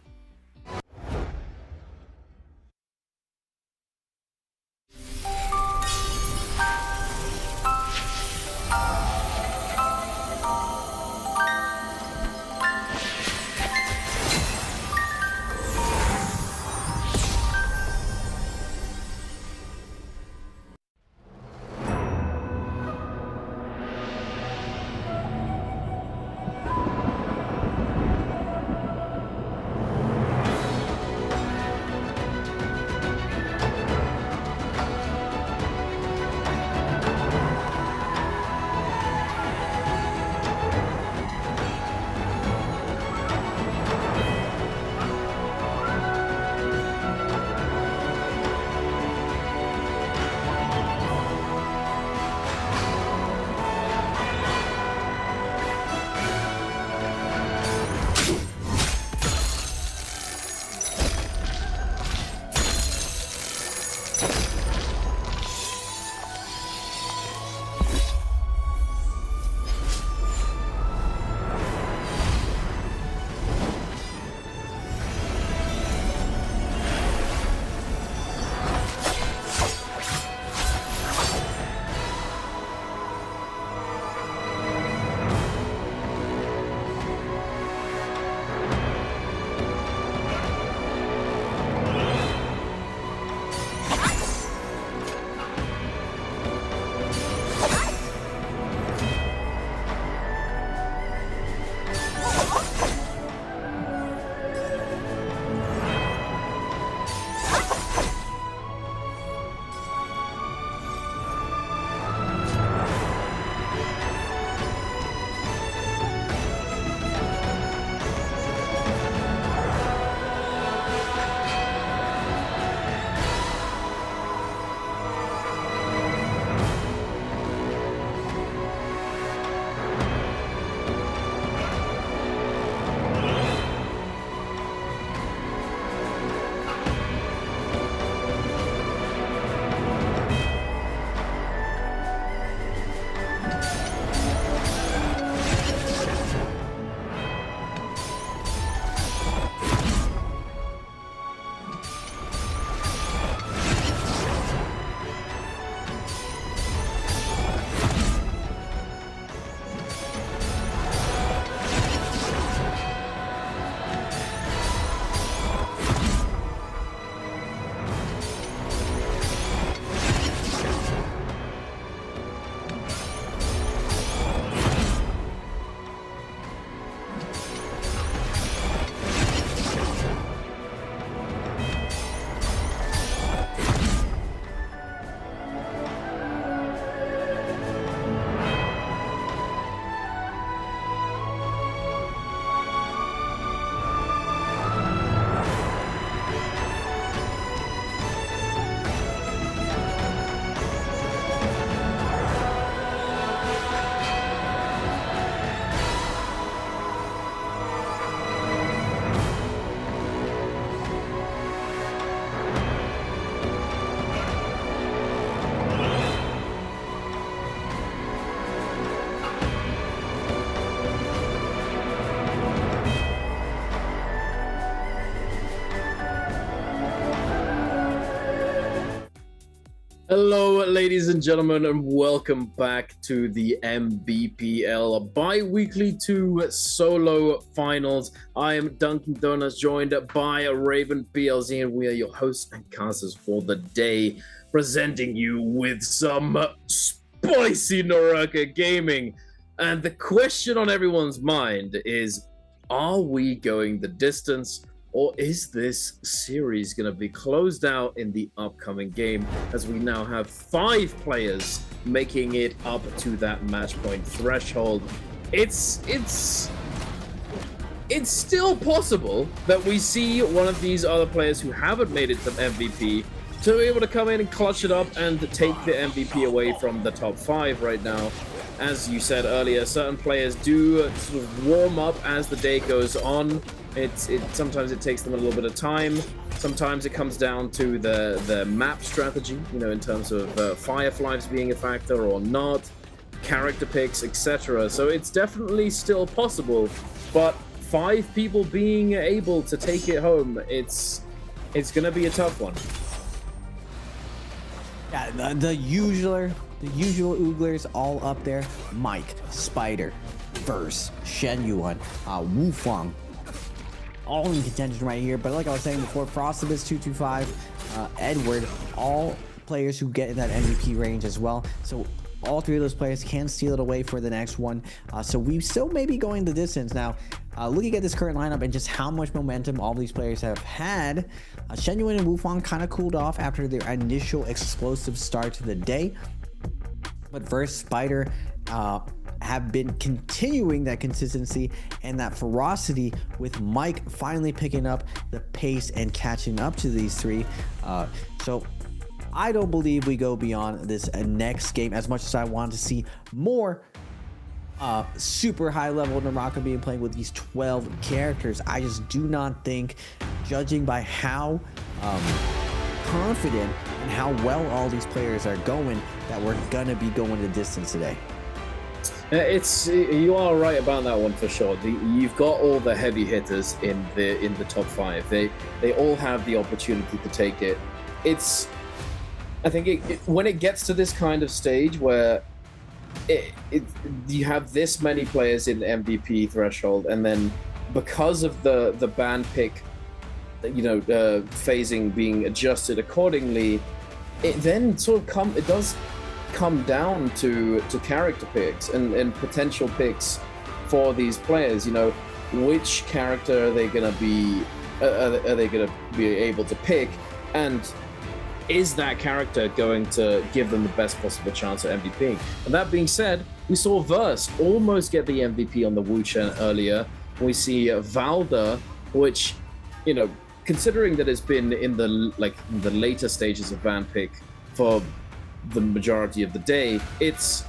Hello, ladies and gentlemen, and welcome back to the Nbpl, a bi-weekly 2 solo finals. I am Dunkin' Donuts, joined by Raven PLZ, and we are your hosts and casters for the day, presenting you with some spicy NARAKA gaming. And the question on everyone's mind is, are we going the distance? Or is this series going to be closed out in the upcoming game, as we now have 5 players making it up to that match point threshold? It's still possible that we see one of these other players who haven't made it to MVP to be able to come in and clutch it up and take the MVP away from the top 5 right now. As you said earlier, certain players do sort of warm up as the day goes on. Sometimes it takes them a little bit of time. Sometimes it comes down to the map strategy, you know, in terms of fireflies being a factor or not, character picks, etc. So it's definitely still possible, but 5 people being able to take it home, it's gonna be a tough one. Yeah, the usual ooglers all up there. Mike, Spider, Verse, Shen Yuan, Wu Fang, all in contention right here. But like I was saying before, Frostibus 225, Edward, all players who get in that MVP range as well. So all 3 of those players can steal it away for the next one. So we still may be going the distance. Now, looking at this current lineup and just how much momentum all these players have had, Shen Yuan and Wu Fang kind of cooled off after their initial explosive start to the day. But Verse, Spider, have been continuing that consistency and that ferocity, with Mike finally picking up the pace and catching up to these 3. So I don't believe we go beyond this next game, as much as I want to see more super high level NARAKA being played with these 12 characters. I just do not think, judging by how confident and how well all these players are going, that we're gonna be going the distance today. You are right about that one for sure. You've got all the heavy hitters in the top 5. They all have the opportunity to take it. I think when it gets to this kind of stage where you have this many players in the MVP threshold, and then because of the ban pick, you know, phasing being adjusted accordingly, it then sort of it does come down to character picks and potential picks for these players. You know, which character are they gonna be able to pick, and is that character going to give them the best possible chance at MVP? And that being said, we saw Verse almost get the MVP on the Wu Chen earlier. We see Valda, which, you know, considering that it's been in the later stages of ban pick for the majority of the day, it's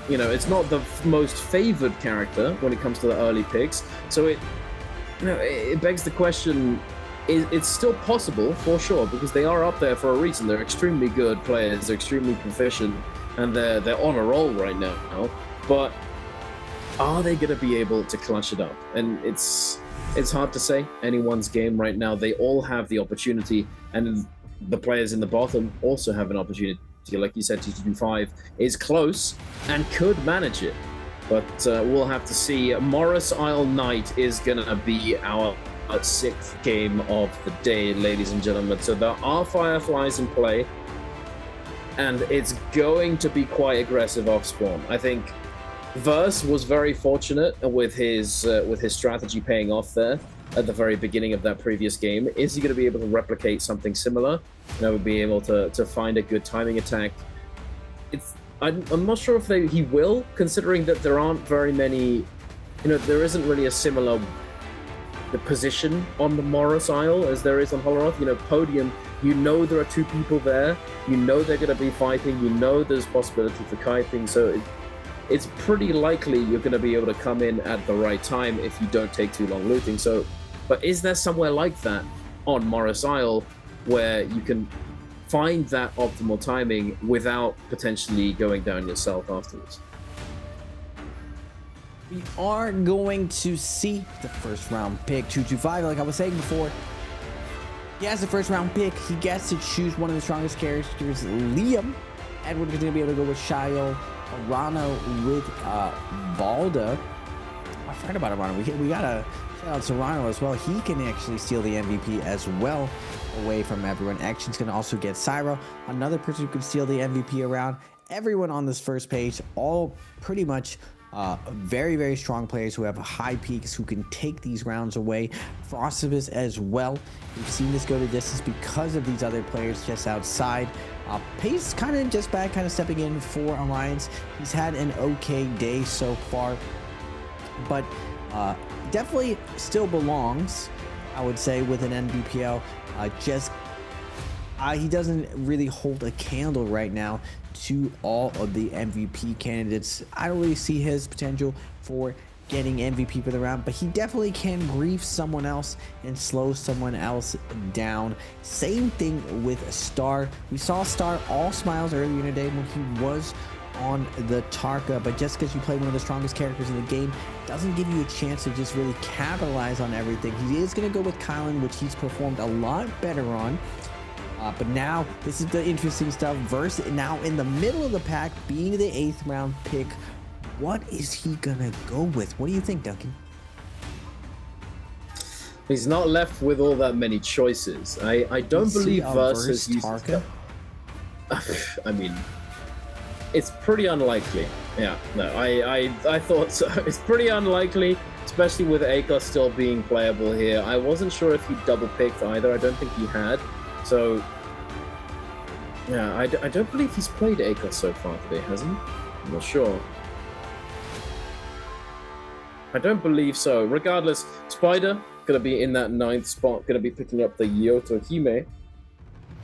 you know, it's not the most favored character when it comes to the early picks. So it begs the question, it's still possible for sure, because they are up there for a reason. They're extremely good players, they're extremely proficient, and they're on a roll right now. But are they going to be able to clutch it up? And it's hard to say. Anyone's game right now. They all have the opportunity, and the players in the bottom also have an opportunity. Like you said, T25 is close and could manage it, but we'll have to see. Morris Isle Knight is going to be our 6th game of the day, ladies and gentlemen. So there are fireflies in play, and it's going to be quite aggressive off spawn. I think Verse was very fortunate with his strategy paying off there at the very beginning of that previous game. Is he going to be able to replicate something similar? You know, be able to find a good timing attack? I'm not sure if he will, considering that there aren't very many. You know, there isn't really a similar position on the Morris Isle as there is on Holoroth. You know, podium, you know there are 2 people there, you know they're going to be fighting, you know there's possibility for kiting, so it's pretty likely you're going to be able to come in at the right time if you don't take too long looting. So, but is there somewhere like that on Morris Isle where you can find that optimal timing without potentially going down yourself afterwards? We are going to see the first round pick 225. Like I was saying before, He has the first round pick. He gets to choose one of the strongest characters, Liam. Edward is going to be able to go with Shio. Arano with Balda. I forgot about Arano. We got to shout out to Arano as well. He can actually steal the MVP as well away from everyone. Action's going to also get Syra, another person who can steal the MVP around. Everyone on this first page, all pretty much very, very strong players who have high peaks, who can take these rounds away. Frostivus as well. We've seen this go to distance because of these other players just outside. Pace kind of just back, kind of stepping in for Alliance. He's had an okay day so far, but definitely still belongs, I would say, with an NBPL. He doesn't really hold a candle right now to all of the MVP candidates. I don't really see his potential for getting MVP for the round, but he definitely can grief someone else and slow someone else down. Same thing with Star. We saw Star all smiles earlier in the day when he was on the Tarka, but just because you play one of the strongest characters in the game doesn't give you a chance to just really capitalize on everything. He is going to go with Kylan, which he's performed a lot better on. But now, this is the interesting stuff. Verse now in the middle of the pack, being the 8th round pick. What is he gonna go with? What do you think, Duncan? He's not left with all that many choices. I don't believe Verse has used Tarka. I mean, it's pretty unlikely. Yeah, no, I thought so. It's pretty unlikely, especially with ACOS still being playable here. I wasn't sure if he double picked either. I don't think he had. So, yeah, I don't believe he's played ACOS so far today, has he? I'm not sure. I don't believe so. Regardless, Spider gonna be in that 9th spot, gonna be picking up the Yoto Hime.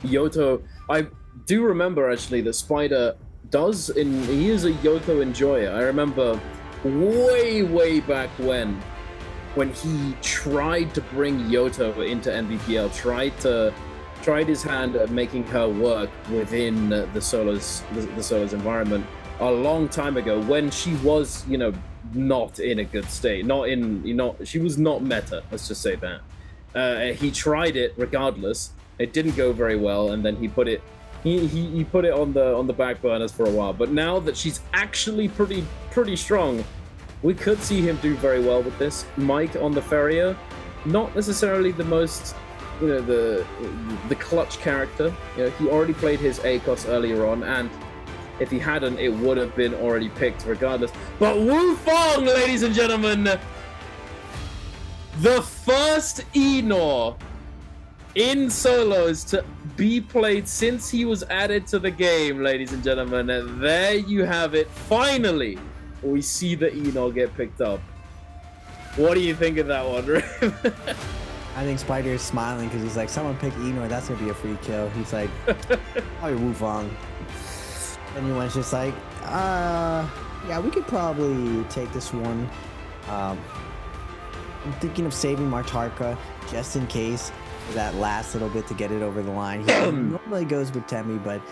Yoto, I do remember actually that Spider he is a Yoto enjoyer. I remember way back when he tried to bring Yoto into NBPL, tried his hand at making her work within the solos environment a long time ago when she was, not in a good state, she was not meta, let's just say that. He tried it regardless. It didn't go very well, and then he put it on the back burners for a while. But now that she's actually pretty strong, we could see him do very well with this. Mike on the Ferrier, not necessarily the most the clutch character. He already played his ACOS earlier on, and if he hadn't, it would have been already picked regardless. But Wu Fong, ladies and gentlemen, the first Enor in solos to be played since he was added to the game, ladies and gentlemen. And there you have it. Finally, we see the Enor get picked up. What do you think of that one, Riv? I think Spider is smiling because he's like, someone pick Enor, that's going to be a free kill. He's like, oh, you're Wu Fong. Anyone's just like, yeah, we could probably take this one. I'm thinking of saving Martarka just in case for that last little bit to get it over the line. He normally goes with Temi, but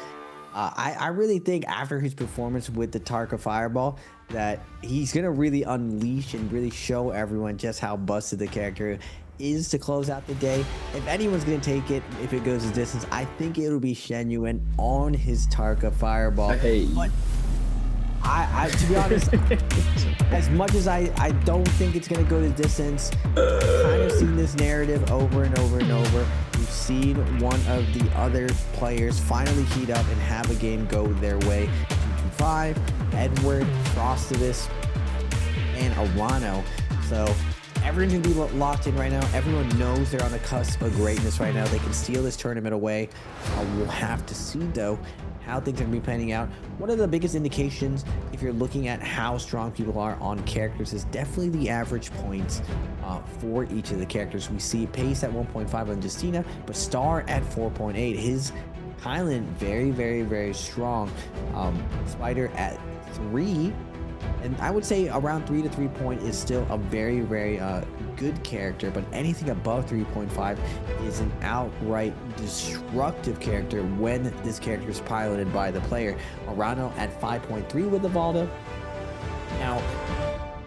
I really think after his performance with the Tarka Fireball that he's going to really unleash and really show everyone just how busted the character is to close out the day. If anyone's going to take it, if it goes a distance, I think it'll be Shenyuan on his Tarka Fireball. Hey. But I to be honest, as much as I don't think it's going to go the distance, I've kind of seen this narrative over and over and over. We've seen one of the other players finally heat up and have a game go their way. 225, Edward, Frostivus, and Arano. So everyone's gonna be locked in right now. Everyone knows they're on the cusp of greatness right now. They can steal this tournament away. We'll have to see, though, how things are gonna be panning out. One of the biggest indications, if you're looking at how strong people are on characters, is definitely the average points for each of the characters. We see Pace at 1.5 on Justina, but Star at 4.8. His Kylan very strong. Spider at 3. And I would say around 3 to 3 point is still a very good character, but anything above 3.5 is an outright destructive character when this character is piloted by the player. Arano at 5.3 with the Valda. Now,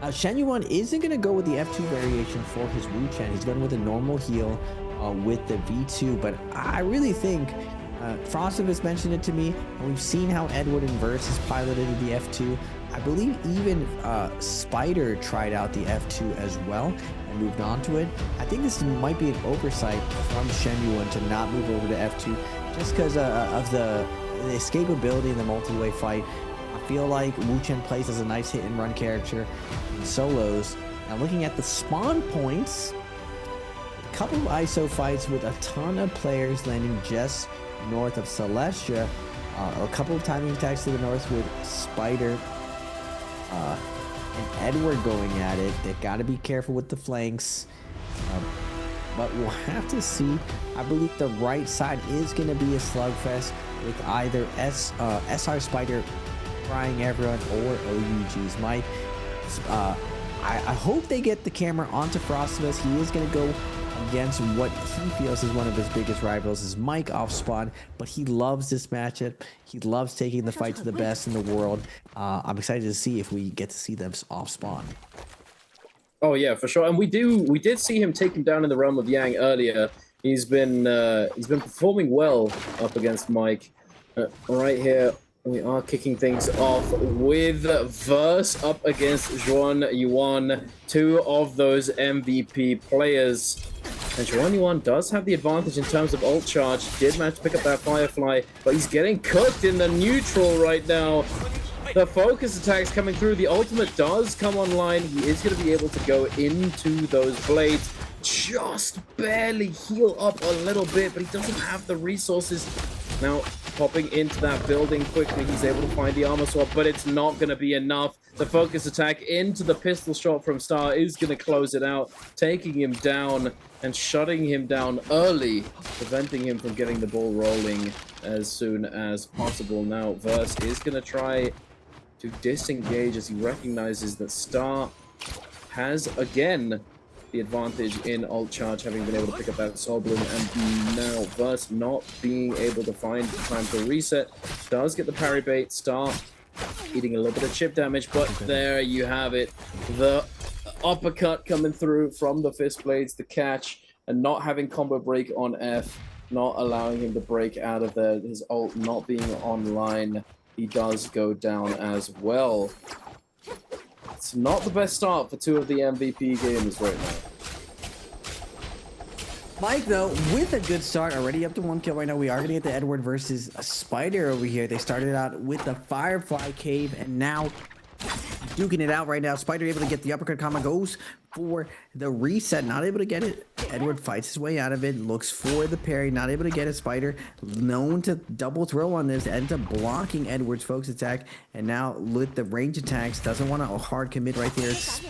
Shenyuan isn't going to go with the F2 variation for his Wu Chen. He's going with a normal heal with the V2, but I really think Frosted has mentioned it to me, and we've seen how Edward and Verse has piloted the F2. I believe even Spider tried out the F2 as well and moved on to it. I think this might be an oversight from Shenyuan to not move over to F2 just because of the escapability in the multi-way fight. I feel like Wu Chen plays as a nice hit and run character in solos. Now looking at the spawn points, a couple of ISO fights with a ton of players landing just north of Celestia. A couple of timing attacks to the north with Spider and Edward going at it. They got to be careful with the flanks. But we'll have to see. I believe the right side is going to be a slugfest with either SR Spider frying everyone or OUG's Mike. I hope they get the camera onto Frostivus. He is going to go against what he feels is one of his biggest rivals, is Mike off spawn, but he loves this matchup. He loves taking the fight to the best in the world. I'm excited to see if we get to see them off spawn. Oh yeah, for sure. And we did see him take him down in the realm of Yang earlier. He's been performing well up against Mike. Right here, we are kicking things off with Verse up against Zhuan Yuan, two of those MVP players. And Zhuan Yuan does have the advantage in terms of ult charge. Did manage to pick up that Firefly, but he's getting cooked in the neutral right now. The focus attacks coming through. The ultimate does come online. He is going to be able to go into those blades. Just barely heal up a little bit, but he doesn't have the resources. Now, popping into that building quickly, he's able to find the armor swap, but it's not going to be enough. The focus attack into the pistol shot from Star is going to close it out, taking him down and shutting him down early, preventing him from getting the ball rolling as soon as possible. Now, Verse is going to try to disengage as he recognizes that Star has, again, the advantage in ult charge, having been able to pick up that Soul Bloom, and now Verse not being able to find time to reset. Does get the parry bait. Star eating a little bit of chip damage, but there you have it. The uppercut coming through from the fist blades, the catch, and not having combo break on F, not allowing him to break out of there. His ult not being online. He does go down as well. It's not the best start for two of the MVP gamers right now. Mike, though, with a good start, already up to 1 kill right now. We are going to get the Edward versus a Spider over here. They started out with the Firefly Cave, and now duking it out right now. Spider able to get the uppercut combo, goes for the reset, not able to get it. Edward fights his way out of it, looks for the parry, not able to get it. Spider, known to double throw on this, ends up blocking Edward's focus attack, and now with the range attacks, doesn't want to hard commit right there. It's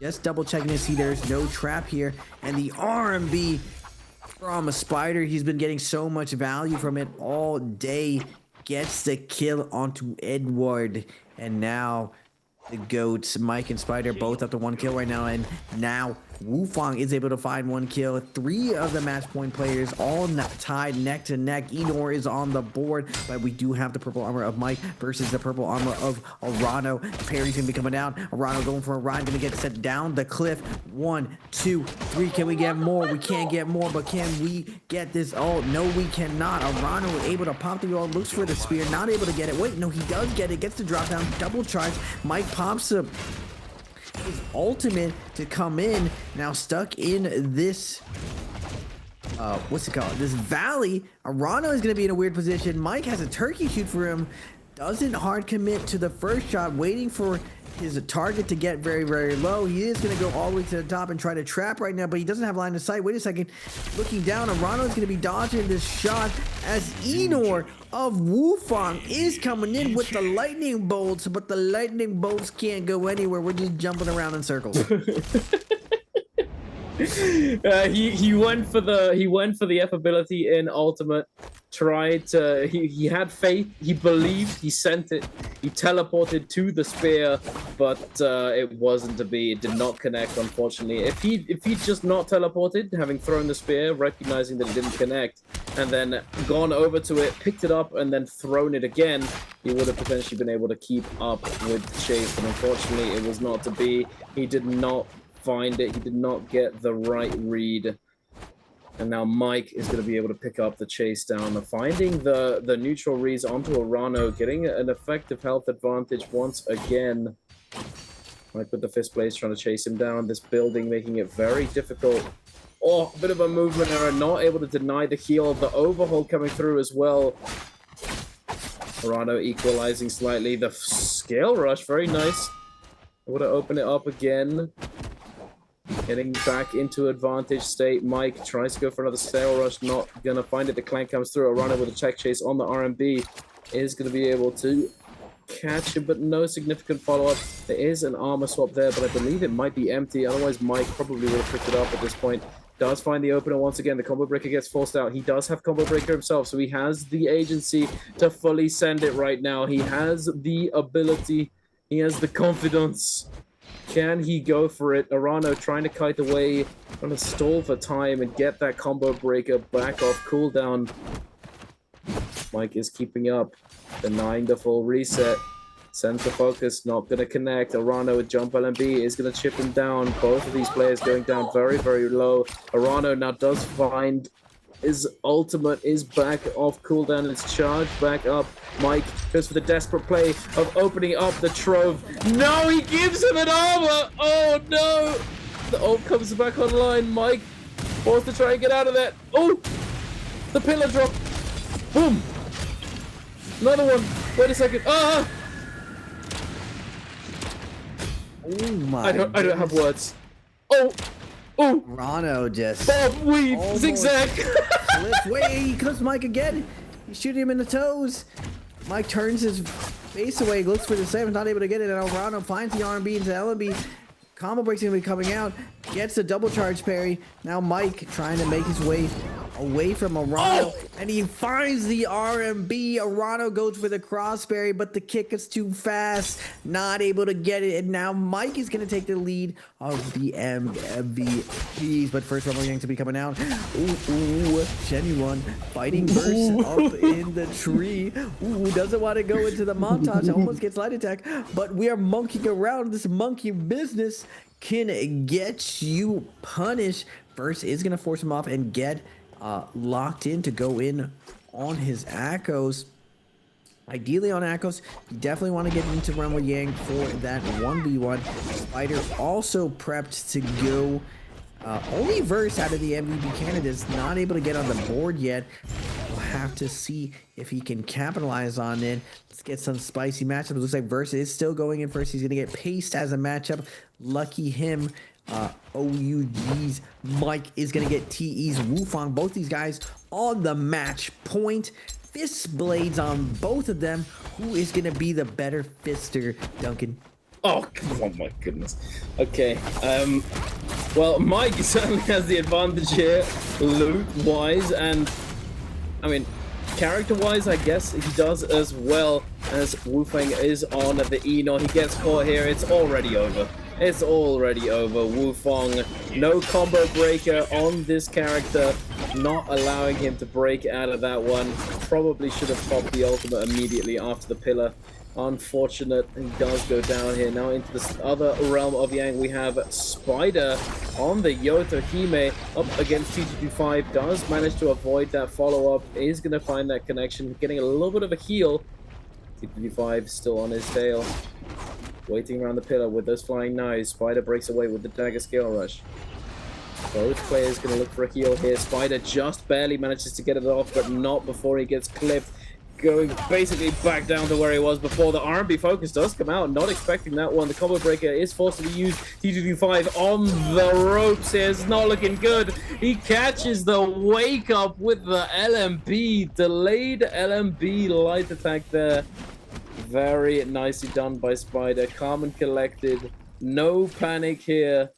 just double checking to see there's no trap here, and the RMB from a Spider, he's been getting so much value from it all day, gets the kill onto Edward, and now the GOATs, Mike and Spider, both up to 1 kill right now, and now Wufang is able to find 1 kill. 3 of the match point players all tied neck to neck. Enor is on the board, but we do have the purple armor of Mike versus the purple armor of Arano. Parry's gonna be coming down. Arano going for a ride, gonna get set down the cliff. 1, 2, 3. Can we get more? We can't get more, but can we get this ult? No, we cannot. Arano able to pop the ult, looks for the spear, not able to get it. Wait, no, he does get it. Gets the drop down, double charge. Mike pops up his ultimate to come in. Now stuck in this what's it called, this valley. Arano is going to be in a weird position. Mike has a turkey shoot for him, doesn't hard commit to the first shot, waiting for his target to get very, very low. He is going to go all the way to the top and try to trap right now, but he doesn't have line of sight. Wait a second, looking down, Arano is going to be dodging this shot as Enor of Wufang is coming in with the lightning bolts, but the lightning bolts can't go anywhere. We're just jumping around in circles. He went for the F ability in ultimate. Tried to, he had faith, he believed, he sent it, he teleported to the spear, but it wasn't to be. It did not connect, unfortunately. If he'd just not teleported, having thrown the spear, recognizing that it didn't connect, and then gone over to it, picked it up, and then thrown it again, he would have potentially been able to keep up with the chase, but unfortunately it was not to be. He did not find it, he did not get the right read. And now Mike is going to be able to pick up the chase down, finding the neutral reads onto Arano, getting an effective health advantage once again. Mike with the fist blades trying to chase him down. This building making it very difficult. Oh, a bit of a movement error, not able to deny the heal. The overhaul coming through as well. Arano equalizing slightly. The scale rush, very nice. Able to open it up again. Getting back into advantage state. Mike tries to go for another scale rush. Not going to find it. The clank comes through. Arano with a check chase on the RMB. Is going to be able to catch him, but no significant follow-up. There is an armor swap there, but I believe it might be empty. Otherwise, Mike probably would have picked it up at this point. Does find the opener once again. The combo breaker gets forced out. He does have combo breaker himself, so he has the agency to fully send it right now. He has the ability. He has the confidence. Can he go for it? Arano trying to kite away, trying to stall for time and get that combo breaker back off cooldown. Mike is keeping up, denying the full reset. Sends the focus, not going to connect. Arano with jump LMB is going to chip him down. Both of these players going down very, very low. Arano now does find his ultimate, is back off cooldown. It's charged back up. Mike goes for the desperate play of opening up the trove. No, he gives him an armor! Oh no! The ult comes back online. Mike forced to try and get out of that. Oh! The pillar drop. Boom! Another one. Wait a second. Ah! Oh my! I don't have words. Oh! Oh! Rano just Bob weave zigzag. Slips way. He comes Mike again. He's shooting him in the toes. Mike turns his face away, looks for the save, not able to get it. And Rano finds the R&B into LB. Combo break's gonna be coming out. Gets the double charge parry. Now Mike trying to make his way away from Arano, and he finds the RMB. Arano goes for the crossberry, but the kick is too fast, not able to get it, and now Mike is going to take the lead of the MVPs. But first, Rumble Yang to be coming out. Ooh, Genuine fighting first up in the tree. Ooh, doesn't want to go into the montage, almost gets light attack, but we are monkeying around. This monkey business can get you punished. First is going to force him off and get locked in to go in on his Akos. Ideally on Akos, you definitely want to get into Rumble Yang for that 1v1. Spider also prepped to go. Only Verse out of the MVP candidates not able to get on the board yet. We'll have to see if he can capitalize on it. Let's get some spicy matchups. It looks like Verse is still going in first. He's going to get paced as a matchup. Lucky him. OUG's Mike is going to get TE's Wufang. Both these guys on the match point. Fist blades on both of them. Who is going to be the better fister, Duncan? Oh my goodness. Okay. Well, Mike certainly has the advantage here, loot-wise, and I mean, character-wise, I guess he does as well, as Wufang is on the Eno. He gets caught here. It's already over. It's already over. Wufang, no combo breaker on this character, not allowing him to break out of that one. Probably should have popped the ultimate immediately after the pillar. Unfortunate, he does go down here. Now into this other realm of Yang, we have Spider on the Yoto Hime up against T225. Does manage to avoid that follow-up. Is going to find that connection, getting a little bit of a heal. T225 still on his tail. Waiting around the pillar with those flying knives. Spider breaks away with the dagger scale rush. Both players going to look for a heal here. Spider just barely manages to get it off, but not before he gets clipped. Going basically back down to where he was before. The R&B focus does come out. Not expecting that one. The combo breaker is forced to be used. T225 on the ropes here. It's not looking good. He catches the wake up with the LMB. Delayed LMB light attack there. Very nicely done by Spider. Calm and collected. No panic here.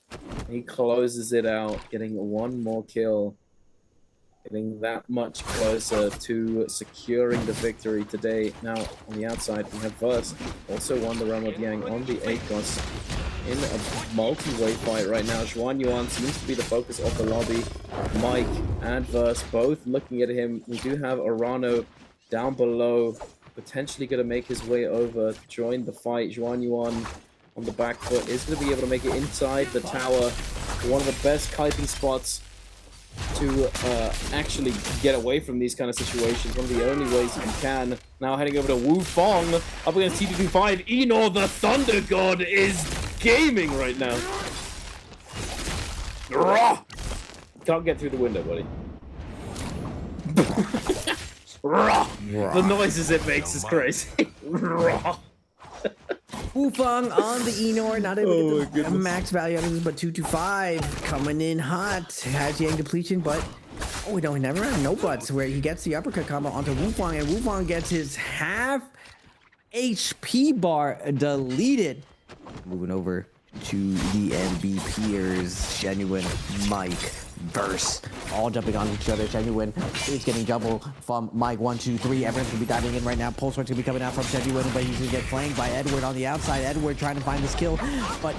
He closes it out, getting one more kill. Getting that much closer to securing the victory today. Now, on the outside, we have Verse. Also won the Realm of Yang on the A+ in a multi-way fight right now. Zhuan Yuan seems to be the focus of the lobby. Mike and Verse both looking at him. We do have Arano down below, potentially going to make his way over, join the fight. Zhuan Yuan on the back foot is going to be able to make it inside the tower. One of the best kiting spots to actually get away from these kind of situations. One of the only ways you can. Now heading over to Wu Fong up against T225. Enor, the Thunder God, is gaming right now. Raw! Can't get through the window, buddy. Raw! The noises it makes is crazy. Raw! Wu Fong on the Enor, not able to get the max value out of this, but 225 coming in hot. Has Yang depletion, but oh no, he never had no buts where he gets the uppercut combo onto Wu Fong, and Wu Fong gets his half HP bar deleted. Moving over to the Nbpers, Genuine, Mike, Verse, all jumping on each other. Genuine is getting double from Mike. 1, 2, 3. Everyone's gonna be diving in right now. Pulse Work's gonna be coming out from Genuine, but he's gonna get flanked by Edward on the outside. Edward trying to find this kill, but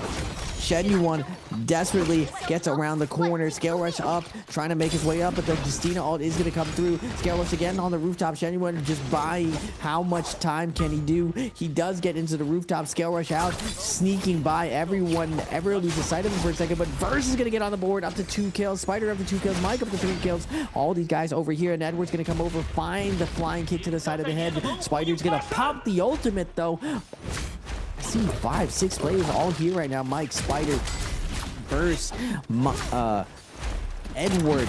Genuine desperately gets around the corner. Scale Rush up, trying to make his way up, but the Justina ult is gonna come through. Scale Rush again on the rooftop. Genuine just buying. How much time can he do? He does get into the rooftop. Scale Rush out, sneaking by everyone. Everyone loses sight of him for a second, but Verse is gonna get on the board up to 2 kills. Spider up to 2 kills. Mike up to 3 kills. All these guys over here, and Edward's gonna come over, find the flying kick to the side of the head. Spider's gonna pop the ultimate though. I see 5, 6 players all here right now. Mike, Spider, Verse, Edward.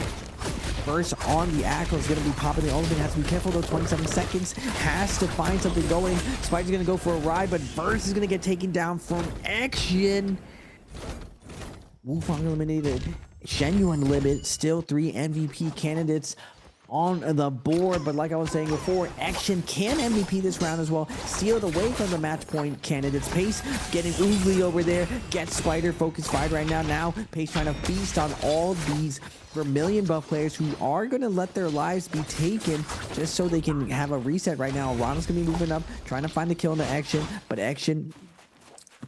Verse on the Ackle is going to be popping the ultimate. Has to be careful though. 27 seconds. Has to find something going. Spider's going to go for a ride, but Verse is going to get taken down from action. Wu Fong eliminated. Genuine limit. Still 3 MVP candidates on the board, but like I was saying before, Action can MVP this round as well. Steal it away from the match point candidates. Pace getting Oogly over there, gets Spider focus fight right now. Now Pace trying to feast on all these Vermilion buff players who are going to let their lives be taken just so they can have a reset right now. Ronald's going to be moving up, trying to find the kill into Action, but Action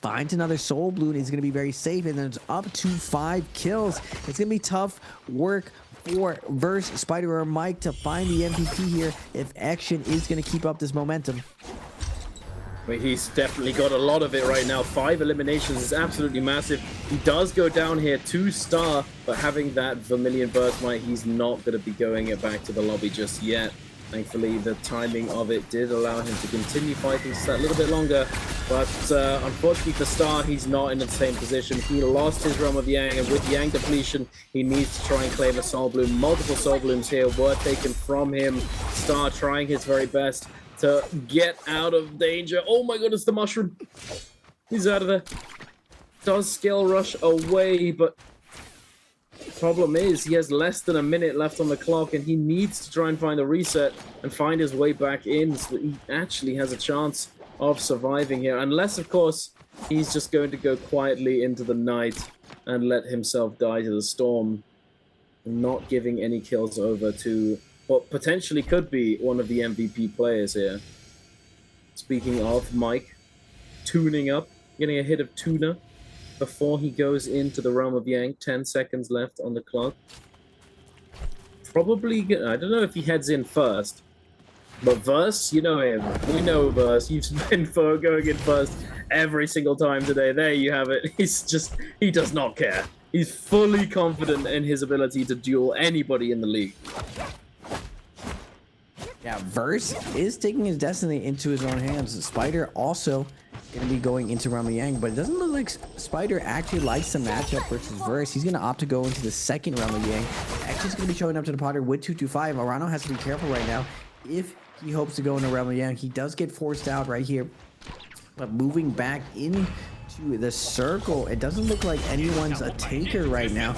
finds another soul blue and he's going to be very safe, and then it's up to 5 kills. It's going to be tough work for Verse, Spider, or Mike to find the MVP here if Action is going to keep up this momentum. But he's definitely got a lot of it right now. 5 eliminations is absolutely massive. He does go down here 2-star, but having that Vermilion burst might, he's not going to be going it back to the lobby just yet. Thankfully, the timing of it did allow him to continue fighting just that little bit longer. But unfortunately for Star, he's not in the same position. He lost his Realm of Yang, and with Yang depletion, he needs to try and claim a Soul Bloom. Multiple Soul Blooms here were taken from him. Star trying his very best to get out of danger. Oh my goodness, the mushroom. He's out of there. Does Scale Rush away, but problem is he has less than a minute left on the clock, and he needs to try and find a reset and find his way back in so that he actually has a chance of surviving here, unless of course he's just going to go quietly into the night and let himself die to the storm, not giving any kills over to what potentially could be one of the MVP players here. Speaking of, Mike tuning up, getting a hit of Tuna before he goes into the Realm of Yang. 10 seconds left on the clock. Probably, I don't know if he heads in first, but Verse, you know him. We know Verse. You've been for going in first every single time today. There you have it. He does not care. He's fully confident in his ability to duel anybody in the league. Yeah, Verse is taking his destiny into his own hands. Spider also going to be going into Realm of Yang, but it doesn't look like Spider actually likes the matchup versus Verse. He's going to opt to go into the second Realm of Yang. Action's going to be showing up to the Potter with 225. Arano has to be careful right now if he hopes to go into Realm of Yang. He does get forced out right here, but moving back into the circle, it doesn't look like anyone's a taker right now.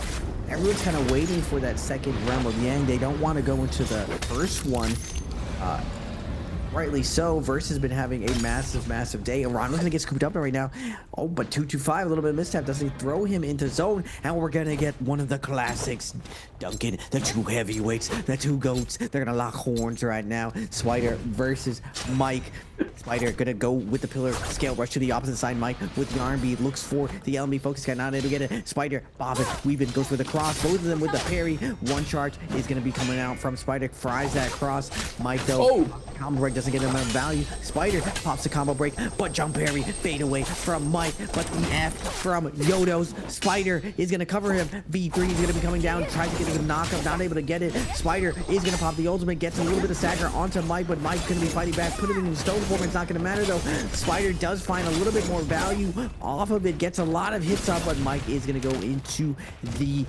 Everyone's kind of waiting for that second Realm of Yang. They don't want to go into the first one. Rightly so. Verse has been having a massive day. Ronald's gonna get scooped up right now. Oh, but 225, a little bit of misstep. Doesn't he throw him into zone? And we're gonna get one of the classics. Duncan, the 2 heavyweights, the 2 goats. They're gonna lock horns right now. Spider versus Mike. Spider gonna go with the pillar. Scale Rush to the opposite side. Mike with the R&B looks for the LB focus guy. Not able to get it. Spider, bobbing, weaving, goes for the cross. Both of them with the parry. One charge is gonna be coming out from Spider. Fries that cross. Mike though, combo right doesn't get enough value. Spider pops the combo break, but jump parry, fade away from Mike, but the F from Yodo's. Spider is gonna cover him. V3 is gonna be coming down, tries to get a knockup, not able to get it. Spider is gonna pop the ultimate, gets a little bit of stagger onto Mike, but Mike's gonna be fighting back, putting him in stone form. It's not gonna matter though. Spider does find a little bit more value off of it, gets a lot of hits up, but Mike is gonna go into the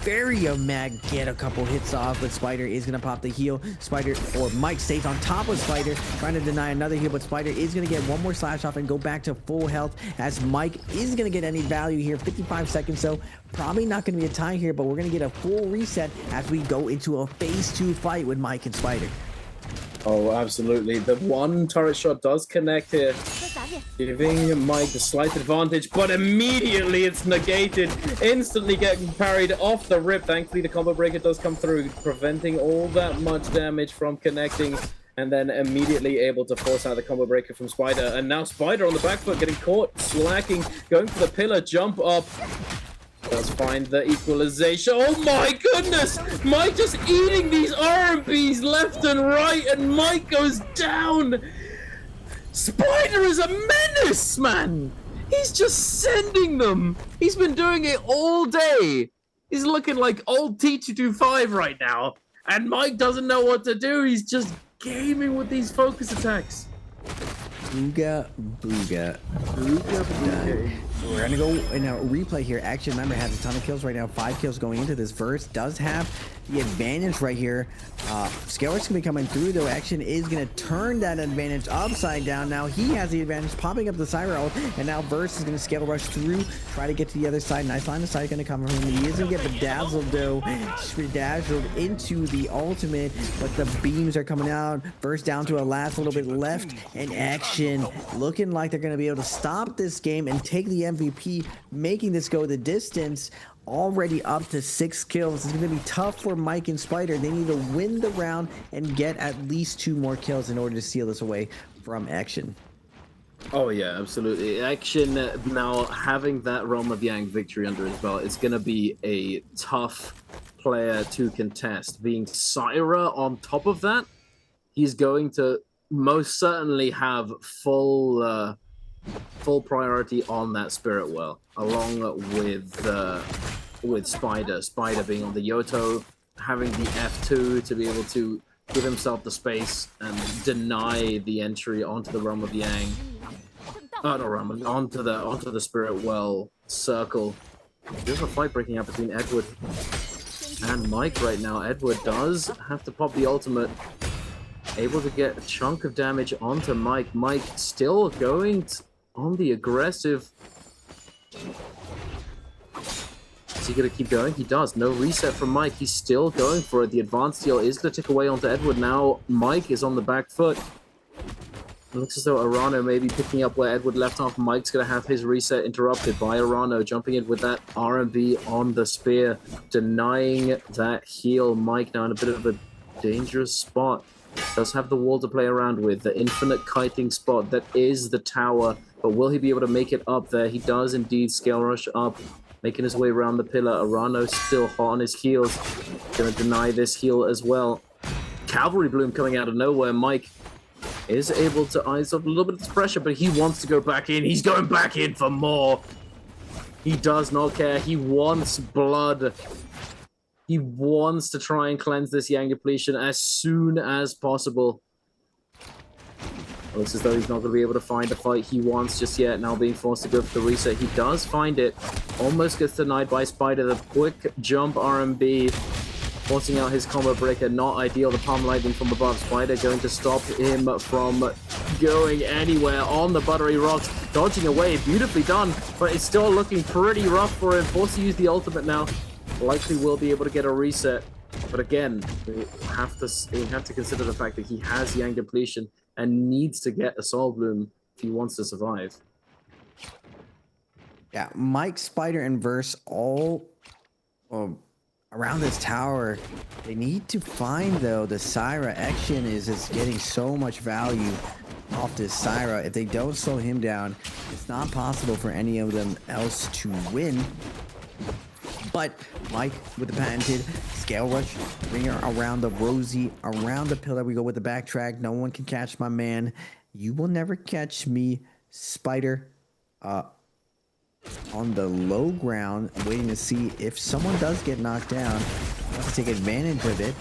Varia Mag, get a couple hits off, but Spider is gonna pop the heal. Spider, or Mike, stays on top of Spider, trying to deny another heal, but Spider is gonna get one more slash off and go back to full health, as Mike is gonna get any value here. 55 seconds, so probably not gonna be a tie here, but we're gonna get a full reset as we go into a phase 2 fight with Mike and Spider. Oh, absolutely. The one turret shot does connect here, giving Mike the slight advantage, but immediately it's negated, instantly getting parried off the rip. Thankfully, the combo breaker does come through, preventing all that much damage from connecting, and then immediately able to force out the combo breaker from Spider. And now Spider on the back foot, getting caught, slacking, going for the pillar, jump up. Does find the equalization. Oh my goodness! Mike just eating these RMBs left and right, and Mike goes down. Spider is a menace, man. He's just sending them. He's been doing it all day. He's looking like old T225 right now, and Mike doesn't know what to do. He's just gaming with these focus attacks. Booga, booga, booga, booga. We're gonna go in a replay here. Action, remember, has a ton of kills right now. 5 kills going into this verse. Does have the advantage right here. Scalar's gonna be coming through though. Action is gonna turn that advantage upside down. Now he has the advantage, popping up the Syra ult, and now Verse is gonna scale rush through, try to get to the other side. Nice line of sight gonna come from him. He is gonna get bedazzled though. Bedazzled into the ultimate, but the beams are coming out. Verse down to a last little bit left, and Action looking like they're gonna be able to stop this game and take the MVP, making this go the distance. Already up to 6 kills. It's going to be tough for Mike and Spider. They need to win the round and get at least 2 more kills in order to seal this away from Action. Oh yeah, absolutely. Action now having that Realm of Yang victory under his belt, it's going to be a tough player to contest. Being Syra on top of that, he's going to most certainly have full priority on that Spirit Well, along with Spider. Spider being on the Yoto, having the F2 to be able to give himself the space and deny the entry onto the Realm of Yang. Oh, not Realm, onto the Spirit Well circle. There's a fight breaking out between Edward and Mike right now. Edward does have to pop the ultimate, able to get a chunk of damage onto Mike. Mike still going on the aggressive. Is he going to keep going? He does. No reset from Mike. He's still going for it. The advanced heal is going to tick away onto Edward. Now Mike is on the back foot. It looks as though Arano may be picking up where Edward left off. Mike's going to have his reset interrupted by Arano, jumping in with that RMB on the spear, denying that heal. Mike now in a bit of a dangerous spot. Does have the wall to play around with, the infinite kiting spot that is the tower, but will he be able to make it up there? He does indeed scale rush up, making his way around the pillar. Arano still hot on his heels, gonna deny this heal as well. Cavalry Bloom coming out of nowhere. Mike is able to ice up a little bit of this pressure, but he wants to go back in. He's going back in for more. He does not care. He wants blood. He wants to try and cleanse this Yang depletion as soon as possible. It looks as though he's not going to be able to find the fight he wants just yet. Now being forced to go for the reset. He does find it. Almost gets denied by Spider. The quick jump RMB, forcing out his combo breaker. Not ideal. The palm lightning from above. Spider going to stop him from going anywhere on the buttery rocks. Dodging away. Beautifully done. But it's still looking pretty rough for him. Forced to use the ultimate now. Likely will be able to get a reset, but again, we have to consider the fact that he has Yang depletion and needs to get a Soul Bloom if he wants to survive. Yeah, Mike, Spider, and Verse all around this tower. They need to find though the Syra. Action is just getting so much value off this Syra. If they don't slow him down, it's not possible for any of them else to win. But Mike with the patented scale rush, ringer around the Rosie, around the pillar. We go with the backtrack. No one can catch my man. You will never catch me. Spider on the low ground, waiting to see if someone does get knocked down. Wants to take advantage of it.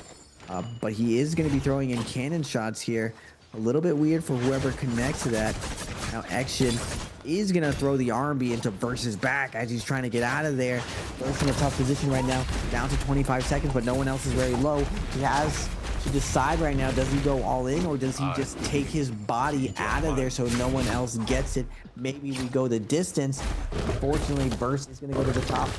But he is going to be throwing in cannon shots here. A little bit weird for whoever connects to that. Now Action is going to throw the R&B into Versus back as he's trying to get out of there. Versus in a tough position right now, down to 25 seconds, but no one else is very low. He has to decide right now, does he go all in or does he just take his body out of there so no one else gets it? Maybe we go the distance. Unfortunately, Versus is going to go to the top.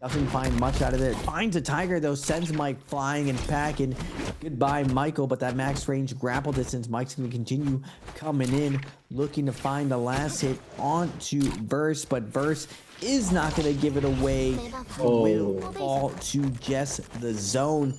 Doesn't find much out of it. Finds a Tiger though, sends Mike flying and packing. Goodbye, Michael, but that max range grapple distance, Mike's gonna continue coming in, looking to find the last hit onto Verse, but Verse is not gonna give it away. Will fall to just the zone.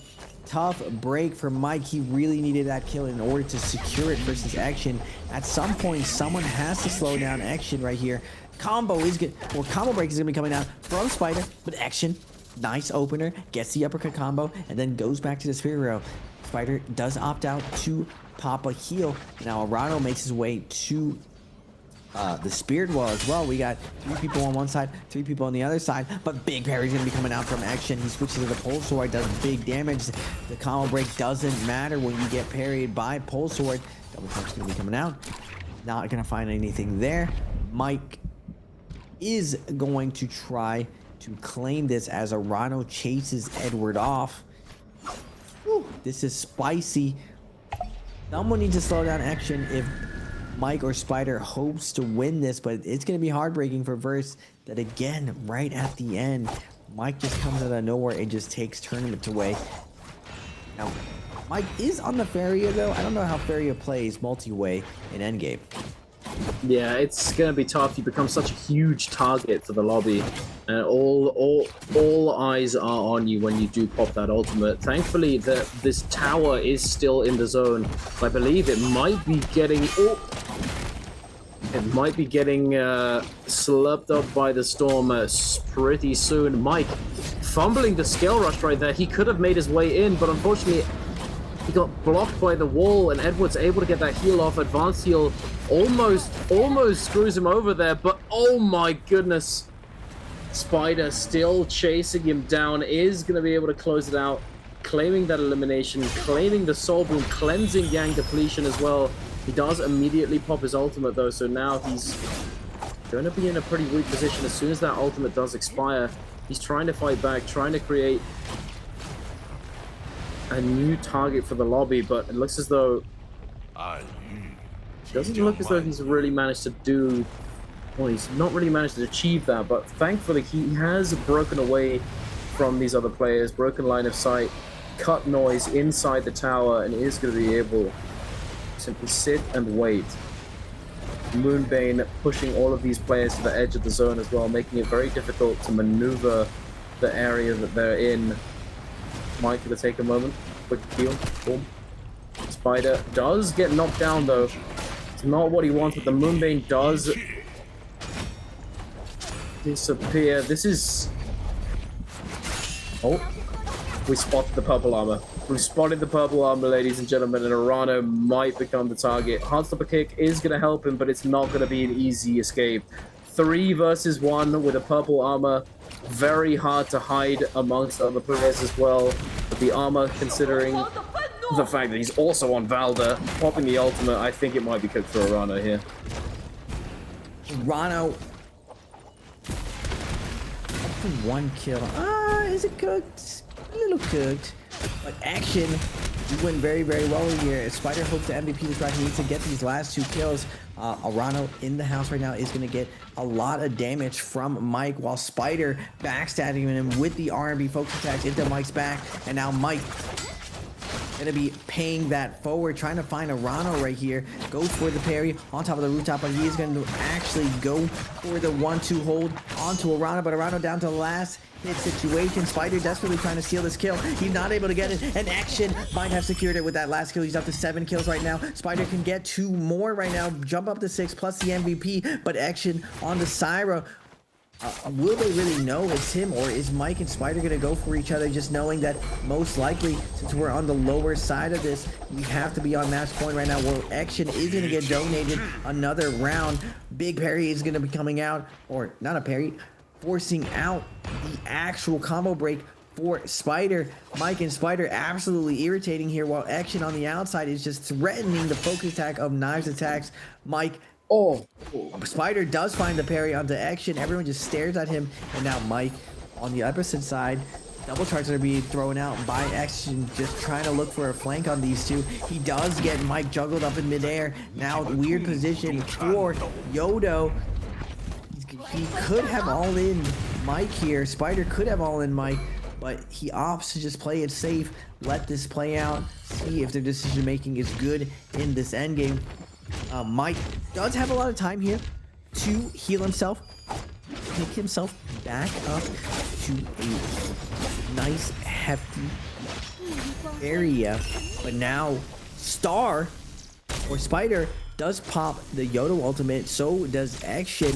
Tough break for Mike. He really needed that kill in order to secure it versus Action. At some point, someone has to slow down Action right here. Combo is good, or combo break is gonna be coming out from Spider, but Action, nice opener, gets the uppercut combo, and then goes back to the Spirit Rail. Spider does opt out to pop a heal. Now Arano makes his way to the Spirit Wall as well. We got 3 people on one side, 3 people on the other side, but big parry's gonna be coming out from Action. He switches to the Pole Sword, does big damage. The combo break doesn't matter when you get parried by Pole Sword. Double jump's gonna be coming out. Not gonna find anything there. Mike is going to try to claim this as Arano chases Edward off. Whew, this is spicy. Someone needs to slow down Action if Mike or Spider hopes to win this, but it's going to be heartbreaking for Verse that again, right at the end, Mike just comes out of nowhere and just takes tournament away. Now, Mike is on the Feria though. I don't know how Feria plays multi-way in Endgame. Yeah, it's gonna be tough. You become such a huge target for the lobby, and all eyes are on you when you do pop that ultimate. Thankfully, this tower is still in the zone. I believe it might be getting slurped up by the storm pretty soon. Mike fumbling the scale rush right there. He could have made his way in, but unfortunately, he got blocked by the wall, and Edward's able to get that heal off. Advanced heal almost screws him over there, but oh my goodness. Spider still chasing him down, is going to be able to close it out, claiming that elimination, claiming the soul boom, cleansing Yang depletion as well. He does immediately pop his ultimate though, so now he's going to be in a pretty weak position. As soon as that ultimate does expire, he's trying to fight back, trying to create a new target for the lobby, but it looks as though doesn't look as though he's really managed to do, well, he's not really managed to achieve that, but thankfully he has broken away from these other players, broken line of sight, cut noise inside the tower, and is going to be able to simply sit and wait. Moonbane pushing all of these players to the edge of the zone as well, making it very difficult to maneuver the area that they're in. Mike gonna take a moment, quick heal, boom. Spider does get knocked down though. It's not what he wants, but the Moonbane does disappear. This is... Oh, we spotted the purple armor. We've spotted the purple armor, ladies and gentlemen, and Arano might become the target. Heartstopper kick is gonna help him, but it's not gonna be an easy escape. 3 versus 1 with a purple armor. Very hard to hide amongst other players as well. But the armor, considering the fact that he's also on Valda, popping the ultimate, I think it might be cooked for Arano here. Arano, 1 kill. Is it cooked? A little cooked. But Action went very, very well here. Spider hopes the MVP this round. He needs to get these last 2 kills. Arano in the house right now is going to get a lot of damage from Mike, while Spider backstabbing him with the R&B focus attacks into Mike's back. And now Mike going to be paying that forward, trying to find Arano right here. Goes for the parry on top of the rooftop, but he is going to actually go for the 1-2 hold onto Arano, but Arano down to the last hit situation. Spider desperately trying to steal this kill. He's not able to get it, and Action might have secured it with that last kill. He's up to 7 kills right now. Spider can get 2 more right now, jump up to 6 plus the MVP, but Action on the Syra Will they really know it's him, or is Mike and Spider gonna go for each other, just knowing that most likely, since we're on the lower side of this, we have to be on match point right now. Well, action is gonna get donated another round. Big parry is gonna be coming out, or not a parry, forcing out the actual combo break for Spider. Mike and Spider absolutely irritating here, while action on the outside is just threatening the focus attack of Knives attacks. Mike, Spider does find the parry onto action. Everyone just stares at him, and now Mike on the opposite side. Double charges are being thrown out by action, just trying to look for a flank on these two. He does get Mike juggled up in midair. Now weird position for Yodo. He could have all in Mike here. Spider could have all in Mike, but he opts to just play it safe, let this play out, see if their decision making is good in this endgame. Mike does have a lot of time here to heal himself, pick himself back up to a nice hefty area, but now Star or Spider does pop the Yodo ultimate, so does Action.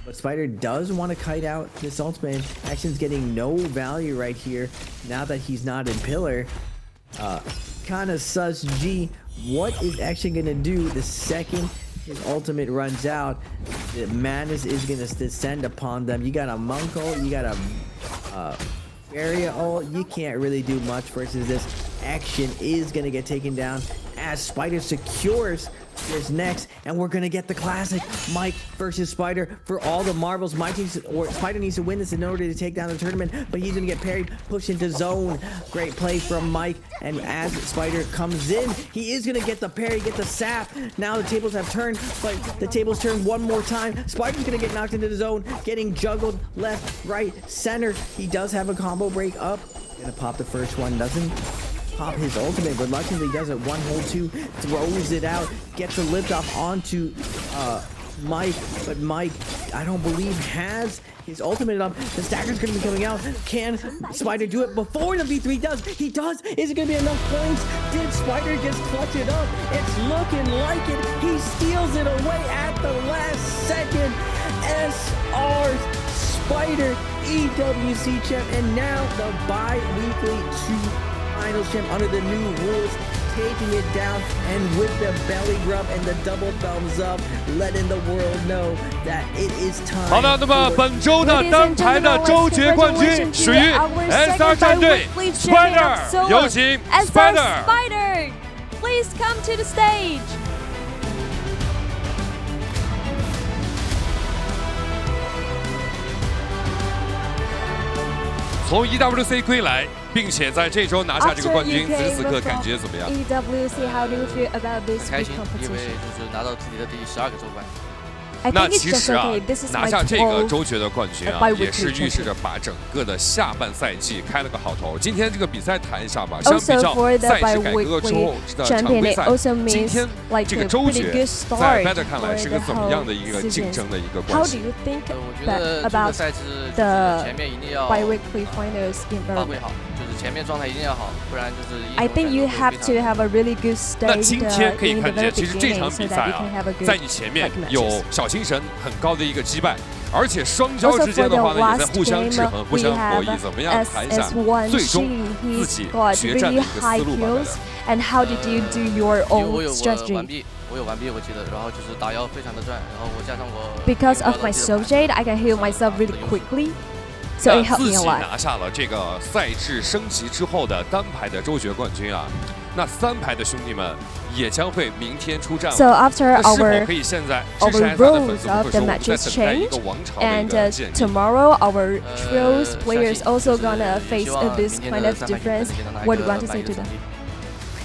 But Spider does want to kite out this ultimate. Action's getting no value right here now that he's not in Pillar. Kind of sus G. What is Action going to do the second his ultimate runs out? The madness is going to descend upon them. You got a Monk ult, you got a Barrier ult. You can't really do much versus this. Action is going to get taken down as Spider secures this next, and we're gonna get the classic Mike versus Spider for all the marbles. Spider needs to win this in order to take down the tournament, but he's gonna get parried, pushed into zone. Great play from Mike, and as Spider comes in, he is gonna get the parry, get the sap. Now the tables have turned, but the tables turn one more time. Spider's gonna get knocked into the zone, getting juggled left, right, center. He does have a combo break up. Gonna pop the first one, doesn't pop his ultimate, but luckily he does it. One hold two, throws it out, gets a lift off onto Mike, but Mike, I don't believe, has his ultimate up. The stagger's gonna be coming out. Can Spider do it before the V3 does? He does. Is it gonna be enough points? Did Spider just clutch it up? It's looking like it. He steals it away at the last second. SR's Spider EWC champ, and now the bi-weekly 2 finals champ under the new rules, taking it down, and with the belly rub and the double thumbs up, letting the world know that it is time. 好的，那么本周的单排的周决冠军属于 SR 战队 Spider， 有请 Spider。 Please come to the stage. 从 EWC 归来，并且在这周拿下这个冠军，此时此刻感觉怎么样？ EWC, how do you feel about this 很开心，因为 competition? 就是拿到自己的第12个周冠。 那其实啊，拿下这个周决的冠军啊，也是预示着把整个的下半赛季开了个好头。今天这个比赛谈一下吧，相比较赛事改革之后的常规赛，今天这个周决在 BLADEPOINT 看来是个怎么样的一个竞争的一个关系？我觉得这个赛制就是前面一定要发挥好，就是前面状态一定要好，不然就是。I think you have to have a really good stage. 那今天可以看见，其实这场比赛啊，在你前面有小心神很高的一个击败，而且双交之间的话呢，也在互相制衡、互相博弈，怎么样谈一下最终自己决战的一个思路吧？ And how did you do your own 我有 strategy? 完毕，我记得，然后就是打腰非常的转，然后我加上我 Because of my soul jade, I can heal myself really quickly. So it helped 自 me a 己 lot. 拿下了这个赛制升级之后的单排的周决冠军啊，那3排的兄弟们也将会明天出战了。 So after 那是否 our 可以现在 rules of the matches change, and tomorrow our trios players also gonna face this kind of difference. What do you want to say to them?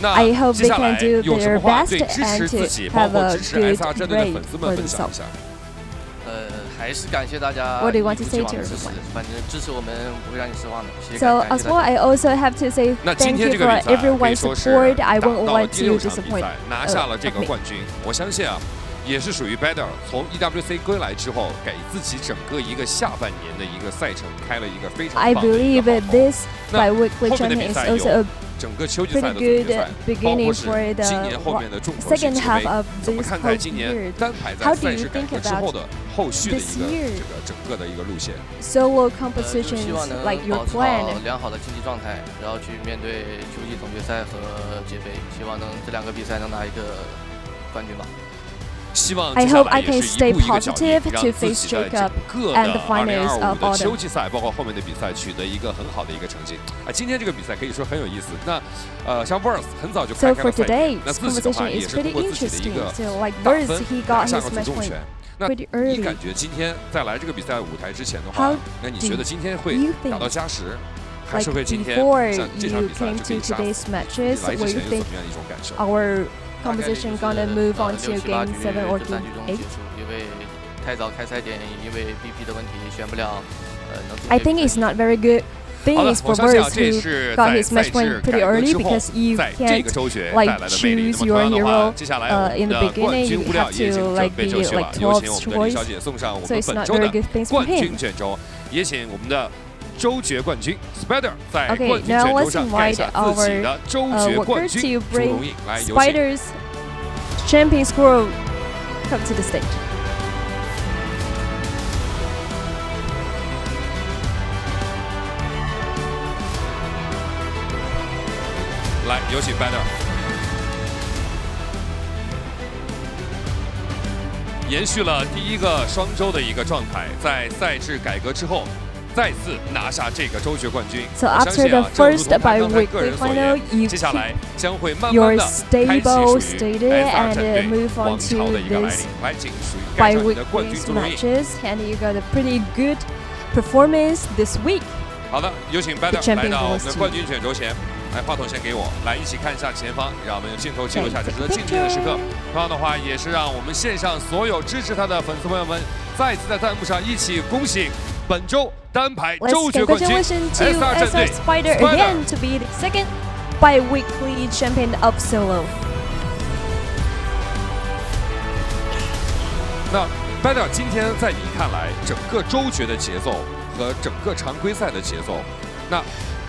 I hope they can do their best and to have a good grade for themselves. 还是感谢大家 What do you want to 一 say 如 to 既往的 your 支持，反正支持我们不会让你失望的。谢谢 So 感 as 谢 well, 大家。 I also have to say 那今 thank 天 you 这个 for 比赛可以 everyone's 说是 support. I 打 won't 到了 want 第 to 6场比 disappoint 赛，拿下了这个 me. 冠军。我相信啊，也是属于 Better 从 EWC 归来之后，给自己整个一个下半年的一个赛程开了一个非常棒的一个好头。 this 那 Biweekly 后面的 champion 比 is 赛 also 有 a 整个秋季赛的总 pretty 决赛 good，包括 beginning 是 for the 今年后面的众口新 second 之 half 杯 of 怎么 this 看待 whole 今年 period. 单排在 How do 赛 you 事改 think 革之后 about 的后续的一 this 个 year 这个整个的一个路线？ solo 希 competitions 望能 like your 保持 plan? 好良好的竞技状态，然后去面对秋季总决赛和界杯，希望能这2个比赛能拿一个冠军吧。 希望 I 接下 hope 来 I 也 can 是一 stay 步一个脚印， positive 让 to 自 face 己的 Jacob 整个 and 的 the finals 2025 of 的 autumn. 秋季赛，包括后面的比赛取得一个很好的一个成绩。啊，今天这个比赛可以说很有意思。那像 Verse 很早就 So 开 for 了赛点， today's 那自己的话 competition 也 is 是通 pretty 过自己的一 interesting. 个 So like 打 Verse, 分 he 拿 got 下 his 了主 match 动 point 权。那 pretty 你 early. 感觉今天在来这个比赛舞台之前的话 How， 那你觉得今天会 you 打到 think 加时，还 Like 是会今天 before 像这场 you 比赛 came 就可以 to 杀 today's 死？ matches, 来之 what 前 you 有 think 怎么样的一种感受？ our conversation gonna move on to 6、7、8 game 局 7 or 这 game 3局中 8? 结束，因为太早开赛点，因为 BP 的问题选不了。能 I think it's not very good 好 thing 的， is 我 for 相信啊， Verse 这 who 是 got 在 his 赛 match point 制 pretty 改革 early 之后， because you 在这个 can't 周决带 like 来的魅力。那 choose 么同 your 样的话， hero 接下来我们 in the 的冠 beginning 军 you 物料 have 也已经 to 准 like 备 be 就绪了 like， 有 12th 请我们的李小 choice. 姐送上我 So 们 it's 本 not 周 very 的 good things for 冠 him. 军卷轴，也请我们的周决冠军 Spider 在 Okay, 冠军 now 卷轴 let's 上盖 invite 下自己 our 的周决 worker 冠军 to 朱 bring 荣颖，来有请。 Spider's champion squirrel come to the stage. 来，有请 Banner。延续了第一个双周的一个状态，在赛制改革之后，再次拿下这个周决冠军。 So 我相 after 信 the 啊，正如 first 同他刚才个 Biweekly 人所 final, 言， you 接下来将会慢慢 your 的开启 stable 属于 stated SR and 战队 move 王 on 朝 to 的一个来临 this。来，请属于盖上你的冠军 Biweekly 朱荣颖。 matches and you got a pretty good performance this week. 好的，有请 Banner 来 champion 到我们 goes 的 to- 冠军卷轴前。来，话筒先给我，来一起看一下前方，让我们用镜头记录下这值得纪念的时刻。同样的话，也是让我们线上所有支持他的粉丝朋友们，再次在弹幕上一起恭喜本周单排 Let's 周决冠军 congratulations to SR 战队 SR Spider again to be the second Biweekly champion of solo. 那 Banner 今天在你看来，整个周决的节奏和整个常规赛的节奏，那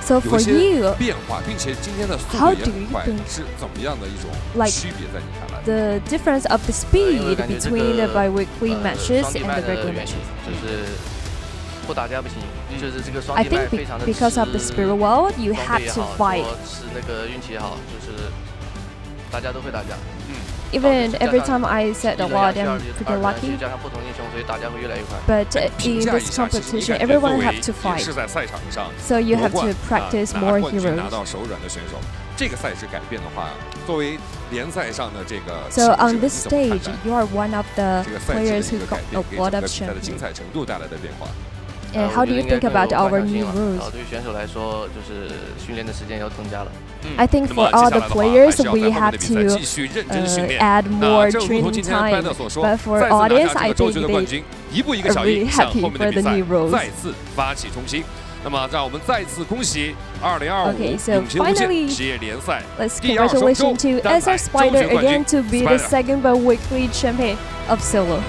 So 有 for 一些 you, 变化，并且今天的速 how 度也 do 很 you 快， think 是怎么样的一种 like 区别？在你看来？ the difference of the speed 感觉这 between the 个 Biweekly matches 双地 and 麦 the 的 regular 原因 matches? 就是不打架不行，就是这个双 I 地麦 think 非常的 because of the spirit world, you 装 had 备也 to 好， fight. 说是那个运气也好，就是大家都会打架。 Even every time I said a lot, I'm 2 pretty 人 lucky. 加上不同英雄，所以打架会越来越快。 But 评 in 价一 this 下，其实你 competition, 感觉 everyone 作为 have to 也 fight. 是在赛场上 So you 夺 have 冠 to practice 拿 more 冠军拿 heroes. 到手软的选手，这个赛制改变的话，作为联赛上的这个 So 强者 on 你 this 怎么看 stage, 待 you are one of the 这个赛制的 players 一 who 个 got 改 a 变，给 lot 整 of 个比赛的 champions. 精彩程度带来的变化？ And how do you think about our new 然 rules? 后对于选手来说，就是训练的时间要增加了。 I think 那 for 么接 all 下 the 来的话，还 players, 是要 we 在后面 have 的比赛 to 继续认真训练。 add 那 more 正如同 training 今天 time. 班德所说， But 再 for 次拿 audience, 下这 I 个周 think 决的冠 they 军，一步一个 are 脚印 really 向 happy 后面的 for 比 the 赛 new rules. 再次发起冲击。那么，让我们再次恭喜2025 Okay, so 永劫无间 finally, 职业联赛 Let's 第2双 congratulations 周 to 单排 SR 周 Spider 决冠 again 军 to be the Spider。 second Biweekly champion of solo.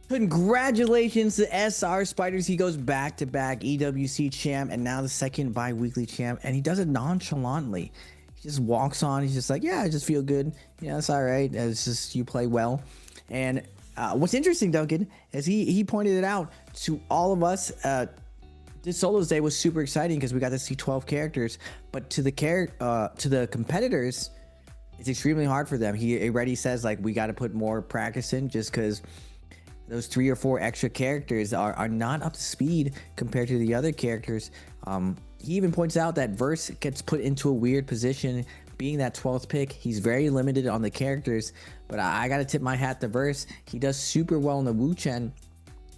Congratulations to SR Spiders. He goes back-to-back EWC champ and now the second bi-weekly champ, and he does it nonchalantly. He just walks on. He's just like, yeah, I just feel good. Yeah, it's all right. It's just you play well. And what's interesting, Duncan, is he pointed it out to all of us. This Solos Day was super exciting because we got to see 12 characters, but to the competitors, it's extremely hard for them. He already says like we got to put more practice in just because those 3 or 4 extra characters are not up to speed compared to the other characters. He even points out that Verse gets put into a weird position being that 12th pick. He's very limited on the characters, but I gotta tip my hat to Verse. He does super well in the Wu Chen.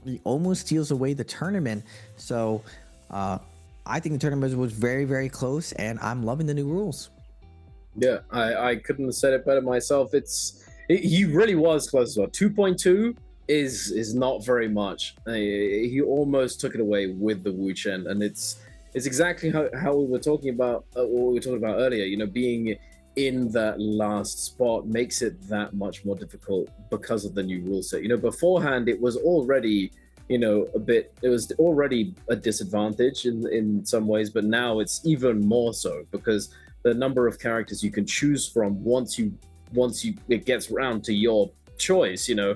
He almost steals away the tournament. So I think the tournament was very, very close, and I'm loving the new rules. Yeah, I couldn't have said it better myself. He really was close as well. 2.2 is not very much. He almost took it away with the Wu Chen, and it's exactly how we were talking about what we were talking about earlier. You know, being in that last spot makes it that much more difficult because of the new rule set. You know, beforehand it was already, you know, it was already a disadvantage in some ways, but now it's even more so because the number of characters you can choose from once it gets around to your choice, you know,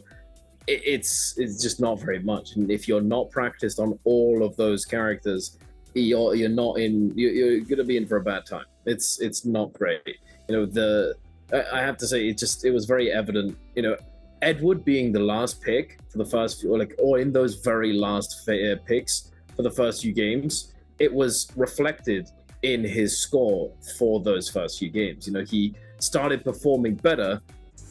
it's just not very much. And if you're not practiced on all of those characters, you're gonna be in for a bad time. It's not great. You know, I have to say it was very evident. You know, Edward being the last pick for the first few, or in those very last picks for the first few games, it was reflected in his score for those first few games. You know, he started performing better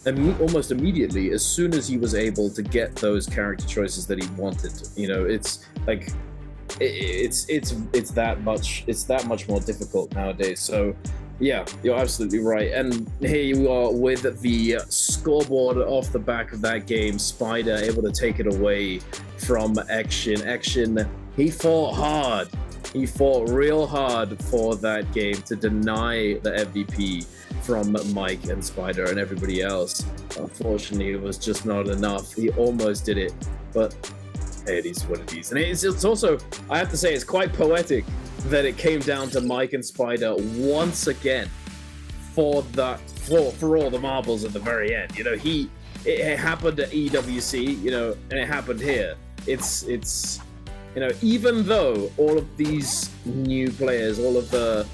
and almost immediately as soon as he was able to get those character choices that he wanted. You know, it's like it's that much more difficult nowadays. So yeah, you're absolutely right. And here you are with the scoreboard off the back of that game. Spider able to take it away from Action. Action, he fought hard. He fought real hard for that game to deny the MVP from Mike and Spider and everybody else. Unfortunately, it was just not enough. He almost did it, but hey, it is what it is. And it's also, I have to say, it's quite poetic that it came down to Mike and Spider once again for all the marbles at the very end. You know, it happened at EWC, you know, and it happened here. It's you know, even though all of these new players, all of the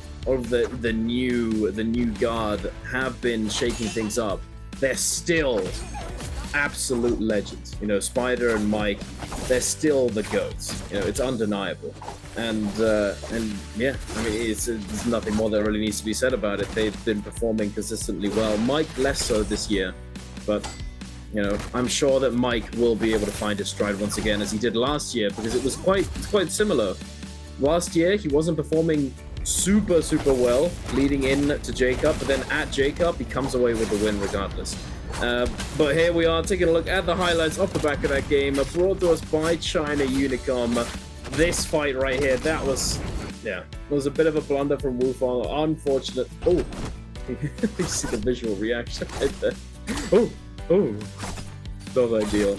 new guard have been shaking things up, they're still absolute legends. You know, Spider and Mike, they're still the GOATs. You know, it's undeniable. And yeah, I mean, there's nothing more that really needs to be said about it. They've been performing consistently well. Mike less so this year, but you know, I'm sure that Mike will be able to find his stride once again as he did last year, because it was quite similar. Last year he wasn't performing super well leading in to Jacob, but then at Jacob he comes away with the win regardless. But here we are taking a look at the highlights off the back of that game, brought to us by China Unicom. This fight right here, that was a bit of a blunder from Wufang. Unfortunate. Oh, you see the visual reaction right there. Oh, not ideal.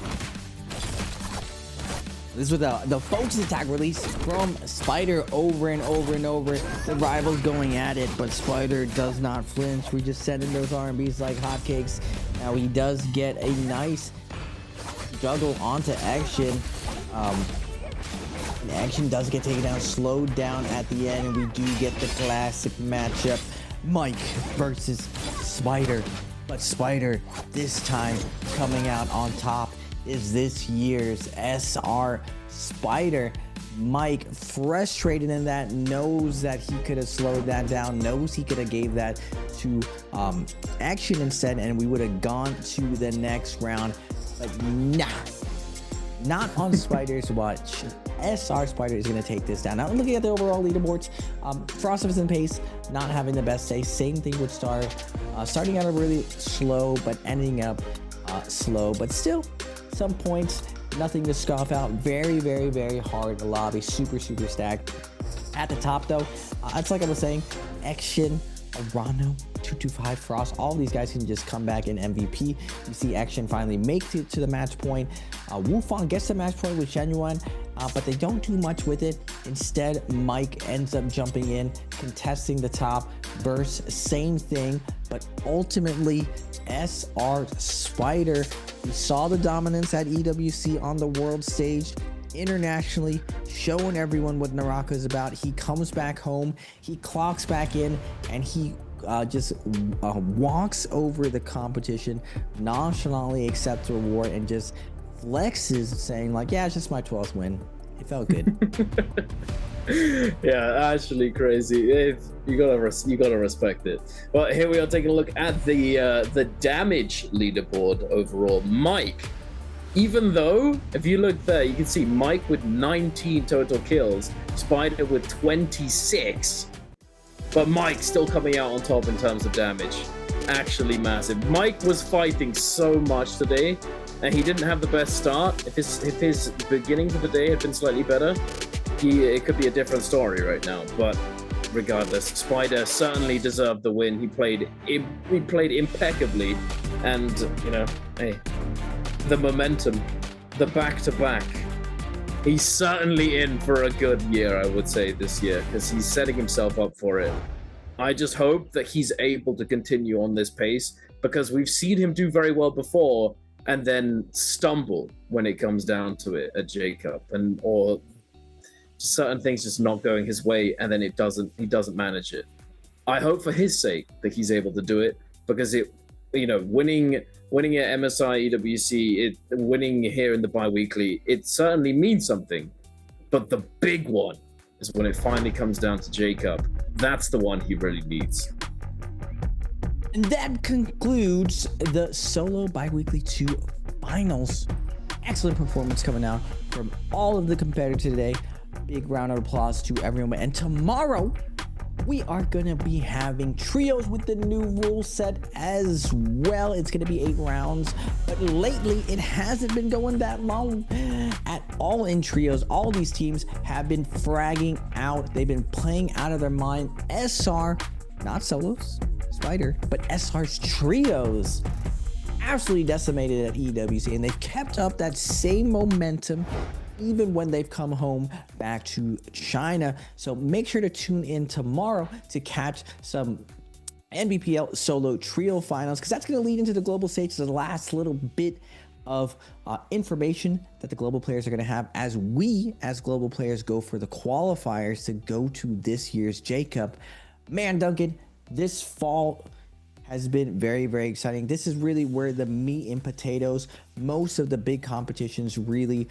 This was the focus attack release from Spider over and over and over. The rivals going at it, but Spider does not flinch. We just send in those R&Bs like hotcakes. Now he does get a nice juggle onto Action. And Action does get taken down, slowed down at the end, and we do get the classic matchup. Mike versus Spider. But Spider, this time coming out on top, is this year's SR Spider. Mike, frustrated in that, knows that he could have slowed that down, knows he could have gave that to Action instead, and we would have gone to the next round. But nah, not on Spider's watch. SR Spider is going to take this down. Now, looking at the overall leaderboards, Frostifus and Pace not having the best day. Same thing with Star. Starting out really slow, but ending up slow. But still, some points. Nothing to scoff out. Very hard lobby. Super stacked. At the top, though, it's like I was saying, Action, Arano, 225, Frost, all these guys can just come back in MVP. You see Action finally make it to the match point. Wufang gets the match point with Genuine, but they don't do much with it. Instead, Mike ends up jumping in, contesting the top. Burst, same thing, but ultimately, SR Spider, we saw the dominance at EWC on the world stage. Internationally, showing everyone what NARAKA is about. He comes back home, he clocks back in, and he just walks over the competition, nonchalantly accepts the reward, and just flexes, saying like, yeah, it's just my 12th win. It felt good. Yeah, actually crazy. You gotta respect it. But here we are taking a look at the damage leaderboard overall. Mike, even though if you look there, you can see Mike with 19 total kills, Spider with 26. but Mike still coming out on top in terms of damage. Actually massive. Mike was fighting so much today, and he didn't have the best start. If his beginnings of the day had been slightly better, it could be a different story right now. But regardless, Spider certainly deserved the win. He played impeccably, and you know, hey, the momentum, the back-to-back. He's certainly in for a good year, I would say, this year, because he's setting himself up for it. I just hope that he's able to continue on this pace, because we've seen him do very well before and then stumble when it comes down to it at J-Cup, or certain things just not going his way, and then he doesn't manage it. I hope for his sake that he's able to do it, because winning at MSI EWC, winning here in the bi-weekly, it certainly means something. But the big one is when it finally comes down to J-Cup. That's the one he really needs. And that concludes the solo bi-weekly 2 finals. Excellent performance coming out from all of the competitors today. Big round of applause to everyone. And tomorrow, we are going to be having trios with the new rule set as well. It's going to be 8 rounds, but lately it hasn't been going that long at all in trios. All these teams have been fragging out. They've been playing out of their mind. SR, not solos, Spider, but SR's trios absolutely decimated at EWC, and they've kept up that same momentum even when they've come home back to China. So make sure to tune in tomorrow to catch some Nbpl solo trio finals, because that's going to lead into the global stage, the last little bit of information that the global players are going to have as we, as global players, go for the qualifiers to go to this year's J-Cup. Man, Duncan, this fall has been very, very exciting. This is really where the meat and potatoes, most of the big competitions really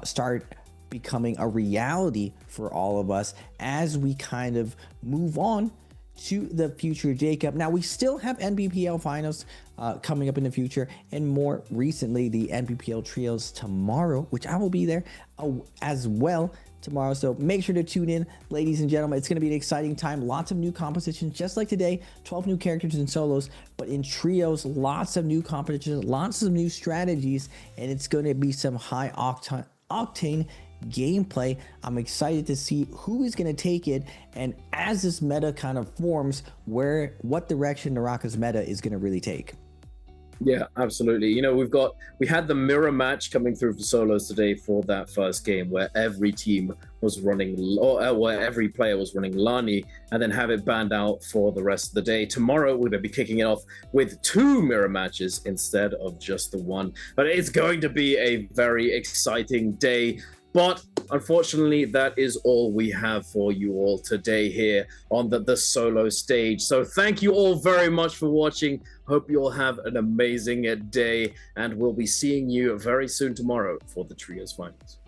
start becoming a reality for all of us as we kind of move on to the future J-Cup. Now, we still have Nbpl finals coming up in the future, and more recently, the Nbpl trios tomorrow, which I will be there as well tomorrow. So make sure to tune in, ladies and gentlemen. It's going to be an exciting time. Lots of new competitions, just like today. 12 new characters in solos, but in trios, lots of new competitions, lots of new strategies, and it's going to be some high octane gameplay. I'm excited to see who is going to take it, and as this meta kind of forms, what direction NARAKA's meta is going to really take. Yeah, absolutely. You know, we had the mirror match coming through for solos today for that first game, where every team was running, where every player was running Lani, and then have it banned out for the rest of the day. Tomorrow, we're going to be kicking it off with 2 mirror matches instead of just the one. But it's going to be a very exciting day. But unfortunately, that is all we have for you all today here on the solo stage. So thank you all very much for watching. Hope you all have an amazing day, and we'll be seeing you very soon tomorrow for the Trios Finals.